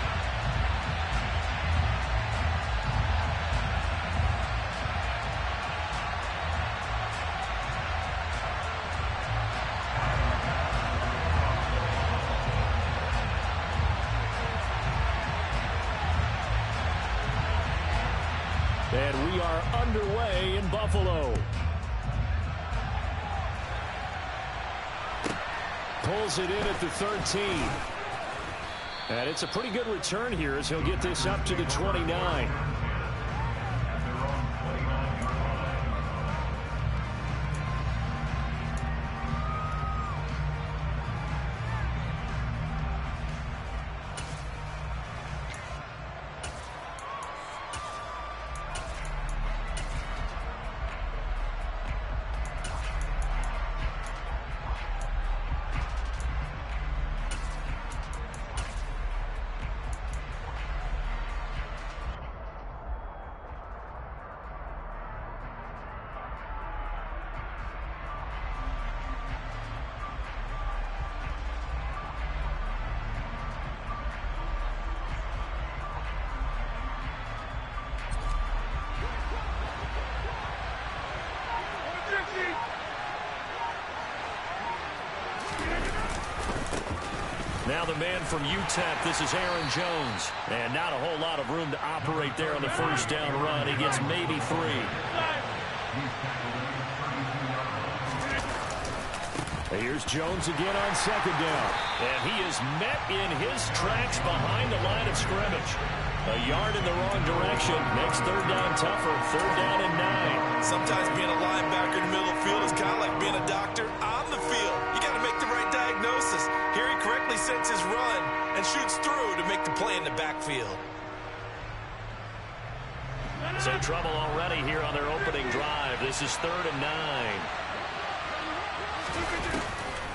Speaker 6: And we are underway in Buffalo. Pulls it in at the 13. And it's a pretty good return here as he'll get this up to the 29. Now the man from UTEP, this is Aaron Jones. And not a whole lot of room to operate there on the first down run. He gets maybe 3. Here's Jones again on second down. And he is met in his tracks behind the line of scrimmage. A yard in the wrong direction. Makes third down tougher. Third down and 9.
Speaker 4: Sometimes being a linebacker in the middle of the field is kind of like being a doctor on the field. You got to make the right diagnosis. Here he correctly sets his run and shoots through to make the play in the backfield.
Speaker 3: So trouble already here on their opening drive. This is third and 9.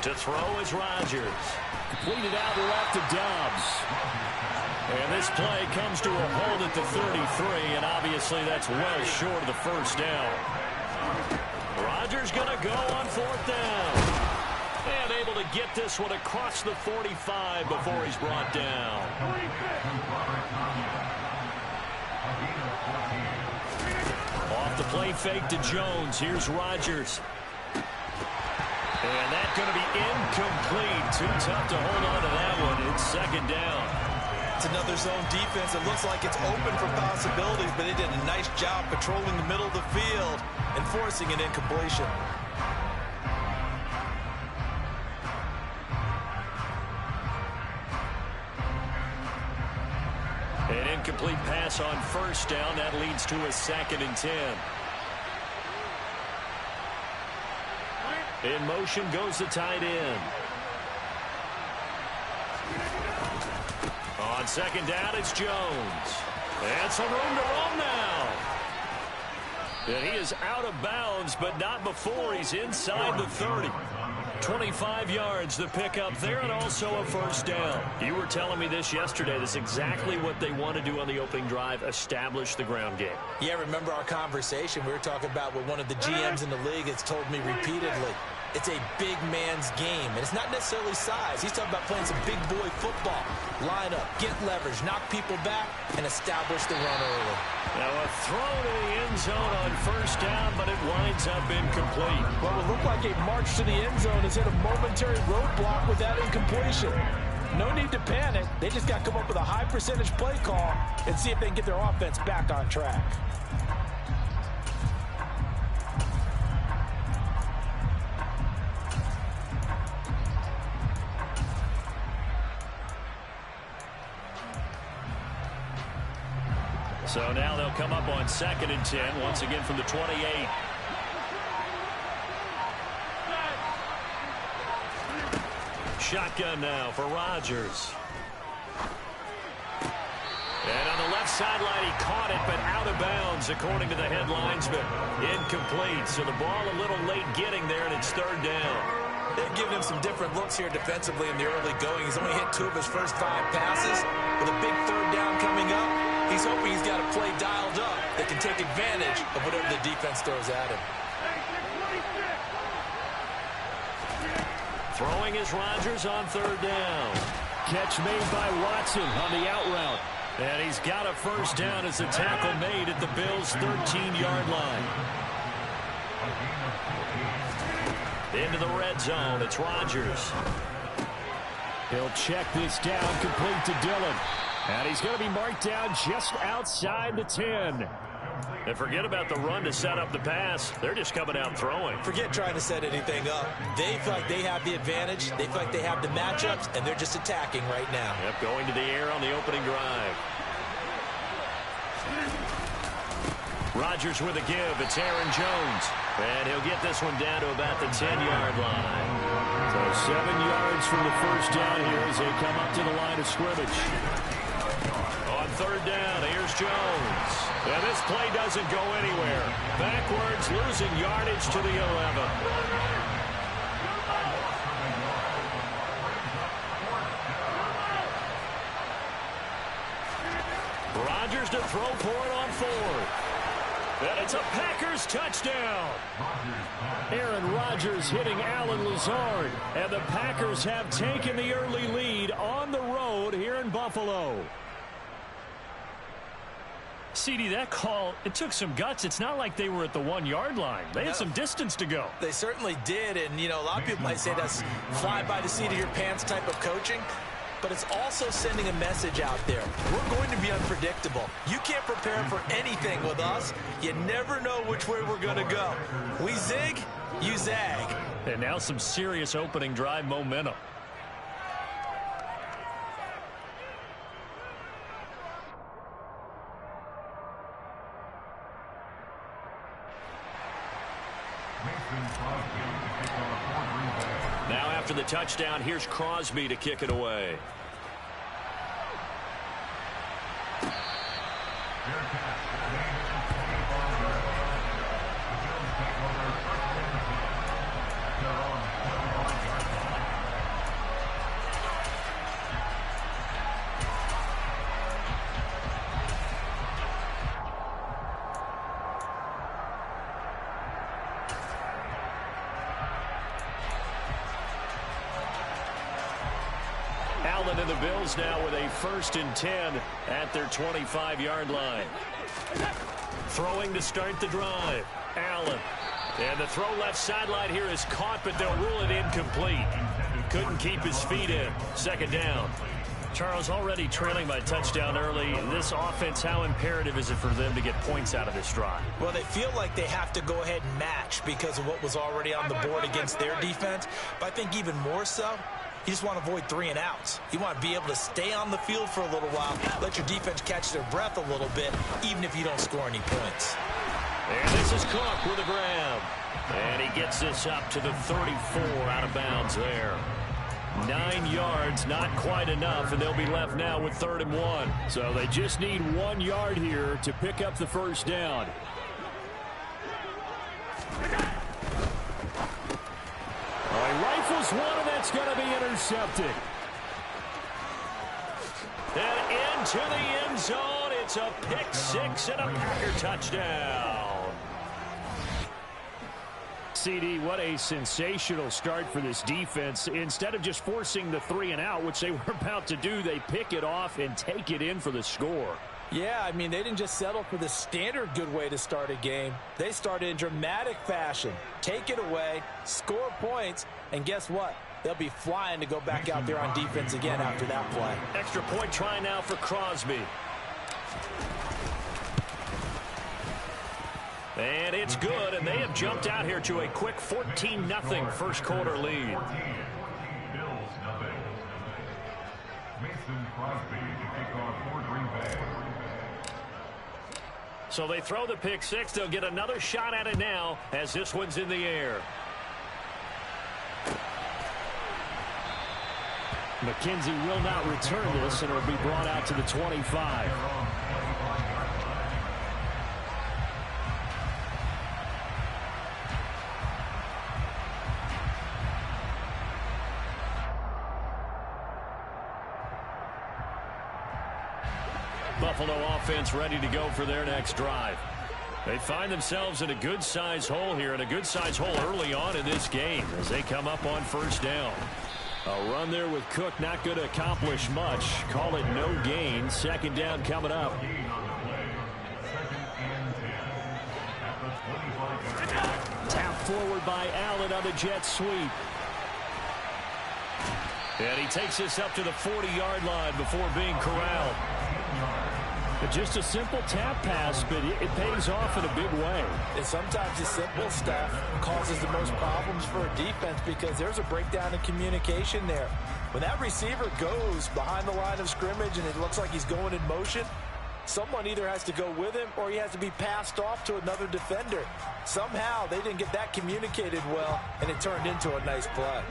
Speaker 3: To throw is Rodgers.
Speaker 6: Completed out left to Dobbs. And this play comes to a hold at the 33, and obviously that's well short of the first down. Rodgers going to go on fourth down. And able to get this one across the 45 before he's brought down. Off the play fake to Jones. Here's Rodgers. And that's going to be incomplete. Too tough to hold on to that one. It's second down.
Speaker 4: It's another zone defense. It looks like it's open for possibilities, but they did a nice job patrolling the middle of the field and forcing an incompletion.
Speaker 6: An incomplete pass on first down. That leads to a 2nd and 10. In motion goes the tight end. On second down, it's Jones. And some room to roam now. And he is out of bounds, but not before he's inside the 30. 25 yards the pickup there, and also a first down. You were telling me this yesterday. This is exactly what they want to do on the opening drive, establish the ground game.
Speaker 4: Yeah, remember our conversation we were talking about with one of the GMs in the league has told me repeatedly. It's a big man's game, and it's not necessarily size. He's talking about playing some big boy football. Line up, get leverage, knock people back, and establish the run early.
Speaker 6: Now a throw to the end zone on first down, but it winds up incomplete.
Speaker 5: Well, it looked like a march to the end zone has hit a momentary roadblock with that incompletion. No need to panic. They just got to come up with a high percentage play call and see if they can get their offense back on track.
Speaker 6: So now they'll come up on 2nd and 10, once again from the 28. Shotgun now for Rodgers. And on the left sideline, he caught it, but out of bounds, according to the head linesman. Incomplete, so the ball a little late getting there, and it's third down.
Speaker 4: They've given him some different looks here defensively in the early going. He's only hit 2 of his first 5 passes. With a big third down coming up, He's hoping he's got a play dialed up that can take advantage of whatever the defense throws at him.
Speaker 3: Throwing is Rodgers on third down.
Speaker 6: Catch made by Watson on the out route.
Speaker 3: And he's got a first down as the tackle made at the Bills' 13-yard line. Into the red zone, it's Rodgers.
Speaker 6: He'll check this down, complete to Dillon. And he's going to be marked down just outside the 10.
Speaker 3: And forget about the run to set up the pass. They're just coming out throwing.
Speaker 4: Forget trying to set anything up. They feel like they have the advantage. They feel like they have the matchups, and they're just attacking right now.
Speaker 3: Yep, going to the air on the opening drive. Rodgers with a give. It's Aaron Jones. And he'll get this one down to about the 10-yard line.
Speaker 6: So 7 yards from the first down here as they come up to the line of scrimmage.
Speaker 3: On third down, here's Jones. And this play doesn't go anywhere. Backwards, losing yardage to the 11. Rodgers to throw for it on fourth. And it's a Packers touchdown.
Speaker 6: Aaron Rodgers hitting Alan Lazard. And the Packers have taken the early lead on the road here in Buffalo.
Speaker 3: CD, that call, it took some guts. It's not like they were at the 1-yard line. They had some distance to go.
Speaker 4: They certainly did. And, you know, a lot of people might say that's fly by the seat of your pants type of coaching. But it's also sending a message out there. We're going to be unpredictable. You can't prepare for anything with us. You never know which way we're going to go. We zig, you zag.
Speaker 3: And now some serious opening drive momentum. Now after the touchdown, here's Crosby to kick it away. Allen and the Bills now with a 1st and 10 at their 25-yard line. Throwing to start the drive. Allen. And the throw left sideline here is caught, but they'll rule it incomplete. Couldn't keep his feet in. 2nd down. Charles, already trailing by touchdown early. This offense, how imperative is it for them to get points out of this drive?
Speaker 4: Well, they feel like they have to go ahead and match because of what was already on the board against their defense. But I think even more so, you just want to avoid 3 and outs. You want to be able to stay on the field for a little while, let your defense catch their breath a little bit, even if you don't score any points.
Speaker 3: And this is Cook with a grab. And he gets this up to the 34 out of bounds there. 9 yards, not quite enough, and they'll be left now with 3rd and 1.
Speaker 6: So they just need 1 yard here to pick up the first down. He rifles one, and that's going to be intercepted.
Speaker 3: And into the end zone, it's a pick 6 and a Packer touchdown.
Speaker 6: CD, what a sensational start for this defense. Instead of just forcing the 3 and out, which they were about to do, they pick it off and take it in for the score.
Speaker 4: Yeah, I mean, they didn't just settle for the standard good way to start a game. They started in dramatic fashion. Take it away, score points, and guess what? They'll be flying to go back out there on defense again after that play.
Speaker 3: Extra point try now for Crosby. And it's good, and they have jumped out here to a quick 14-0 first quarter lead.
Speaker 12: Bills nothing. Mason Crosby to kick off for Green Bay.
Speaker 3: So they throw the pick 6. They'll get another shot at it now as this one's in the air.
Speaker 6: McKenzie will not return this, and it'll be brought out to the 25.
Speaker 3: Buffalo offense ready to go for their next drive. They find themselves in a good-sized hole here, and a good-sized hole early on in this game as they come up on first down. A run there with Cook, not going to accomplish much. Call it no gain. Second down coming up. Tap forward by Allen on the jet sweep. And he takes this up to the 40-yard line before being corralled. Just a simple tap pass, but it pays off in a big way.
Speaker 5: And sometimes the simple stuff causes the most problems for a defense because there's a breakdown in communication there. When that receiver goes behind the line of scrimmage and it looks like he's going in motion, someone either has to go with him or he has to be passed off to another defender. Somehow they didn't get that communicated well, and it turned into a nice play.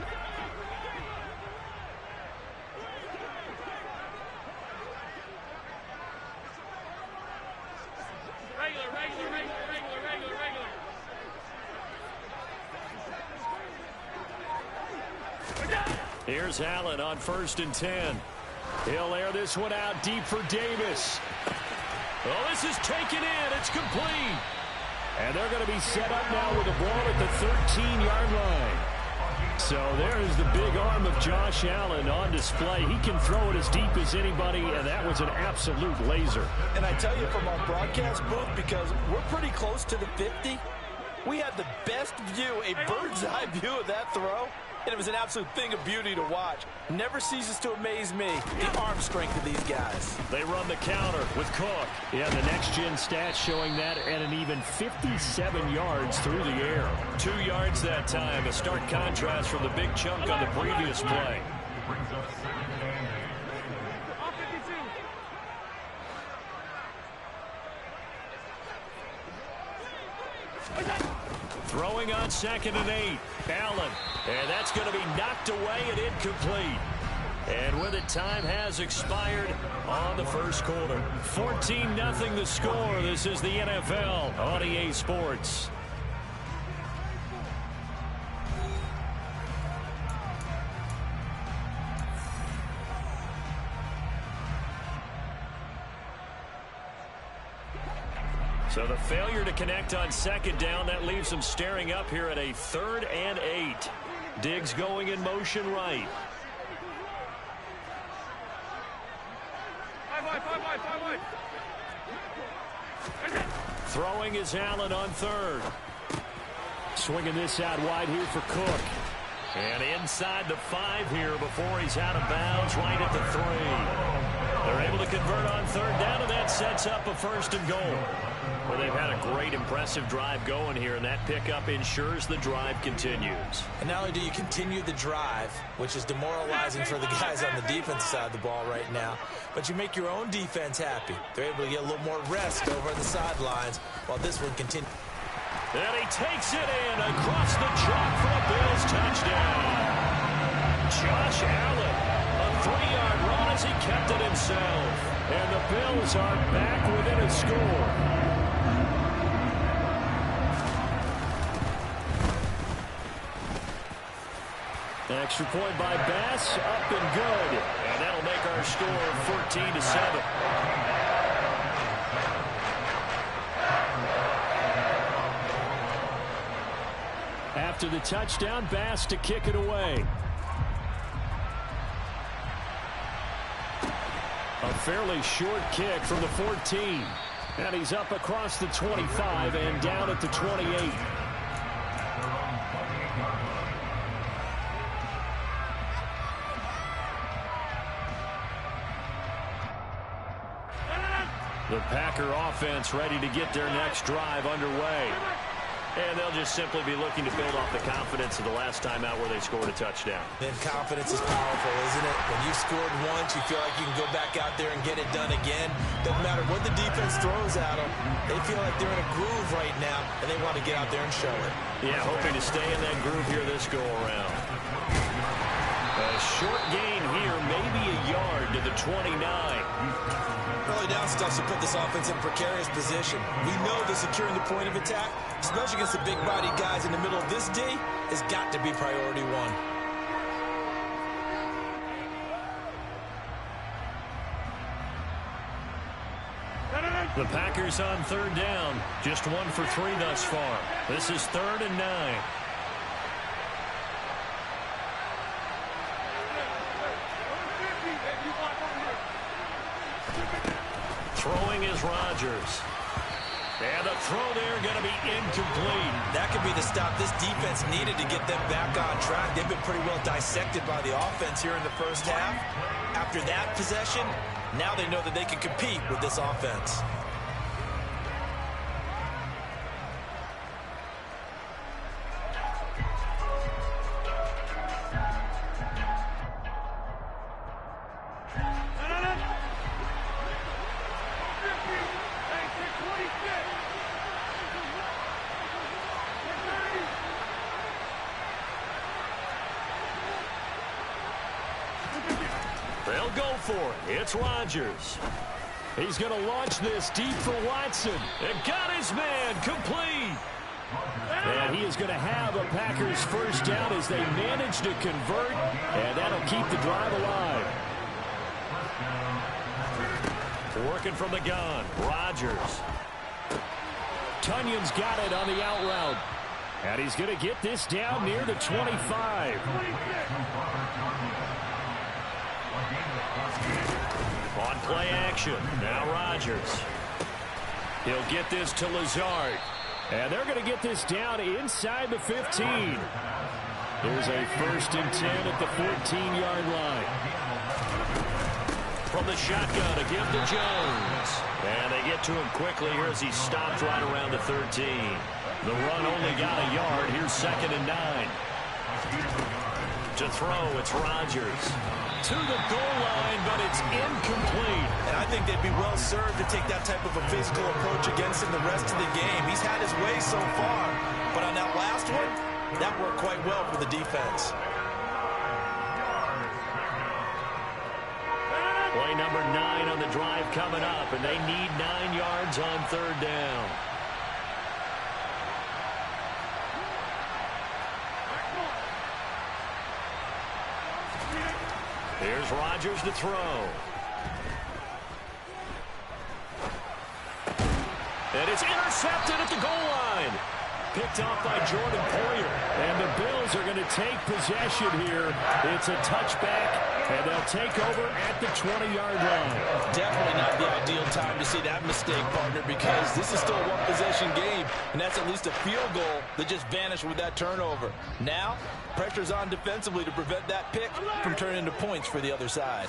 Speaker 3: Here's Allen on 1st and 10. He'll air this one out deep for Davis. Oh, this is taken in. It's complete. And they're going to be set up now with the ball at the 13-yard line. So there's the big arm of Josh Allen on display. He can throw it as deep as anybody, and that was an absolute laser.
Speaker 5: And I tell you from our broadcast booth, because we're pretty close to the 50, we had the best view, a bird's-eye view of that throw. And it was an absolute thing of beauty to watch. Never ceases to amaze me, the arm strength of these guys.
Speaker 3: They run the counter with Cook. Yeah, the next-gen stats showing that at an even 57 yards through the air. 2 yards that time, a stark contrast from the big chunk on the previous play. Throwing on 2nd and 8. Balln. And that's going to be knocked away and incomplete. And with it, time has expired on the first quarter. 14-0 the score. This is the NFL on EA Sports. So the failure to connect on 2nd down, that leaves them staring up here at a 3rd and 8. Diggs going in motion right. Throwing is Allen on 3rd. Swinging this out wide here for Cook. And inside the 5 here before he's out of bounds right at the 3. They're able to convert on 3rd down, and that sets up a 1st and goal. Well, they've had a great, impressive drive going here, and that pickup ensures the drive continues.
Speaker 5: And not only do you continue the drive, which is demoralizing for the guys on the defensive side of the ball right now, but you make your own defense happy. They're able to get a little more rest over on the sidelines while this one continues.
Speaker 3: And he takes it in across the chalk for a Bills touchdown. Josh Allen, a 3-yard run as he kept it himself. And the Bills are back within a score. Extra point by Bass, up and good. And that'll make our score 14-7. After the touchdown, Bass to kick it away. A fairly short kick from the 14. And he's up across the 25 and down at the 28. The Packer offense ready to get their next drive underway. And they'll just simply be looking to build off the confidence of the last time out where they scored a touchdown.
Speaker 5: Then confidence is powerful, isn't it? When you scored once, you feel like you can go back out there and get it done again. Doesn't matter what the defense throws at them. They feel like they're in a groove right now, and they want to get out there and show it.
Speaker 3: Yeah, hoping to stay in that groove here this go-around. A short gain here, maybe a yard to the 29.
Speaker 5: Early down stuff should put this offense in a precarious position. We know that securing the point of attack, especially against the big-body guys in the middle of this D, has got to be priority one.
Speaker 3: The Packers on third down. Just 1 for 3 thus far. This is 3rd and 9. Throwing is Rodgers. And the throw there going to be incomplete.
Speaker 4: That could be the stop this defense needed to get them back on track. They've been pretty well dissected by the offense here in the first half. After that possession, now they know that they can compete with this offense.
Speaker 3: They'll go for it. It's Rodgers. He's going to launch this deep for Watson. And got his man complete. And he is going to have a Packers first down as they manage to convert. And that'll keep the drive alive. Working from the gun. Rodgers. Tunyon's got it on the out route. And he's going to get this down near the 25. On play action. Now Rodgers. He'll get this to Lazard. And they're going to get this down inside the 15. Here's a 1st and 10 at the 14-yard line. From the shotgun, a give to Jones. And they get to him quickly here as he stops right around the 13. The run only got a yard. Here's 2nd and 9. To throw, it's Rodgers. To the goal line, but it's incomplete.
Speaker 4: And I think they'd be well served to take that type of a physical approach against him the rest of the game. He's had his way so far, but on that last one, that worked quite well for the defense.
Speaker 3: Play number 9 on the drive coming up, and they need 9 yards on 3rd down. Here's Rodgers to throw. And it's intercepted at the goal line. Picked off by Jordan Poyer. And the Bills are going to take possession here. It's a touchback, and they'll take over at the 20-yard line.
Speaker 5: Definitely not the ideal time to see that mistake, partner, because this is still a one-possession game, and that's at least a field goal that just vanished with that turnover. Now, pressure's on defensively to prevent that pick from turning into points for the other side.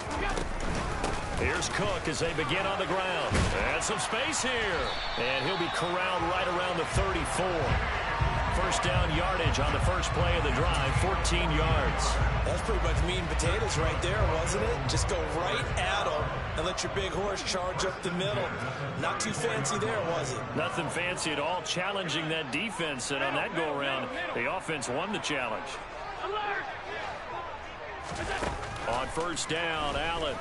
Speaker 3: Here's Cook as they begin on the ground. And some space here. And he'll be corralled right around the 34. First down yardage on the first play of the drive, 14 yards.
Speaker 4: That's pretty much meat and potatoes right there, wasn't it? Just go right at them and let your big horse charge up the middle. Not too fancy there, was it?
Speaker 3: Nothing fancy at all, challenging that defense. And on that go-around, the offense won the challenge. On first down, Allen.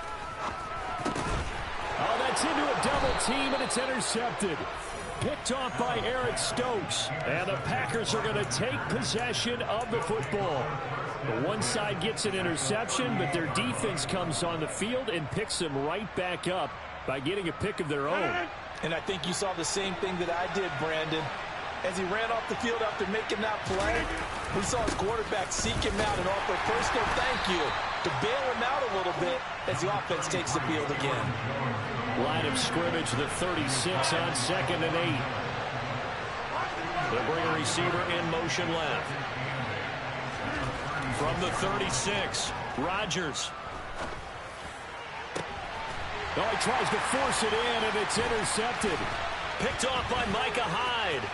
Speaker 3: Oh, that's into a double team, and it's intercepted. Picked off by Eric Stokes. And the Packers are going to take possession of the football. The one side gets an interception, but their defense comes on the field and picks them right back up by getting a pick of their own.
Speaker 5: And I think you saw the same thing that I did, Brandon. As he ran off the field after making that play, we saw his quarterback seek him out and offer a personal thank you to bail him out a little bit as the offense takes the field again.
Speaker 3: Line of scrimmage, the 36 on 2nd and 8. They'll bring a receiver in motion left. From the 36, Rodgers. Oh, he tries to force it in, and it's intercepted. Picked off by Micah Hyde.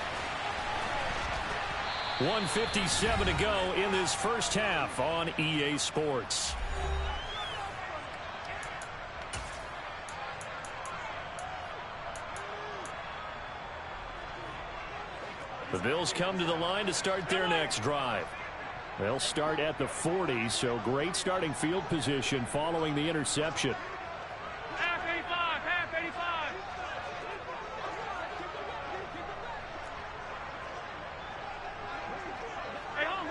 Speaker 3: 1:57 to go in this first half on EA Sports. The Bills come to the line to start their next drive. They'll start at the 40, so great starting field position following the interception.
Speaker 9: Half 85, half 85. Hey, hold.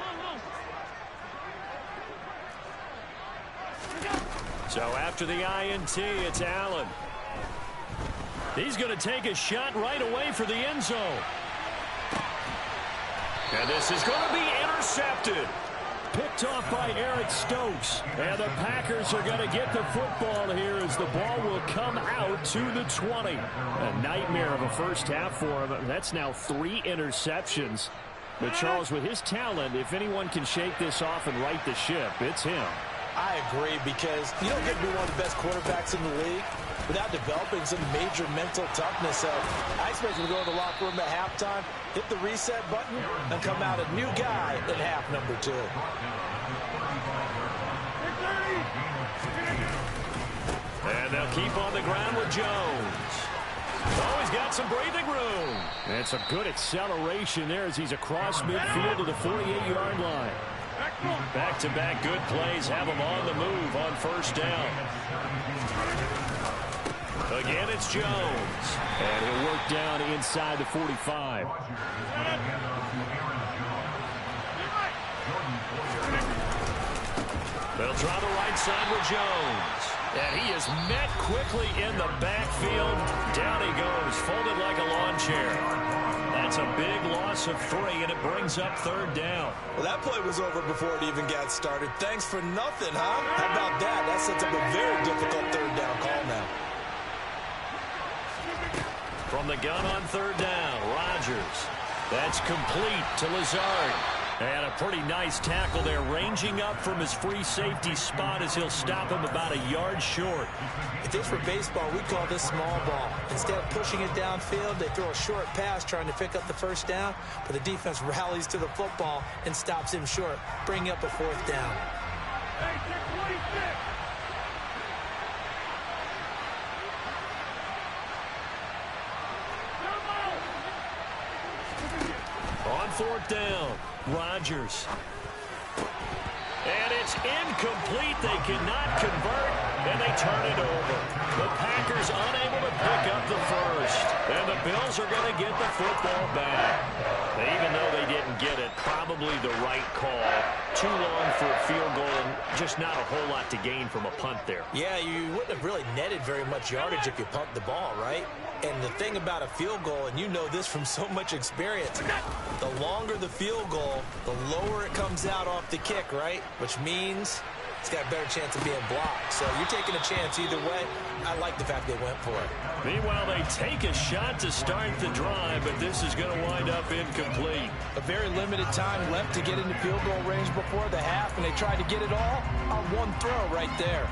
Speaker 3: So after the INT, it's Allen.
Speaker 6: He's going to take a shot right away for the end zone. And this is going to be intercepted. Picked off by Eric Stokes. And the Packers are going to get the football here as the ball will come out to the 20. A nightmare of a first half for him. That's now 3 interceptions. But Charles, with his talent, if anyone can shake this off and right the ship, it's him.
Speaker 4: I agree, because you don't get to be one of the best quarterbacks in the league without developing some major mental toughness. So I expect him to go in the locker room at halftime, hit the reset button, and come out a new guy in half number 2.
Speaker 6: And they'll keep on the ground with Jones. Oh, he's got some breathing room. And some good acceleration there as he's across midfield to the 48-yard line. Back-to-back good plays have him on the move on first down. Again, it's Jones. And he'll work down inside the 45. They'll try the right side with Jones. And he is met quickly in the backfield. Down he goes, folded like a lawn chair. That's a big loss of 3, and it brings up 3rd down.
Speaker 4: Well, that play was over before it even got started. Thanks for nothing, huh? How about that? That sets up a very difficult 3rd down call now.
Speaker 6: From the gun on 3rd down, Rodgers. That's complete to Lazard. And a pretty nice tackle there, ranging up from his free safety spot as he'll stop him about a yard short.
Speaker 4: If this were baseball, we'd call this small ball. Instead of pushing it downfield, they throw a short pass trying to pick up the 1st down, but the defense rallies to the football and stops him short, bringing up a 4th down.
Speaker 6: On 4th down, Rodgers. And it's incomplete. They cannot convert, and they turn it over. The Packers unable to pick up the 1st. And the Bills are going to get the football back. Even though they didn't get it, probably the right call. Too long for a field goal and just not a whole lot to gain from a punt there.
Speaker 4: Yeah, you wouldn't have really netted very much yardage if you pumped the ball, right? And the thing about a field goal, and you know this from so much experience, the longer the field goal, the lower it comes out off the kick, right? Which means it's got a better chance of being blocked. So you're taking a chance either way. I like the fact they went for it.
Speaker 6: Meanwhile, they take a shot to start the drive, but this is going to wind up incomplete.
Speaker 4: A very limited time left to get into field goal range before the half, and they tried to get it all on one throw right there.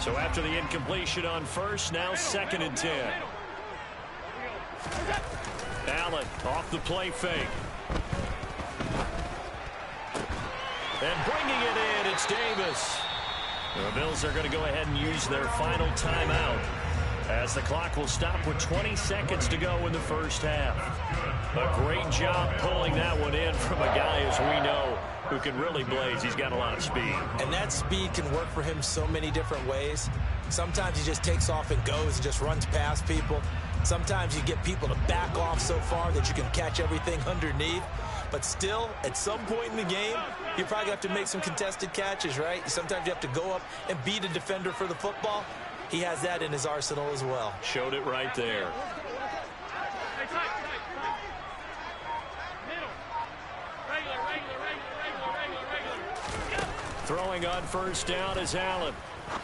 Speaker 6: So after the incompletion on 1st, now 2nd and 10. Allen off the play fake. And bringing it in, it's Davis. The Bills are going to go ahead and use their final timeout as the clock will stop with 20 seconds to go in the first half. A great job pulling that one in from a guy, as we know, who can really blaze. He's got a lot of speed.
Speaker 4: And that speed can work for him so many different ways. Sometimes he just takes off and goes and just runs past people. Sometimes you get people to back off so far that you can catch everything underneath. But still, at some point in the game, you probably have to make some contested catches, right? Sometimes you have to go up and beat a defender for the football. He has that in his arsenal as well.
Speaker 6: Showed it right there. Throwing on 1st down is Allen.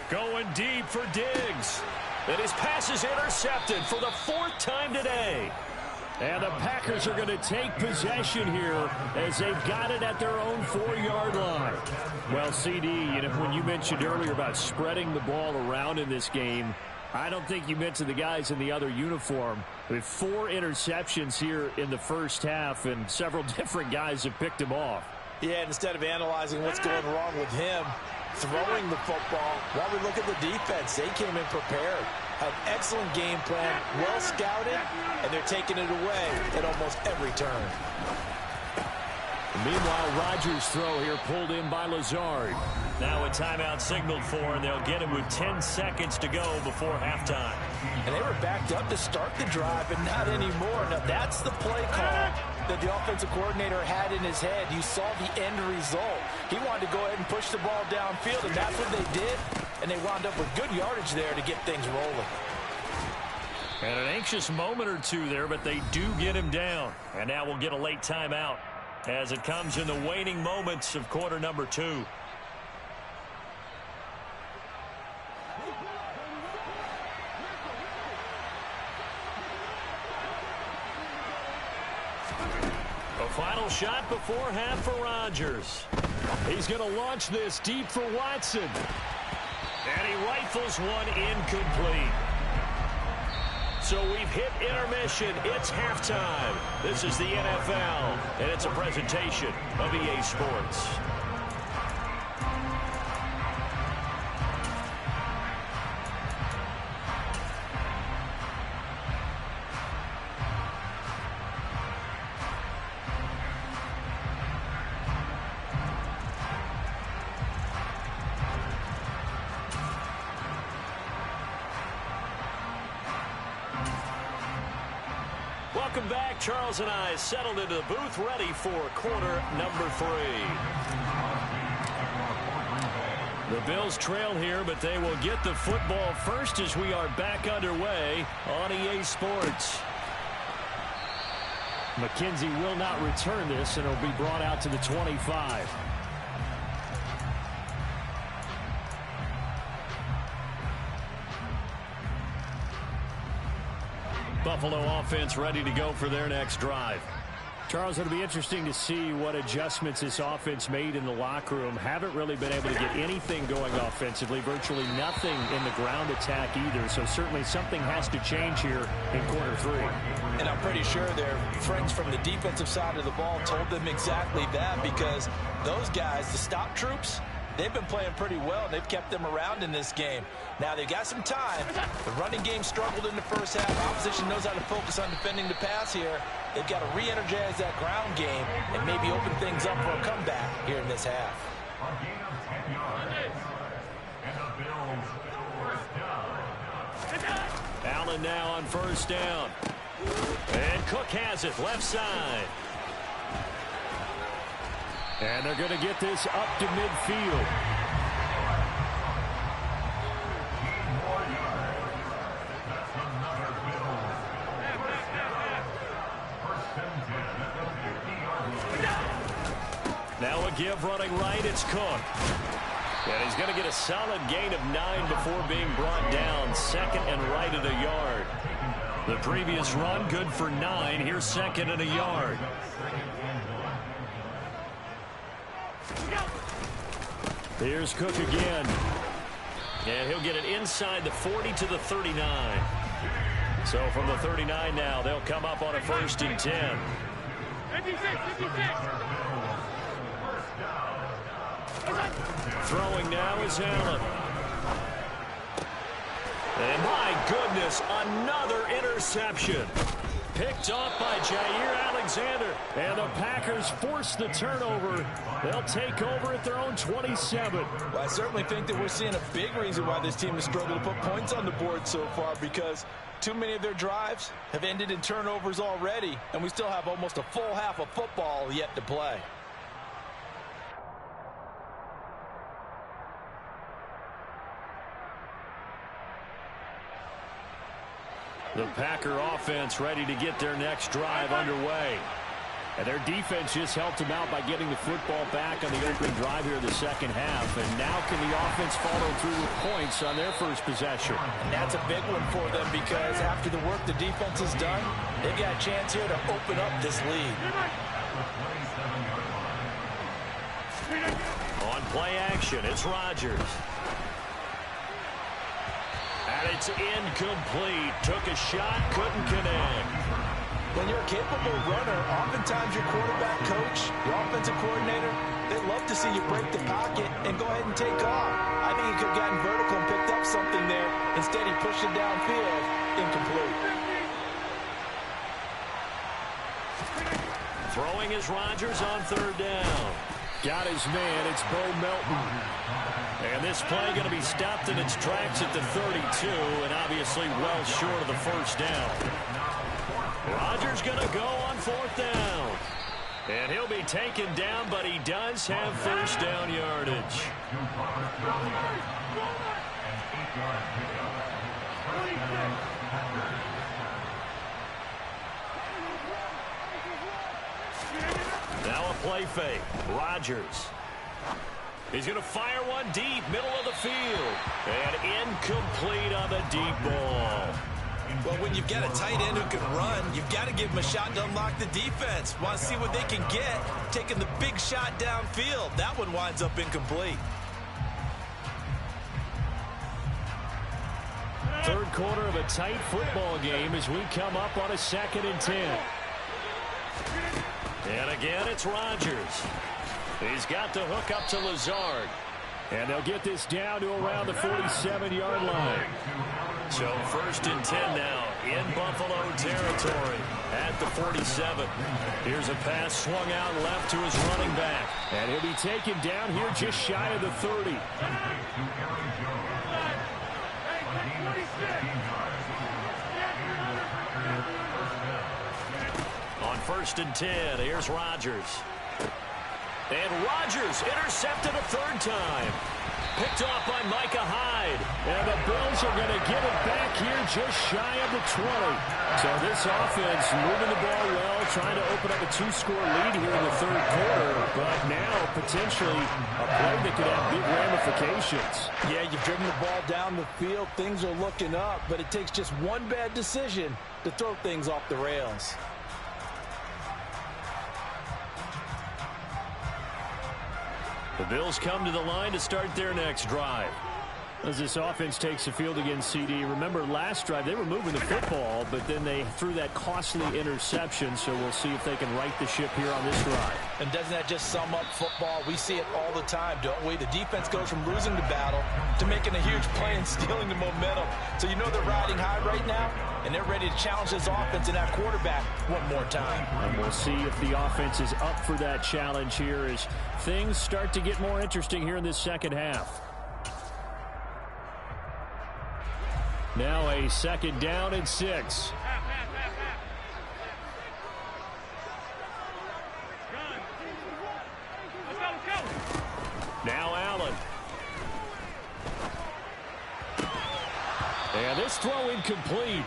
Speaker 6: Going deep for Diggs. And his pass is intercepted for the 4th time today. And the Packers are going to take possession here as they've got it at their own 4-yard line. Well, CD, when you mentioned earlier about spreading the ball around in this game, I don't think you mentioned the guys in the other uniform. With 4 interceptions here in the first half, and several different guys have picked him off.
Speaker 4: Yeah, instead of analyzing what's going wrong with him, throwing the football, while we look at the defense, they came in prepared. An excellent game plan, well scouted, and they're taking it away at almost every turn.
Speaker 6: Meanwhile, Rodgers' throw here pulled in by Lazard. Now a timeout signaled for, and they'll get it with 10 seconds to go before halftime.
Speaker 4: And they were backed up to start the drive, but not anymore. Now that's the play call that the offensive coordinator had in his head. You saw the end result. He wanted to go ahead and push the ball downfield, and that's what they did. And they wound up with good yardage there to get things rolling.
Speaker 3: And an anxious moment or two there, but they do get him down. And now we'll get a late timeout as it comes in the waning moments of quarter number 2. A final shot before half for Rodgers. He's going to launch this deep for Watson. And he rifles one incomplete. So we've hit intermission. It's halftime. This is the NFL, and it's a presentation of EA Sports. Welcome back. Charles and I settled into the booth, ready for quarter number 3. The Bills trail here, but they will get the football first as we are back underway on EA Sports. McKenzie will not return this, and it'll be brought out to the 25. Buffalo offense ready to go for their next drive. Charles, it'll be interesting to see what adjustments this offense made in the locker room. Haven't really been able to get anything going offensively, virtually nothing in the ground attack either. So certainly something has to change here in quarter 3.
Speaker 4: And I'm pretty sure their friends from the defensive side of the ball told them exactly that, because those guys, the stop troops, they've been playing pretty well. They've kept them around in this game. Now they've got some time. The running game struggled in the first half. Opposition knows how to focus on defending the pass here. They've got to re-energize that ground game and maybe open things up for a comeback here in this half.
Speaker 12: A gain of 10 yards. And the Bills first down.
Speaker 3: Allen now on first down. And Cook has it left side. And they're going to get this up to midfield. Now a give running right, it's Cook. And he's going to get a solid gain of 9 before being brought down. Second and right at a yard. The previous run good for 9. Here's second and a yard. Here's Cook again. And he'll get it inside the 40 to the 39. So from the 39 now, they'll come up on a 1st and 10.
Speaker 9: 56.
Speaker 3: Throwing now is Allen. And my goodness, another interception. Picked off by Jair Alexander. And the Packers force the turnover. They'll take over at their own 27.
Speaker 4: Well, I certainly think that we're seeing a big reason why this team has struggled to put points on the board so far, because too many of their drives have ended in turnovers already, and we still have almost a full half of football yet to play.
Speaker 3: The Packer offense ready to get their next drive underway. And their defense just helped them out by getting the football back on the opening drive here in the second half. And now can the offense follow through with points on their first possession?
Speaker 4: And that's a big one for them, because after the work the defense has done, they've got a chance here to open up this lead.
Speaker 3: On play action, it's Rodgers. And it's incomplete. Took a shot, couldn't connect.
Speaker 4: When you're a capable runner, oftentimes your quarterback coach, your offensive coordinator, they love to see you break the pocket and go ahead and take off. I think he could have gotten vertical and picked up something there. Instead, he pushed it downfield. Incomplete.
Speaker 3: Throwing is Rodgers on 3rd down. Got his man. It's Bo Melton. And this play going to be stopped in its tracks at the 32, and obviously well short of the first down. Rodgers going to go on 4th down. And he'll be taken down, but he does have first down yardage. play fake. Rodgers. He's going to fire one deep, middle of the field. And incomplete on the deep ball.
Speaker 4: Well, when you've got a tight end who can run, you've got to give him a shot to unlock the defense. Want to see what they can get, taking the big shot downfield. That one winds up incomplete.
Speaker 6: Third quarter of a tight football game as we come up on a 2nd and 10.
Speaker 3: And again, it's Rodgers. He's got the hook up to Lazard.
Speaker 6: And they'll get this down to around the 47-yard line.
Speaker 3: So 1st and 10 now in Buffalo territory at the 47. Here's a pass swung out left to his running back.
Speaker 6: And he'll be taken down here just shy of the 30.
Speaker 3: On 1st and 10, here's Rodgers. And Rodgers intercepted a 3rd time. Picked off by Micah Hyde.
Speaker 6: And the Bills are going to get it back here just shy of the 20. So this offense moving the ball well, trying to open up a 2-score lead here in the 3rd quarter. But now potentially a play that could have big ramifications.
Speaker 5: Yeah, you've driven the ball down the field. Things are looking up, but it takes just one bad decision to throw things off the rails.
Speaker 3: The Bills come to the line to start their next drive.
Speaker 6: As this offense takes the field against CD, remember last drive they were moving the football, but then they threw that costly interception, so we'll see if they can right the ship here on this drive.
Speaker 4: And doesn't that just sum up football? We see it all the time, don't we? The defense goes from losing the battle to making a huge play and stealing the momentum. So you know they're riding high right now, and they're ready to challenge this offense and that quarterback one more time.
Speaker 6: And we'll see if the offense is up for that challenge here as things start to get more interesting here in this 2nd half. Now a 2nd down and 6. Now Allen. And this throw incomplete.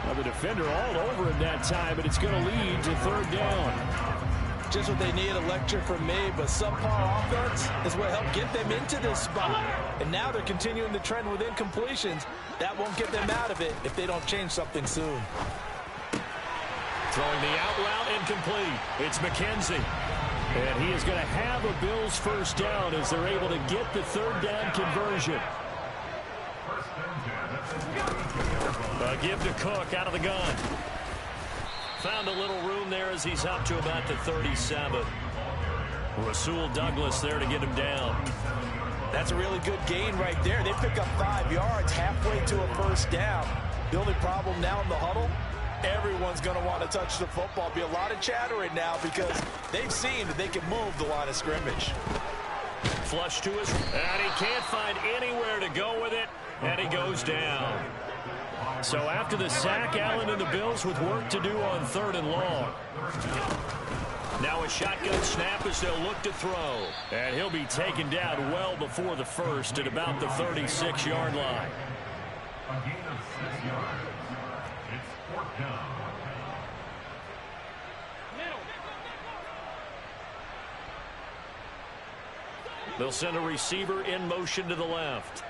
Speaker 6: Well, the defender all over him that time, but it's going to lead to 3rd down.
Speaker 5: Just what they need, a lecture from me, but subpar offense is what helped get them into this spot. And now they're continuing the trend with incompletions. That won't get them out of it if they don't change something soon.
Speaker 3: Throwing the out route incomplete. It's McKenzie.
Speaker 6: And he is going to have a Bills 1st down as they're able to get the 3rd down conversion.
Speaker 3: Give to Cook out of the gun. Found a little room there as he's up to about the 37. Rasul Douglas there to get him down.
Speaker 5: That's a really good gain right there. They pick up 5 yards halfway to a 1st down. The only problem now in the huddle, everyone's going to want to touch the football. Be a lot of chattering now because they've seen that they can move the line of scrimmage.
Speaker 3: Flush to his, and he can't find anywhere to go with it, and he goes down.
Speaker 6: So after the sack, Allen and the Bills with work to do on 3rd and long.
Speaker 3: Now a shotgun snap as they'll look to throw.
Speaker 6: And he'll be taken down well before the 1st at about the 36-yard line.
Speaker 12: A gain of 6 yards. It's 4th down.
Speaker 3: They'll send a receiver in motion to the left.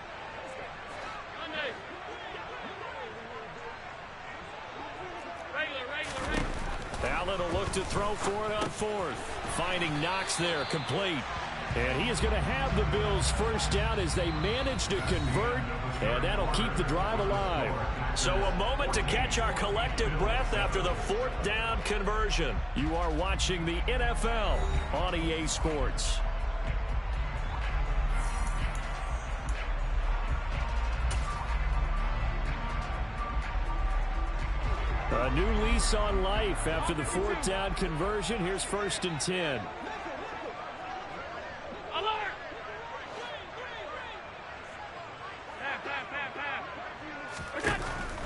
Speaker 6: Allen will look to throw for it on 4th. Finding Knox there, complete. And he is going to have the Bills 1st down as they manage to convert, and that'll keep the drive alive.
Speaker 3: So a moment to catch our collective breath after the 4th down conversion.
Speaker 6: You are watching the NFL on EA Sports. A new lease on life after the 4th down conversion. Here's 1st and 10.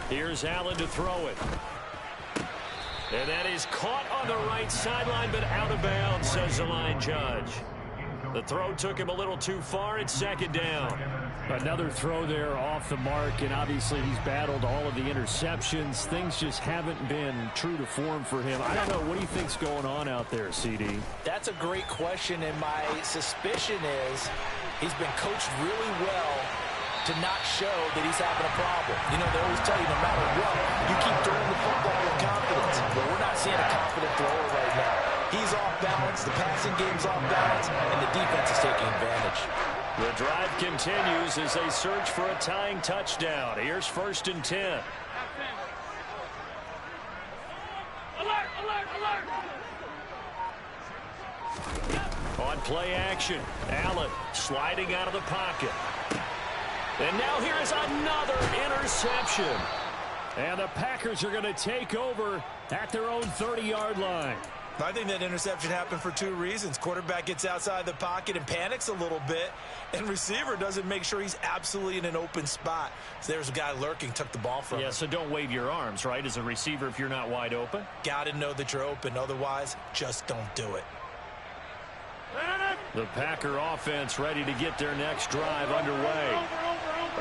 Speaker 3: Here's Allen to throw it. And that is caught on the right sideline, but out of bounds, says the line judge. The throw took him a little too far. It's second down.
Speaker 6: Another throw there off the mark, and obviously he's battled all of the interceptions. Things just haven't been true to form for him. I don't know. What do you think's going on out there, CD?
Speaker 4: That's a great question, and my suspicion is he's been coached really well to not show that he's having a problem. You know, they always tell you no matter what, you keep throwing the football with confidence. But we're not seeing a confident thrower right now. He's off balance, the passing game's off balance, and the defense is taking advantage.
Speaker 3: The drive continues as they search for a tying touchdown. Here's 1st and 10.
Speaker 9: Alert, alert, alert!
Speaker 3: On play action, Allen sliding out of the pocket. And now here is another interception.
Speaker 6: And the Packers are going to take over at their own 30-yard line.
Speaker 4: I think that interception happened for 2 reasons. Quarterback gets outside the pocket and panics a little bit, and receiver doesn't make sure he's absolutely in an open spot. So there's a guy lurking, took the ball from him.
Speaker 3: Yeah, so don't wave your arms, right, as a receiver if you're not wide open?
Speaker 4: Got to know that you're open. Otherwise, just don't do it.
Speaker 3: The Packer offense ready to get their next drive underway.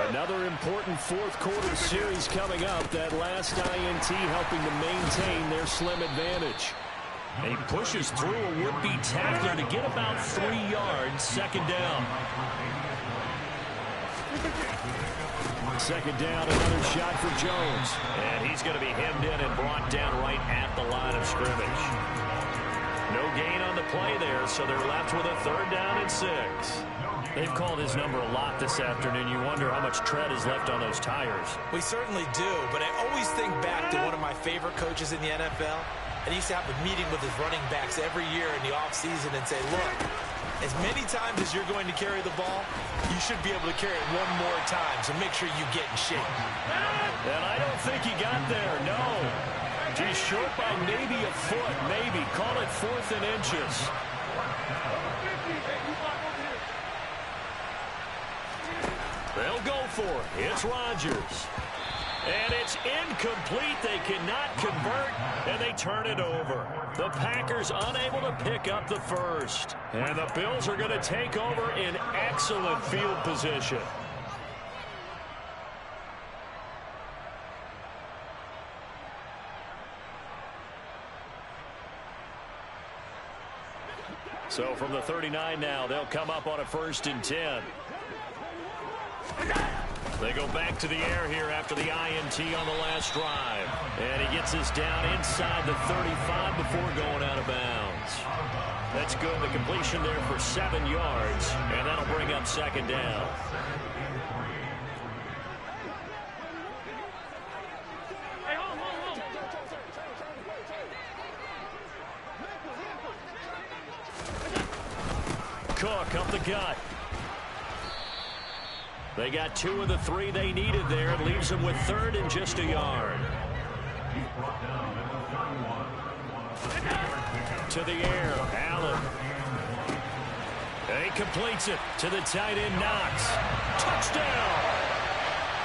Speaker 3: Another important fourth-quarter series coming up. That last INT helping to maintain their slim advantage. And he pushes through a would-be tackler to get about 3 yards. Second down. Second down, another shot for Jones. And he's going to be hemmed in and brought down right at the line of scrimmage. No gain on the play there, so they're left with a 3rd down and 6. They've called his number a lot this afternoon. You wonder how much tread is left on those tires.
Speaker 4: We certainly do, but I always think back to one of my favorite coaches in the NFL. And he used to have a meeting with his running backs every year in the offseason and say, look, as many times as you're going to carry the ball, you should be able to carry it 1 more time, so make sure you get in shape.
Speaker 3: And I don't think he got there, no. Just short by maybe a foot, maybe. Call it 4th and inches. They'll go for it. It's Rodgers. And it's incomplete. They cannot convert, and they turn it over. The Packers unable to pick up the first. And the Bills are going to take over in excellent field position. So from the 39 now, they'll come up on a 1st and 10. They go back to the air here after the INT on the last drive. And he gets us down inside the 35 before going out of bounds. That's good. The completion there for 7 yards. And that'll bring up 2nd down. Cook up the gut. They got 2 of the 3 they needed there. It leaves them with 3rd and just a yard. To the air, Allen. He completes it to the tight end, Knox. Touchdown!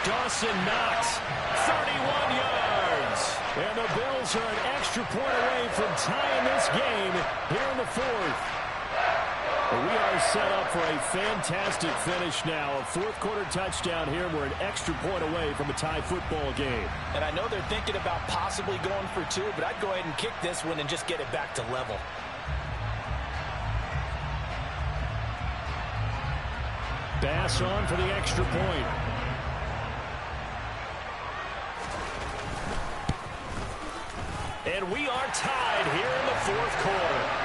Speaker 3: Dawson Knox, 31 yards. And the Bills are an extra point away from tying this game here in the 4th. We are set up for a fantastic finish now. A 4th-quarter touchdown here. We're an extra point away from a tie football game.
Speaker 4: And I know they're thinking about possibly going for 2, but I'd go ahead and kick this one and just get it back to level.
Speaker 6: Bass on for the extra point.
Speaker 3: And we are tied here in the 4th quarter.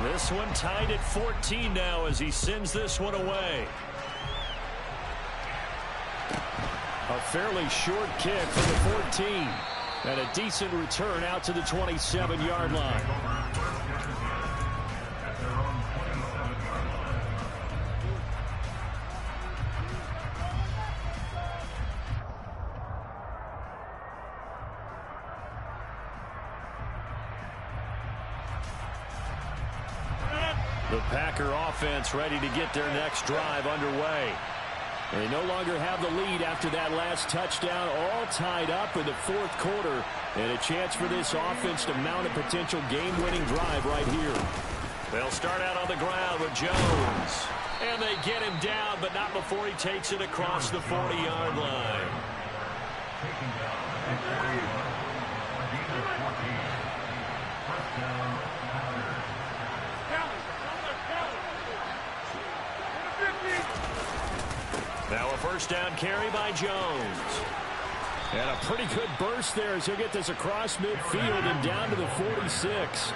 Speaker 3: This one tied at 14 now as he sends this one away.
Speaker 6: A fairly short kick from the 14. And a decent return out to the 27-yard line.
Speaker 3: The Packer offense ready to get their next drive underway.
Speaker 6: They no longer have the lead after that last touchdown, all tied up in the fourth quarter, and a chance for this offense to mount a potential game-winning drive right here. They'll start out on the ground with Jones, and they get him down, but not before he takes it across the 40-yard line. Now a first down carry by Jones. And a pretty good burst there as he'll get this across midfield and down to the 46.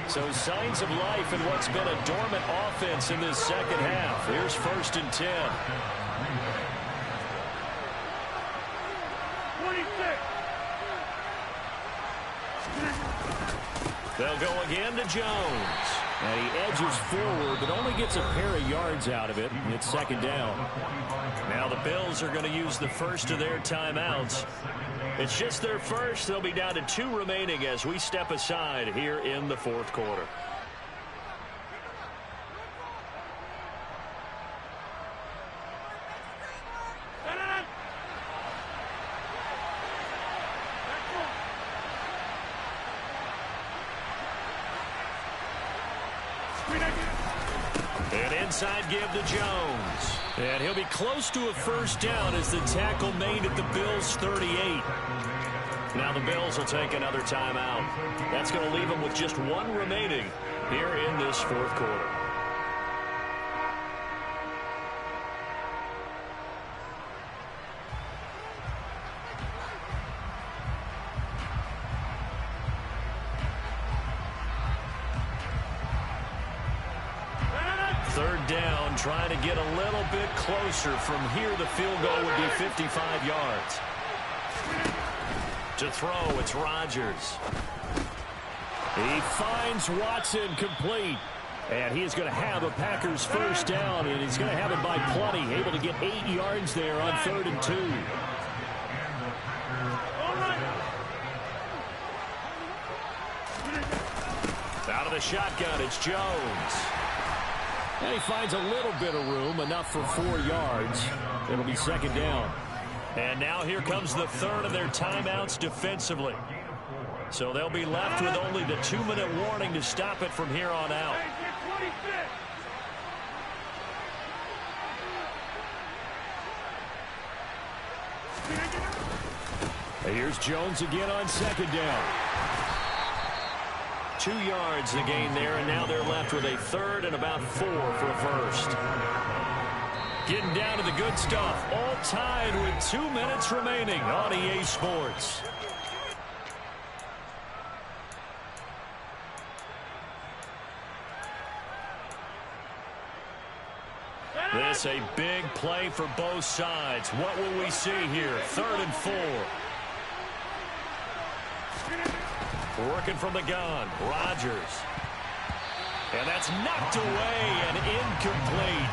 Speaker 6: So signs of life in what's been a dormant offense in this second half. Here's 1st and 10. 26. They'll go again to Jones. And he edges forward, but only gets a pair of yards out of it. And it's 2nd down. Now the Bills are going to use the first of their timeouts. It's just their first. They'll be down to 2 remaining as we step aside here in the fourth quarter. An inside give to Jones. And he'll be close to a first down as the tackle made at the Bills' 38. Now the Bills will take another timeout. That's going to leave them with just 1 remaining here in this fourth quarter. Third down, trying to get a little bit closer. From here, the field goal would be 55 yards. To throw, it's Rodgers. He finds Watson complete. And he is going to have a Packers first down, and he's going to have it by plenty. Able to get 8 yards there on 3rd and 2. Out of the shotgun, it's Jones. And he finds a little bit of room, enough for 4 yards. It'll be 2nd down. And now here comes the third of their timeouts defensively. So they'll be left with only the 2-minute warning to stop it from here on out. Here's Jones again on 2nd down. 2 yards the gain there, and now they're left with a 3rd and about 4 for a first. Getting down to the good stuff, all tied with 2 minutes remaining on EA Sports. This a big play for both sides. What will we see here? 3rd and 4. Working from the gun, Rodgers. And that's knocked away and incomplete.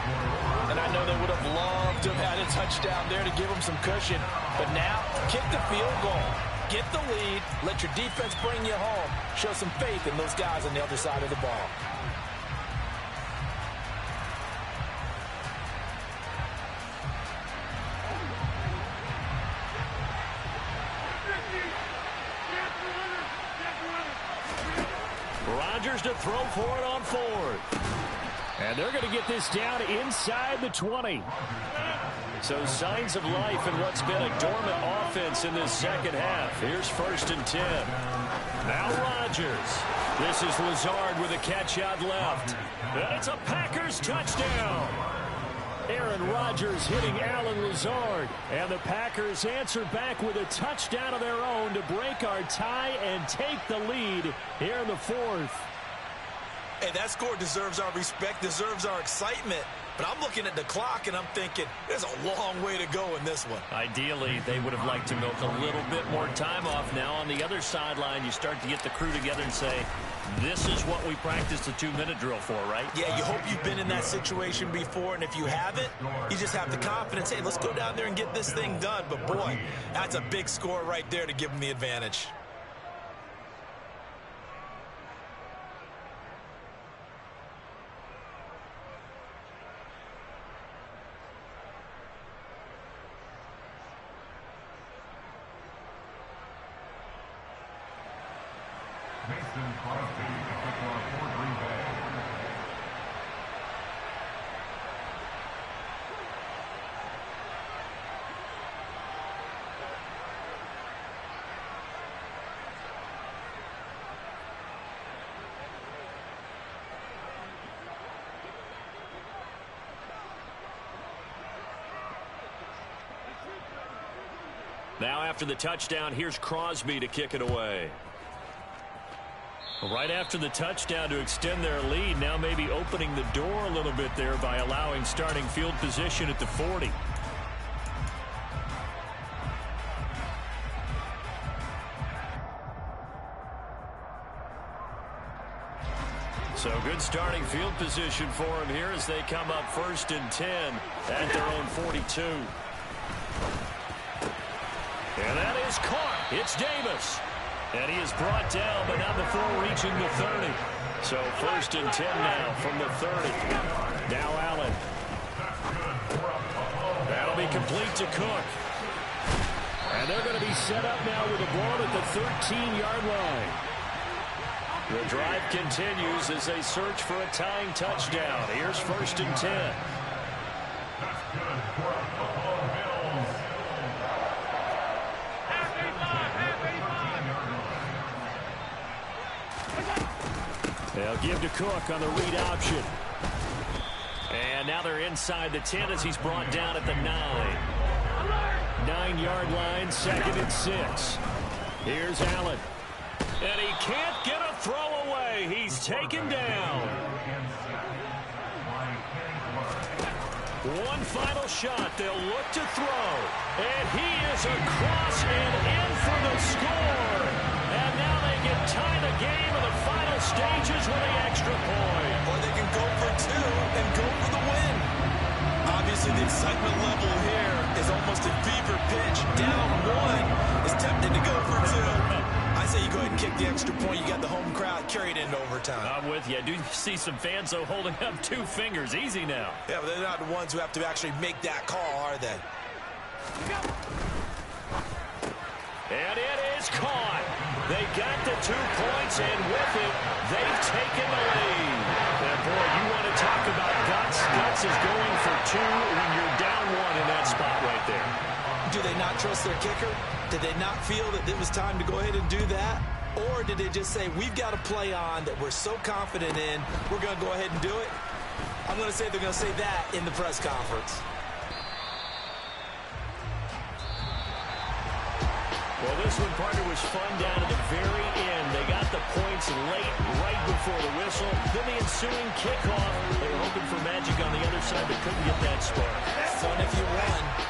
Speaker 5: And I know they would have loved to have had a touchdown there to give them some cushion. But now, kick the field goal. Get the lead. Let your defense bring you home. Show some faith in those guys on the other side of the ball.
Speaker 6: Rodgers to throw for it on 4th. And they're going to get this down inside the 20. So signs of life in what's been a dormant offense in this second half. Here's 1st and 10. Now Rodgers. This is Lazard with a catch out left. And it's a Packers touchdown. Aaron Rodgers hitting Alan Lazard. And the Packers answer back with a touchdown of their own to break our tie and take the lead here in the 4th.
Speaker 4: Hey, that score deserves our respect, deserves our excitement. But I'm looking at the clock, and I'm thinking there's a long way to go in this one.
Speaker 6: Ideally, they would have liked to milk a little bit more time off. Now on the other sideline, you start to get the crew together and say, this is what we practiced the 2-minute drill for, right?
Speaker 4: Yeah, you hope you've been in that situation before, and if you haven't, you just have the confidence, hey, let's go down there and get this thing done. But, boy, that's a big score right there to give them the advantage.
Speaker 3: Now after the touchdown, here's Crosby to kick it away. Right after the touchdown to extend their lead, now maybe opening the door a little bit there by allowing starting field position at the 40. So good starting field position for him here as they come up 1st and 10 at their own 42. And that is caught. It's Davis. And he is brought down, but not before reaching the 30. So 1st and 10 now from the 30. Now Allen. That'll be complete to Cook. And they're going to be set up now with a ball at the 13-yard line. The drive continues as they search for a tying touchdown. Here's 1st and 10.
Speaker 12: That's good for a Buffalo Bills.
Speaker 6: They'll give to Cook on the read option.
Speaker 3: And now they're inside the 10 as he's brought down at the 9.
Speaker 6: 9-yard line, 2nd and 6.
Speaker 3: Here's Allen. And he can't get a throw away. He's taken down. One final shot. They'll look to throw. And he is across and in for the score. And now they can tie the game in the final stages with the extra point.
Speaker 4: Or they can go for 2 and go for the win. Obviously, the excitement level here is almost a fever pitch. Down 1 is tempted to go for 2. I say you go ahead and kick the extra point. You got the home crowd carried into overtime.
Speaker 3: I'm with you. I do see some fans, though, holding up 2 fingers. Easy now.
Speaker 4: Yeah, but they're not the ones who have to actually make that call, are they?
Speaker 3: And it is caught. They got the 2 points, and with it, they've taken the lead. And, boy, you want to talk about guts. Guts is going for 2 when you're down 1 in that spot right there.
Speaker 4: Do they not trust their kicker? Did they not feel that it was time to go ahead and do that? Or did they just say, we've got a play on that we're so confident in, we're going to go ahead and do it? I'm going to say they're going to say that in the press conference.
Speaker 3: Well, this one, partner, was fun down to the very end. They got the points late, right before the whistle. Then the ensuing kickoff. They were hoping for magic on the other side, but couldn't get that spark.
Speaker 4: Fun if you won.